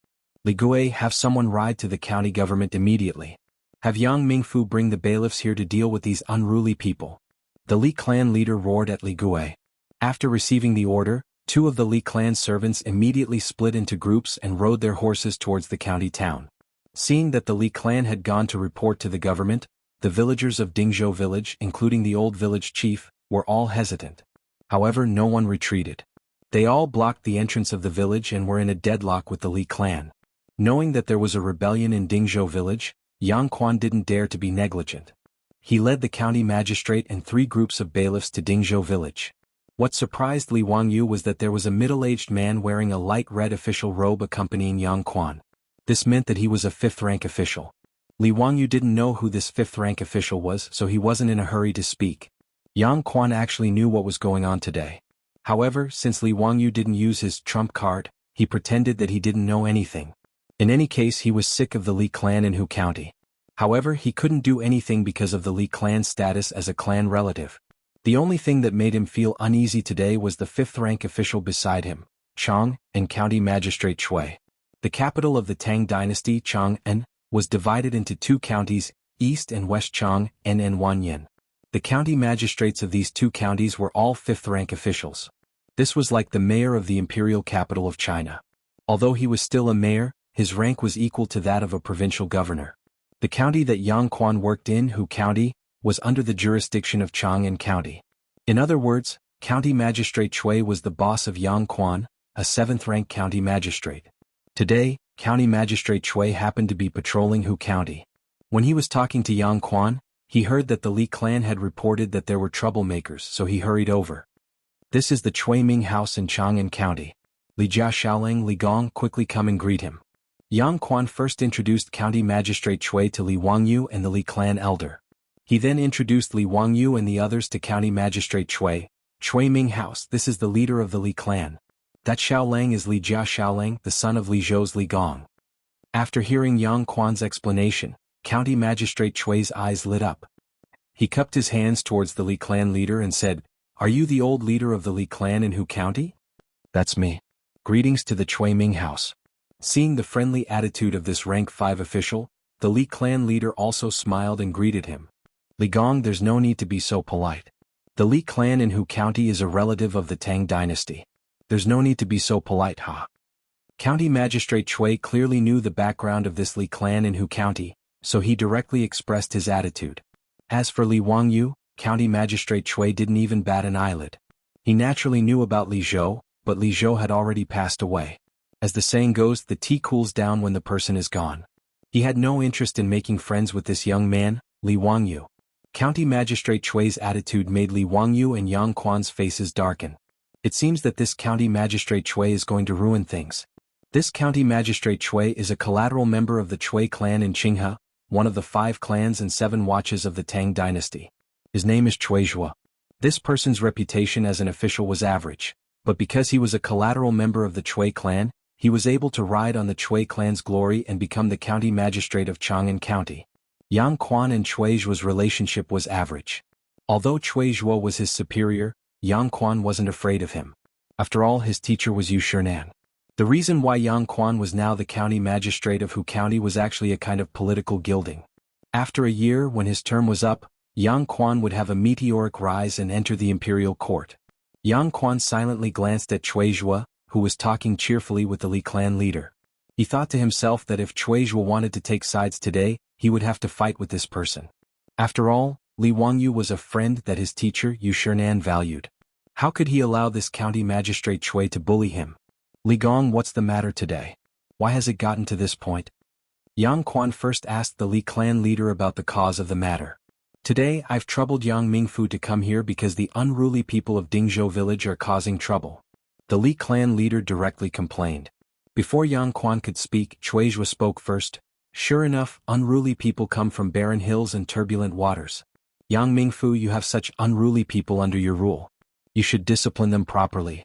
Li Gui, have someone ride to the county government immediately. Have Yang Mingfu bring the bailiffs here to deal with these unruly people. The Li clan leader roared at Li Gui. After receiving the order, 2 of the Li clan servants immediately split into groups and rode their horses towards the county town. Seeing that the Li clan had gone to report to the government, the villagers of Dingzhou village, including the old village chief, were all hesitant. However, no one retreated. They all blocked the entrance of the village and were in a deadlock with the Li clan. Knowing that there was a rebellion in Dingzhou village, Yang Quan didn't dare to be negligent. He led the county magistrate and 3 groups of bailiffs to Dingzhou village. What surprised Li Wangyu was that there was a middle-aged man wearing a light red official robe accompanying Yang Quan. This meant that he was a 5th-rank official. Li Wangyu didn't know who this 5th-rank official was, so he wasn't in a hurry to speak. Yang Quan actually knew what was going on today. However, since Li Wangyu didn't use his trump card, he pretended that he didn't know anything. In any case, he was sick of the Li clan in Hu County. However, he couldn't do anything because of the Li clan's status as a clan relative. The only thing that made him feel uneasy today was the 5th-rank official beside him, Chang, and County Magistrate Chui. The capital of the Tang dynasty, Chang'an, was divided into 2 counties, East and West Chang'an and Wanyan. The county magistrates of these 2 counties were all 5th-rank officials. This was like the mayor of the imperial capital of China. Although he was still a mayor, his rank was equal to that of a provincial governor. The county that Yang Quan worked in, Hu County, was under the jurisdiction of Chang'an County. In other words, County Magistrate Chui was the boss of Yang Quan, a 7th-rank county magistrate. Today, County Magistrate Chui happened to be patrolling Hu County. When he was talking to Yang Quan, he heard that the Li clan had reported that there were troublemakers, so he hurried over. This is the Chui Ming house in Chang'an County. Li Jia Xiaolang Li Gong, quickly come and greet him. Yang Quan first introduced County Magistrate Chui to Li Wangyu and the Li clan elder. He then introduced Li Wangyu and the others to County Magistrate Chui Ming house. This is the leader of the Li clan. That Xiaolang is Li Jia Xiaolang, the son of Li Zhou's Li Gong. After hearing Yang Quan's explanation, County Magistrate Chui's eyes lit up. He cupped his hands towards the Li clan leader and said, "Are you the old leader of the Li clan in Hu County?" "That's me. Greetings to the Chui Ming house." Seeing the friendly attitude of this rank 5 official, the Li clan leader also smiled and greeted him. "Li Gong, there's no need to be so polite. The Li clan in Hu County is a relative of the Tang dynasty. There's no need to be so polite, ha." County Magistrate Chui clearly knew the background of this Li clan in Hu County, so he directly expressed his attitude. As for Li Wangyu, County Magistrate Chui didn't even bat an eyelid. He naturally knew about Li Zhou, but Li Zhou had already passed away. As the saying goes, the tea cools down when the person is gone. He had no interest in making friends with this young man, Li Wangyu. County Magistrate Chui's attitude made Li Wangyu and Yang Quan's faces darken. It seems that this County Magistrate Chui is going to ruin things. This County Magistrate Chui is a collateral member of the Chui clan in Qinghe, one of the 5 clans and 7 watches of the Tang dynasty. His name is Chui Zhuo. This person's reputation as an official was average, but because he was a collateral member of the Chui clan, he was able to ride on the Chui clan's glory and become the county magistrate of Chang'an County. Yang Quan and Chui Zhuo's relationship was average. Although Cui Zhuo was his superior, Yang Quan wasn't afraid of him. After all, his teacher was Yu Shinan. The reason why Yang Quan was now the county magistrate of Hu County was actually a kind of political gilding. After a year, when his term was up, Yang Quan would have a meteoric rise and enter the imperial court. Yang Quan silently glanced at Cui Zhuo, who was talking cheerfully with the Li clan leader. He thought to himself that if Cui Zhuo wanted to take sides today, he would have to fight with this person. After all, Li Wangyu was a friend that his teacher Yu Shinan valued. How could he allow this county magistrate Cui to bully him? Li Gong, what's the matter today? Why has it gotten to this point? Yang Quan first asked the Li clan leader about the cause of the matter. Today I've troubled Yang Mingfu to come here because the unruly people of Dingzhou village are causing trouble. The Li clan leader directly complained. Before Yang Quan could speak, Cui Zhuo spoke first. Sure enough, unruly people come from barren hills and turbulent waters. Yang Mingfu, you have such unruly people under your rule. You should discipline them properly.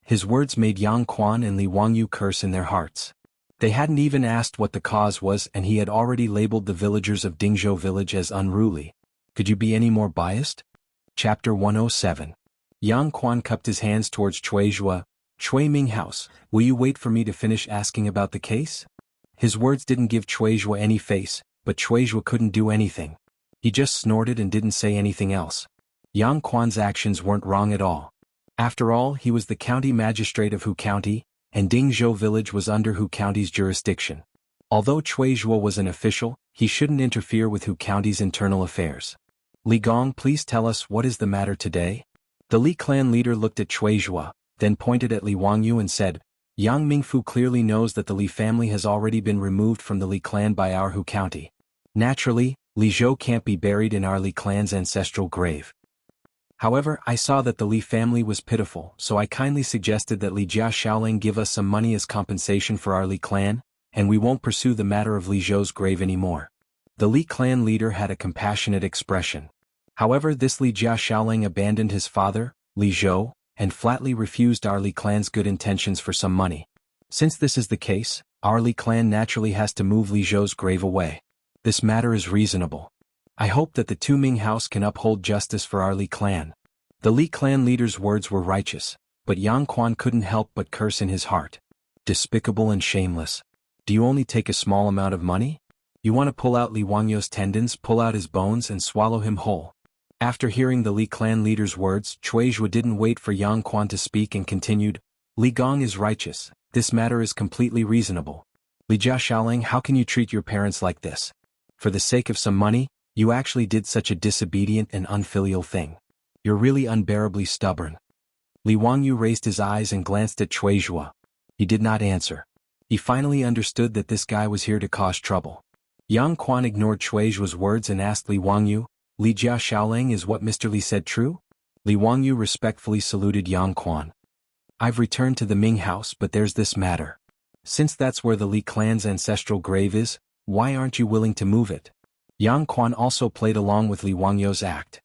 His words made Yang Quan and Li Wangyu curse in their hearts. They hadn't even asked what the cause was and he had already labeled the villagers of Dingzhou village as unruly. Could you be any more biased? Chapter 107. Yang Quan cupped his hands towards Cui Zhuo. Cui Ming House, will you wait for me to finish asking about the case? His words didn't give Cui Zhuo any face, but Cui Zhuo couldn't do anything. He just snorted and didn't say anything else. Yang Quan's actions weren't wrong at all. After all, he was the county magistrate of Hu County, and Dingzhou village was under Hu County's jurisdiction. Although Cui Zhuo was an official, he shouldn't interfere with Hu County's internal affairs. Li Gong, please tell us what is the matter today? The Li clan leader looked at Cui Zhuo, then pointed at Li Wangyu and said, Yang Mingfu clearly knows that the Li family has already been removed from the Li clan by our Hu County. Naturally, Li Zhou can't be buried in our Li clan's ancestral grave. However, I saw that the Li family was pitiful, so I kindly suggested that Li Jia Shaoling give us some money as compensation for our Li clan, and we won't pursue the matter of Li Zhou's grave anymore. The Li clan leader had a compassionate expression. However, this Li Jia Shaoling abandoned his father, Li Zhou, and flatly refused our Li clan's good intentions for some money. Since this is the case, our Li clan naturally has to move Li Zhou's grave away. This matter is reasonable. I hope that the Tu Ming house can uphold justice for our Li clan. The Li clan leader's words were righteous, but Yang Quan couldn't help but curse in his heart. Despicable and shameless. Do you only take a small amount of money? You want to pull out Li Wangyu's tendons, pull out his bones and swallow him whole. After hearing the Li clan leader's words, Cui Zhuo didn't wait for Yang Quan to speak and continued, Li Gong is righteous, this matter is completely reasonable. Li Jia Shaoling, how can you treat your parents like this? For the sake of some money, you actually did such a disobedient and unfilial thing. You're really unbearably stubborn. Li Wangyu raised his eyes and glanced at Cui Zhuo. He did not answer. He finally understood that this guy was here to cause trouble. Yang Quan ignored Cui Zhuo's words and asked Li Wangyu, Li Jia Shaoling, is what Mr. Li said true? Li Wangyu respectfully saluted Yang Quan. I've returned to the Ming house, but there's this matter. Since that's where the Li clan's ancestral grave is, why aren't you willing to move it? Yang Quan also played along with Li Wangyu's act.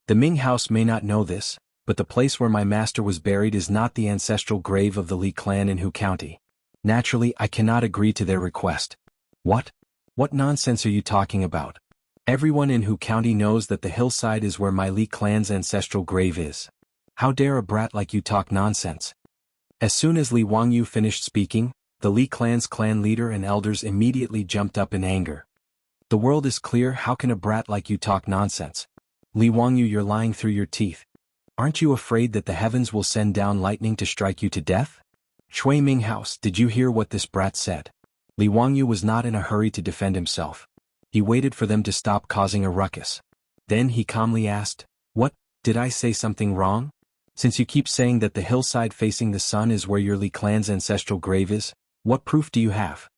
The Ming house may not know this, but the place where my master was buried is not the ancestral grave of the Li clan in Hu County. Naturally, I cannot agree to their request. What? What nonsense are you talking about? Everyone in Hu County knows that the hillside is where my Li clan's ancestral grave is. How dare a brat like you talk nonsense? As soon as Li Wangyu finished speaking, the Li clan's clan leader and elders immediately jumped up in anger. The world is clear, how can a brat like you talk nonsense? Li Wangyu, you're lying through your teeth. Aren't you afraid that the heavens will send down lightning to strike you to death? Cui Ming house, did you hear what this brat said? Li Wangyu was not in a hurry to defend himself. He waited for them to stop causing a ruckus. Then he calmly asked, What, did I say something wrong? Since you keep saying that the hillside facing the sun is where your Li clan's ancestral grave is, what proof do you have?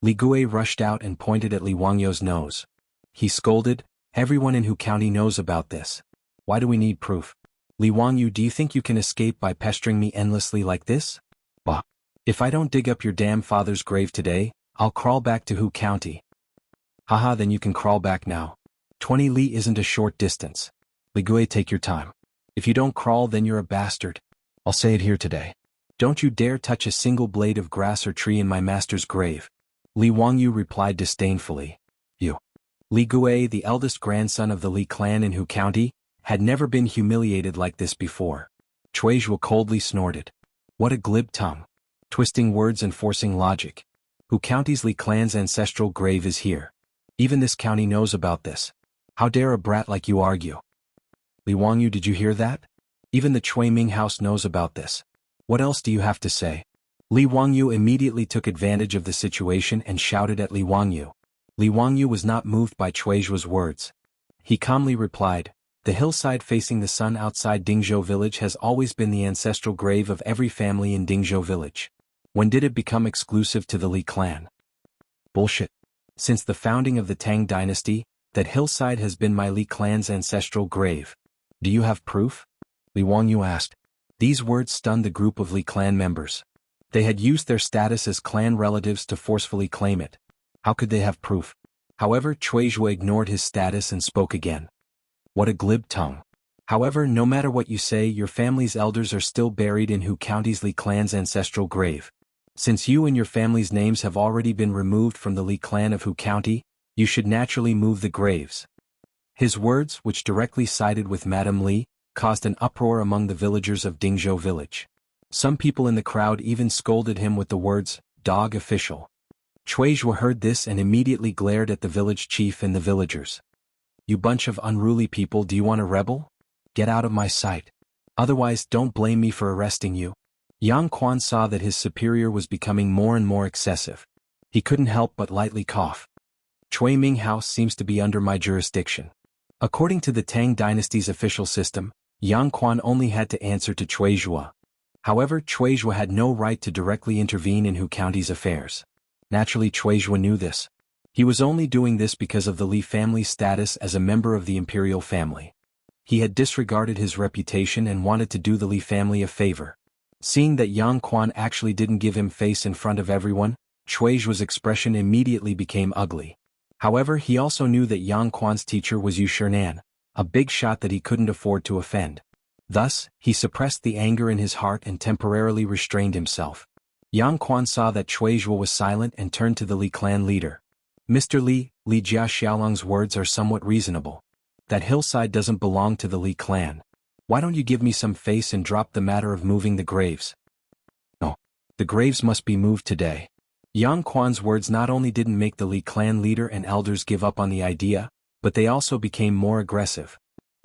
Li Gui rushed out and pointed at Li Wangyu's nose. He scolded, Everyone in Hu County knows about this. Why do we need proof? Li Wangyu, do you think you can escape by pestering me endlessly like this? Bah! If I don't dig up your damn father's grave today, I'll crawl back to Hu County. Haha, then you can crawl back now. 20 li isn't a short distance. Li Gui, take your time. If you don't crawl, then you're a bastard. I'll say it here today. Don't you dare touch a single blade of grass or tree in my master's grave. Li Wangyu replied disdainfully. You. Li Gui, the eldest grandson of the Li clan in Hu County, had never been humiliated like this before. Chuizhua coldly snorted. What a glib tongue. Twisting words and forcing logic. Who County's Li clan's ancestral grave is here. Even this county knows about this. How dare a brat like you argue? Li Wangyu, did you hear that? Even the Chui Ming house knows about this. What else do you have to say? Li Wangyu immediately took advantage of the situation and shouted at Li Wangyu. Li Wangyu was not moved by Chuizhua's words. He calmly replied, the hillside facing the sun outside Dingzhou village has always been the ancestral grave of every family in Dingzhou village. When did it become exclusive to the Li clan? Bullshit. Since the founding of the Tang dynasty, that hillside has been my Li clan's ancestral grave. Do you have proof? Li Wangyu asked. These words stunned the group of Li clan members. They had used their status as clan relatives to forcefully claim it. How could they have proof? However, Chuizhua ignored his status and spoke again. What a glib tongue. However, no matter what you say, your family's elders are still buried in Hu County's Li clan's ancestral grave. Since you and your family's names have already been removed from the Li clan of Hu County, you should naturally move the graves. His words, which directly sided with Madame Li, caused an uproar among the villagers of Dingzhou village. Some people in the crowd even scolded him with the words, dog official. Chuizhua heard this and immediately glared at the village chief and the villagers. You bunch of unruly people, do you want to rebel? Get out of my sight. Otherwise, don't blame me for arresting you. Yang Quan saw that his superior was becoming more and more excessive. He couldn't help but lightly cough. Chui Ming house seems to be under my jurisdiction. According to the Tang dynasty's official system, Yang Quan only had to answer to Chuizhua. However, Chuizhua had no right to directly intervene in Hu County's affairs. Naturally, Chuizhua knew this. He was only doing this because of the Li family's status as a member of the imperial family. He had disregarded his reputation and wanted to do the Li family a favor. Seeing that Yang Quan actually didn't give him face in front of everyone, Chuizhua's expression immediately became ugly. However, he also knew that Yang Quan's teacher was Yu Shernan, a big shot that he couldn't afford to offend. Thus, he suppressed the anger in his heart and temporarily restrained himself. Yang Quan saw that Chuizhua was silent and turned to the Li clan leader. Mr. Li, Li Jia Xiaolong's words are somewhat reasonable. That hillside doesn't belong to the Li clan. Why don't you give me some face and drop the matter of moving the graves? No. The graves must be moved today. Yang Quan's words not only didn't make the Li clan leader and elders give up on the idea, but they also became more aggressive.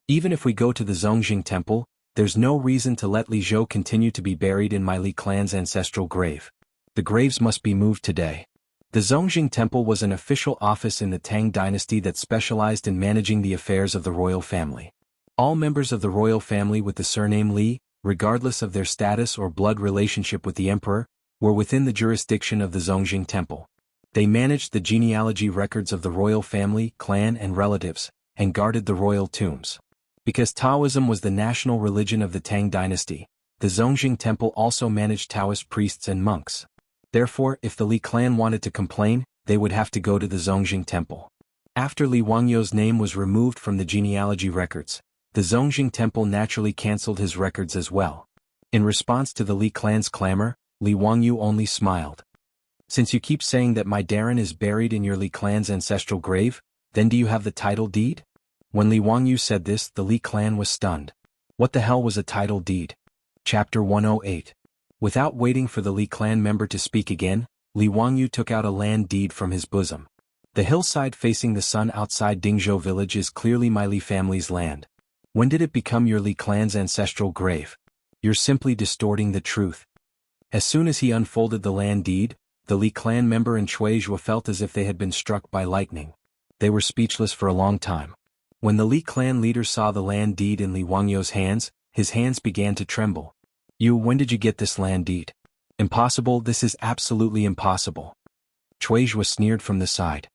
Even if we go to the Zongjing temple, there's no reason to let Li Zhou continue to be buried in my Li clan's ancestral grave. The graves must be moved today. The Zongjing temple was an official office in the Tang dynasty that specialized in managing the affairs of the royal family. All members of the royal family with the surname Li, regardless of their status or blood relationship with the emperor, were within the jurisdiction of the Zongjing temple. They managed the genealogy records of the royal family, clan and relatives, and guarded the royal tombs. Because Taoism was the national religion of the Tang dynasty, the Zongjing temple also managed Taoist priests and monks. Therefore, if the Li clan wanted to complain, they would have to go to the Zongjing temple. After Li Wangyu's name was removed from the genealogy records, the Zongjing temple naturally cancelled his records as well. In response to the Li clan's clamor, Li Wangyu only smiled. Since you keep saying that my Darren is buried in your Li clan's ancestral grave, then do you have the title deed? When Li Wangyu said this, the Li clan was stunned. What the hell was a title deed? Chapter 108. Without waiting for the Li clan member to speak again, Li Wangyu took out a land deed from his bosom. The hillside facing the sun outside Dingzhou village is clearly my Li family's land. When did it become your Li clan's ancestral grave? You're simply distorting the truth. As soon as he unfolded the land deed, the Li clan member and Chuizhua felt as if they had been struck by lightning. They were speechless for a long time. When the Li clan leader saw the land deed in Li Wangyu's hands, his hands began to tremble. When did you get this land deed? Impossible, this is absolutely impossible. Chuizhua sneered from the side.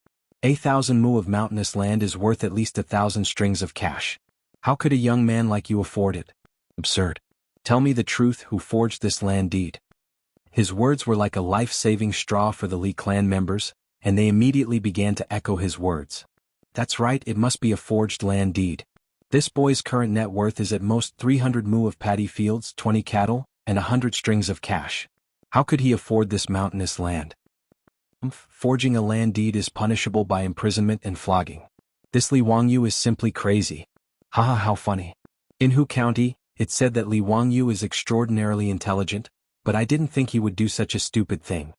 1,000 mu of mountainous land is worth at least 1,000 strings of cash. How could a young man like you afford it? Absurd. Tell me the truth, who forged this land deed? His words were like a life-saving straw for the Li clan members, and they immediately began to echo his words. That's right, it must be a forged land deed. This boy's current net worth is at most 300 mu of paddy fields, 20 cattle, and 100 strings of cash. How could he afford this mountainous land? Forging a land deed is punishable by imprisonment and flogging. This Li Wangyu is simply crazy. Haha, how funny. In Hu County, it said that Li Wangyu is extraordinarily intelligent, but I didn't think he would do such a stupid thing.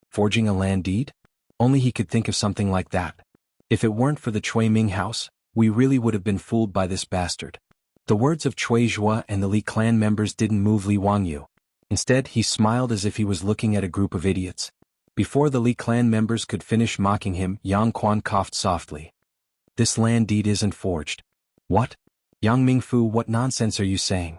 Forging a land deed? Only he could think of something like that. If it weren't for the Cui Ming house, we really would have been fooled by this bastard. The words of Cui Zhua and the Li clan members didn't move Li Wangyu. Instead, he smiled as if he was looking at a group of idiots. Before the Li clan members could finish mocking him, Yang Quan coughed softly. This land deed isn't forged. What? Yang Mingfu, what nonsense are you saying?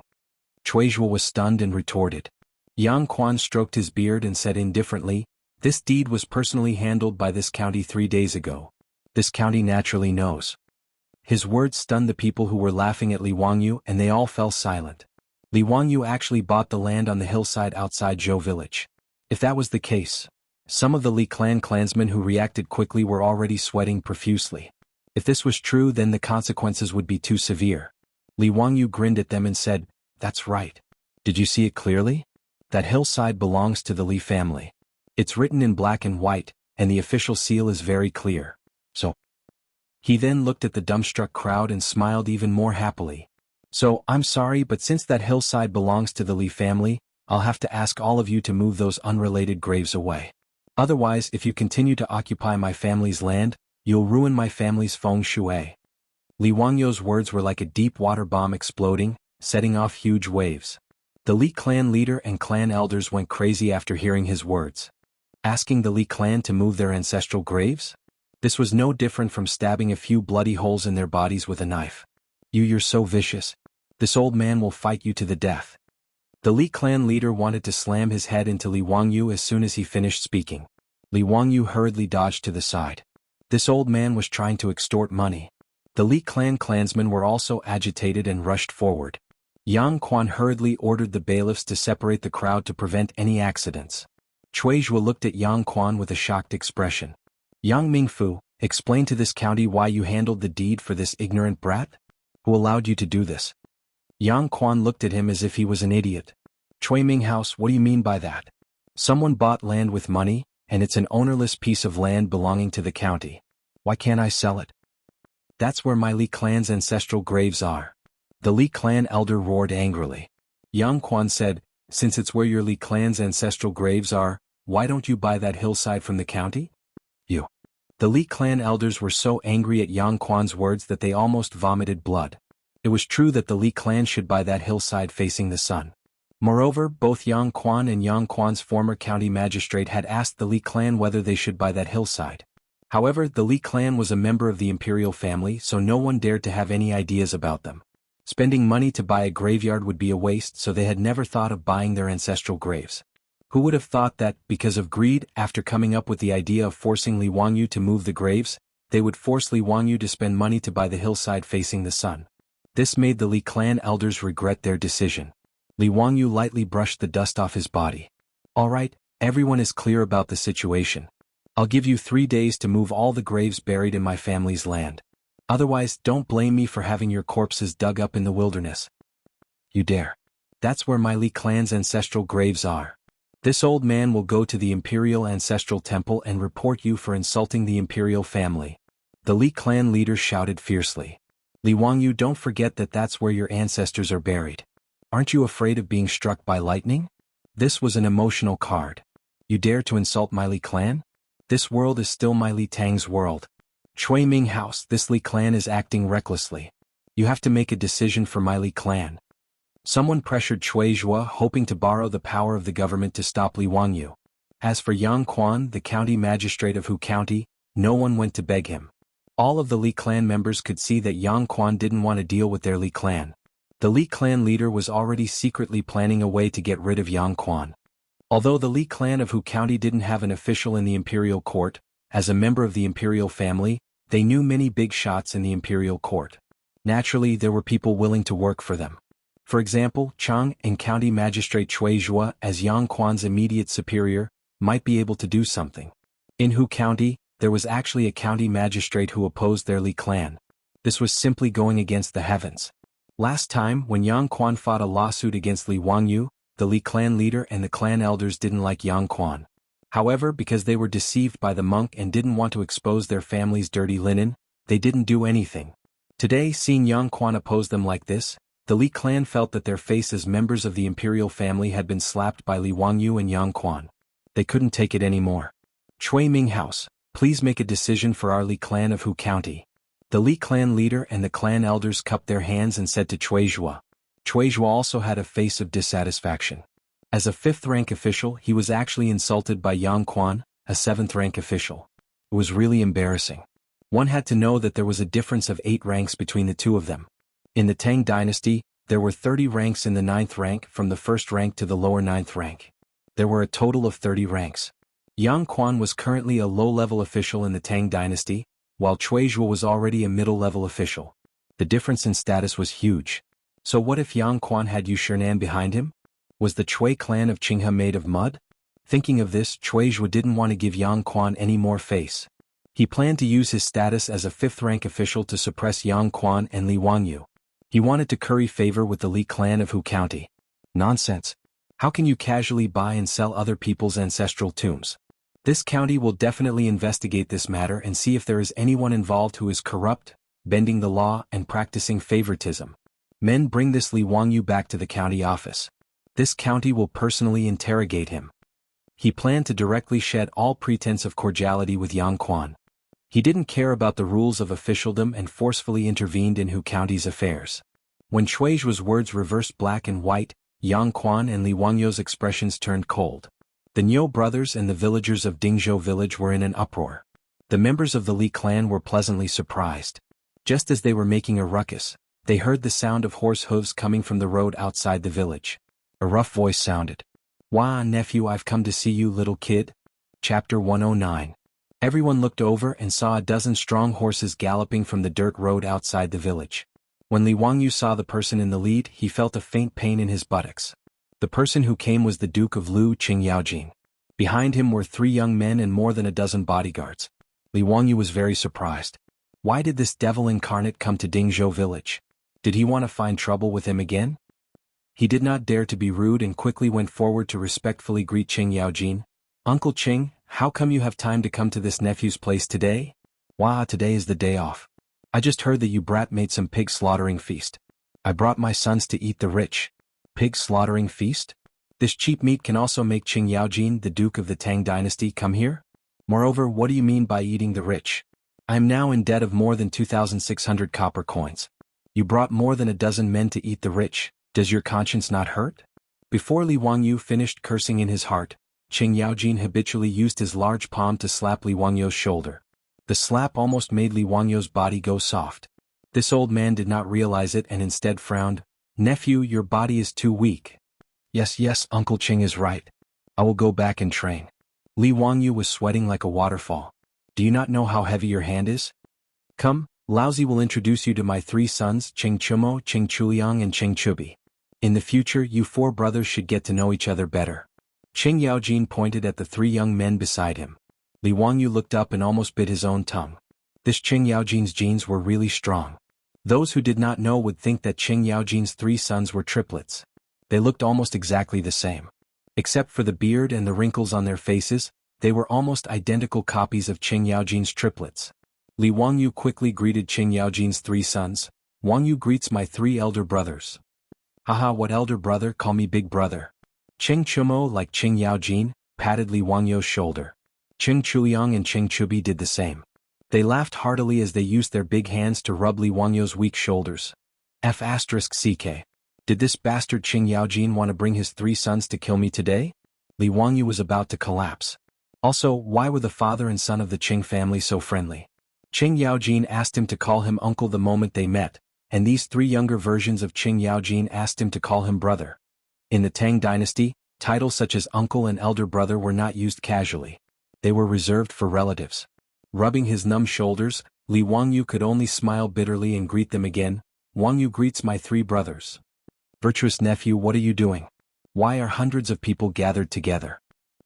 Cui Zhua was stunned and retorted. Yang Quan stroked his beard and said indifferently, this deed was personally handled by this county 3 days ago. This county naturally knows. His words stunned the people who were laughing at Li Wangyu, and they all fell silent. Li Wangyu actually bought the land on the hillside outside Zhou village. If that was the case, some of the Li clan clansmen who reacted quickly were already sweating profusely. If this was true, then the consequences would be too severe. Li Wangyu grinned at them and said, that's right. Did you see it clearly? That hillside belongs to the Li family. It's written in black and white, and the official seal is very clear. So, he then looked at the dumbstruck crowd and smiled even more happily. So, I'm sorry, but since that hillside belongs to the Li family, I'll have to ask all of you to move those unrelated graves away. Otherwise, if you continue to occupy my family's land, you'll ruin my family's feng shui. Li Wangyu's words were like a deep water bomb exploding, setting off huge waves. The Li clan leader and clan elders went crazy after hearing his words. Asking the Li clan to move their ancestral graves? This was no different from stabbing a few bloody holes in their bodies with a knife. You're so vicious. This old man will fight you to the death. The Li clan leader wanted to slam his head into Li Wangyu as soon as he finished speaking. Li Wangyu hurriedly dodged to the side. This old man was trying to extort money. The Li clan clansmen were also agitated and rushed forward. Yang Quan hurriedly ordered the bailiffs to separate the crowd to prevent any accidents. Cui Zhua looked at Yang Quan with a shocked expression. Yang Mingfu, explain to this county why you handled the deed for this ignorant brat? Who allowed you to do this? Yang Quan looked at him as if he was an idiot. Cui Ming House, what do you mean by that? Someone bought land with money, and it's an ownerless piece of land belonging to the county. Why can't I sell it? That's where my Li clan's ancestral graves are. The Li clan elder roared angrily. Yang Quan said, since it's where your Li clan's ancestral graves are, why don't you buy that hillside from the county? You. The Li clan elders were so angry at Yang Quan's words that they almost vomited blood. It was true that the Li clan should buy that hillside facing the sun. Moreover, both Yang Quan and Yang Quan's former county magistrate had asked the Li clan whether they should buy that hillside. However, the Li clan was a member of the imperial family, so no one dared to have any ideas about them. Spending money to buy a graveyard would be a waste, so they had never thought of buying their ancestral graves. Who would have thought that, because of greed, after coming up with the idea of forcing Li Wangyu to move the graves, they would force Li Wangyu to spend money to buy the hillside facing the sun? This made the Li clan elders regret their decision. Li Wangyu lightly brushed the dust off his body. All right, everyone is clear about the situation. I'll give you 3 days to move all the graves buried in my family's land. Otherwise, don't blame me for having your corpses dug up in the wilderness. You dare. That's where my Li clan's ancestral graves are. This old man will go to the Imperial Ancestral Temple and report you for insulting the Imperial family. The Li clan leader shouted fiercely. Li Wangyu, don't forget that that's where your ancestors are buried. Aren't you afraid of being struck by lightning? This was an emotional card. You dare to insult my Li clan? This world is still my Li Tang's world. Cui Ming House, this Li clan is acting recklessly. You have to make a decision for my Li clan. Someone pressured Cui Zhua, hoping to borrow the power of the government to stop Li Wangyu. As for Yang Quan, the county magistrate of Hu County, no one went to beg him. All of the Li clan members could see that Yang Quan didn't want to deal with their Li clan. The Li clan leader was already secretly planning a way to get rid of Yang Quan. Although the Li clan of Hu County didn't have an official in the imperial court, as a member of the imperial family, they knew many big shots in the imperial court. Naturally, there were people willing to work for them. For example, Chang and county magistrate Cui Zhua, as Yang Quan's immediate superior, might be able to do something. In Hu County, there was actually a county magistrate who opposed their Li clan. This was simply going against the heavens. Last time, when Yang Quan fought a lawsuit against Li Wangyu, the Li clan leader and the clan elders didn't like Yang Quan. However, because they were deceived by the monk and didn't want to expose their family's dirty linen, they didn't do anything. Today, seeing Yang Quan oppose them like this, The Li clan felt that their face as members of the imperial family had been slapped by Li Wangyu and Yang Quan. They couldn't take it anymore. Chui Ming House, please make a decision for our Li clan of Hu County. The Li clan leader and the clan elders cupped their hands and said to Chui Zhua. Chui Zhua also had a face of dissatisfaction. As a 5th-rank official, he was actually insulted by Yang Quan, a 7th-rank official. It was really embarrassing. One had to know that there was a difference of 8 ranks between the two of them. In the Tang dynasty, there were 30 ranks in the 9th rank from the 1st rank to the lower 9th rank. There were a total of 30 ranks. Yang Quan was currently a low-level official in the Tang dynasty, while Chui Zhua was already a middle-level official. The difference in status was huge. So what if Yang Quan had Yu Shernan behind him? Was the Chui clan of Qinghe made of mud? Thinking of this, Chui Zhua didn't want to give Yang Quan any more face. He planned to use his status as a 5th-rank official to suppress Yang Quan and Li Wangyu. He wanted to curry favor with the Li clan of Hu County. Nonsense. How can you casually buy and sell other people's ancestral tombs? This county will definitely investigate this matter and see if there is anyone involved who is corrupt, bending the law and practicing favoritism. Men, bring this Li Wangyu back to the county office. This county will personally interrogate him. He planned to directly shed all pretense of cordiality with Yang Quan. He didn't care about the rules of officialdom and forcefully intervened in Hu County's affairs. When Chui Zhua's words reversed black and white, Yang Quan and Li Wangyu's expressions turned cold. The Niu brothers and the villagers of Dingzhou village were in an uproar. The members of the Li clan were pleasantly surprised. Just as they were making a ruckus, they heard the sound of horse hooves coming from the road outside the village. A rough voice sounded. "Wah, nephew, I've come to see you, little kid." Chapter 109. Everyone looked over and saw a dozen strong horses galloping from the dirt road outside the village. When Li Wangyu saw the person in the lead, he felt a faint pain in his buttocks. The person who came was the Duke of Lu Qingyaojin. Behind him were 3 young men and more than a dozen bodyguards. Li Wangyu was very surprised. Why did this devil incarnate come to Dingzhou village? Did he want to find trouble with him again? He did not dare to be rude and quickly went forward to respectfully greet Qingyaojin. "Uncle Qing, how come you have time to come to this nephew's place today?" "Wah, today is the day off. I just heard that you brat made some pig slaughtering feast. I brought my sons to eat the rich." "Pig slaughtering feast? This cheap meat can also make Qingyaojin, the Duke of the Tang dynasty, come here? Moreover, what do you mean by eating the rich? I am now in debt of more than 2,600 copper coins. You brought more than a dozen men to eat the rich. Does your conscience not hurt?" Before Li Wangyu finished cursing in his heart, Qingyaojin habitually used his large palm to slap Li Wangyu's shoulder. The slap almost made Li Wangyu's body go soft. This old man did not realize it and instead frowned. "Nephew, your body is too weak." Yes, Uncle Qing is right. I will go back and train." Li Wangyu was sweating like a waterfall. "Do you not know how heavy your hand is? Come, Laozi will introduce you to my 3 sons, Qing Chumo, Qing Chuliang and Qing Chubi. In the future, you 4 brothers should get to know each other better." Qingyaojin pointed at the 3 young men beside him. Li Wangyu looked up and almost bit his own tongue. This Qingyaojin's genes were really strong. Those who did not know would think that Qingyaojin's 3 sons were triplets. They looked almost exactly the same. Except for the beard and the wrinkles on their faces, they were almost identical copies of Qingyaojin's triplets. Li Wangyu quickly greeted Qingyaojin's 3 sons. "Wangyu greets my 3 elder brothers." "Haha, what elder brother? Call me big brother." Qing Chumo, like Qingyaojin, patted Li Wangyu's shoulder. Qing Chuliang and Qing Chubi did the same. They laughed heartily as they used their big hands to rub Li Wangyu's weak shoulders. F***ck. Did this bastard Qingyaojin want to bring his 3 sons to kill me today? Li Wangyu was about to collapse. Also, why were the father and son of the Qing family so friendly? Qingyaojin asked him to call him uncle the moment they met, and these 3 younger versions of Qingyaojin asked him to call him brother. In the Tang dynasty, titles such as uncle and elder brother were not used casually. They were reserved for relatives. Rubbing his numb shoulders, Li Wangyu could only smile bitterly and greet them again. "Wangyu greets my 3 brothers." "Virtuous nephew, what are you doing? Why are hundreds of people gathered together?"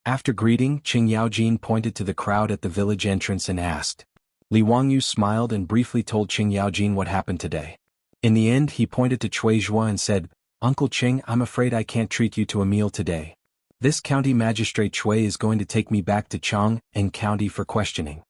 After greeting, Qingyaojin pointed to the crowd at the village entrance and asked. Li Wangyu smiled and briefly told Qingyaojin what happened today. In the end, he pointed to Chui Zhua and said, "Uncle Qing, I'm afraid I can't treat you to a meal today. This county magistrate Chui is going to take me back to Chang and County for questioning."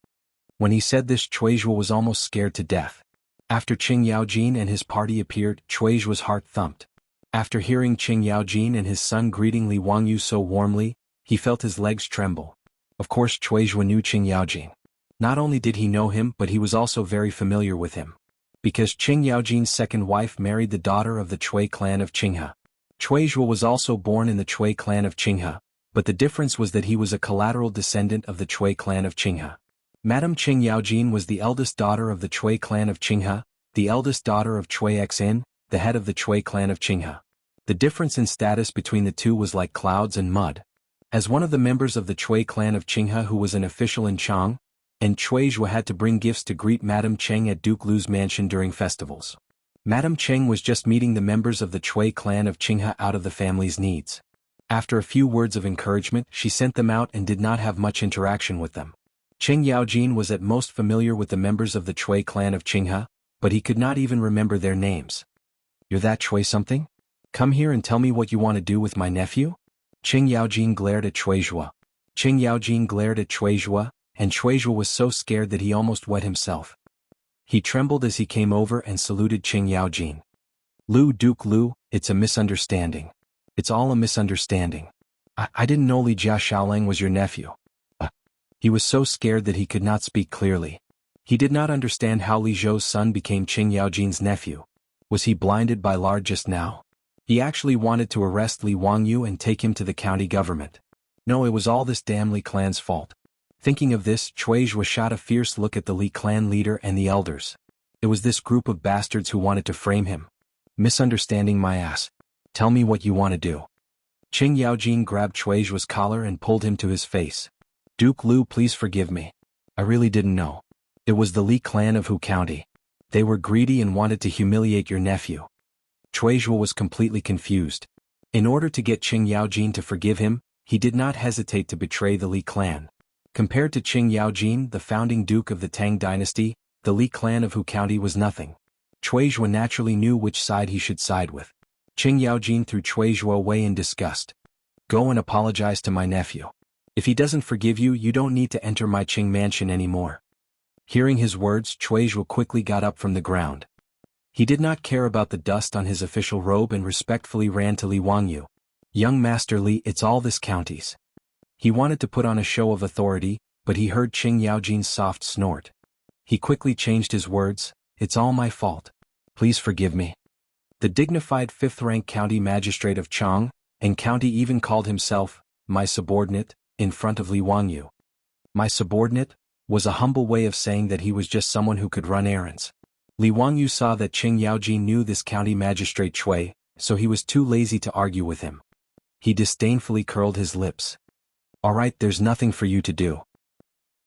When he said this, Chui Zhua was almost scared to death. After Qing Yaojin and his party appeared, Chuizhua's heart thumped. After hearing Qing Yaojin and his son greeting Li Wangyu so warmly, he felt his legs tremble. Of course Chuizhua knew Qing Yaojin. Not only did he know him, but he was also very familiar with him. Because Qing Yaojin's second wife married the daughter of the Chui clan of Qinghe. Chuizhua was also born in the Chui clan of Qinghe, but the difference was that he was a collateral descendant of the Chui clan of Qinghe. Madame Qing Yaojin was the eldest daughter of the Chui clan of Qinghe, the eldest daughter of Chui Xin, the head of the Chui clan of Qinghe. The difference in status between the two was like clouds and mud. As one of the members of the Chui clan of Qinghe who was an official in Chang, and Chuizhua had to bring gifts to greet Madame Cheng at Duke Lu's mansion during festivals. Madame Cheng was just meeting the members of the Chui clan of Qinghe out of the family's needs. After a few words of encouragement, she sent them out and did not have much interaction with them. Qing Yaojin was at most familiar with the members of the Chui clan of Qinghe, but he could not even remember their names. "You're that Chui something? Come here and tell me what you want to do with my nephew?" Qing Yaojin glared at Chuizhua. Qing Yaojin glared at Chuizhua, and Chuizhua was so scared that he almost wet himself. He trembled as he came over and saluted Qing Yaojin. Duke Lu, it's a misunderstanding. It's all a misunderstanding. I didn't know Li Jia Xiaolang was your nephew." He was so scared that he could not speak clearly. He did not understand how Li Zhou's son became Qing Yaojin's nephew. Was he blinded by lard just now? He actually wanted to arrest Li Wangyu and take him to the county government. No, it was all this damn Li clan's fault. Thinking of this, Chuizhua shot a fierce look at the Li clan leader and the elders. It was this group of bastards who wanted to frame him. Misunderstanding my ass. Tell me what you want to do. Qing Yaojin grabbed Chuizhua's collar and pulled him to his face. "Duke Lu, please forgive me. I really didn't know. It was the Li clan of Hu County. They were greedy and wanted to humiliate your nephew." Chuizhua was completely confused. In order to get Qing Yaojin to forgive him, he did not hesitate to betray the Li clan. Compared to Qing Yaojin, the founding duke of the Tang dynasty, the Li clan of Hu County was nothing. Chuizhua naturally knew which side he should side with. Qing Yaojin threw Chuizhua away in disgust. "Go and apologize to my nephew. If he doesn't forgive you, you don't need to enter my Qing mansion anymore." Hearing his words, Chuizhua quickly got up from the ground. He did not care about the dust on his official robe and respectfully ran to Li Wangyu. "Young Master Li, it's all this county's." He wanted to put on a show of authority, but he heard Qing Yaojin's soft snort. He quickly changed his words, "It's all my fault. Please forgive me." The dignified fifth-rank county magistrate of Chang, and county even called himself, "my subordinate," in front of Li Wangyu. "My subordinate," was a humble way of saying that he was just someone who could run errands. Li Wangyu saw that Qing Yaojin knew this county magistrate Chui, so he was too lazy to argue with him. He disdainfully curled his lips. "All right, there's nothing for you to do."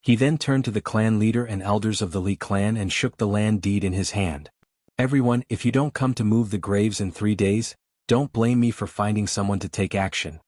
He then turned to the clan leader and elders of the Li clan and shook the land deed in his hand. "Everyone, if you don't come to move the graves in 3 days, don't blame me for finding someone to take action.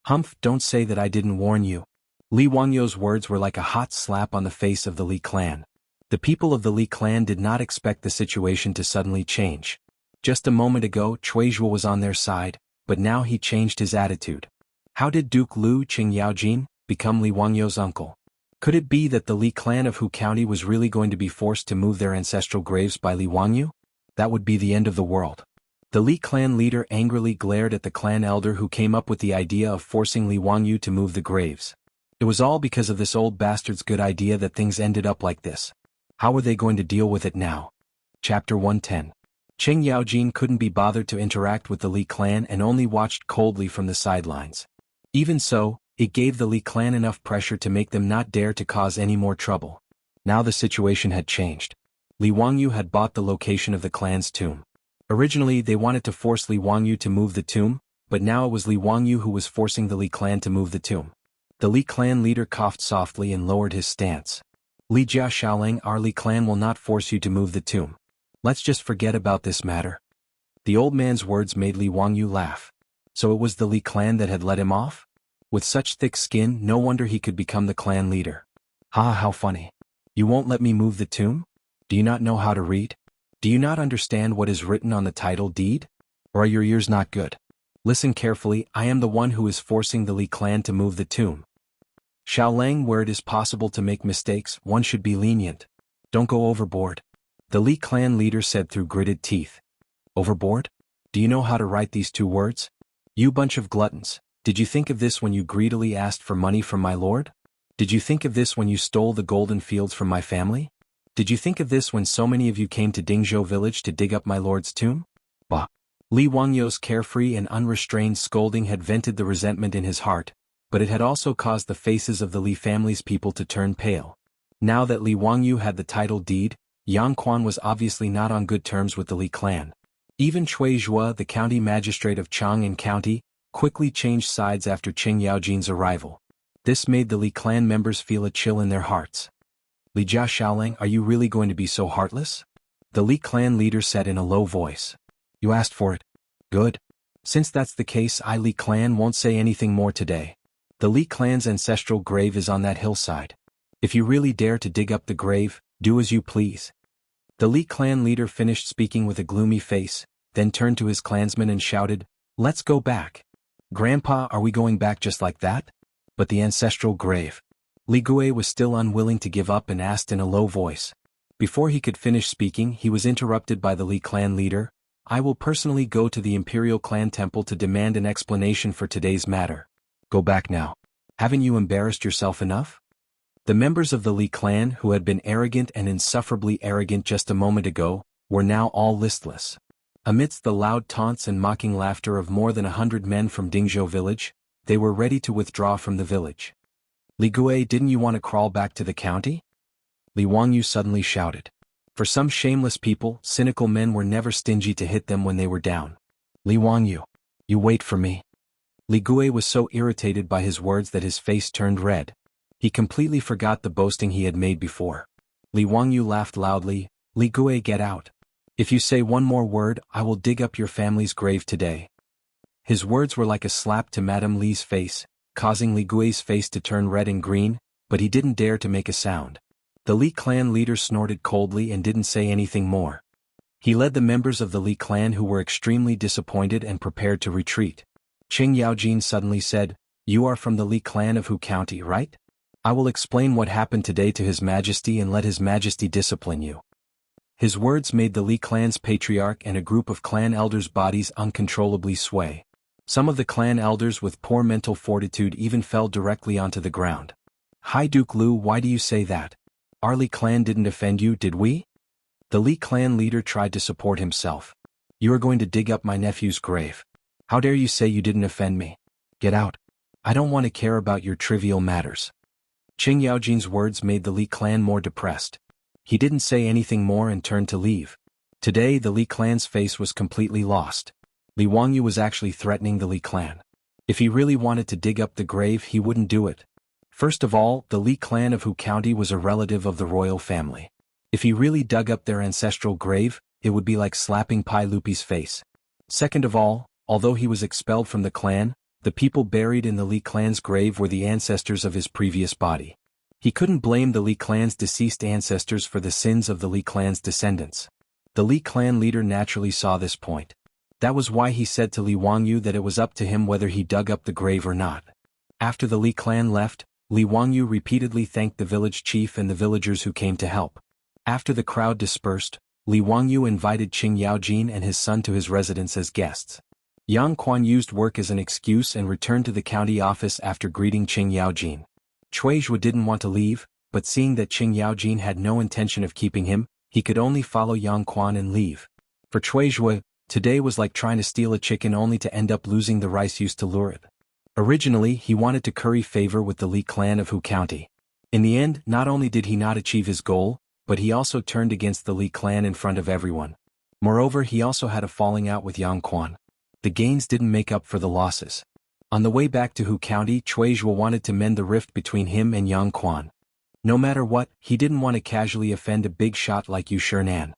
Humph, don't say that I didn't warn you." Li Wangyu's words were like a hot slap on the face of the Li clan. The people of the Li clan did not expect the situation to suddenly change. Just a moment ago, Chuizhua was on their side, but now he changed his attitude. How did Duke Lu Qing Yaojin become Li Wangyu's uncle? Could it be that the Li clan of Hu County was really going to be forced to move their ancestral graves by Li Wangyu? That would be the end of the world. The Li clan leader angrily glared at the clan elder who came up with the idea of forcing Li Wangyu to move the graves. It was all because of this old bastard's good idea that things ended up like this. How were they going to deal with it now? Chapter 110. Qing Yaojin couldn't be bothered to interact with the Li clan and only watched coldly from the sidelines. Even so, it gave the Li clan enough pressure to make them not dare to cause any more trouble. Now the situation had changed. Li Wangyu had bought the location of the clan's tomb. Originally they wanted to force Li Wangyu to move the tomb, but now it was Li Wangyu who was forcing the Li clan to move the tomb. The Li clan leader coughed softly and lowered his stance. "Li Jia Xiaolang, our Li clan will not force you to move the tomb. Let's just forget about this matter." The old man's words made Li Wangyu laugh. So it was the Li clan that had let him off? With such thick skin, no wonder he could become the clan leader. "Ha, how funny. You won't let me move the tomb? Do you not know how to read? Do you not understand what is written on the title deed? Or are your ears not good? Listen carefully, I am the one who is forcing the Li clan to move the tomb. Xiaolang, where it is possible to make mistakes, one should be lenient. Don't go overboard." The Li clan leader said through gritted teeth. Overboard? Do you know how to write these 2 words? You bunch of gluttons, did you think of this when you greedily asked for money from my lord? Did you think of this when you stole the golden fields from my family? Did you think of this when so many of you came to Dingzhou village to dig up my lord's tomb? Bah! Li Wangyu's carefree and unrestrained scolding had vented the resentment in his heart, but it had also caused the faces of the Li family's people to turn pale. Now that Li Wangyu had the title deed, Yang Quan was obviously not on good terms with the Li clan. Even Cui Zhua, the county magistrate of Chang'an County, quickly changed sides after Qing Yaojin's arrival. This made the Li clan members feel a chill in their hearts. Li Jia Xiaoling, are you really going to be so heartless? The Li clan leader said in a low voice. You asked for it. Good. Since that's the case, I Li clan won't say anything more today. The Li clan's ancestral grave is on that hillside. If you really dare to dig up the grave, do as you please. The Li clan leader finished speaking with a gloomy face, then turned to his clansmen and shouted, Let's go back. Grandpa, are we going back just like that? But the ancestral grave. Li Gui was still unwilling to give up and asked in a low voice. Before he could finish speaking, he was interrupted by the Li clan leader. I will personally go to the Imperial Clan Temple to demand an explanation for today's matter. Go back now. Haven't you embarrassed yourself enough? The members of the Li clan, who had been arrogant and insufferably arrogant just a moment ago, were now all listless. Amidst the loud taunts and mocking laughter of more than 100 men from Dingzhou village, they were ready to withdraw from the village. Li Gui, didn't you want to crawl back to the county? Li Wangyu suddenly shouted. For some shameless people, cynical men were never stingy to hit them when they were down. Li Wangyu, you wait for me. Li Gui was so irritated by his words that his face turned red. He completely forgot the boasting he had made before. Li Wangyu laughed loudly. Li Gui, get out. If you say one more word, I will dig up your family's grave today. His words were like a slap to Madame Li's face, causing Li Gui's face to turn red and green, but he didn't dare to make a sound. The Li clan leader snorted coldly and didn't say anything more. He led the members of the Li clan who were extremely disappointed and prepared to retreat. Qing Yaojin suddenly said, You are from the Li clan of Hu County, right? I will explain what happened today to His Majesty and let His Majesty discipline you. His words made the Li clan's patriarch and a group of clan elders' bodies uncontrollably sway. Some of the clan elders with poor mental fortitude even fell directly onto the ground. Hi Duke Lu, why do you say that? Our Li clan didn't offend you, did we? The Li clan leader tried to support himself. You are going to dig up my nephew's grave. How dare you say you didn't offend me? Get out. I don't want to care about your trivial matters. Qing Yaojin's words made the Li clan more depressed. He didn't say anything more and turned to leave. Today the Li clan's face was completely lost. Li Wangyu was actually threatening the Li clan. If he really wanted to dig up the grave, he wouldn't do it. First of all, the Li clan of Hu County was a relative of the royal family. If he really dug up their ancestral grave, it would be like slapping Pai Lupi's face. Second of all, although he was expelled from the clan, the people buried in the Li clan's grave were the ancestors of his previous body. He couldn't blame the Li clan's deceased ancestors for the sins of the Li clan's descendants. The Li clan leader naturally saw this point. That was why he said to Li Wangyu that it was up to him whether he dug up the grave or not. After the Li clan left, Li Wangyu repeatedly thanked the village chief and the villagers who came to help. After the crowd dispersed, Li Wangyu invited Qing Yaojin and his son to his residence as guests. Yang Quan used work as an excuse and returned to the county office after greeting Qing Yaojin. Cui Zhua didn't want to leave, but seeing that Qing Yaojin had no intention of keeping him, he could only follow Yang Quan and leave. For Cui Zhua, today was like trying to steal a chicken only to end up losing the rice used to lure it. Originally, he wanted to curry favor with the Li clan of Hu County. In the end, not only did he not achieve his goal, but he also turned against the Li clan in front of everyone. Moreover, he also had a falling out with Yang Quan. The gains didn't make up for the losses. On the way back to Hu County, Cui Zhua wanted to mend the rift between him and Yang Quan. No matter what, he didn't want to casually offend a big shot like Yu Shernan.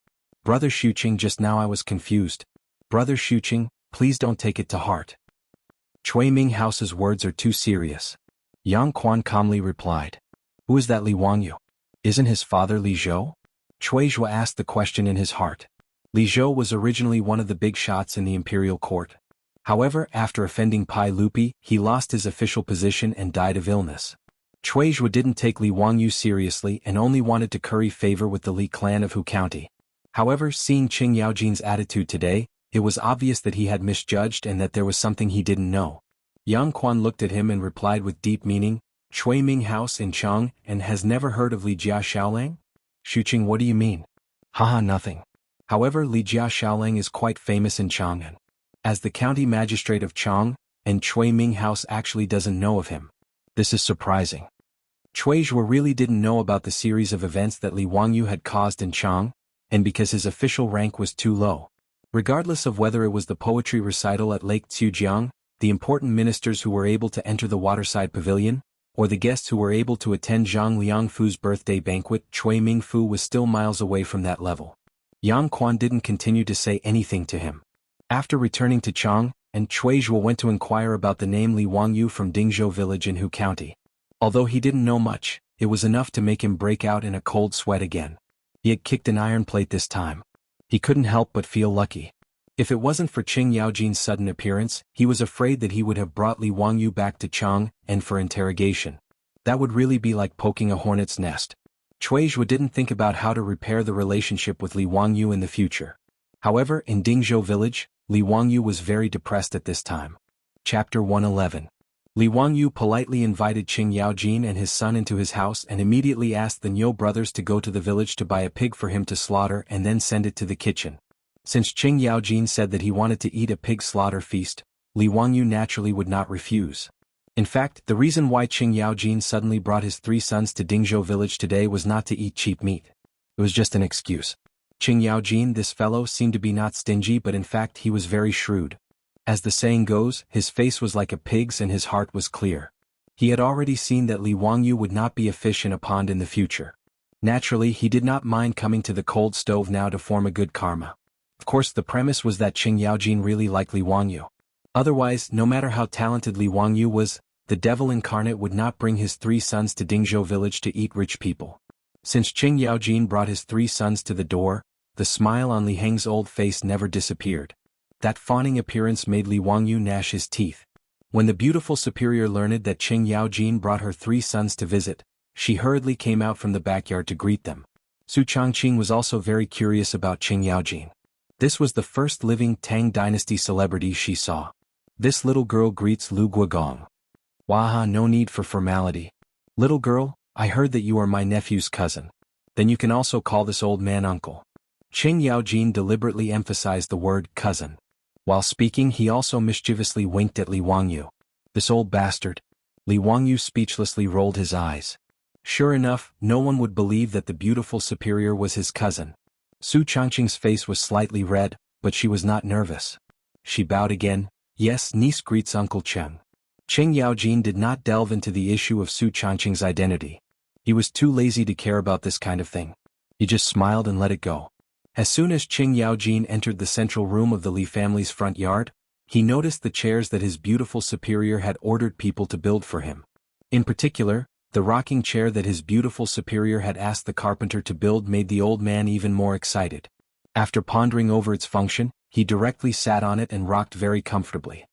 Brother Xuqing, just now I was confused. Brother Xuqing, please don't take it to heart. Cui Ming House's words are too serious. Yang Quan calmly replied. Who is that Li Wangyu? Isn't his father Li Zhou? Cui Zhua asked the question in his heart. Li Zhou was originally one of the big shots in the imperial court. However, after offending Pai Lupi, he lost his official position and died of illness. Cui Zhua didn't take Li Wangyu seriously and only wanted to curry favor with the Li clan of Hu County. However, seeing Qing Yaojin's attitude today, it was obvious that he had misjudged and that there was something he didn't know. Yang Quan looked at him and replied with deep meaning, Chui Ming House in Chang and has never heard of Li Jia Xiaolang? Shuqing, what do you mean? Haha, nothing. However, Li Jia Xiaolang is quite famous in Chang'an. As the county magistrate of Chang, and Chui Ming House actually doesn't know of him. This is surprising. Chui Zhuo really didn't know about the series of events that Li Wangyu had caused in Chang, and because his official rank was too low. Regardless of whether it was the poetry recital at Lake Xiujiang, the important ministers who were able to enter the waterside pavilion, or the guests who were able to attend Zhang Liangfu's birthday banquet, Chui Mingfu was still miles away from that level. Yang Quan didn't continue to say anything to him. After returning to Chang, and Chui Zhuo went to inquire about the name Li Wangyu from Dingzhou village in Hu County. Although he didn't know much, it was enough to make him break out in a cold sweat again. He had kicked an iron plate this time. He couldn't help but feel lucky. If it wasn't for Qing Yaojin's sudden appearance, he was afraid that he would have brought Li Wangyu back to Chang and for interrogation. That would really be like poking a hornet's nest. Chui Zhuo didn't think about how to repair the relationship with Li Wangyu in the future. However, in Dingzhou village, Li Wangyu was very depressed at this time. Chapter 111. Li Wangyu politely invited Qing Yaojin and his son into his house and immediately asked the Niu brothers to go to the village to buy a pig for him to slaughter and then send it to the kitchen. Since Qing Yaojin said that he wanted to eat a pig slaughter feast, Li Wangyu naturally would not refuse. In fact, the reason why Qing Yaojin suddenly brought his 3 sons to Dingzhou village today was not to eat cheap meat. It was just an excuse. Qing Yaojin, this fellow, seemed to be not stingy, but in fact he was very shrewd. As the saying goes, his face was like a pig's and his heart was clear. He had already seen that Li Wangyu would not be a fish in a pond in the future. Naturally, he did not mind coming to the cold stove now to form a good karma. Of course, the premise was that Qing Yaojin really liked Li Wangyu. Otherwise, no matter how talented Li Wangyu was, the devil incarnate would not bring his 3 sons to Dingzhou village to eat rich people. Since Qing Yaojin brought his 3 sons to the door, the smile on Li Heng's old face never disappeared. That fawning appearance made Li Wangyu gnash his teeth. When the beautiful superior learned that Qing Yaojin brought her 3 sons to visit, she hurriedly came out from the backyard to greet them. Su Changqing was also very curious about Qing Yaojin. This was the first living Tang dynasty celebrity she saw. This little girl greets Lu Guogong. Waha, no need for formality. Little girl, I heard that you are my nephew's cousin. Then you can also call this old man uncle. Qing Yaojin deliberately emphasized the word cousin. While speaking, he also mischievously winked at Li Wangyu. This old bastard. Li Wangyu speechlessly rolled his eyes. Sure enough, no one would believe that the beautiful superior was his cousin. Su Changqing's face was slightly red, but she was not nervous. She bowed again. Yes, niece greets Uncle Cheng. Qing Yaojin did not delve into the issue of Su Changqing's identity. He was too lazy to care about this kind of thing. He just smiled and let it go. As soon as Qing Yaojin entered the central room of the Li family's front yard, he noticed the chairs that his beautiful superior had ordered people to build for him. In particular, the rocking chair that his beautiful superior had asked the carpenter to build made the old man even more excited. After pondering over its function, he directly sat on it and rocked very comfortably.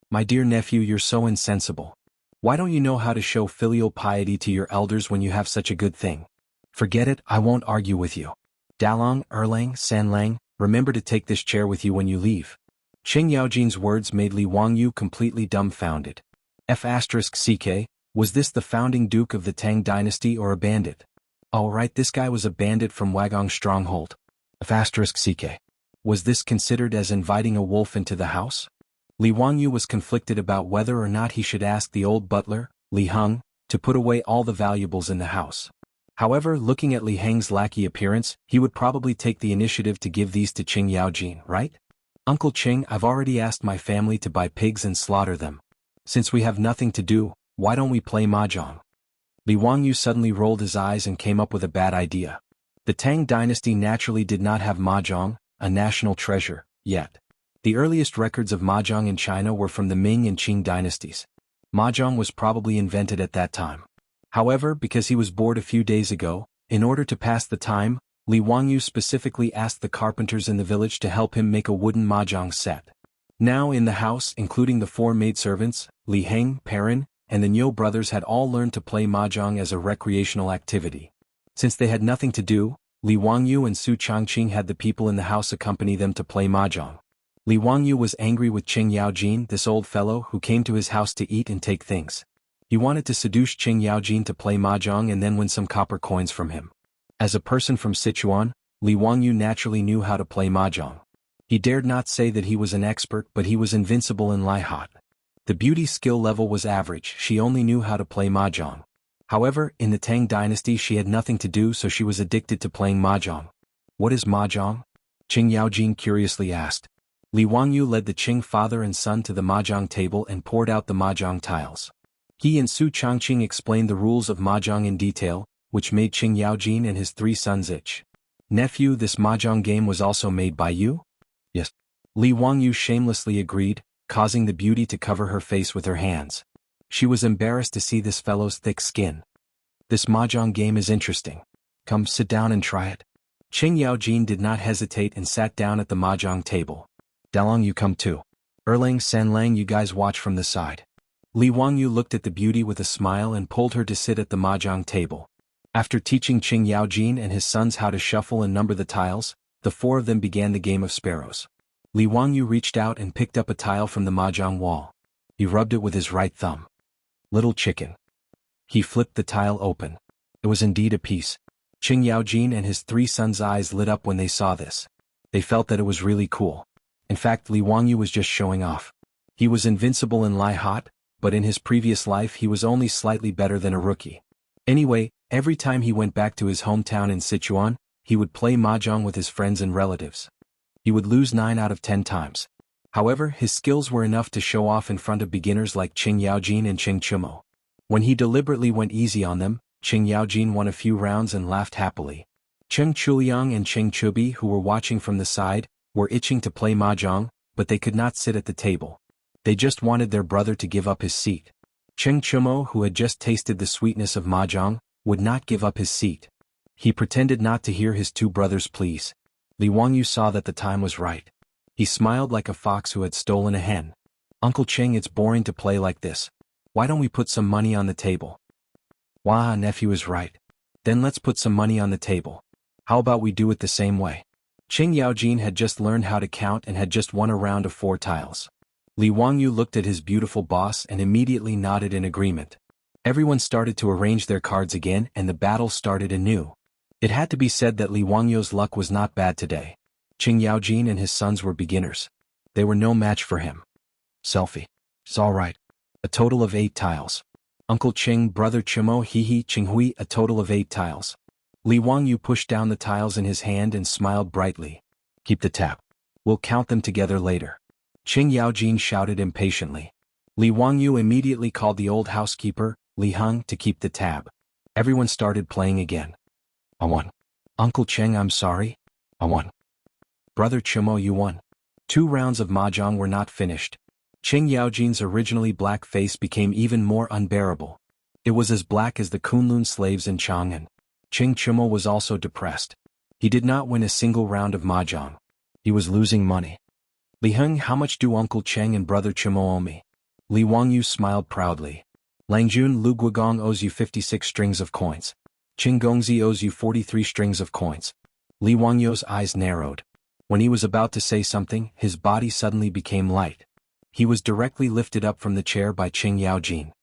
My dear nephew, you're so insensible. Why don't you know how to show filial piety to your elders when you have such a good thing? Forget it, I won't argue with you. Dalong, Erlang, Sanlang, remember to take this chair with you when you leave. Qing Yaojin's words made Li Wangyu completely dumbfounded. F***CK, was this the founding duke of the Tang dynasty or a bandit? Oh right, this guy was a bandit from Wagong stronghold. F***CK. Was this considered as inviting a wolf into the house? Li Wangyu was conflicted about whether or not he should ask the old butler, Li Heng, to put away all the valuables in the house. However, looking at Li Heng's lackey appearance, he would probably take the initiative to give these to Qing Yaojin, right? Uncle Qing, I've already asked my family to buy pigs and slaughter them. Since we have nothing to do, why don't we play mahjong? Li Wangyu suddenly rolled his eyes and came up with a bad idea. The Tang dynasty naturally did not have mahjong, a national treasure, yet. The earliest records of mahjong in China were from the Ming and Qing dynasties. Mahjong was probably invented at that time. However, because he was bored a few days ago, in order to pass the time, Li Wangyu specifically asked the carpenters in the village to help him make a wooden mahjong set. Now in the house, including the 4 maidservants, Li Heng, Perrin, and the Niu brothers had all learned to play mahjong as a recreational activity. Since they had nothing to do, Li Wangyu and Su Changqing had the people in the house accompany them to play mahjong. Li Wangyu was angry with Qing Yaojin, this old fellow who came to his house to eat and take things. He wanted to seduce Qing Yaojin to play mahjong and then win some copper coins from him. As a person from Sichuan, Li Wangyu naturally knew how to play mahjong. He dared not say that he was an expert, but he was invincible in Lai Hot. The beauty skill level was average, she only knew how to play mahjong. However, in the Tang dynasty she had nothing to do, so she was addicted to playing mahjong. What is mahjong? Qing Yaojin curiously asked. Li Wangyu led the Qing father and son to the mahjong table and poured out the mahjong tiles. He and Su Changqing explained the rules of mahjong in detail, which made Qing Yaojin and his 3 sons itch. Nephew, this mahjong game was also made by you? Yes. Li Wangyu shamelessly agreed, causing the beauty to cover her face with her hands. She was embarrassed to see this fellow's thick skin. This mahjong game is interesting. Come sit down and try it. Qing Yaojin did not hesitate and sat down at the mahjong table. Dalong, you come too. Erlang, Sanlang, you guys watch from the side. Li Wangyu looked at the beauty with a smile and pulled her to sit at the mahjong table. After teaching Qing Yaojin and his sons how to shuffle and number the tiles, the 4 of them began the game of sparrows. Li Wangyu reached out and picked up a tile from the mahjong wall. He rubbed it with his right thumb. Little chicken. He flipped the tile open. It was indeed a piece. Qing Yaojin and his 3 sons' eyes lit up when they saw this. They felt that it was really cool. In fact, Li Wangyu was just showing off. He was invincible in Lai Hot, but in his previous life he was only slightly better than a rookie. Anyway, every time he went back to his hometown in Sichuan, he would play mahjong with his friends and relatives. He would lose 9 out of 10 times. However, his skills were enough to show off in front of beginners like Qing Yaojin and Qing Chumo. When he deliberately went easy on them, Qing Yaojin won a few rounds and laughed happily. Qing Chuliang and Qing Chubi, who were watching from the side, were itching to play mahjong, but they could not sit at the table. They just wanted their brother to give up his seat. Qing Chumo, who had just tasted the sweetness of mahjong, would not give up his seat. He pretended not to hear his 2 brothers' pleas. Li Wangyu saw that the time was right. He smiled like a fox who had stolen a hen. Uncle Qing, it's boring to play like this. Why don't we put some money on the table? Wah, nephew is right. Then let's put some money on the table. How about we do it the same way? Qing Yaojin had just learned how to count and had just won a round of 4 tiles. Li Wangyu looked at his beautiful boss and immediately nodded in agreement. Everyone started to arrange their cards again and the battle started anew. It had to be said that Li Wangyu's luck was not bad today. Qing Yaojin and his sons were beginners. They were no match for him. Selfie. It's alright. A total of 8 tiles. Uncle Qing, brother Chumo, Hihi, Qinghui, a total of 8 tiles. Li Wangyu pushed down the tiles in his hand and smiled brightly. Keep the tab. We'll count them together later. Qing Yaojin shouted impatiently. Li Wangyu immediately called the old housekeeper, Li Heng, to keep the tab. Everyone started playing again. I won. Uncle Qing, I'm sorry. I won. Brother Chumo, you won. 2 rounds of mahjong were not finished. Qing Yaojin's originally black face became even more unbearable. It was as black as the Kunlun slaves in Chang'an. Qing Chumo was also depressed. He did not win a single round of mahjong. He was losing money. Li Heng, how much do Uncle Qing and brother Chumo owe me? Li Wangyu smiled proudly. Langjun, Lu Guigong owes you 56 strings of coins. Qing Gongzi owes you 43 strings of coins. Li Wangyu's eyes narrowed. When he was about to say something, his body suddenly became light. He was directly lifted up from the chair by Qing Yaojin.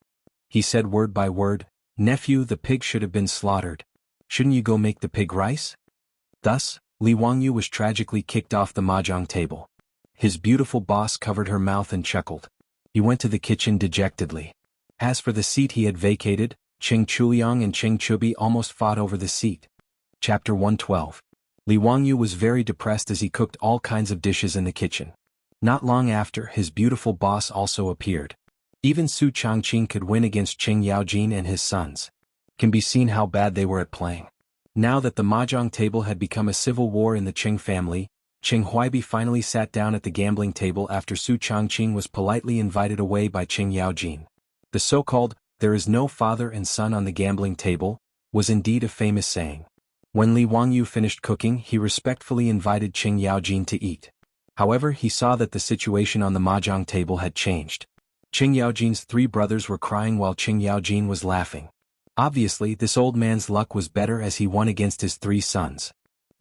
He said word by word, Nephew, the pig should have been slaughtered. Shouldn't you go make the pig rice? Thus, Li Wangyu was tragically kicked off the mahjong table. His beautiful boss covered her mouth and chuckled. He went to the kitchen dejectedly. As for the seat he had vacated, Qing Chuliang and Qing Chubi almost fought over the seat. Chapter 112. Li Wangyu was very depressed as he cooked all kinds of dishes in the kitchen. Not long after, his beautiful boss also appeared. Even Su Changqing could win against Qing Yaojin and his sons. Can be seen how bad they were at playing. Now that the mahjong table had become a civil war in the Qing family, Qing Huaibi finally sat down at the gambling table after Su Changqing was politely invited away by Qing Yaojin. The so-called, there is no father and son on the gambling table, was indeed a famous saying. When Li Wangyu finished cooking, he respectfully invited Qing Yaojin to eat. However, he saw that the situation on the mahjong table had changed. Qing Yaojin's 3 brothers were crying while Qing Yaojin was laughing. Obviously, this old man's luck was better as he won against his 3 sons.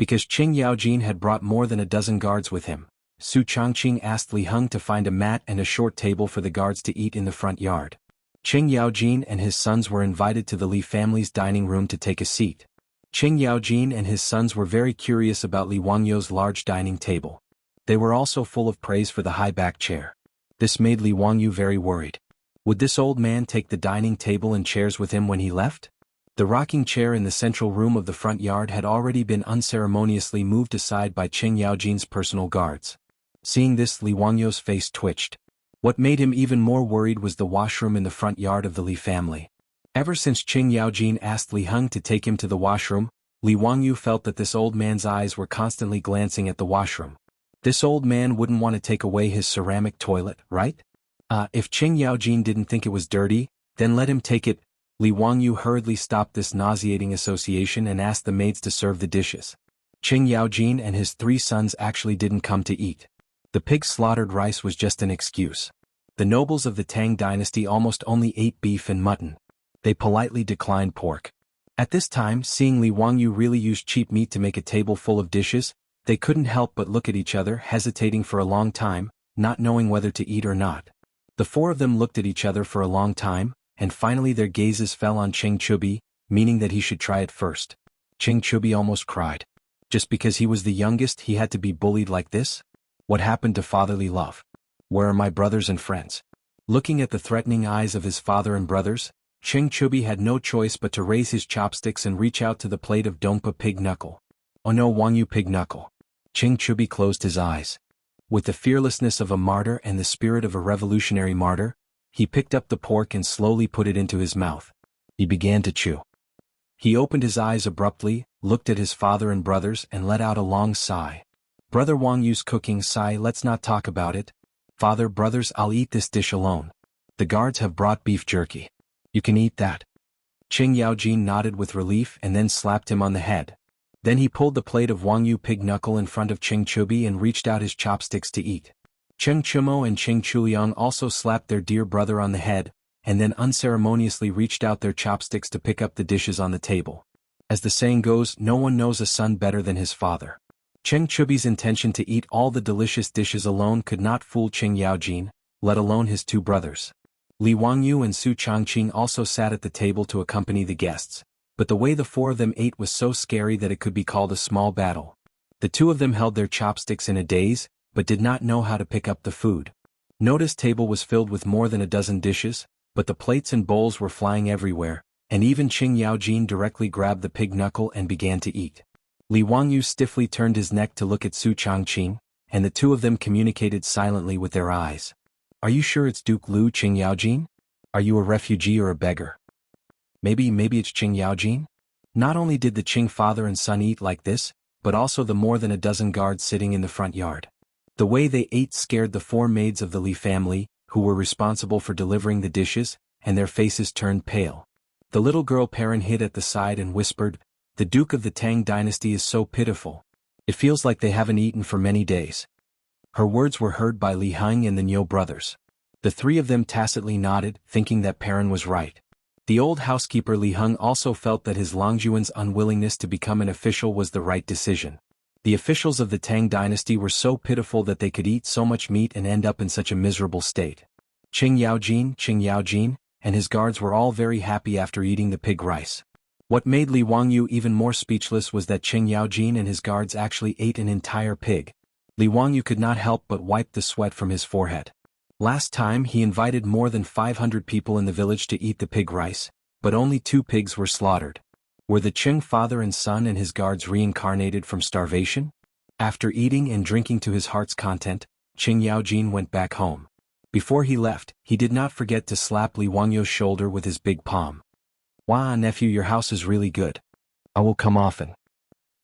Because Qing Yaojin had brought more than a dozen guards with him, Su Changqing asked Li Heng to find a mat and a short table for the guards to eat in the front yard. Qing Yaojin and his sons were invited to the Li family's dining room to take a seat. Qing Yaojin and his sons were very curious about Li Wangyu's large dining table. They were also full of praise for the high back chair. This made Li Wangyu very worried. Would this old man take the dining table and chairs with him when he left? The rocking chair in the central room of the front yard had already been unceremoniously moved aside by Qing Yaojin's personal guards. Seeing this, Li Wangyu's face twitched. What made him even more worried was the washroom in the front yard of the Li family. Ever since Qing Yaojin asked Li Heng to take him to the washroom, Li Wangyu felt that this old man's eyes were constantly glancing at the washroom. This old man wouldn't want to take away his ceramic toilet, right? If Qing Yaojin didn't think it was dirty, then let him take it. Li Wangyu hurriedly stopped this nauseating association and asked the maids to serve the dishes. Qing Yaojin and his 3 sons actually didn't come to eat. The pig slaughtered rice was just an excuse. The nobles of the Tang dynasty almost only ate beef and mutton. They politely declined pork. At this time, seeing Li Wangyu really use cheap meat to make a table full of dishes, they couldn't help but look at each other, hesitating for a long time, not knowing whether to eat or not. The 4 of them looked at each other for a long time, and finally their gazes fell on Cheng Chubi, meaning that he should try it first. Cheng Chubi almost cried. Just because he was the youngest, he had to be bullied like this? What happened to fatherly love? Where are my brothers and friends? Looking at the threatening eyes of his father and brothers, Cheng Chubi had no choice but to raise his chopsticks and reach out to the plate of Dongpa pig knuckle. Oh no, Wangyu pig knuckle. Cheng Chubi closed his eyes. With the fearlessness of a martyr and the spirit of a revolutionary martyr, he picked up the pork and slowly put it into his mouth. He began to chew. He opened his eyes abruptly, looked at his father and brothers and let out a long sigh. Brother Wangyu's cooking, sigh, let's not talk about it. Father, brothers, I'll eat this dish alone. The guards have brought beef jerky. You can eat that. Qing Yaojin nodded with relief and then slapped him on the head. Then he pulled the plate of Wangyu pig knuckle in front of Cheng Chubi and reached out his chopsticks to eat. Cheng Chumo and Cheng Chuliang also slapped their dear brother on the head, and then unceremoniously reached out their chopsticks to pick up the dishes on the table. As the saying goes, no one knows a son better than his father. Cheng Chubi's intention to eat all the delicious dishes alone could not fool Qing Yaojin, let alone his 2 brothers. Li Wangyu and Su Changqing also sat at the table to accompany the guests, but the way the 4 of them ate was so scary that it could be called a small battle. The 2 of them held their chopsticks in a daze, but did not know how to pick up the food. Notice table was filled with more than a dozen dishes, but the plates and bowls were flying everywhere, and even Qing Yaojin directly grabbed the pig knuckle and began to eat. Li Wangyu stiffly turned his neck to look at Su Changqing, and the 2 of them communicated silently with their eyes. Are you sure it's Duke Lu, Qing Yaojin? Are you a refugee or a beggar? Maybe it's Qing Yaojin? Not only did the Qing father and son eat like this, but also the more than a dozen guards sitting in the front yard. The way they ate scared the 4 maids of the Li family, who were responsible for delivering the dishes, and their faces turned pale. The little girl Perrin hid at the side and whispered, "The Duke of the Tang dynasty is so pitiful. It feels like they haven't eaten for many days." Her words were heard by Li Heng and the Niu brothers. The 3 of them tacitly nodded, thinking that Perrin was right. The old housekeeper Li Heng also felt that his Longjuan's unwillingness to become an official was the right decision. The officials of the Tang dynasty were so pitiful that they could eat so much meat and end up in such a miserable state. Qing Yaojin, and his guards were all very happy after eating the pig rice. What made Li Wangyu even more speechless was that Qing Yaojin and his guards actually ate an entire pig. Li Wangyu could not help but wipe the sweat from his forehead. Last time he invited more than 500 people in the village to eat the pig rice, but only 2 pigs were slaughtered. Were the Qing father and son and his guards reincarnated from starvation? After eating and drinking to his heart's content, Qing Yaojin went back home. Before he left, he did not forget to slap Li Wangyu's shoulder with his big palm. "Wah, nephew, your house is really good. I will come often."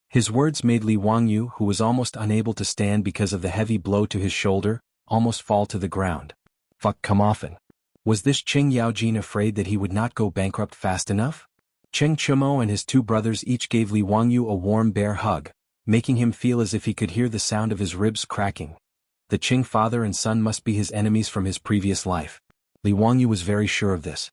His words made Li Wangyu, who was almost unable to stand because of the heavy blow to his shoulder, almost fall to the ground. Fuck, come often. Was this Qing Yaojin afraid that he would not go bankrupt fast enough? Cheng Chumo and his 2 brothers each gave Li Wangyu a warm bear hug, making him feel as if he could hear the sound of his ribs cracking. The Qing father and son must be his enemies from his previous life. Li Wangyu was very sure of this.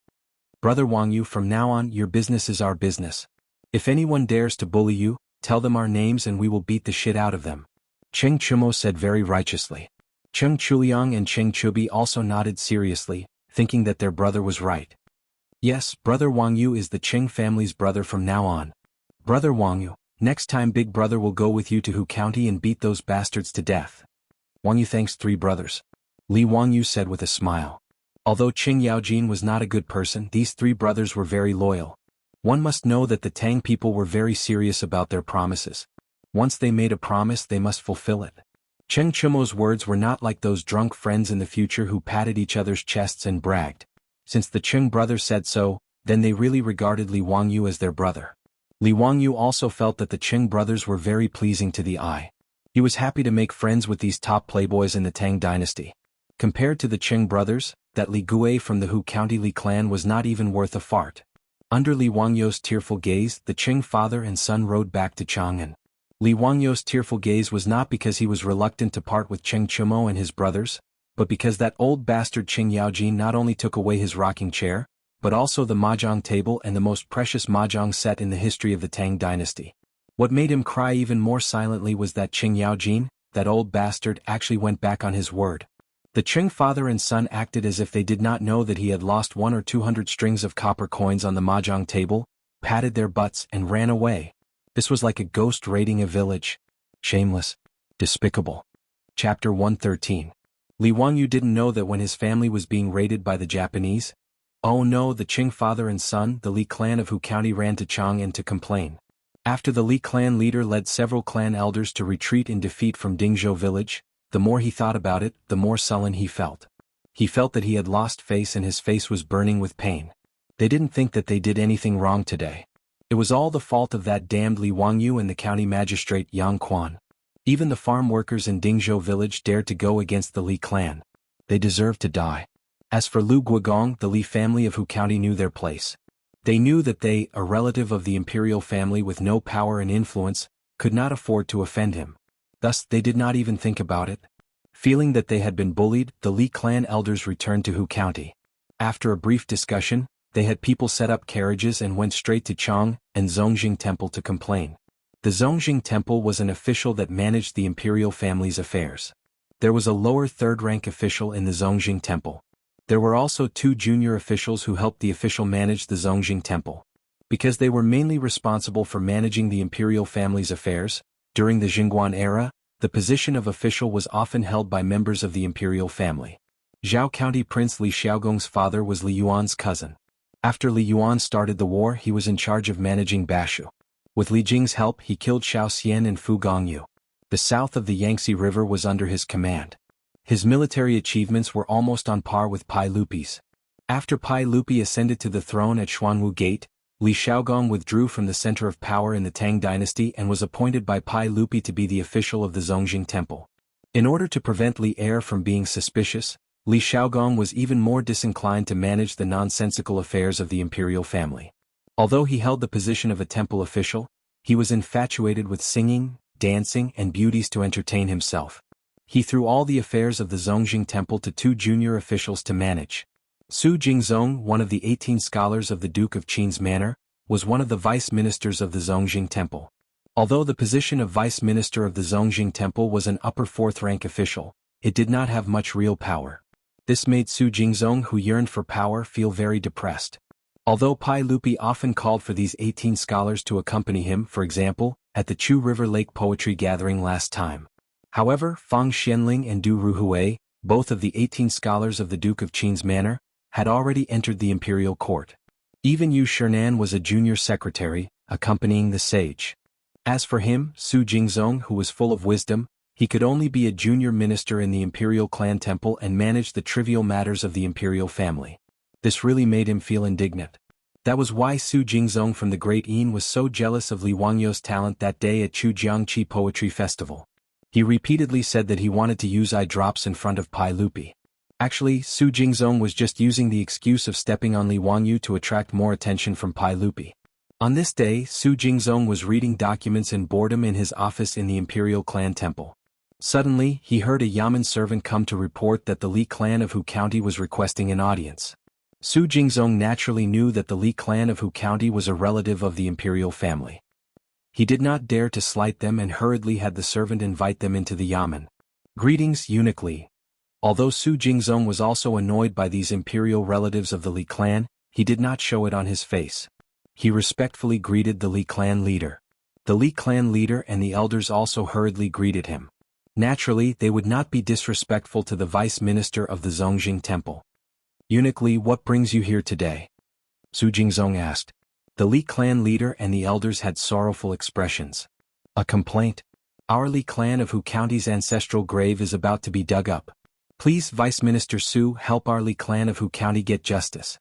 "Brother Wangyu, from now on, your business is our business. If anyone dares to bully you, tell them our names and we will beat the shit out of them. Cheng Chumo said very righteously. Cheng Chuliang and Cheng Chubi also nodded seriously, thinking that their brother was right. Yes, Brother Wang Yu is the Cheng family's brother from now on. Brother Wang Yu, next time Big Brother will go with you to Hu County and beat those bastards to death. Wang Yu thanks three brothers. Li Wang Yu said with a smile. Although Qing Yaojin was not a good person, these three brothers were very loyal. One must know that the Tang people were very serious about their promises. Once they made a promise, they must fulfill it. Cheng Chumo's words were not like those drunk friends in the future who patted each other's chests and bragged. Since the Cheng brothers said so, then they really regarded Li Wang Yu as their brother. Li Wang Yu also felt that the Cheng brothers were very pleasing to the eye. He was happy to make friends with these top playboys in the Tang dynasty. Compared to the Cheng brothers, that Li Gui from the Hu County Li clan was not even worth a fart. Under Li Wang Yu's tearful gaze, the Cheng father and son rode back to Chang'an. Li Wang Yu's tearful gaze was not because he was reluctant to part with Cheng Chumo and his brothers, but because that old bastard Qing Yaojin not only took away his rocking chair, but also the mahjong table and the most precious mahjong set in the history of the Tang dynasty. What made him cry even more silently was that Qing Yaojin, that old bastard, actually went back on his word. The Cheng father and son acted as if they did not know that he had lost 100 or 200 strings of copper coins on the mahjong table, patted their butts and ran away. This was like a ghost raiding a village. Shameless. Despicable. Chapter 113. Li Wang Yu didn't know that when his family was being raided by the Japanese. Oh no, the Qing father and son, the Li clan of Hu County, ran to Chang'an to complain. After the Li clan leader led several clan elders to retreat in defeat from Dingzhou village, the more he thought about it, the more sullen he felt. He felt that he had lost face and his face was burning with pain. They didn't think that they did anything wrong today. It was all the fault of that damned Li Wang Yu and the county magistrate Yang Quan. Even the farm workers in Dingzhou village dared to go against the Li clan. They deserved to die. As for Lu Guogong, the Li family of Hu County knew their place. They knew that they, a relative of the imperial family with no power and influence, could not afford to offend him. Thus, they did not even think about it. Feeling that they had been bullied, the Li clan elders returned to Hu County. After a brief discussion, they had people set up carriages and went straight to Chang and Zongjing Temple to complain. The Zongjing Temple was an official that managed the imperial family's affairs. There was a lower third-rank official in the Zongjing Temple. There were also two junior officials who helped the official manage the Zongjing Temple. Because they were mainly responsible for managing the imperial family's affairs, during the Jingguan era, the position of official was often held by members of the imperial family. Zhao County Prince Li Xiaogong's father was Li Yuan's cousin. After Li Yuan started the war, he was in charge of managing Bashu. With Li Jing's help, he killed Xiao Xian and Fu Gongyu. The south of the Yangtze River was under his command. His military achievements were almost on par with Pai Lupi's. After Pai Lupi ascended to the throne at Xuanwu Gate, Li Xiaogong withdrew from the center of power in the Tang dynasty and was appointed by Pai Lupi to be the official of the Zongjing Temple. In order to prevent Li heir from being suspicious, Li Xiaogong was even more disinclined to manage the nonsensical affairs of the imperial family. Although he held the position of a temple official, he was infatuated with singing, dancing, and beauties to entertain himself. He threw all the affairs of the Zongjing Temple to two junior officials to manage. Su Jingzong, one of the 18 scholars of the Duke of Qin's manor, was one of the vice ministers of the Zongjing Temple. Although the position of vice minister of the Zongjing Temple was an upper fourth-rank official, it did not have much real power. This made Su Jingzong, who yearned for power, feel very depressed. Although Pai Lupi often called for these 18 scholars to accompany him, for example, at the Chu River Lake Poetry Gathering last time. However, Fang Xianling and Du Ruhui, both of the 18 scholars of the Duke of Qin's manor, had already entered the imperial court. Even Yu Shernan was a junior secretary, accompanying the sage. As for him, Su Jingzong, who was full of wisdom, he could only be a junior minister in the imperial clan temple and manage the trivial matters of the imperial family. This really made him feel indignant. That was why Su Jingzong from the Great Yin was so jealous of Li Wangyu's talent that day at Chu Jiangqi Poetry Festival. He repeatedly said that he wanted to use eye drops in front of Pai Lupi. Actually, Su Jingzong was just using the excuse of stepping on Li Wangyu to attract more attention from Pai Lupi. On this day, Su Jingzong was reading documents in boredom in his office in the imperial clan temple. Suddenly, he heard a yamen servant come to report that the Li clan of Hu County was requesting an audience. Su Jingzong naturally knew that the Li clan of Hu County was a relative of the imperial family. He did not dare to slight them and hurriedly had the servant invite them into the yamen. Greetings, eunuch Li. Although Su Jingzong was also annoyed by these imperial relatives of the Li clan, he did not show it on his face. He respectfully greeted the Li clan leader. The Li clan leader and the elders also hurriedly greeted him. Naturally, they would not be disrespectful to the vice minister of the Zongjing temple. Eunuch Li, what brings you here today? Su Jingzong asked. The Li clan leader and the elders had sorrowful expressions. A complaint? Our Li clan of Hu County's ancestral grave is about to be dug up. Please, Vice Minister Su, help our Li clan of Hu County get justice.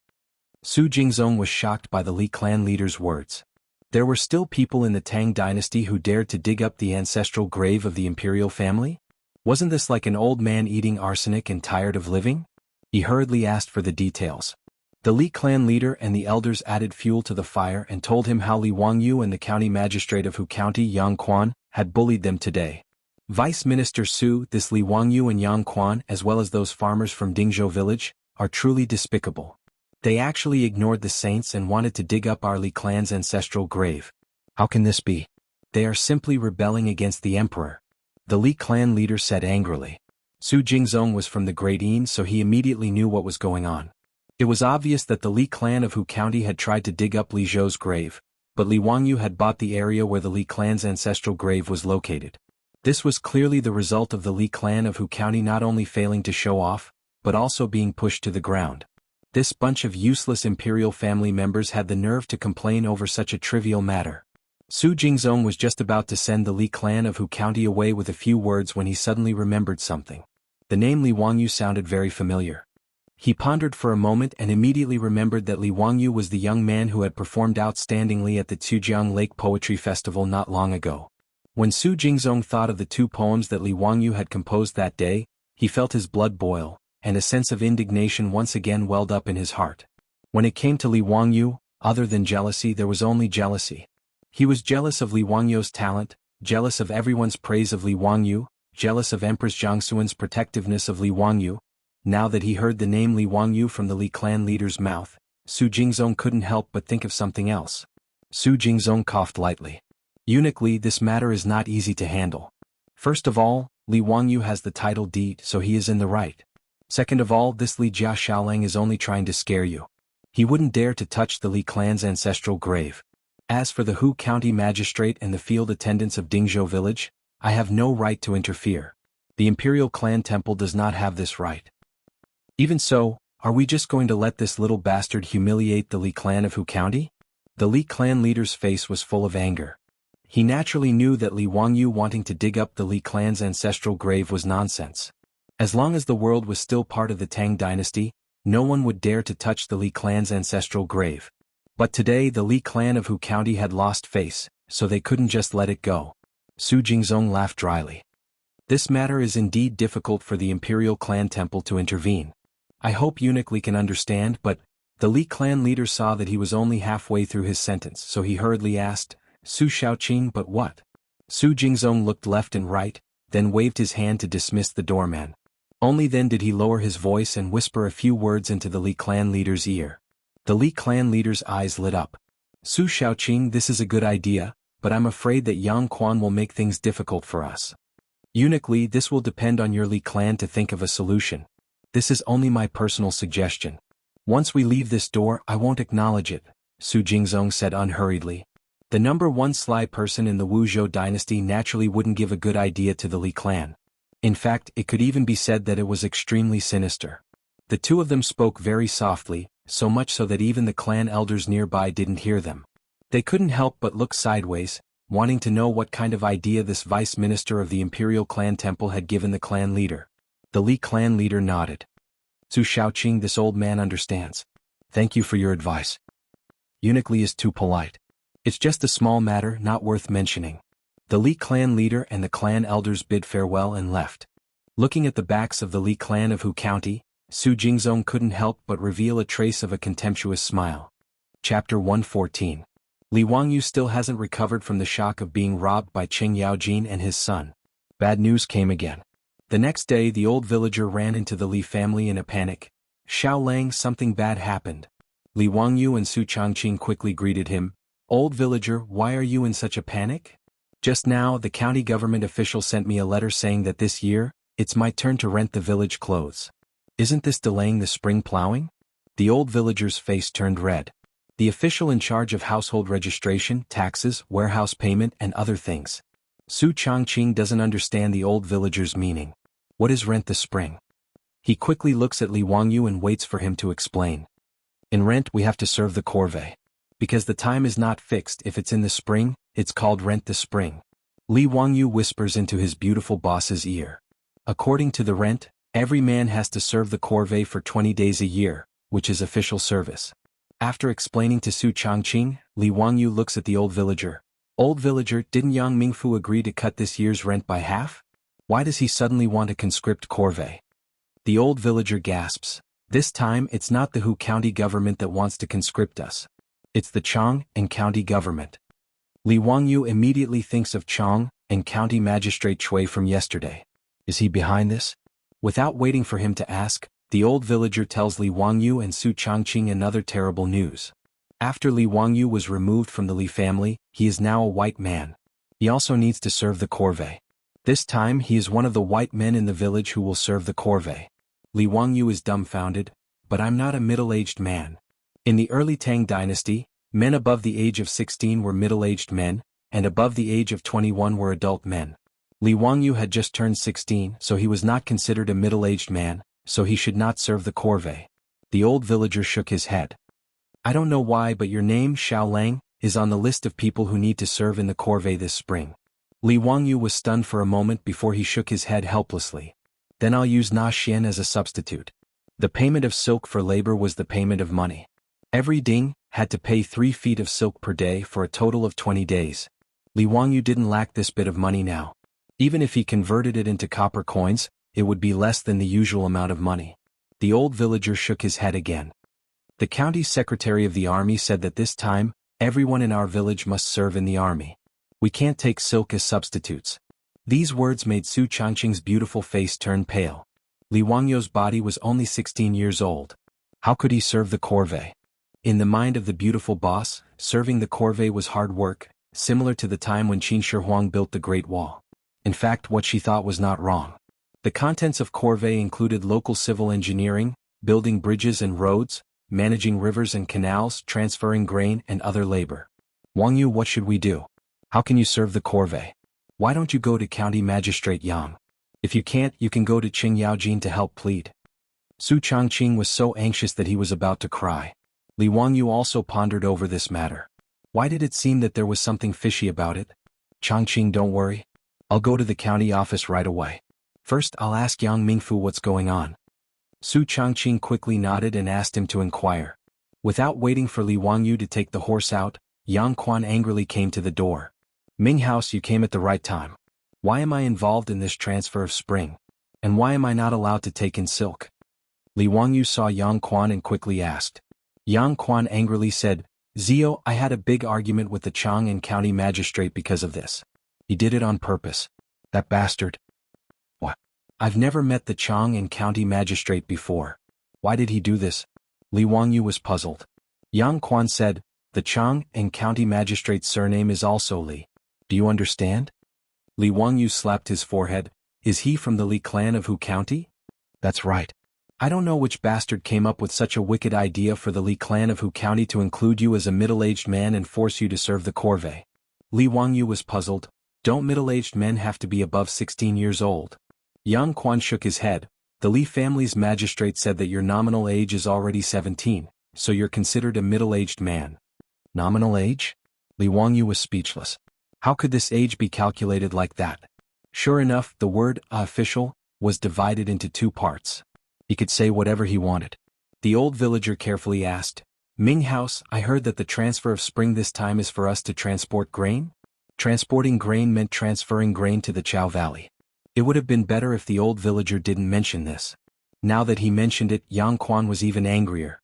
Su Jingzong was shocked by the Li clan leader's words. There were still people in the Tang dynasty who dared to dig up the ancestral grave of the imperial family? Wasn't this like an old man eating arsenic and tired of living? He hurriedly asked for the details. The Li clan leader and the elders added fuel to the fire and told him how Li Wangyu and the county magistrate of Hu County Yang Quan had bullied them today. Vice Minister Su, this Li Wangyu and Yang Quan, as well as those farmers from Dingzhou village, are truly despicable. They actually ignored the saints and wanted to dig up our Li clan's ancestral grave. How can this be? They are simply rebelling against the emperor. The Li clan leader said angrily. Su Jingzong was from the Great Yin, so he immediately knew what was going on. It was obvious that the Li clan of Hu County had tried to dig up Li Zhou's grave, but Li Wangyu had bought the area where the Li clan's ancestral grave was located. This was clearly the result of the Li clan of Hu County not only failing to show off, but also being pushed to the ground. This bunch of useless imperial family members had the nerve to complain over such a trivial matter. Su Jingzong was just about to send the Li clan of Hu County away with a few words when he suddenly remembered something. The name Li Wangyu sounded very familiar. He pondered for a moment and immediately remembered that Li Wangyu was the young man who had performed outstandingly at the Zhujiang Lake Poetry Festival not long ago. When Su Jingzong thought of the 2 poems that Li Wangyu had composed that day, he felt his blood boil, and a sense of indignation once again welled up in his heart. When it came to Li Wangyu, other than jealousy there was only jealousy. He was jealous of Li Wangyu's talent, jealous of everyone's praise of Li Wangyu, jealous of Empress Jiangxuan's protectiveness of Li Wangyu. Now that he heard the name Li Wangyu from the Li clan leader's mouth, Su Jingzong couldn't help but think of something else. Su Jingzong coughed lightly. Eunuch Li, this matter is not easy to handle. First of all, Li Wangyu has the title deed, so he is in the right. Second of all, this Li Jia Xiaolang is only trying to scare you. He wouldn't dare to touch the Li clan's ancestral grave. As for the Hu County magistrate and the field attendants of Dingzhou village, I have no right to interfere. The imperial clan temple does not have this right. Even so, are we just going to let this little bastard humiliate the Li clan of Hu County? The Li clan leader's face was full of anger. He naturally knew that Li Wangyu wanting to dig up the Li clan's ancestral grave was nonsense. As long as the world was still part of the Tang dynasty, no one would dare to touch the Li clan's ancestral grave. But today the Li clan of Hu County had lost face, so they couldn't just let it go. Su Jingzong laughed dryly. This matter is indeed difficult for the imperial clan temple to intervene. I hope Eunuch Li can understand, but the Li clan leader saw that he was only halfway through his sentence, so he hurriedly asked, Su Shaoqing, but what? Su Jingzong looked left and right, then waved his hand to dismiss the doorman. Only then did he lower his voice and whisper a few words into the Li clan leader's ear. The Li clan leader's eyes lit up. Su Shaoqing, this is a good idea, but I'm afraid that Yang Quan will make things difficult for us. Eunuch Li, this will depend on your Li clan to think of a solution. This is only my personal suggestion. Once we leave this door, I won't acknowledge it, Su Jingzong said unhurriedly. The number 1 sly person in the Wuzhou dynasty naturally wouldn't give a good idea to the Li clan. In fact, it could even be said that it was extremely sinister. The 2 of them spoke very softly, so much so that even the clan elders nearby didn't hear them. They couldn't help but look sideways, wanting to know what kind of idea this vice minister of the imperial clan temple had given the clan leader. The Li clan leader nodded. Su Shaoqing, this old man understands. Thank you for your advice. Eunuch Li is too polite. It's just a small matter, not worth mentioning. The Li clan leader and the clan elders bid farewell and left. Looking at the backs of the Li clan of Hu County, Su Jingzong couldn't help but reveal a trace of a contemptuous smile. Chapter 114. Li Wangyu still hasn't recovered from the shock of being robbed by Qing Yaojin and his son. Bad news came again. The next day the old villager ran into the Li family in a panic. Xiao Lang, something bad happened. Li Wangyu and Su Changqing quickly greeted him. Old villager, why are you in such a panic? Just now the county government official sent me a letter saying that this year, it's my turn to rent the village clothes. Isn't this delaying the spring plowing? The old villager's face turned red. The official in charge of household registration, taxes, warehouse payment and other things. Su Changqing doesn't understand the old villager's meaning. What is rent the spring? He quickly looks at Li Wangyu and waits for him to explain. In rent we have to serve the corvée. Because the time is not fixed if it's in the spring, it's called rent the spring. Li Wangyu whispers into his beautiful boss's ear. According to the rent, every man has to serve the corvée for 20 days a year, which is official service. After explaining to Su Changqing, Li Wangyu looks at the old villager. Old villager, didn't Yang Mingfu agree to cut this year's rent by half? Why does he suddenly want to conscript corvée? The old villager gasps. This time it's not the Hu county government that wants to conscript us. It's the Chang and county government. Li Wangyu immediately thinks of Chang and county magistrate Chui from yesterday. Is he behind this? Without waiting for him to ask, the old villager tells Li Wangyu and Su Changqing another terrible news. After Li Wangyu was removed from the Li family, he is now a white man. He also needs to serve the corvée. This time he is one of the white men in the village who will serve the corvée. Li Wangyu is dumbfounded, but I'm not a middle-aged man. In the early Tang dynasty, men above the age of 16 were middle-aged men, and above the age of 21 were adult men. Li Wangyu had just turned 16, so he was not considered a middle-aged man, so he should not serve the corvée. The old villager shook his head. I don't know why, but your name, Xiao Lang, is on the list of people who need to serve in the corvée this spring. Li Wangyu was stunned for a moment before he shook his head helplessly. Then I'll use Na Xian as a substitute. The payment of silk for labor was the payment of money. Every ding had to pay 3 feet of silk per day for a total of 20 days. Li Wangyu didn't lack this bit of money now. Even if he converted it into copper coins, it would be less than the usual amount of money. The old villager shook his head again. The county secretary of the army said that this time, everyone in our village must serve in the army. We can't take silk as substitutes. These words made Su Changqing's beautiful face turn pale. Li Wangyu's body was only 16 years old. How could he serve the corvée? In the mind of the beautiful boss, serving the corvée was hard work, similar to the time when Qin Shi Huang built the Great Wall. In fact, what she thought was not wrong. The contents of corvée included local civil engineering, building bridges and roads, managing rivers and canals, transferring grain and other labor. Wangyu, what should we do? How can you serve the corvée? Why don't you go to County Magistrate Yang? If you can't, you can go to Qing Yaojin to help plead. Su Changqing was so anxious that he was about to cry. Li Wangyu also pondered over this matter. Why did it seem that there was something fishy about it? Changqing, don't worry. I'll go to the county office right away. First, I'll ask Yang Mingfu what's going on. Su Changqing quickly nodded and asked him to inquire. Without waiting for Li Wangyu to take the horse out, Yang Quan angrily came to the door. Ming House, you came at the right time. Why am I involved in this transfer of spring? And why am I not allowed to take in silk? Li Wangyu saw Yang Quan and quickly asked. Yang Quan angrily said, Zio, I had a big argument with the Chang and county magistrate because of this. He did it on purpose. That bastard. What? I've never met the Chang and county magistrate before. Why did he do this? Li Wangyu was puzzled. Yang Quan said, the Chang and county magistrate's surname is also Li. Do you understand? Li Wangyu slapped his forehead. Is he from the Li clan of Hu County? That's right. I don't know which bastard came up with such a wicked idea for the Li clan of Hu County to include you as a middle-aged man and force you to serve the corvée. Li Wangyu was puzzled. Don't middle-aged men have to be above 16 years old? Yang Quan shook his head. The Li family's magistrate said that your nominal age is already 17, so you're considered a middle-aged man. Nominal age? Li Wangyu was speechless. How could this age be calculated like that? Sure enough, the word official was divided into 2 parts. He could say whatever he wanted. The old villager carefully asked, Ming House, I heard that the transfer of spring this time is for us to transport grain? Transporting grain meant transferring grain to the Chao Valley. It would have been better if the old villager didn't mention this. Now that he mentioned it, Yang Quan was even angrier.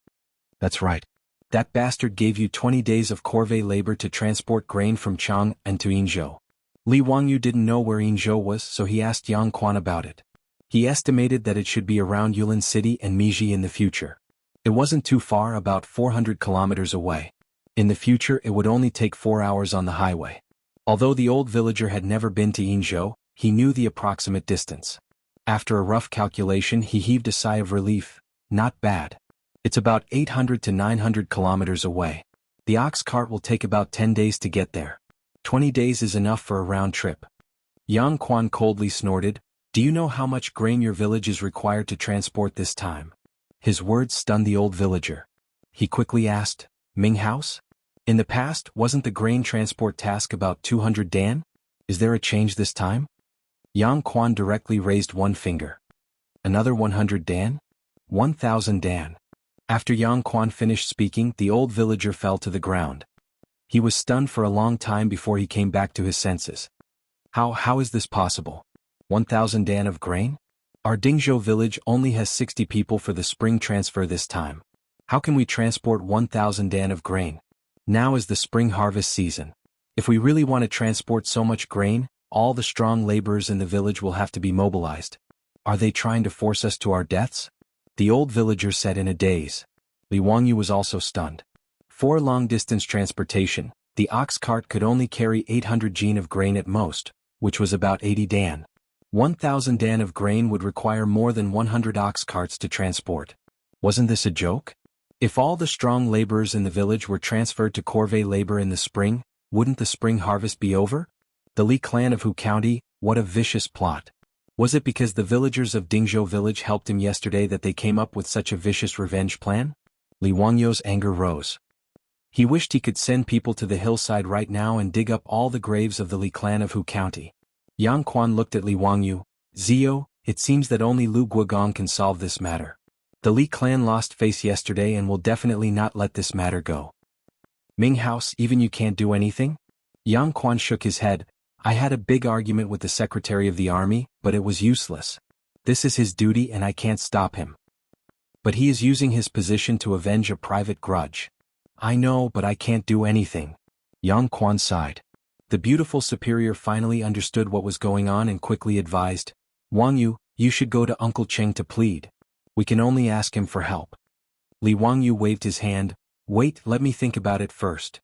That's right. That bastard gave you 20 days of corvée labor to transport grain from Chang and to Yinzhou. Li Wangyu didn't know where Yinzhou was, so he asked Yang Quan about it. He estimated that it should be around Yulin City and Miji in the future. It wasn't too far, about 400 kilometers away. In the future it would only take 4 hours on the highway. Although the old villager had never been to Yinzhou, he knew the approximate distance. After a rough calculation he heaved a sigh of relief. Not bad. It's about 800 to 900 kilometers away. The ox cart will take about 10 days to get there. 20 days is enough for a round trip. Yang Quan coldly snorted, "Do you know how much grain your village is required to transport this time?" His words stunned the old villager. He quickly asked, "Ming House? In the past, wasn't the grain transport task about 200 dan? Is there a change this time?" Yang Quan directly raised one finger. "Another 100 dan? 1,000 dan." After Yang Quan finished speaking, the old villager fell to the ground. He was stunned for a long time before he came back to his senses. How is this possible? 1,000 dan of grain? Our Dingzhou village only has 60 people for the spring transfer this time. How can we transport 1,000 dan of grain? Now is the spring harvest season. If we really want to transport so much grain, all the strong laborers in the village will have to be mobilized. Are they trying to force us to our deaths? The old villager said in a daze. Li Wangyu was also stunned. For long-distance transportation, the ox cart could only carry 800 jin of grain at most, which was about 80 dan. 1,000 dan of grain would require more than 100 ox carts to transport. Wasn't this a joke? If all the strong laborers in the village were transferred to corvée labor in the spring, wouldn't the spring harvest be over? The Li clan of Hu County, what a vicious plot. Was it because the villagers of Dingzhou village helped him yesterday that they came up with such a vicious revenge plan? Li Wangyu's anger rose. He wished he could send people to the hillside right now and dig up all the graves of the Li clan of Hu County. Yang Quan looked at Li Wangyu. "Zio, it seems that only Lu Guogong can solve this matter. The Li clan lost face yesterday and will definitely not let this matter go." "Ming House, even you can't do anything?" Yang Quan shook his head. "I had a big argument with the Secretary of the Army, but it was useless. This is his duty and I can't stop him. But he is using his position to avenge a private grudge." "I know, but I can't do anything." Yang Quan sighed. The beautiful superior finally understood what was going on and quickly advised, "Wangyu, you should go to Uncle Cheng to plead. We can only ask him for help." Li Wangyu waved his hand. "Wait, let me think about it first."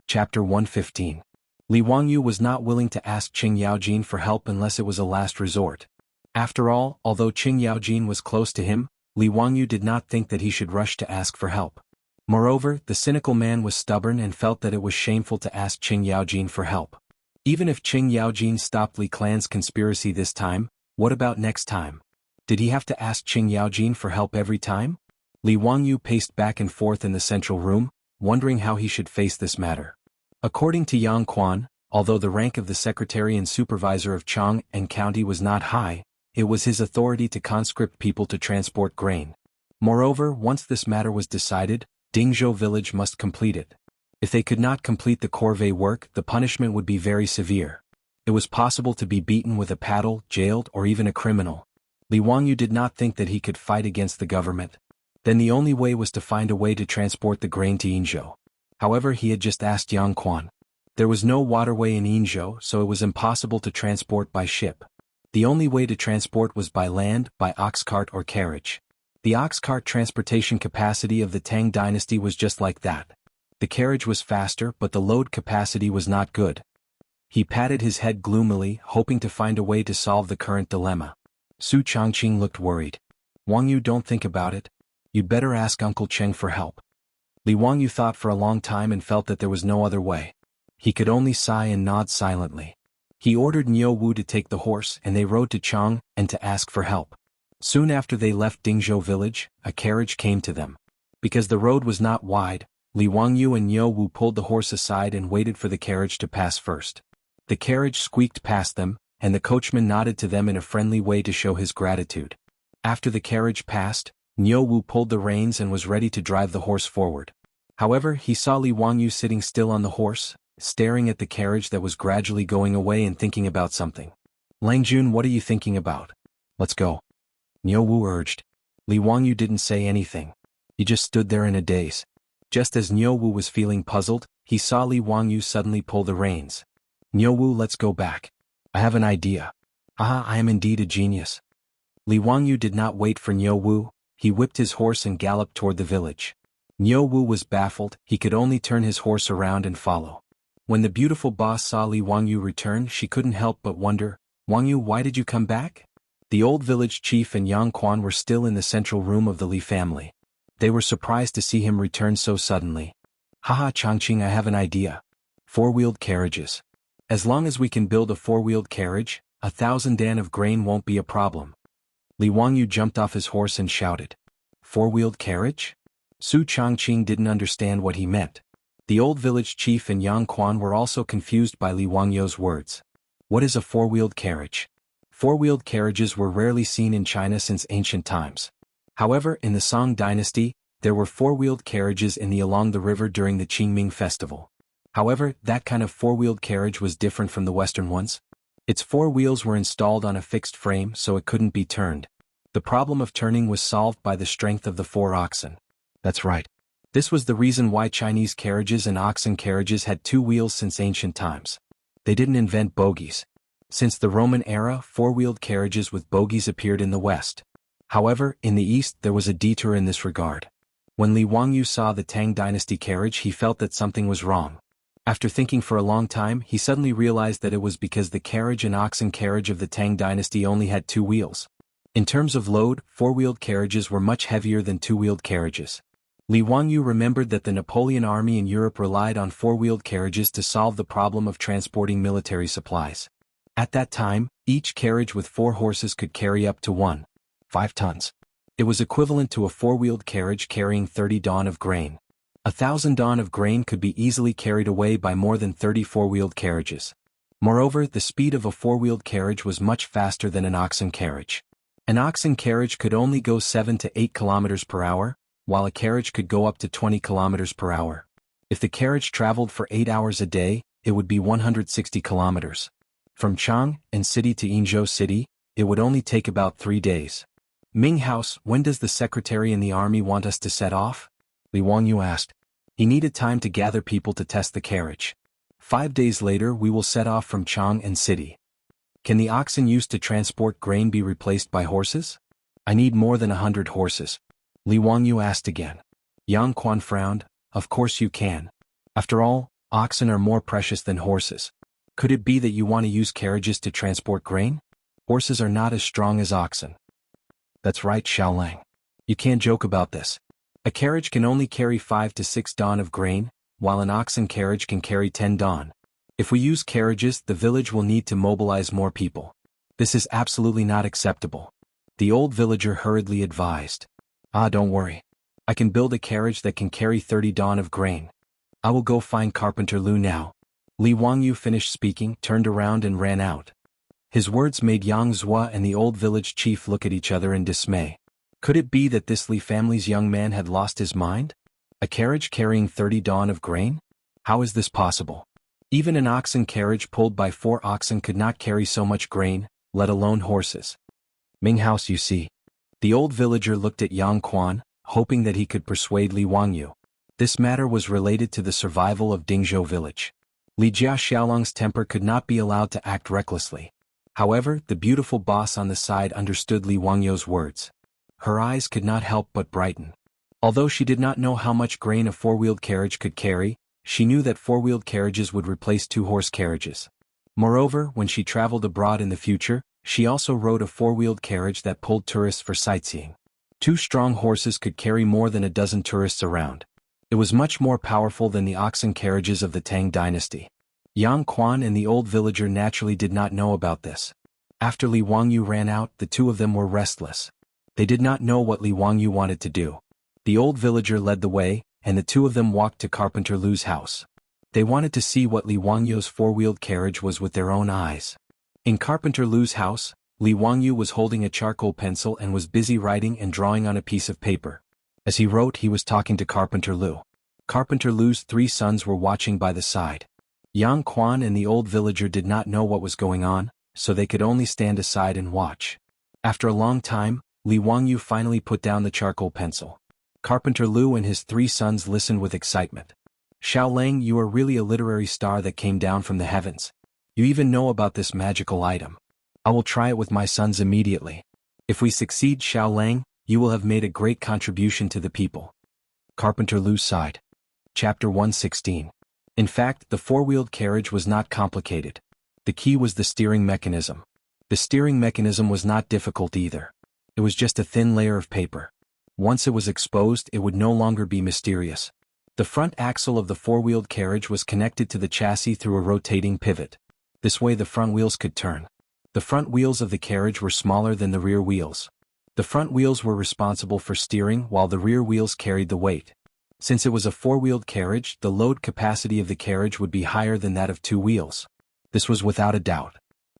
Chapter 115. Li Wangyu was not willing to ask Qing Yaojin for help unless it was a last resort. After all, although Qing Yaojin was close to him, Li Wangyu did not think that he should rush to ask for help. Moreover, the cynical man was stubborn and felt that it was shameful to ask Qing Yaojin for help. Even if Qing Yaojin stopped Li clan's conspiracy this time, what about next time? Did he have to ask Qing Yaojin for help every time? Li Wangyu paced back and forth in the central room, wondering how he should face this matter. According to Yang Quan, although the rank of the secretary and supervisor of Chang and County was not high, it was his authority to conscript people to transport grain. Moreover, once this matter was decided, Dingzhou village must complete it. If they could not complete the corvée work, the punishment would be very severe. It was possible to be beaten with a paddle, jailed, or even a criminal. Li Wangyu did not think that he could fight against the government. Then the only way was to find a way to transport the grain to Yinzhou. However, he had just asked Yang Quan. There was no waterway in Yinzhou, so it was impossible to transport by ship. The only way to transport was by land, by ox cart or carriage. The ox cart transportation capacity of the Tang dynasty was just like that. The carriage was faster, but the load capacity was not good. He patted his head gloomily, hoping to find a way to solve the current dilemma. Su Changqing looked worried. "Wangyu, don't think about it. You'd better ask Uncle Cheng for help." Li Wangyu thought for a long time and felt that there was no other way. He could only sigh and nod silently. He ordered Niu Wu to take the horse and they rode to Chang and to ask for help. Soon after they left Dingzhou village, a carriage came to them. Because the road was not wide, Li Wangyu and Niu Wu pulled the horse aside and waited for the carriage to pass first. The carriage squeaked past them, and the coachman nodded to them in a friendly way to show his gratitude. After the carriage passed, Niu Wu pulled the reins and was ready to drive the horse forward. However, he saw Li Wangyu sitting still on the horse, staring at the carriage that was gradually going away and thinking about something. "Langjun, what are you thinking about? Let's go," Niu Wu urged. Li Wangyu didn't say anything. He just stood there in a daze. Just as Niu Wu was feeling puzzled, he saw Li Wangyu suddenly pull the reins. "Niu Wu, let's go back. I have an idea." "Ah, I am indeed a genius." Li Wangyu did not wait for Niu Wu. He whipped his horse and galloped toward the village. Niu Wu was baffled, he could only turn his horse around and follow. When the beautiful boss saw Li Wangyu return, she couldn't help but wonder, "Wangyu, why did you come back?" The old village chief and Yang Quan were still in the central room of the Li family. They were surprised to see him return so suddenly. "Haha, Changqing, I have an idea. Four-wheeled carriages. As long as we can build a four-wheeled carriage, 1,000 dan of grain won't be a problem." Li Wangyu jumped off his horse and shouted, "Four-wheeled carriage?" Su Changqing didn't understand what he meant. The old village chief and Yang Quan were also confused by Li Wangyu's words. What is a four-wheeled carriage? Four-wheeled carriages were rarely seen in China since ancient times. However, in the Song dynasty, there were four-wheeled carriages along the river during the Qingming festival. However, that kind of four-wheeled carriage was different from the Western ones. Its four wheels were installed on a fixed frame so it couldn't be turned. The problem of turning was solved by the strength of the four oxen. That's right. This was the reason why Chinese carriages and oxen carriages had two wheels since ancient times. They didn't invent bogies. Since the Roman era, four-wheeled carriages with bogies appeared in the West. However, in the East there was a detour in this regard. When Li Wangyu saw the Tang dynasty carriage, he felt that something was wrong. After thinking for a long time, he suddenly realized that it was because the carriage and oxen carriage of the Tang dynasty only had two wheels. In terms of load, four-wheeled carriages were much heavier than two-wheeled carriages. Li Wangyu remembered that the Napoleon army in Europe relied on four-wheeled carriages to solve the problem of transporting military supplies. At that time, each carriage with 4 horses could carry up to 1.5 tons. It was equivalent to a four-wheeled carriage carrying 30 dan of grain. 1,000 dan of grain could be easily carried away by more than 30 four-wheeled carriages. Moreover, the speed of a four-wheeled carriage was much faster than an oxen carriage. An oxen carriage could only go 7 to 8 kilometers per hour, while a carriage could go up to 20 kilometers per hour. If the carriage traveled for 8 hours a day, it would be 160 kilometers. From Chang'an City to Yingzhou City, it would only take about 3 days. "Ming House, when does the secretary in the army want us to set off?" Li Wangyu asked. He needed time to gather people to test the carriage. 5 days later we will set off from Chang'an City. Can the oxen used to transport grain be replaced by horses? I need more than 100 horses. Li Wangyu asked again. Yang Quan frowned. Of course you can. After all, oxen are more precious than horses. Could it be that you want to use carriages to transport grain? Horses are not as strong as oxen. That's right, Xiaolang. You can't joke about this. A carriage can only carry 5 to 6 dan of grain, while an oxen carriage can carry 10 dan. If we use carriages, the village will need to mobilize more people. This is absolutely not acceptable. The old villager hurriedly advised. Don't worry. I can build a carriage that can carry 30 dan of grain. I will go find Carpenter Lu now. Li Wangyu finished speaking, turned around and ran out. His words made Yang Zhua and the old village chief look at each other in dismay. Could it be that this Li family's young man had lost his mind? A carriage carrying 30 dan of grain? How is this possible? Even an oxen carriage pulled by 4 oxen could not carry so much grain, let alone horses. Ming House, you see. The old villager looked at Yang Quan, hoping that he could persuade Li Wangyu. This matter was related to the survival of Dingzhou village. Li Jia Xiaolong's temper could not be allowed to act recklessly. However, the beautiful boss on the side understood Li Wangyu's words. Her eyes could not help but brighten. Although she did not know how much grain a four-wheeled carriage could carry, she knew that four-wheeled carriages would replace two-horse carriages. Moreover, when she traveled abroad in the future, she also rode a four-wheeled carriage that pulled tourists for sightseeing. 2 strong horses could carry more than a dozen tourists around. It was much more powerful than the oxen carriages of the Tang dynasty. Yang Quan and the old villager naturally did not know about this. After Li Wangyu ran out, the two of them were restless. They did not know what Li Wangyu wanted to do. The old villager led the way, and the two of them walked to Carpenter Lu's house. They wanted to see what Li Wangyu's four-wheeled carriage was with their own eyes. In Carpenter Lu's house, Li Wangyu was holding a charcoal pencil and was busy writing and drawing on a piece of paper. As he wrote, he was talking to Carpenter Lu. Carpenter Lu's 3 sons were watching by the side. Yang Quan and the old villager did not know what was going on, so they could only stand aside and watch. After a long time, Li Wangyu finally put down the charcoal pencil. Carpenter Lu and his 3 sons listened with excitement. Xiaolang, you are really a literary star that came down from the heavens. You even know about this magical item. I will try it with my sons immediately. If we succeed, Xiaolang, you will have made a great contribution to the people. Carpenter Lu sighed. Chapter 116. In fact, the four-wheeled carriage was not complicated. The key was the steering mechanism. The steering mechanism was not difficult either. It was just a thin layer of paper. Once it was exposed, it would no longer be mysterious. The front axle of the four-wheeled carriage was connected to the chassis through a rotating pivot. This way the front wheels could turn. The front wheels of the carriage were smaller than the rear wheels. The front wheels were responsible for steering while the rear wheels carried the weight. Since it was a four-wheeled carriage, the load capacity of the carriage would be higher than that of two wheels. This was without a doubt.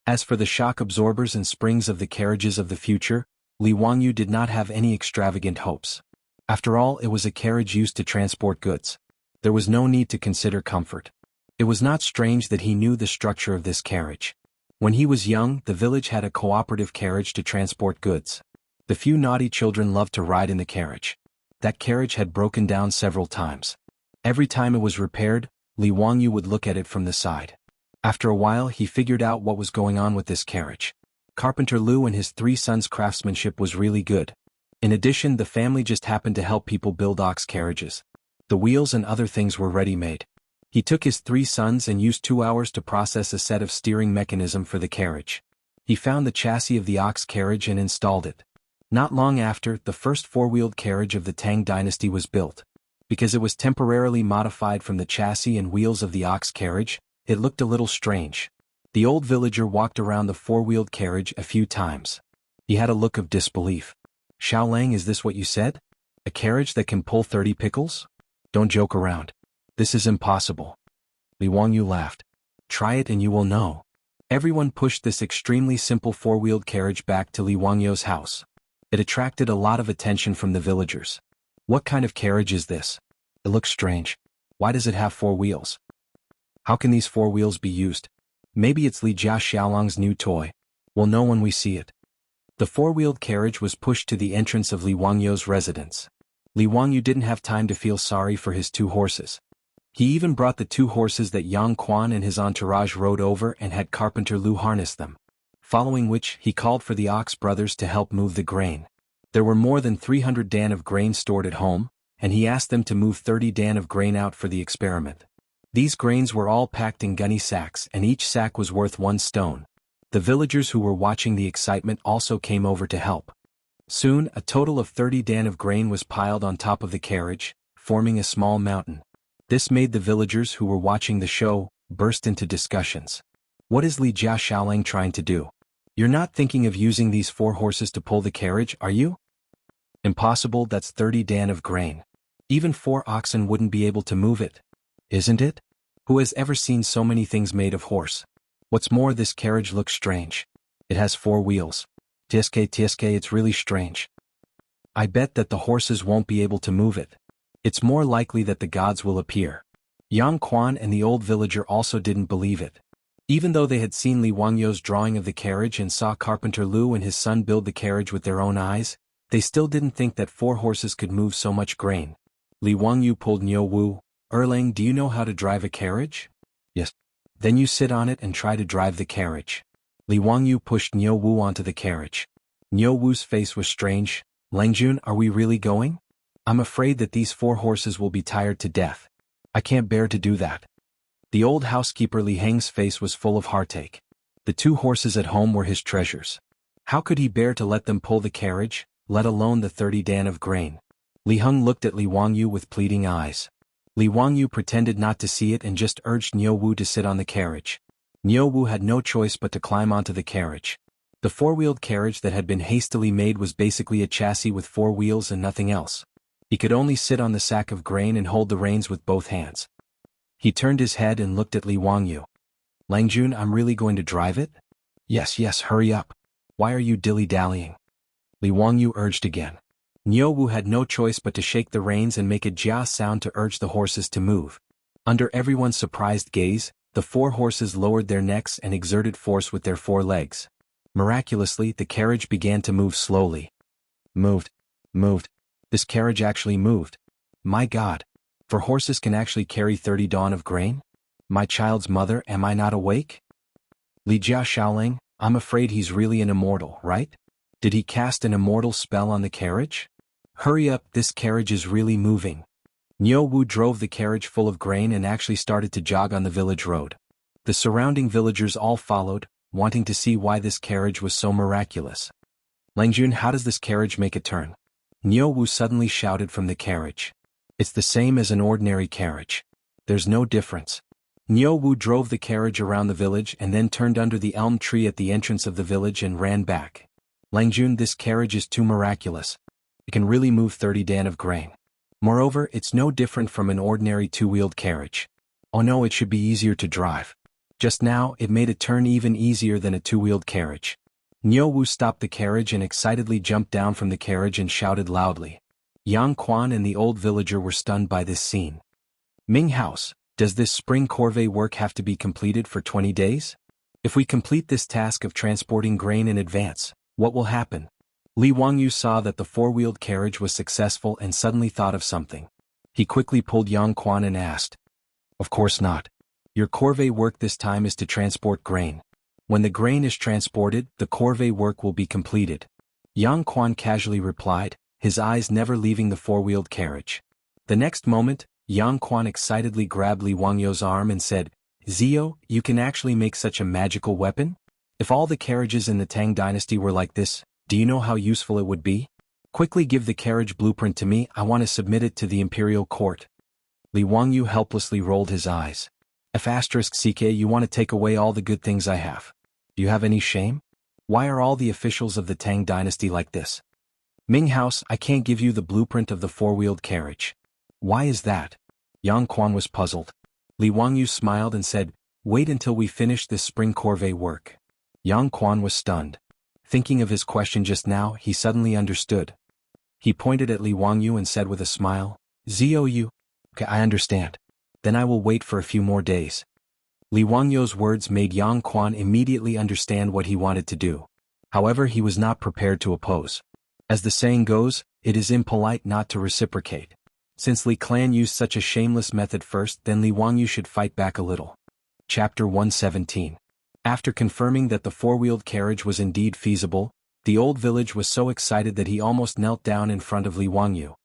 As for the shock absorbers and springs of the carriages of the future, Li Wangyu did not have any extravagant hopes. After all, it was a carriage used to transport goods. There was no need to consider comfort. It was not strange that he knew the structure of this carriage. When he was young, the village had a cooperative carriage to transport goods. The few naughty children loved to ride in the carriage. That carriage had broken down several times. Every time it was repaired, Li Wangyu would look at it from the side. After a while, he figured out what was going on with this carriage. Carpenter Lu and his three sons' craftsmanship was really good. In addition, the family just happened to help people build ox carriages. The wheels and other things were ready-made. He took his three sons and used 2 hours to process a set of steering mechanism for the carriage. He found the chassis of the ox carriage and installed it. Not long after, the first four-wheeled carriage of the Tang dynasty was built. Because it was temporarily modified from the chassis and wheels of the ox carriage, it looked a little strange. The old villager walked around the four-wheeled carriage a few times. He had a look of disbelief. Xiaolang, is this what you said? A carriage that can pull 30 pickles? Don't joke around. This is impossible. Li Wangyu laughed. Try it and you will know. Everyone pushed this extremely simple four-wheeled carriage back to Li Wangyu's house. It attracted a lot of attention from the villagers. What kind of carriage is this? It looks strange. Why does it have 4 wheels? How can these 4 wheels be used? Maybe it's Li Jia Xiaolang's new toy. We'll know when we see it. The four-wheeled carriage was pushed to the entrance of Li Wangyu's residence. Li Wangyu didn't have time to feel sorry for his 2 horses. He even brought the 2 horses that Yang Quan and his entourage rode over and had Carpenter Lu harness them. Following which, he called for the Ox brothers to help move the grain. There were more than 300 dan of grain stored at home, and he asked them to move 30 dan of grain out for the experiment. These grains were all packed in gunny sacks and each sack was worth 1 stone. The villagers who were watching the excitement also came over to help. Soon, a total of 30 dan of grain was piled on top of the carriage, forming a small mountain. This made the villagers who were watching the show burst into discussions. What is Li Jia Xiaolang trying to do? You're not thinking of using these 4 horses to pull the carriage, are you? Impossible, that's 30 dan of grain. Even 4 oxen wouldn't be able to move it. Isn't it? Who has ever seen so many things made of horse? What's more, this carriage looks strange. It has 4 wheels. Tsk, it's really strange. I bet that the horses won't be able to move it. It's more likely that the gods will appear. Yang Quan and the old villager also didn't believe it. Even though they had seen Li Wangyu's drawing of the carriage and saw Carpenter Lu and his son build the carriage with their own eyes, they still didn't think that 4 horses could move so much grain. Li Wangyu pulled Niu Wu. Erlang, do you know how to drive a carriage? Yes. Then you sit on it and try to drive the carriage. Li Wangyu pushed Niu Wu onto the carriage. Niu Wu's face was strange. Langjun, are we really going? I'm afraid that these 4 horses will be tired to death. I can't bear to do that. The old housekeeper Li Heng's face was full of heartache. The 2 horses at home were his treasures. How could he bear to let them pull the carriage, let alone the 30 dan of grain? Li Heng looked at Li Wangyu with pleading eyes. Li Wangyu pretended not to see it and just urged Niu Wu to sit on the carriage. Niu Wu had no choice but to climb onto the carriage. The 4-wheeled carriage that had been hastily made was basically a chassis with 4 wheels and nothing else. He could only sit on the sack of grain and hold the reins with both hands. He turned his head and looked at Li Wangyu. Langjun, I'm really going to drive it? Yes, hurry up. Why are you dilly-dallying? Li Wangyu urged again. Niu Wu had no choice but to shake the reins and make a jia sound to urge the horses to move. Under everyone's surprised gaze, the 4 horses lowered their necks and exerted force with their 4 legs. Miraculously, the carriage began to move slowly. Moved. This carriage actually moved. My God. For horses can actually carry 30 dan of grain? My child's mother, am I not awake? Li Jia Xiaolang, I'm afraid he's really an immortal, right? Did he cast an immortal spell on the carriage? Hurry up, this carriage is really moving. Niu Wu drove the carriage full of grain and actually started to jog on the village road. The surrounding villagers all followed, wanting to see why this carriage was so miraculous. Langjun, how does this carriage make a turn? Niu Wu suddenly shouted from the carriage. It's the same as an ordinary carriage. There's no difference. Niu Wu drove the carriage around the village and then turned under the elm tree at the entrance of the village and ran back. Langjun, this carriage is too miraculous. It can really move 30 dan of grain. Moreover, it's no different from an ordinary two-wheeled carriage. Oh no, it should be easier to drive. Just now, it made a turn even easier than a two-wheeled carriage. Niu Wu stopped the carriage and excitedly jumped down from the carriage and shouted loudly. Yang Quan and the old villager were stunned by this scene. Ming House, does this spring corvée work have to be completed for 20 days? If we complete this task of transporting grain in advance, what will happen? Li Wangyu saw that the four-wheeled carriage was successful and suddenly thought of something. He quickly pulled Yang Quan and asked. Of course not. Your corvée work this time is to transport grain. When the grain is transported, the corvée work will be completed. Yang Quan casually replied, his eyes never leaving the four-wheeled carriage. The next moment, Yang Quan excitedly grabbed Li Wangyu's arm and said, Zio, you can actually make such a magical weapon? If all the carriages in the Tang dynasty were like this, do you know how useful it would be? Quickly give the carriage blueprint to me, I want to submit it to the imperial court. Li Wangyu helplessly rolled his eyes. F***CK, you want to take away all the good things I have. Do you have any shame? Why are all the officials of the Tang dynasty like this? Ming House, I can't give you the blueprint of the four-wheeled carriage. Why is that? Yang Quan was puzzled. Li Wangyu smiled and said, wait until we finish this spring corvée work. Yang Quan was stunned. Thinking of his question just now, he suddenly understood. He pointed at Li Wangyu and said with a smile, Zio you? Okay, I understand. Then I will wait for a few more days. Li Wangyu's words made Yang Quan immediately understand what he wanted to do. However, he was not prepared to oppose. As the saying goes, it is impolite not to reciprocate. Since Li Clan used such a shameless method first, then Li Wangyu should fight back a little. Chapter 117. After confirming that the four-wheeled carriage was indeed feasible, the old village was so excited that he almost knelt down in front of Li Wangyu.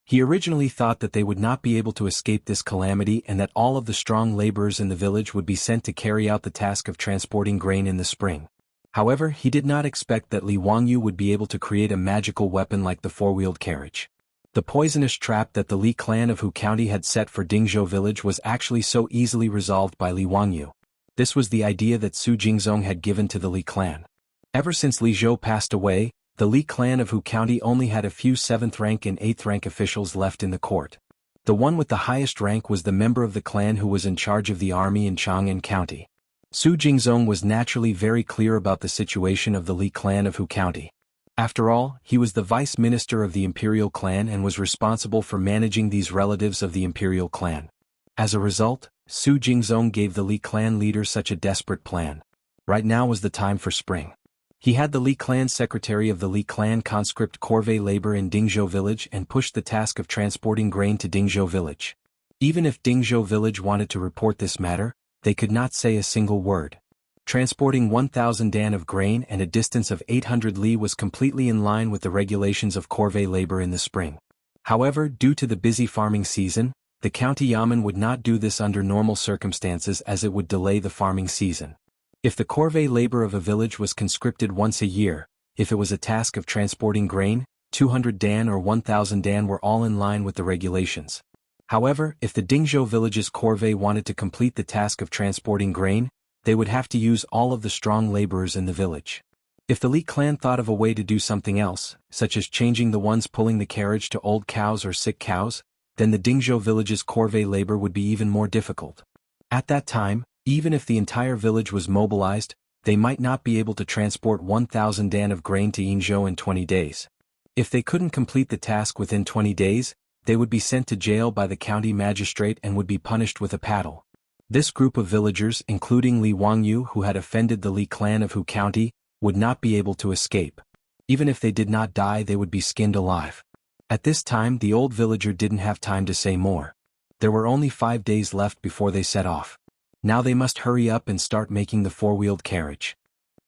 He originally thought that they would not be able to escape this calamity and that all of the strong laborers in the village would be sent to carry out the task of transporting grain in the spring. However, he did not expect that Li Wangyu would be able to create a magical weapon like the four-wheeled carriage. The poisonous trap that the Li clan of Hu County had set for Dingzhou village was actually so easily resolved by Li Wangyu. This was the idea that Su Jingzong had given to the Li clan. Ever since Li Zhou passed away, the Li clan of Hu County only had a few 7th rank and 8th rank officials left in the court. The one with the highest rank was the member of the clan who was in charge of the army in Chang'an County. Su Jingzong was naturally very clear about the situation of the Li clan of Hu County. After all, he was the vice minister of the imperial clan and was responsible for managing these relatives of the imperial clan. As a result, Su Jingzong gave the Li clan leader such a desperate plan. Right now was the time for spring. He had the Li clan secretary of the Li clan conscript corvée labor in Dingzhou village and pushed the task of transporting grain to Dingzhou village. Even if Dingzhou village wanted to report this matter, they could not say a single word. Transporting 1,000 dan of grain and a distance of 800 li was completely in line with the regulations of corvée labor in the spring. However, due to the busy farming season, the county yamen would not do this under normal circumstances as it would delay the farming season. If the corvée labor of a village was conscripted once a year, if it was a task of transporting grain, 200 dan or 1,000 dan were all in line with the regulations. However, if the Dingzhou village's corvée wanted to complete the task of transporting grain, they would have to use all of the strong laborers in the village. If the Li clan thought of a way to do something else, such as changing the ones pulling the carriage to old cows or sick cows, then the Dingzhou village's corvée labor would be even more difficult. At that time, even if the entire village was mobilized, they might not be able to transport 1,000 dan of grain to Yingzhou in 20 days. If they couldn't complete the task within 20 days, they would be sent to jail by the county magistrate and would be punished with a paddle. This group of villagers, including Li Wangyu who had offended the Li clan of Hu County, would not be able to escape. Even if they did not die, they would be skinned alive. At this time, the old villager didn't have time to say more. There were only 5 days left before they set off. Now they must hurry up and start making the four-wheeled carriage.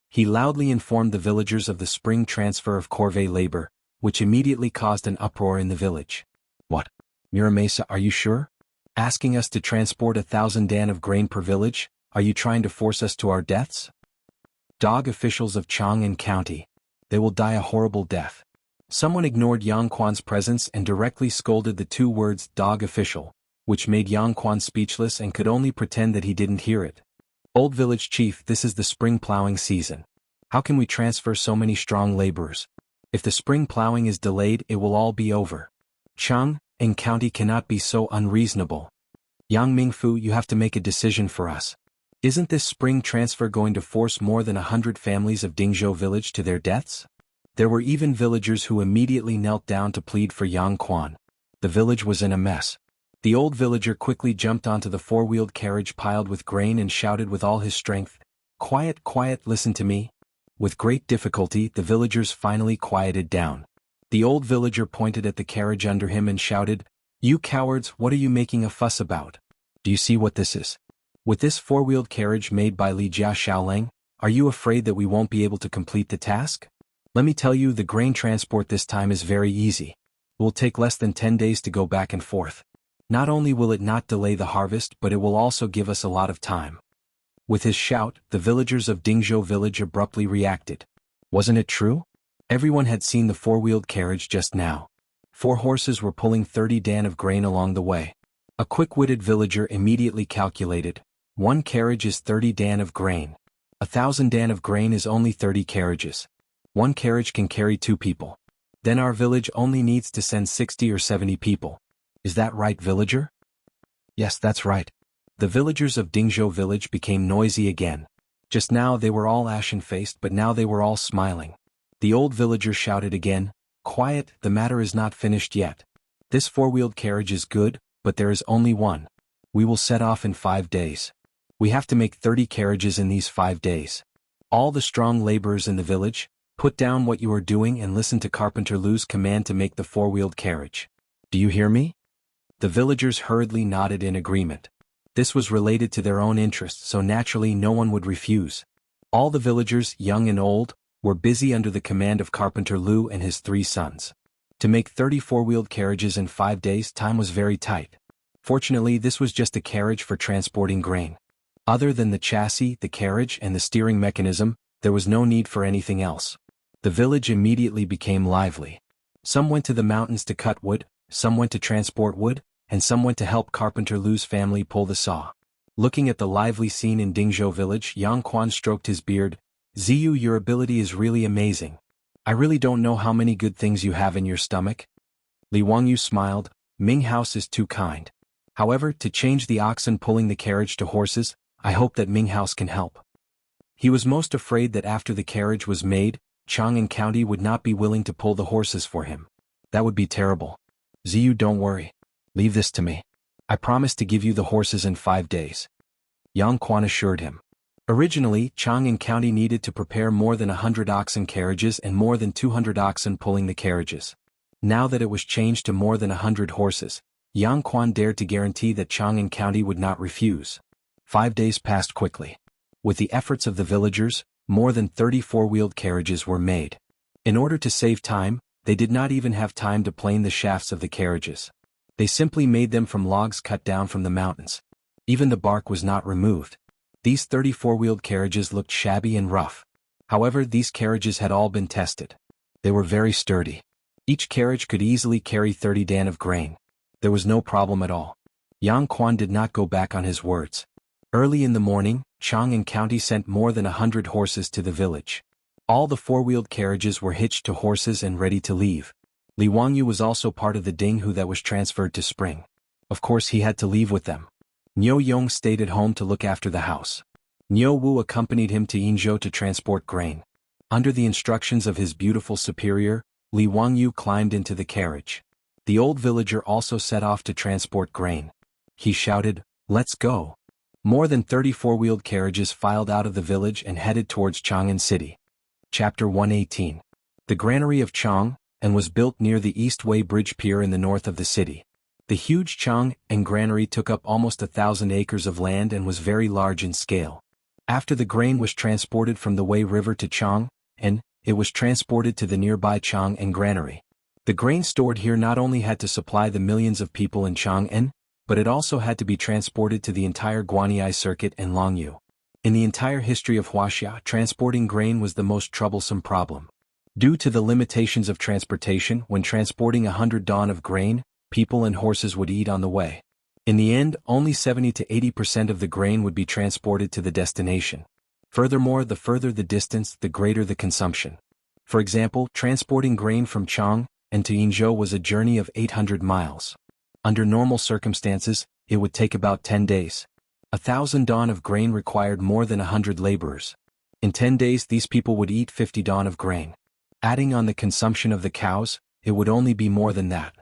He loudly informed the villagers of the spring transfer of corvée labor, which immediately caused an uproar in the village. What? Muramesa, are you sure? Asking us to transport 1,000 dan of grain per village, are you trying to force us to our deaths? Dog officials of Chang'an County. They will die a horrible death. Someone ignored Yang Quan's presence and directly scolded the two words dog official, which made Yang Quan speechless and could only pretend that he didn't hear it. Old village chief, this is the spring plowing season. How can we transfer so many strong laborers? If the spring plowing is delayed, it will all be over. Chang'an County cannot be so unreasonable. Yang Mingfu, you have to make a decision for us. Isn't this spring transfer going to force more than 100 families of Dingzhou village to their deaths? There were even villagers who immediately knelt down to plead for Yang Quan. The village was in a mess. The old villager quickly jumped onto the four-wheeled carriage piled with grain and shouted with all his strength, "Quiet, quiet, listen to me." With great difficulty, the villagers finally quieted down. The old villager pointed at the carriage under him and shouted, "You cowards, what are you making a fuss about? Do you see what this is? With this four-wheeled carriage made by Li Jia Xiaoleng, are you afraid that we won't be able to complete the task? Let me tell you, the grain transport this time is very easy. It will take less than 10 days to go back and forth. Not only will it not delay the harvest, but it will also give us a lot of time." With his shout, the villagers of Dingzhou village abruptly reacted. Wasn't it true? Everyone had seen the four-wheeled carriage just now. 4 horses were pulling 30 dan of grain along the way. A quick-witted villager immediately calculated, 1 carriage is 30 dan of grain. 1,000 dan of grain is only 30 carriages. 1 carriage can carry 2 people. Then our village only needs to send 60 or 70 people. Is that right, villager? Yes, that's right. The villagers of Dingzhou village became noisy again. Just now they were all ashen-faced, but now they were all smiling. The old villager shouted again, "Quiet, the matter is not finished yet. This four-wheeled carriage is good, but there is only one. We will set off in 5 days. We have to make 30 carriages in these 5 days. All the strong laborers in the village, put down what you are doing and listen to Carpenter Lu's command to make the four-wheeled carriage. Do you hear me?" The villagers hurriedly nodded in agreement. This was related to their own interests, so naturally no one would refuse. All the villagers, young and old, were busy under the command of Carpenter Lu and his 3 sons. To make 30 four-wheeled carriages in 5 days, time was very tight. Fortunately, this was just a carriage for transporting grain. Other than the chassis, the carriage, and the steering mechanism, there was no need for anything else. The village immediately became lively. Some went to the mountains to cut wood, some went to transport wood, and some went to help Carpenter Lu's family pull the saw. Looking at the lively scene in Dingzhou village, Yang Quan stroked his beard. "Ziyu, your ability is really amazing. I really don't know how many good things you have in your stomach." Li Wangyu smiled. "Ming House is too kind. However, to change the oxen pulling the carriage to horses, I hope that Ming House can help." He was most afraid that after the carriage was made, Chang'an County would not be willing to pull the horses for him. That would be terrible. "Ziyu, don't worry. Leave this to me. I promise to give you the horses in 5 days." Yang Quan assured him. Originally, Chang'an County needed to prepare more than 100 oxen carriages and more than 200 oxen pulling the carriages. Now that it was changed to more than 100 horses, Yang Quan dared to guarantee that Chang'an County would not refuse. 5 days passed quickly. With the efforts of the villagers, more than 30 four-wheeled carriages were made. In order to save time, they did not even have time to plane the shafts of the carriages. They simply made them from logs cut down from the mountains. Even the bark was not removed. These 30 four-wheeled carriages looked shabby and rough. However, these carriages had all been tested. They were very sturdy. Each carriage could easily carry 30 dan of grain. There was no problem at all. Yang Quan did not go back on his words. Early in the morning, Chang'an County sent more than 100 horses to the village. All the four-wheeled carriages were hitched to horses and ready to leave. Li Wangyu was also part of the Jianghu that was transferred to Spring. Of course he had to leave with them. Niu Yong stayed at home to look after the house. Niu Wu accompanied him to Yinzhou to transport grain. Under the instructions of his beautiful superior, Li Wangyu climbed into the carriage. The old villager also set off to transport grain. He shouted, "Let's go." More than 30 four-wheeled carriages filed out of the village and headed towards Chang'an City. Chapter 118. The Granary of Chang, and was built near the Eastway Bridge Pier in the north of the city. The huge Chang'an Granary took up almost 1,000 acres of land and was very large in scale. After the grain was transported from the Wei River to Chang'an, it was transported to the nearby Chang'an Granary. The grain stored here not only had to supply the millions of people in Chang'an, but it also had to be transported to the entire Guanyi circuit and Longyu. In the entire history of Wuxia, transporting grain was the most troublesome problem. Due to the limitations of transportation, when transporting 100 don of grain, people and horses would eat on the way. In the end, only 70 to 80% of the grain would be transported to the destination. Furthermore, the further the distance, the greater the consumption. For example, transporting grain from Chang and to Yingzhou was a journey of 800 miles. Under normal circumstances, it would take about 10 days. 1,000 don of grain required more than 100 laborers. In 10 days these people would eat 50 don of grain. Adding on the consumption of the cows, it would only be more than that.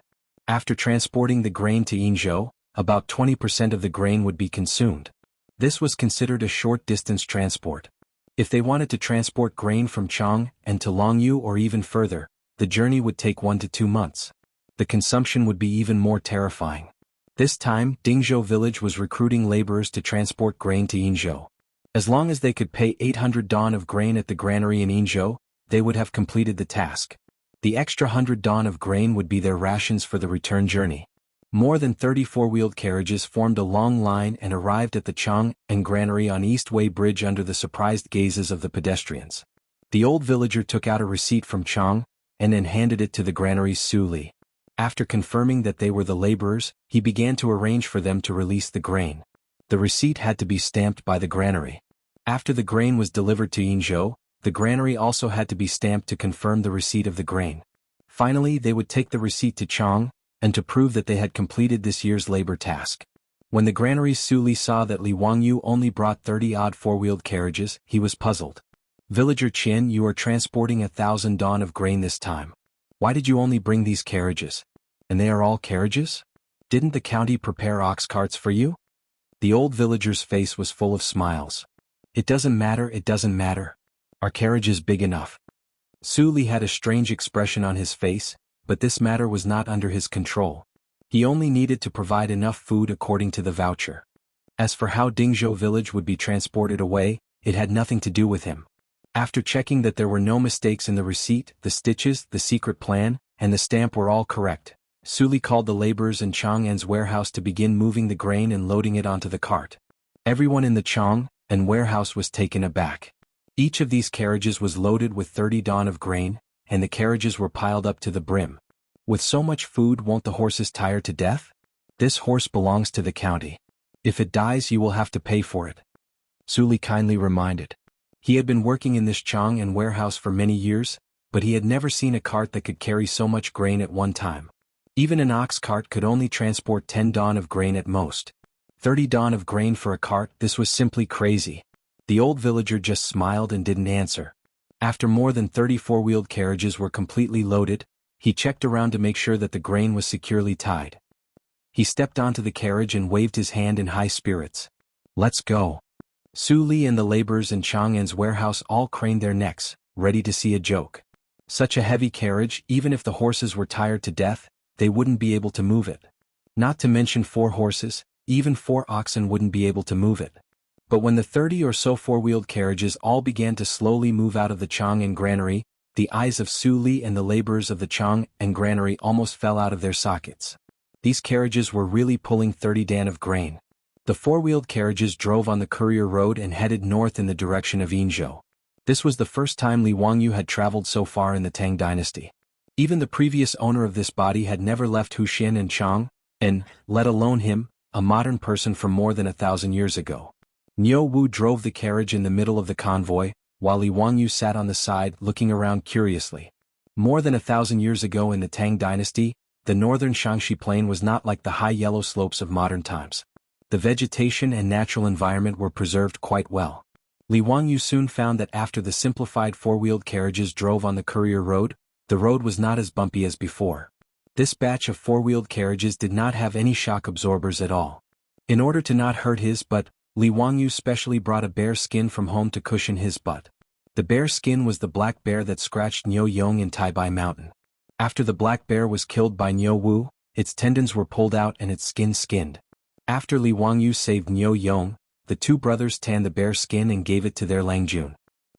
After transporting the grain to Yingzhou, about 20% of the grain would be consumed. This was considered a short-distance transport. If they wanted to transport grain from Chang and to Longyu or even further, the journey would take 1 to 2 months. The consumption would be even more terrifying. This time, Dingzhou village was recruiting laborers to transport grain to Yingzhou. As long as they could pay 800 don of grain at the granary in Yingzhou, they would have completed the task. The extra 100 don of grain would be their rations for the return journey. More than 30 four-wheeled carriages formed a long line and arrived at the Chang and granary on Eastway Bridge under the surprised gazes of the pedestrians. The old villager took out a receipt from Chang and then handed it to the granary's Su Li. After confirming that they were the laborers, he began to arrange for them to release the grain. The receipt had to be stamped by the granary. After the grain was delivered to Yingzhou, the granary also had to be stamped to confirm the receipt of the grain. Finally, they would take the receipt to Chang, and to prove that they had completed this year's labor task. When the granary's Su Li saw that Li Wangyu only brought 30-odd four-wheeled carriages, he was puzzled. "Villager Qian, you are transporting 1,000 don of grain this time. Why did you only bring these carriages? And they are all carriages? Didn't the county prepare ox carts for you?" The old villager's face was full of smiles. It doesn't matter. Our carriage is big enough." Su Li had a strange expression on his face, but this matter was not under his control. He only needed to provide enough food according to the voucher. As for how Dingzhou village would be transported away, it had nothing to do with him. After checking that there were no mistakes in the receipt, the stitches, the secret plan, and the stamp were all correct, Su Li called the laborers in Chang'an's warehouse to begin moving the grain and loading it onto the cart. Everyone in the Chang'an warehouse was taken aback. Each of these carriages was loaded with 30 don of grain, and the carriages were piled up to the brim. With so much food, won't the horses tire to death? This horse belongs to the county. If it dies, you will have to pay for it. Su Li kindly reminded. He had been working in this Chang'an warehouse for many years, but he had never seen a cart that could carry so much grain at one time. Even an ox cart could only transport 10 don of grain at most. 30 don of grain for a cart, this was simply crazy. The old villager just smiled and didn't answer. After more than 30 four-wheeled carriages were completely loaded, he checked around to make sure that the grain was securely tied. He stepped onto the carriage and waved his hand in high spirits. "Let's go." Su Li and the laborers in Chang'an's warehouse all craned their necks, ready to see a joke. Such a heavy carriage, even if the horses were tired to death, they wouldn't be able to move it. Not to mention 4 horses, even 4 oxen wouldn't be able to move it. But when the 30 or so four-wheeled carriages all began to slowly move out of the Chang'an granary, the eyes of Su Li and the laborers of the Chang'an granary almost fell out of their sockets. These carriages were really pulling 30 dan of grain. The four-wheeled carriages drove on the courier road and headed north in the direction of Yingzhou. This was the first time Li Wangyu had traveled so far in the Tang dynasty. Even the previous owner of this body had never left Huxian and Chang'an, let alone him, a modern person from more than 1,000 years ago. Niu Wu drove the carriage in the middle of the convoy, while Li Wangyu sat on the side looking around curiously. More than 1,000 years ago in the Tang dynasty, the northern Xianxia plain was not like the high yellow slopes of modern times. The vegetation and natural environment were preserved quite well. Li Wangyu soon found that after the simplified four-wheeled carriages drove on the courier road, the road was not as bumpy as before. This batch of four-wheeled carriages did not have any shock absorbers at all. In order to not hurt his butt, Li Wangyu specially brought a bear skin from home to cushion his butt. The bear skin was the black bear that scratched Niu Yong in Taibai Mountain. After the black bear was killed by Niu Wu, its tendons were pulled out and its skin skinned. After Li Wangyu saved Niu Yong, the two brothers tanned the bear skin and gave it to their Langjun.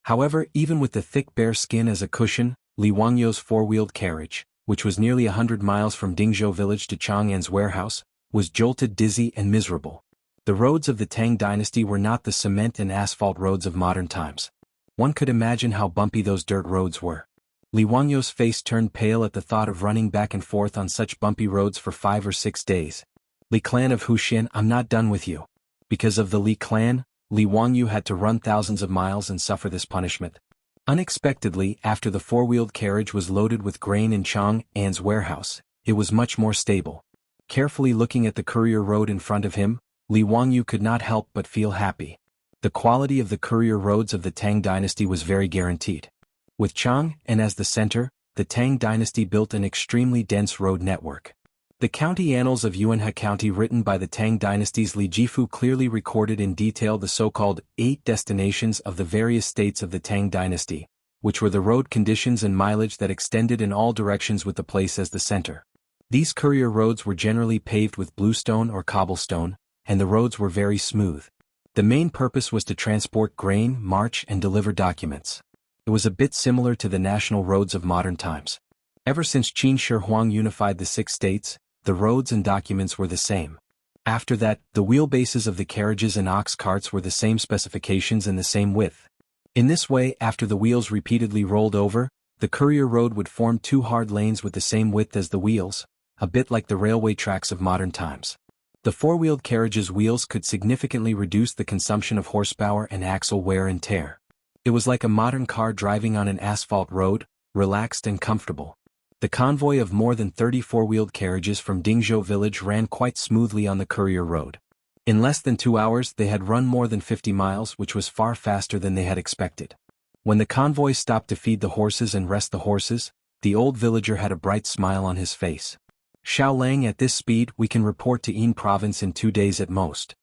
However, even with the thick bear skin as a cushion, Li Wangyu's four-wheeled carriage, which was nearly 100 miles from Dingzhou village to Chang'an's warehouse, was jolted, dizzy, and miserable. The roads of the Tang dynasty were not the cement and asphalt roads of modern times. One could imagine how bumpy those dirt roads were. Li Wangyu's face turned pale at the thought of running back and forth on such bumpy roads for 5 or 6 days. Li clan of Huxian, I'm not done with you. Because of the Li clan, Li Wangyu had to run thousands of miles and suffer this punishment. Unexpectedly, after the four-wheeled carriage was loaded with grain in Chang'an's warehouse, it was much more stable. Carefully looking at the courier road in front of him, Li Wangyu could not help but feel happy. The quality of the courier roads of the Tang dynasty was very guaranteed. With Chang'an as the center, the Tang dynasty built an extremely dense road network. The county annals of Yuanhe County written by the Tang dynasty's Li Jifu clearly recorded in detail the so-called 8 destinations of the various states of the Tang dynasty, which were the road conditions and mileage that extended in all directions with the place as the center. These courier roads were generally paved with bluestone or cobblestone, and the roads were very smooth. The main purpose was to transport grain, march, and deliver documents. It was a bit similar to the national roads of modern times. Ever since Qin Shi Huang unified the 6 states, the roads and documents were the same. After that, the wheelbases of the carriages and ox carts were the same specifications and the same width. In this way, after the wheels repeatedly rolled over, the courier road would form 2 hard lanes with the same width as the wheels, a bit like the railway tracks of modern times. The four-wheeled carriage's wheels could significantly reduce the consumption of horsepower and axle wear and tear. It was like a modern car driving on an asphalt road, relaxed and comfortable. The convoy of more than 30 four-wheeled carriages from Dingzhou village ran quite smoothly on the courier road. In less than 2 hours they had run more than 50 miles, which was far faster than they had expected. When the convoy stopped to feed the horses and rest the horses, the old villager had a bright smile on his face. Xiaolang, at this speed we can report to Yin province in 2 days at most.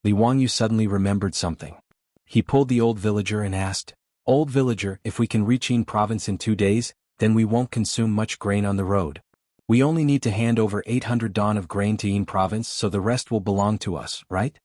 Li Wangyu suddenly remembered something. He pulled the old villager and asked, "Old villager, if we can reach Yin province in 2 days, then we won't consume much grain on the road. We only need to hand over 800 don of grain to Yin province, so the rest will belong to us, right?"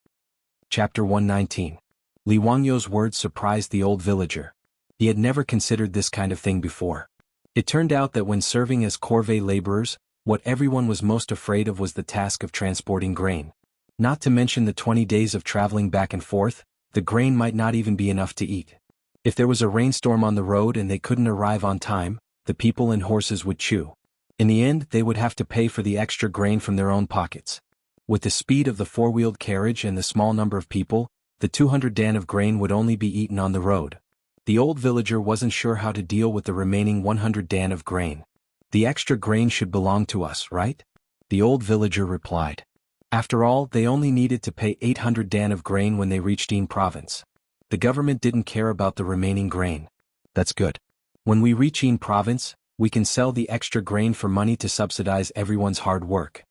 Chapter 119. Li Wangyu's words surprised the old villager. He had never considered this kind of thing before. It turned out that when serving as corvée laborers, what everyone was most afraid of was the task of transporting grain. Not to mention the 20 days of traveling back and forth, the grain might not even be enough to eat. If there was a rainstorm on the road and they couldn't arrive on time, the people and horses would chew. In the end, they would have to pay for the extra grain from their own pockets. With the speed of the four-wheeled carriage and the small number of people, the 200 dan of grain would only be eaten on the road. The old villager wasn't sure how to deal with the remaining 100 dan of grain. "The extra grain should belong to us, right?" The old villager replied. After all, they only needed to pay 800 dan of grain when they reached Yin province. The government didn't care about the remaining grain. "That's good. When we reach Yin province, we can sell the extra grain for money to subsidize everyone's hard work,"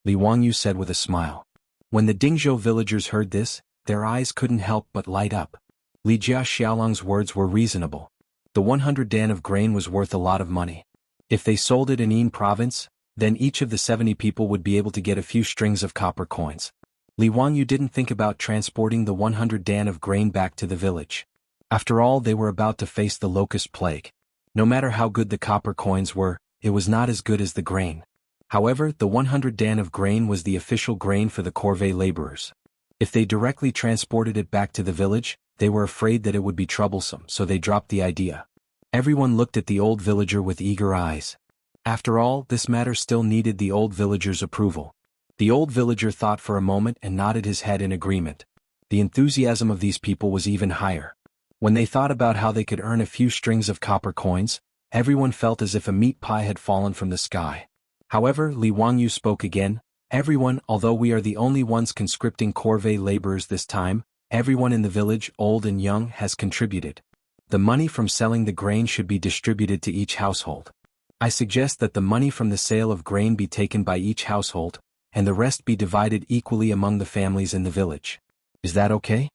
Li Wangyu said with a smile. When the Dingzhou villagers heard this, their eyes couldn't help but light up. Li Jia Xiaolang's words were reasonable. The 100 dan of grain was worth a lot of money. If they sold it in Yin province, then each of the 70 people would be able to get a few strings of copper coins. Li Wangyu didn't think about transporting the 100 dan of grain back to the village. After all, they were about to face the locust plague. No matter how good the copper coins were, it was not as good as the grain. However, the 100 dan of grain was the official grain for the corvée laborers. If they directly transported it back to the village, they were afraid that it would be troublesome, so they dropped the idea. Everyone looked at the old villager with eager eyes. After all, this matter still needed the old villager's approval. The old villager thought for a moment and nodded his head in agreement. The enthusiasm of these people was even higher. When they thought about how they could earn a few strings of copper coins, everyone felt as if a meat pie had fallen from the sky. However, Li Wangyu spoke again. "Everyone, although we are the only ones conscripting corvée laborers this time, everyone in the village, old and young, has contributed. The money from selling the grain should be distributed to each household. I suggest that the money from the sale of grain be taken by each household, and the rest be divided equally among the families in the village. Is that okay?"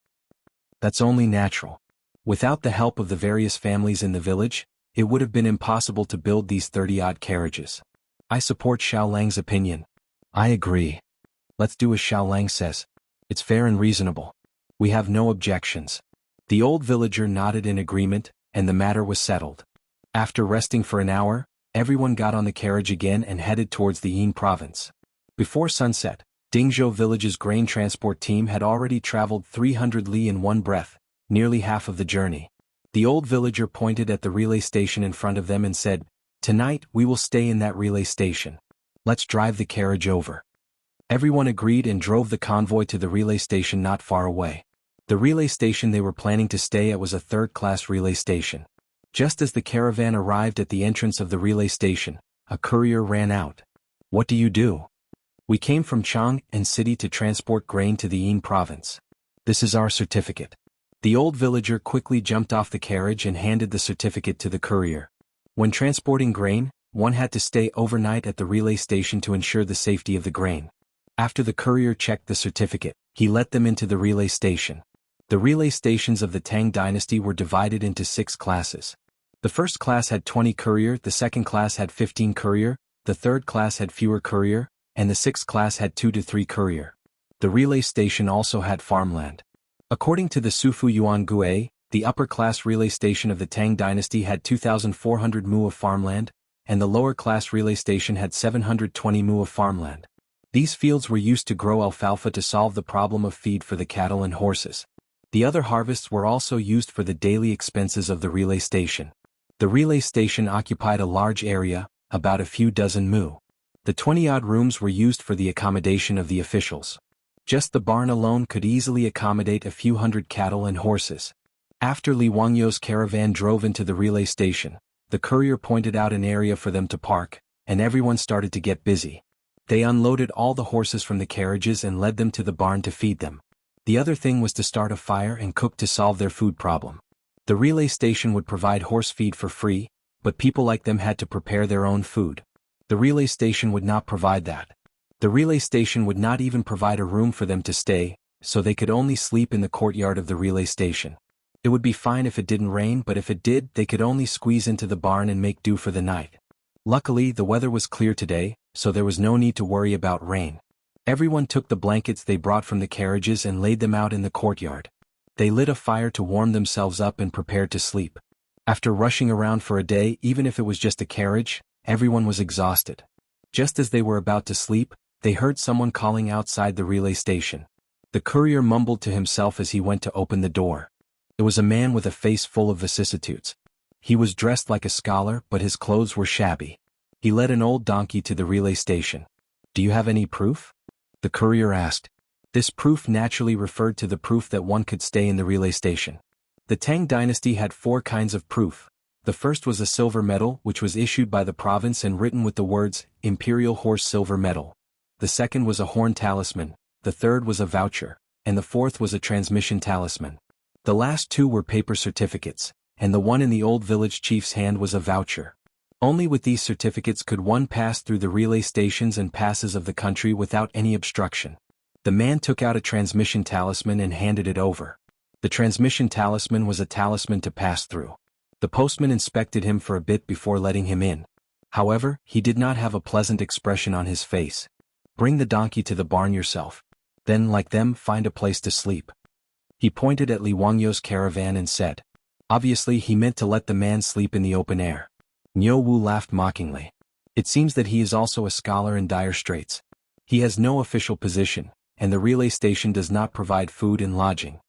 "That's only natural. Without the help of the various families in the village, it would have been impossible to build these 30-odd carriages. I support Xiaolang's opinion." "I agree. Let's do as Xiaolang says. It's fair and reasonable. We have no objections." The old villager nodded in agreement, and the matter was settled. After resting for an hour, everyone got on the carriage again and headed towards the Yin province. Before sunset, Dingzhou village's grain transport team had already traveled 300 li in one breath, nearly half of the journey. The old villager pointed at the relay station in front of them and said, "Tonight we will stay in that relay station. Let's drive the carriage over." Everyone agreed and drove the convoy to the relay station not far away. The relay station they were planning to stay at was a third-class relay station. Just as the caravan arrived at the entrance of the relay station, a courier ran out. "What do you do?" "We came from Chang'an City to transport grain to the Yin province. This is our certificate." The old villager quickly jumped off the carriage and handed the certificate to the courier. When transporting grain, one had to stay overnight at the relay station to ensure the safety of the grain. After the courier checked the certificate, he let them into the relay station. The relay stations of the Tang dynasty were divided into 6 classes. The first class had 20 courier, the second class had 15 courier, the third class had fewer courier, and the sixth class had 2 to 3 courier. The relay station also had farmland. According to the Sufu Yuan Gui, the upper-class relay station of the Tang dynasty had 2,400 mu of farmland, and the lower-class relay station had 720 mu of farmland. These fields were used to grow alfalfa to solve the problem of feed for the cattle and horses. The other harvests were also used for the daily expenses of the relay station. The relay station occupied a large area, about a few dozen mu. The 20-odd rooms were used for the accommodation of the officials. Just the barn alone could easily accommodate a few hundred cattle and horses. After Li Wangyu's caravan drove into the relay station, the courier pointed out an area for them to park, and everyone started to get busy. They unloaded all the horses from the carriages and led them to the barn to feed them. The other thing was to start a fire and cook to solve their food problem. The relay station would provide horse feed for free, but people like them had to prepare their own food. The relay station would not provide that. The relay station would not even provide a room for them to stay, so they could only sleep in the courtyard of the relay station. It would be fine if it didn't rain, but if it did, they could only squeeze into the barn and make do for the night. Luckily, the weather was clear today, so there was no need to worry about rain. Everyone took the blankets they brought from the carriages and laid them out in the courtyard. They lit a fire to warm themselves up and prepared to sleep. After rushing around for a day, even if it was just a carriage, everyone was exhausted. Just as they were about to sleep, they heard someone calling outside the relay station. The courier mumbled to himself as he went to open the door. It was a man with a face full of vicissitudes. He was dressed like a scholar, but his clothes were shabby. He led an old donkey to the relay station. "Do you have any proof?" the courier asked. This proof naturally referred to the proof that one could stay in the relay station. The Tang dynasty had 4 kinds of proof. The first was a silver medal, which was issued by the province and written with the words, "Imperial Horse Silver Medal." The second was a horn talisman, the third was a voucher, and the fourth was a transmission talisman. The last 2 were paper certificates, and the one in the old village chief's hand was a voucher. Only with these certificates could one pass through the relay stations and passes of the country without any obstruction. The man took out a transmission talisman and handed it over. The transmission talisman was a talisman to pass through. The postman inspected him for a bit before letting him in. However, he did not have a pleasant expression on his face. "Bring the donkey to the barn yourself. Then, like them, find a place to sleep." He pointed at Li Wangyu's caravan and said. Obviously he meant to let the man sleep in the open air. Niu Wu laughed mockingly. It seems that he is also a scholar in dire straits. He has no official position, and the relay station does not provide food and lodging.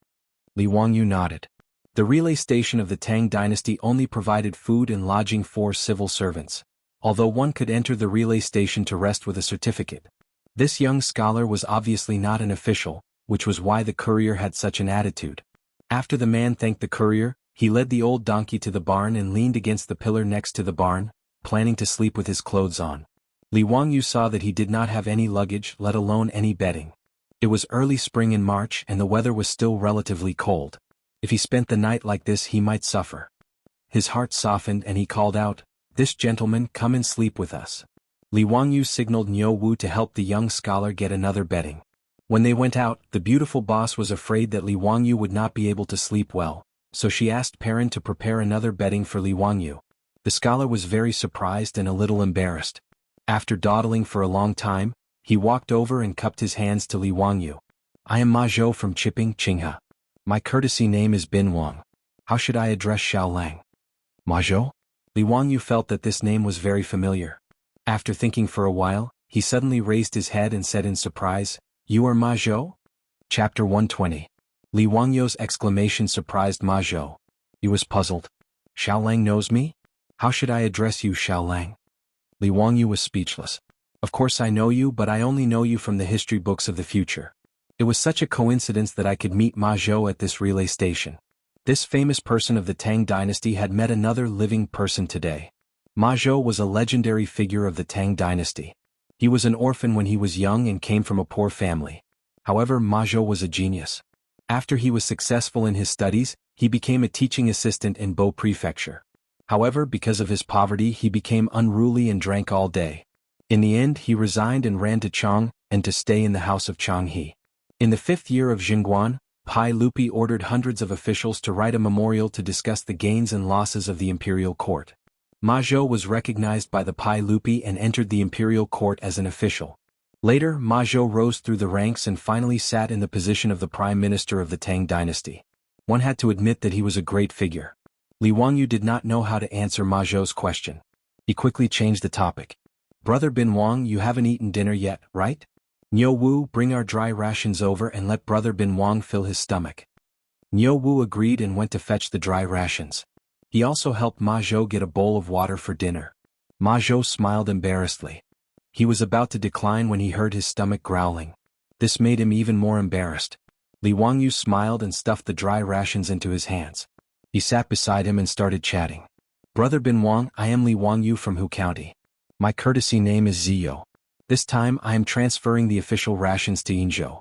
Li Wangyu nodded. The relay station of the Tang dynasty only provided food and lodging for civil servants, although one could enter the relay station to rest with a certificate. This young scholar was obviously not an official, which was why the courier had such an attitude. After the man thanked the courier, he led the old donkey to the barn and leaned against the pillar next to the barn, planning to sleep with his clothes on. Li Wangyu saw that he did not have any luggage, let alone any bedding. It was early spring in March and the weather was still relatively cold. If he spent the night like this he might suffer. His heart softened and he called out, "This gentleman, come and sleep with us." Li Wangyu signaled Niu Wu to help the young scholar get another bedding. When they went out, the beautiful boss was afraid that Li Wangyu would not be able to sleep well, so she asked Perrin to prepare another bedding for Li Wangyu. The scholar was very surprised and a little embarrassed. After dawdling for a long time, he walked over and cupped his hands to Li Wangyu. "I am Ma Zhou from Chiping, Qinghe. My courtesy name is Bin Wang. How should I address Xiao Lang?" "Ma Zhou?" Li Wangyu felt that this name was very familiar. After thinking for a while, he suddenly raised his head and said in surprise, "You are Ma Zhou?" Chapter 120. Li Wangyu's exclamation surprised Ma Zhou. He was puzzled. "Xiao Lang knows me? How should I address you, Xiao Lang?" Li Wangyu was speechless. "Of course I know you, but I only know you from the history books of the future. It was such a coincidence that I could meet Ma Zhou at this relay station." This famous person of the Tang dynasty had met another living person today. Ma Zhou was a legendary figure of the Tang dynasty. He was an orphan when he was young and came from a poor family. However, Ma Zhou was a genius. After he was successful in his studies, he became a teaching assistant in Bo Prefecture. However, because of his poverty, he became unruly and drank all day. In the end, he resigned and ran to Chang, and to stay in the house of Chang He. In the 5th year of Jingguan, Pai Lupi ordered hundreds of officials to write a memorial to discuss the gains and losses of the imperial court. Ma Zhou was recognized by the Pai Lupi and entered the imperial court as an official. Later, Ma Zhou rose through the ranks and finally sat in the position of the prime minister of the Tang dynasty. One had to admit that he was a great figure. Li Wangyu did not know how to answer Ma Zhou's question. He quickly changed the topic. "Brother Bin Wang, you haven't eaten dinner yet, right? Niu Wu, bring our dry rations over and let Brother Bin Wang fill his stomach." Niu Wu agreed and went to fetch the dry rations. He also helped Ma Zhou get a bowl of water for dinner. Ma Zhou smiled embarrassedly. He was about to decline when he heard his stomach growling. This made him even more embarrassed. Li Wangyu smiled and stuffed the dry rations into his hands. He sat beside him and started chatting. "Brother Bin Wang, I am Li Wangyu from Hu County. My courtesy name is Ziyou. This time I am transferring the official rations to Yinzhou."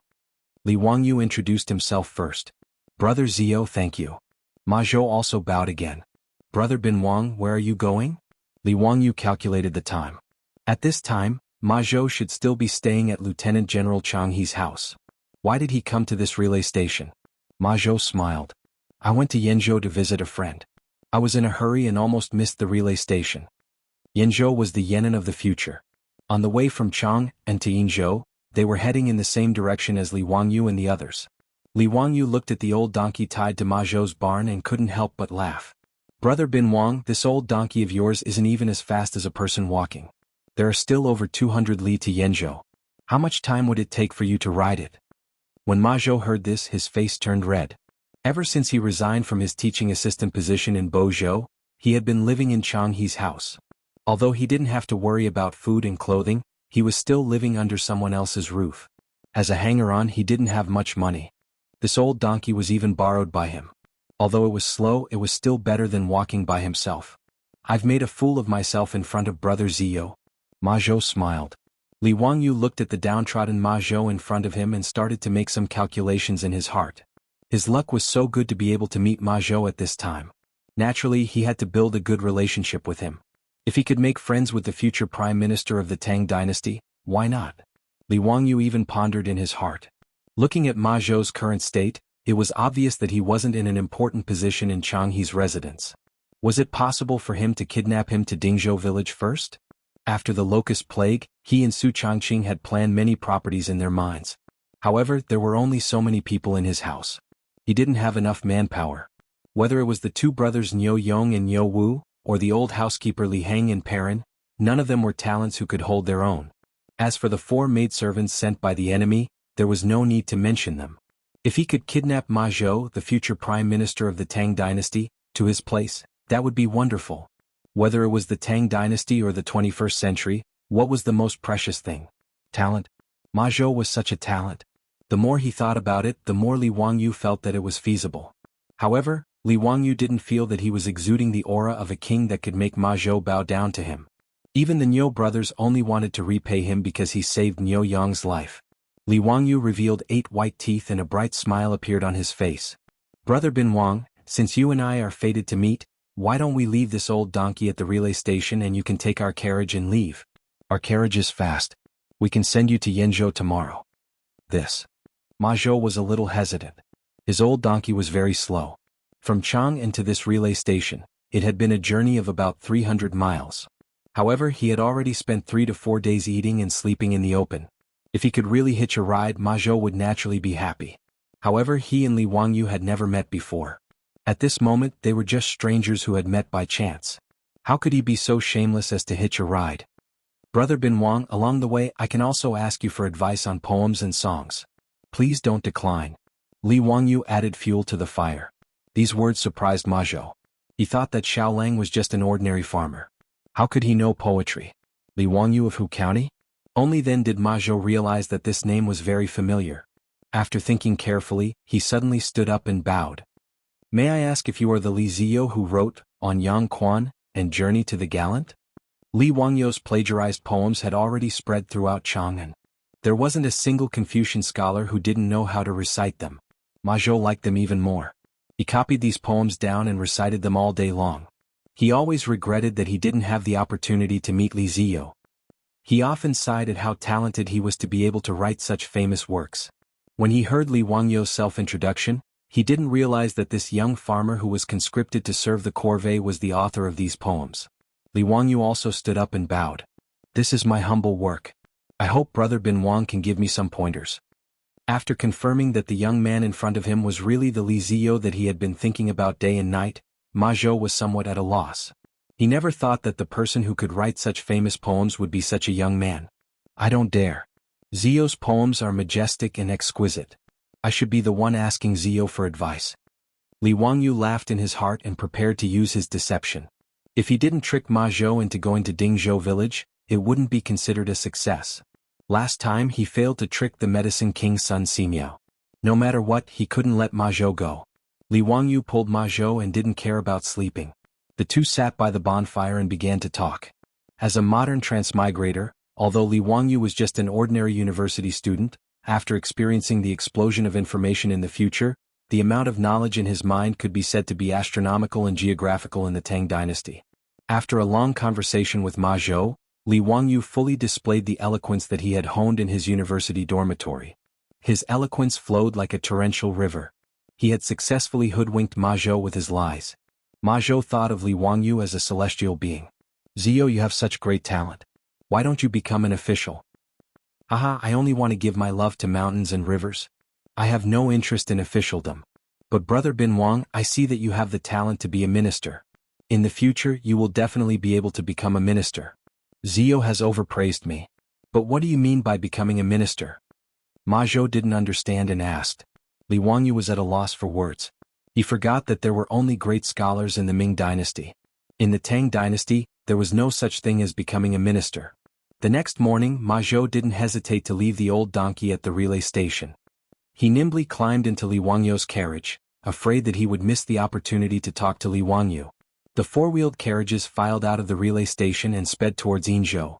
Li Wangyu introduced himself first. "Brother Ziyou, thank you." Ma Zhou also bowed again. "Brother Bin Wang, where are you going?" Li Wangyu calculated the time. At this time, Ma Zhou should still be staying at Lieutenant General Chang He's house. Why did he come to this relay station? Ma Zhou smiled. "I went to Yinzhou to visit a friend. I was in a hurry and almost missed the relay station." Yinzhou was the Yan'an of the future. On the way from Chang and to Yinzhou, they were heading in the same direction as Li Wangyu and the others. Li Wangyu looked at the old donkey tied to Ma Zhou's barn and couldn't help but laugh. "Brother Bin Wang, this old donkey of yours isn't even as fast as a person walking. There are still over 200 li to Yinzhou. How much time would it take for you to ride it?" When Ma Zhou heard this, his face turned red. Ever since he resigned from his teaching assistant position in Bozhou, he had been living in Chang He's house. Although he didn't have to worry about food and clothing, he was still living under someone else's roof. As a hanger-on, he didn't have much money. This old donkey was even borrowed by him. Although it was slow, it was still better than walking by himself. "I've made a fool of myself in front of Brother Ziyou." Ma Zhou smiled. Li Wangyu looked at the downtrodden Ma Zhou in front of him and started to make some calculations in his heart. His luck was so good to be able to meet Ma Zhou at this time. Naturally, he had to build a good relationship with him. If he could make friends with the future prime minister of the Tang dynasty, why not? Li Wangyu even pondered in his heart. Looking at Ma Zhou's current state, it was obvious that he wasn't in an important position in Chang He's residence. Was it possible for him to kidnap him to Dingzhou village first? After the locust plague, he and Su Changqing had planned many properties in their minds. However, there were only so many people in his house. He didn't have enough manpower. Whether it was the two brothers Niu Yong and Niu Wu, or the old housekeeper Li Heng and Perrin, none of them were talents who could hold their own. As for the 4 maidservants sent by the enemy, there was no need to mention them. If he could kidnap Ma Zhou, the future prime minister of the Tang dynasty, to his place, that would be wonderful. Whether it was the Tang dynasty or the 21st century, what was the most precious thing? Talent. Ma Zhou was such a talent. The more he thought about it, the more Li Wangyu felt that it was feasible. However, Li Wangyu didn't feel that he was exuding the aura of a king that could make Ma Zhou bow down to him. Even the Niu brothers only wanted to repay him because he saved Niu Yong's life. Li Wangyu revealed 8 white teeth and a bright smile appeared on his face. "Brother Bin Wang, since you and I are fated to meet, why don't we leave this old donkey at the relay station and you can take our carriage and leave? Our carriage is fast. We can send you to Yinzhou tomorrow." Ma Zhou was a little hesitant. His old donkey was very slow. From Chang'an to this relay station, it had been a journey of about 300 miles. However, he had already spent 3 to 4 days eating and sleeping in the open. If he could really hitch a ride, Ma Zhou would naturally be happy. However, he and Li Wangyu had never met before. At this moment, they were just strangers who had met by chance. How could he be so shameless as to hitch a ride? Brother Bin Wang, along the way I can also ask you for advice on poems and songs. Please don't decline. Li Wangyu added fuel to the fire. These words surprised Ma Zhou. He thought that Xiao Lang was just an ordinary farmer. How could he know poetry? Li Wangyu of Hu County? Only then did Ma Zhou realize that this name was very familiar. After thinking carefully, he suddenly stood up and bowed. May I ask if you are the Li Ziyo who wrote, On Yang Quan, and Journey to the Gallant? Li Wangyu's plagiarized poems had already spread throughout Chang'an. There wasn't a single Confucian scholar who didn't know how to recite them. Ma Zhou liked them even more. He copied these poems down and recited them all day long. He always regretted that he didn't have the opportunity to meet Li Ziyo. He often sighed at how talented he was to be able to write such famous works. When he heard Li Wangyu's self-introduction, he didn't realize that this young farmer who was conscripted to serve the corvée was the author of these poems. Li Wangyu also stood up and bowed. This is my humble work. I hope Brother Bin Wang can give me some pointers. After confirming that the young man in front of him was really the Li Ziyo that he had been thinking about day and night, Ma Zhou was somewhat at a loss. He never thought that the person who could write such famous poems would be such a young man. I don't dare. Ziyo's poems are majestic and exquisite. I should be the one asking Ziyo for advice. Li Wangyu laughed in his heart and prepared to use his deception. If he didn't trick Ma Zhou into going to Dingzhou village, it wouldn't be considered a success. Last time he failed to trick the medicine king's son Simiao. No matter what, he couldn't let Ma Zhou go. Li Wangyu pulled Ma Zhou and didn't care about sleeping. The two sat by the bonfire and began to talk. As a modern transmigrator, although Li Wangyu was just an ordinary university student, after experiencing the explosion of information in the future, the amount of knowledge in his mind could be said to be astronomical and geographical in the Tang dynasty. After a long conversation with Ma Zhou, Li Wangyu fully displayed the eloquence that he had honed in his university dormitory. His eloquence flowed like a torrential river. He had successfully hoodwinked Ma Zhou with his lies. Ma Zhou thought of Li Wangyu as a celestial being. Ziyo, you have such great talent. Why don't you become an official? Haha, I only want to give my love to mountains and rivers. I have no interest in officialdom. But Brother Bin Wang, I see that you have the talent to be a minister. In the future you will definitely be able to become a minister. Ziyo has overpraised me. But what do you mean by becoming a minister? Ma Zhou didn't understand and asked. Li Wangyu was at a loss for words. He forgot that there were only great scholars in the Ming dynasty. In the Tang dynasty, there was no such thing as becoming a minister. The next morning, Ma Zhou didn't hesitate to leave the old donkey at the relay station. He nimbly climbed into Li Wangyu's carriage, afraid that he would miss the opportunity to talk to Li Wangyu. The four-wheeled carriages filed out of the relay station and sped towards Yinzhou.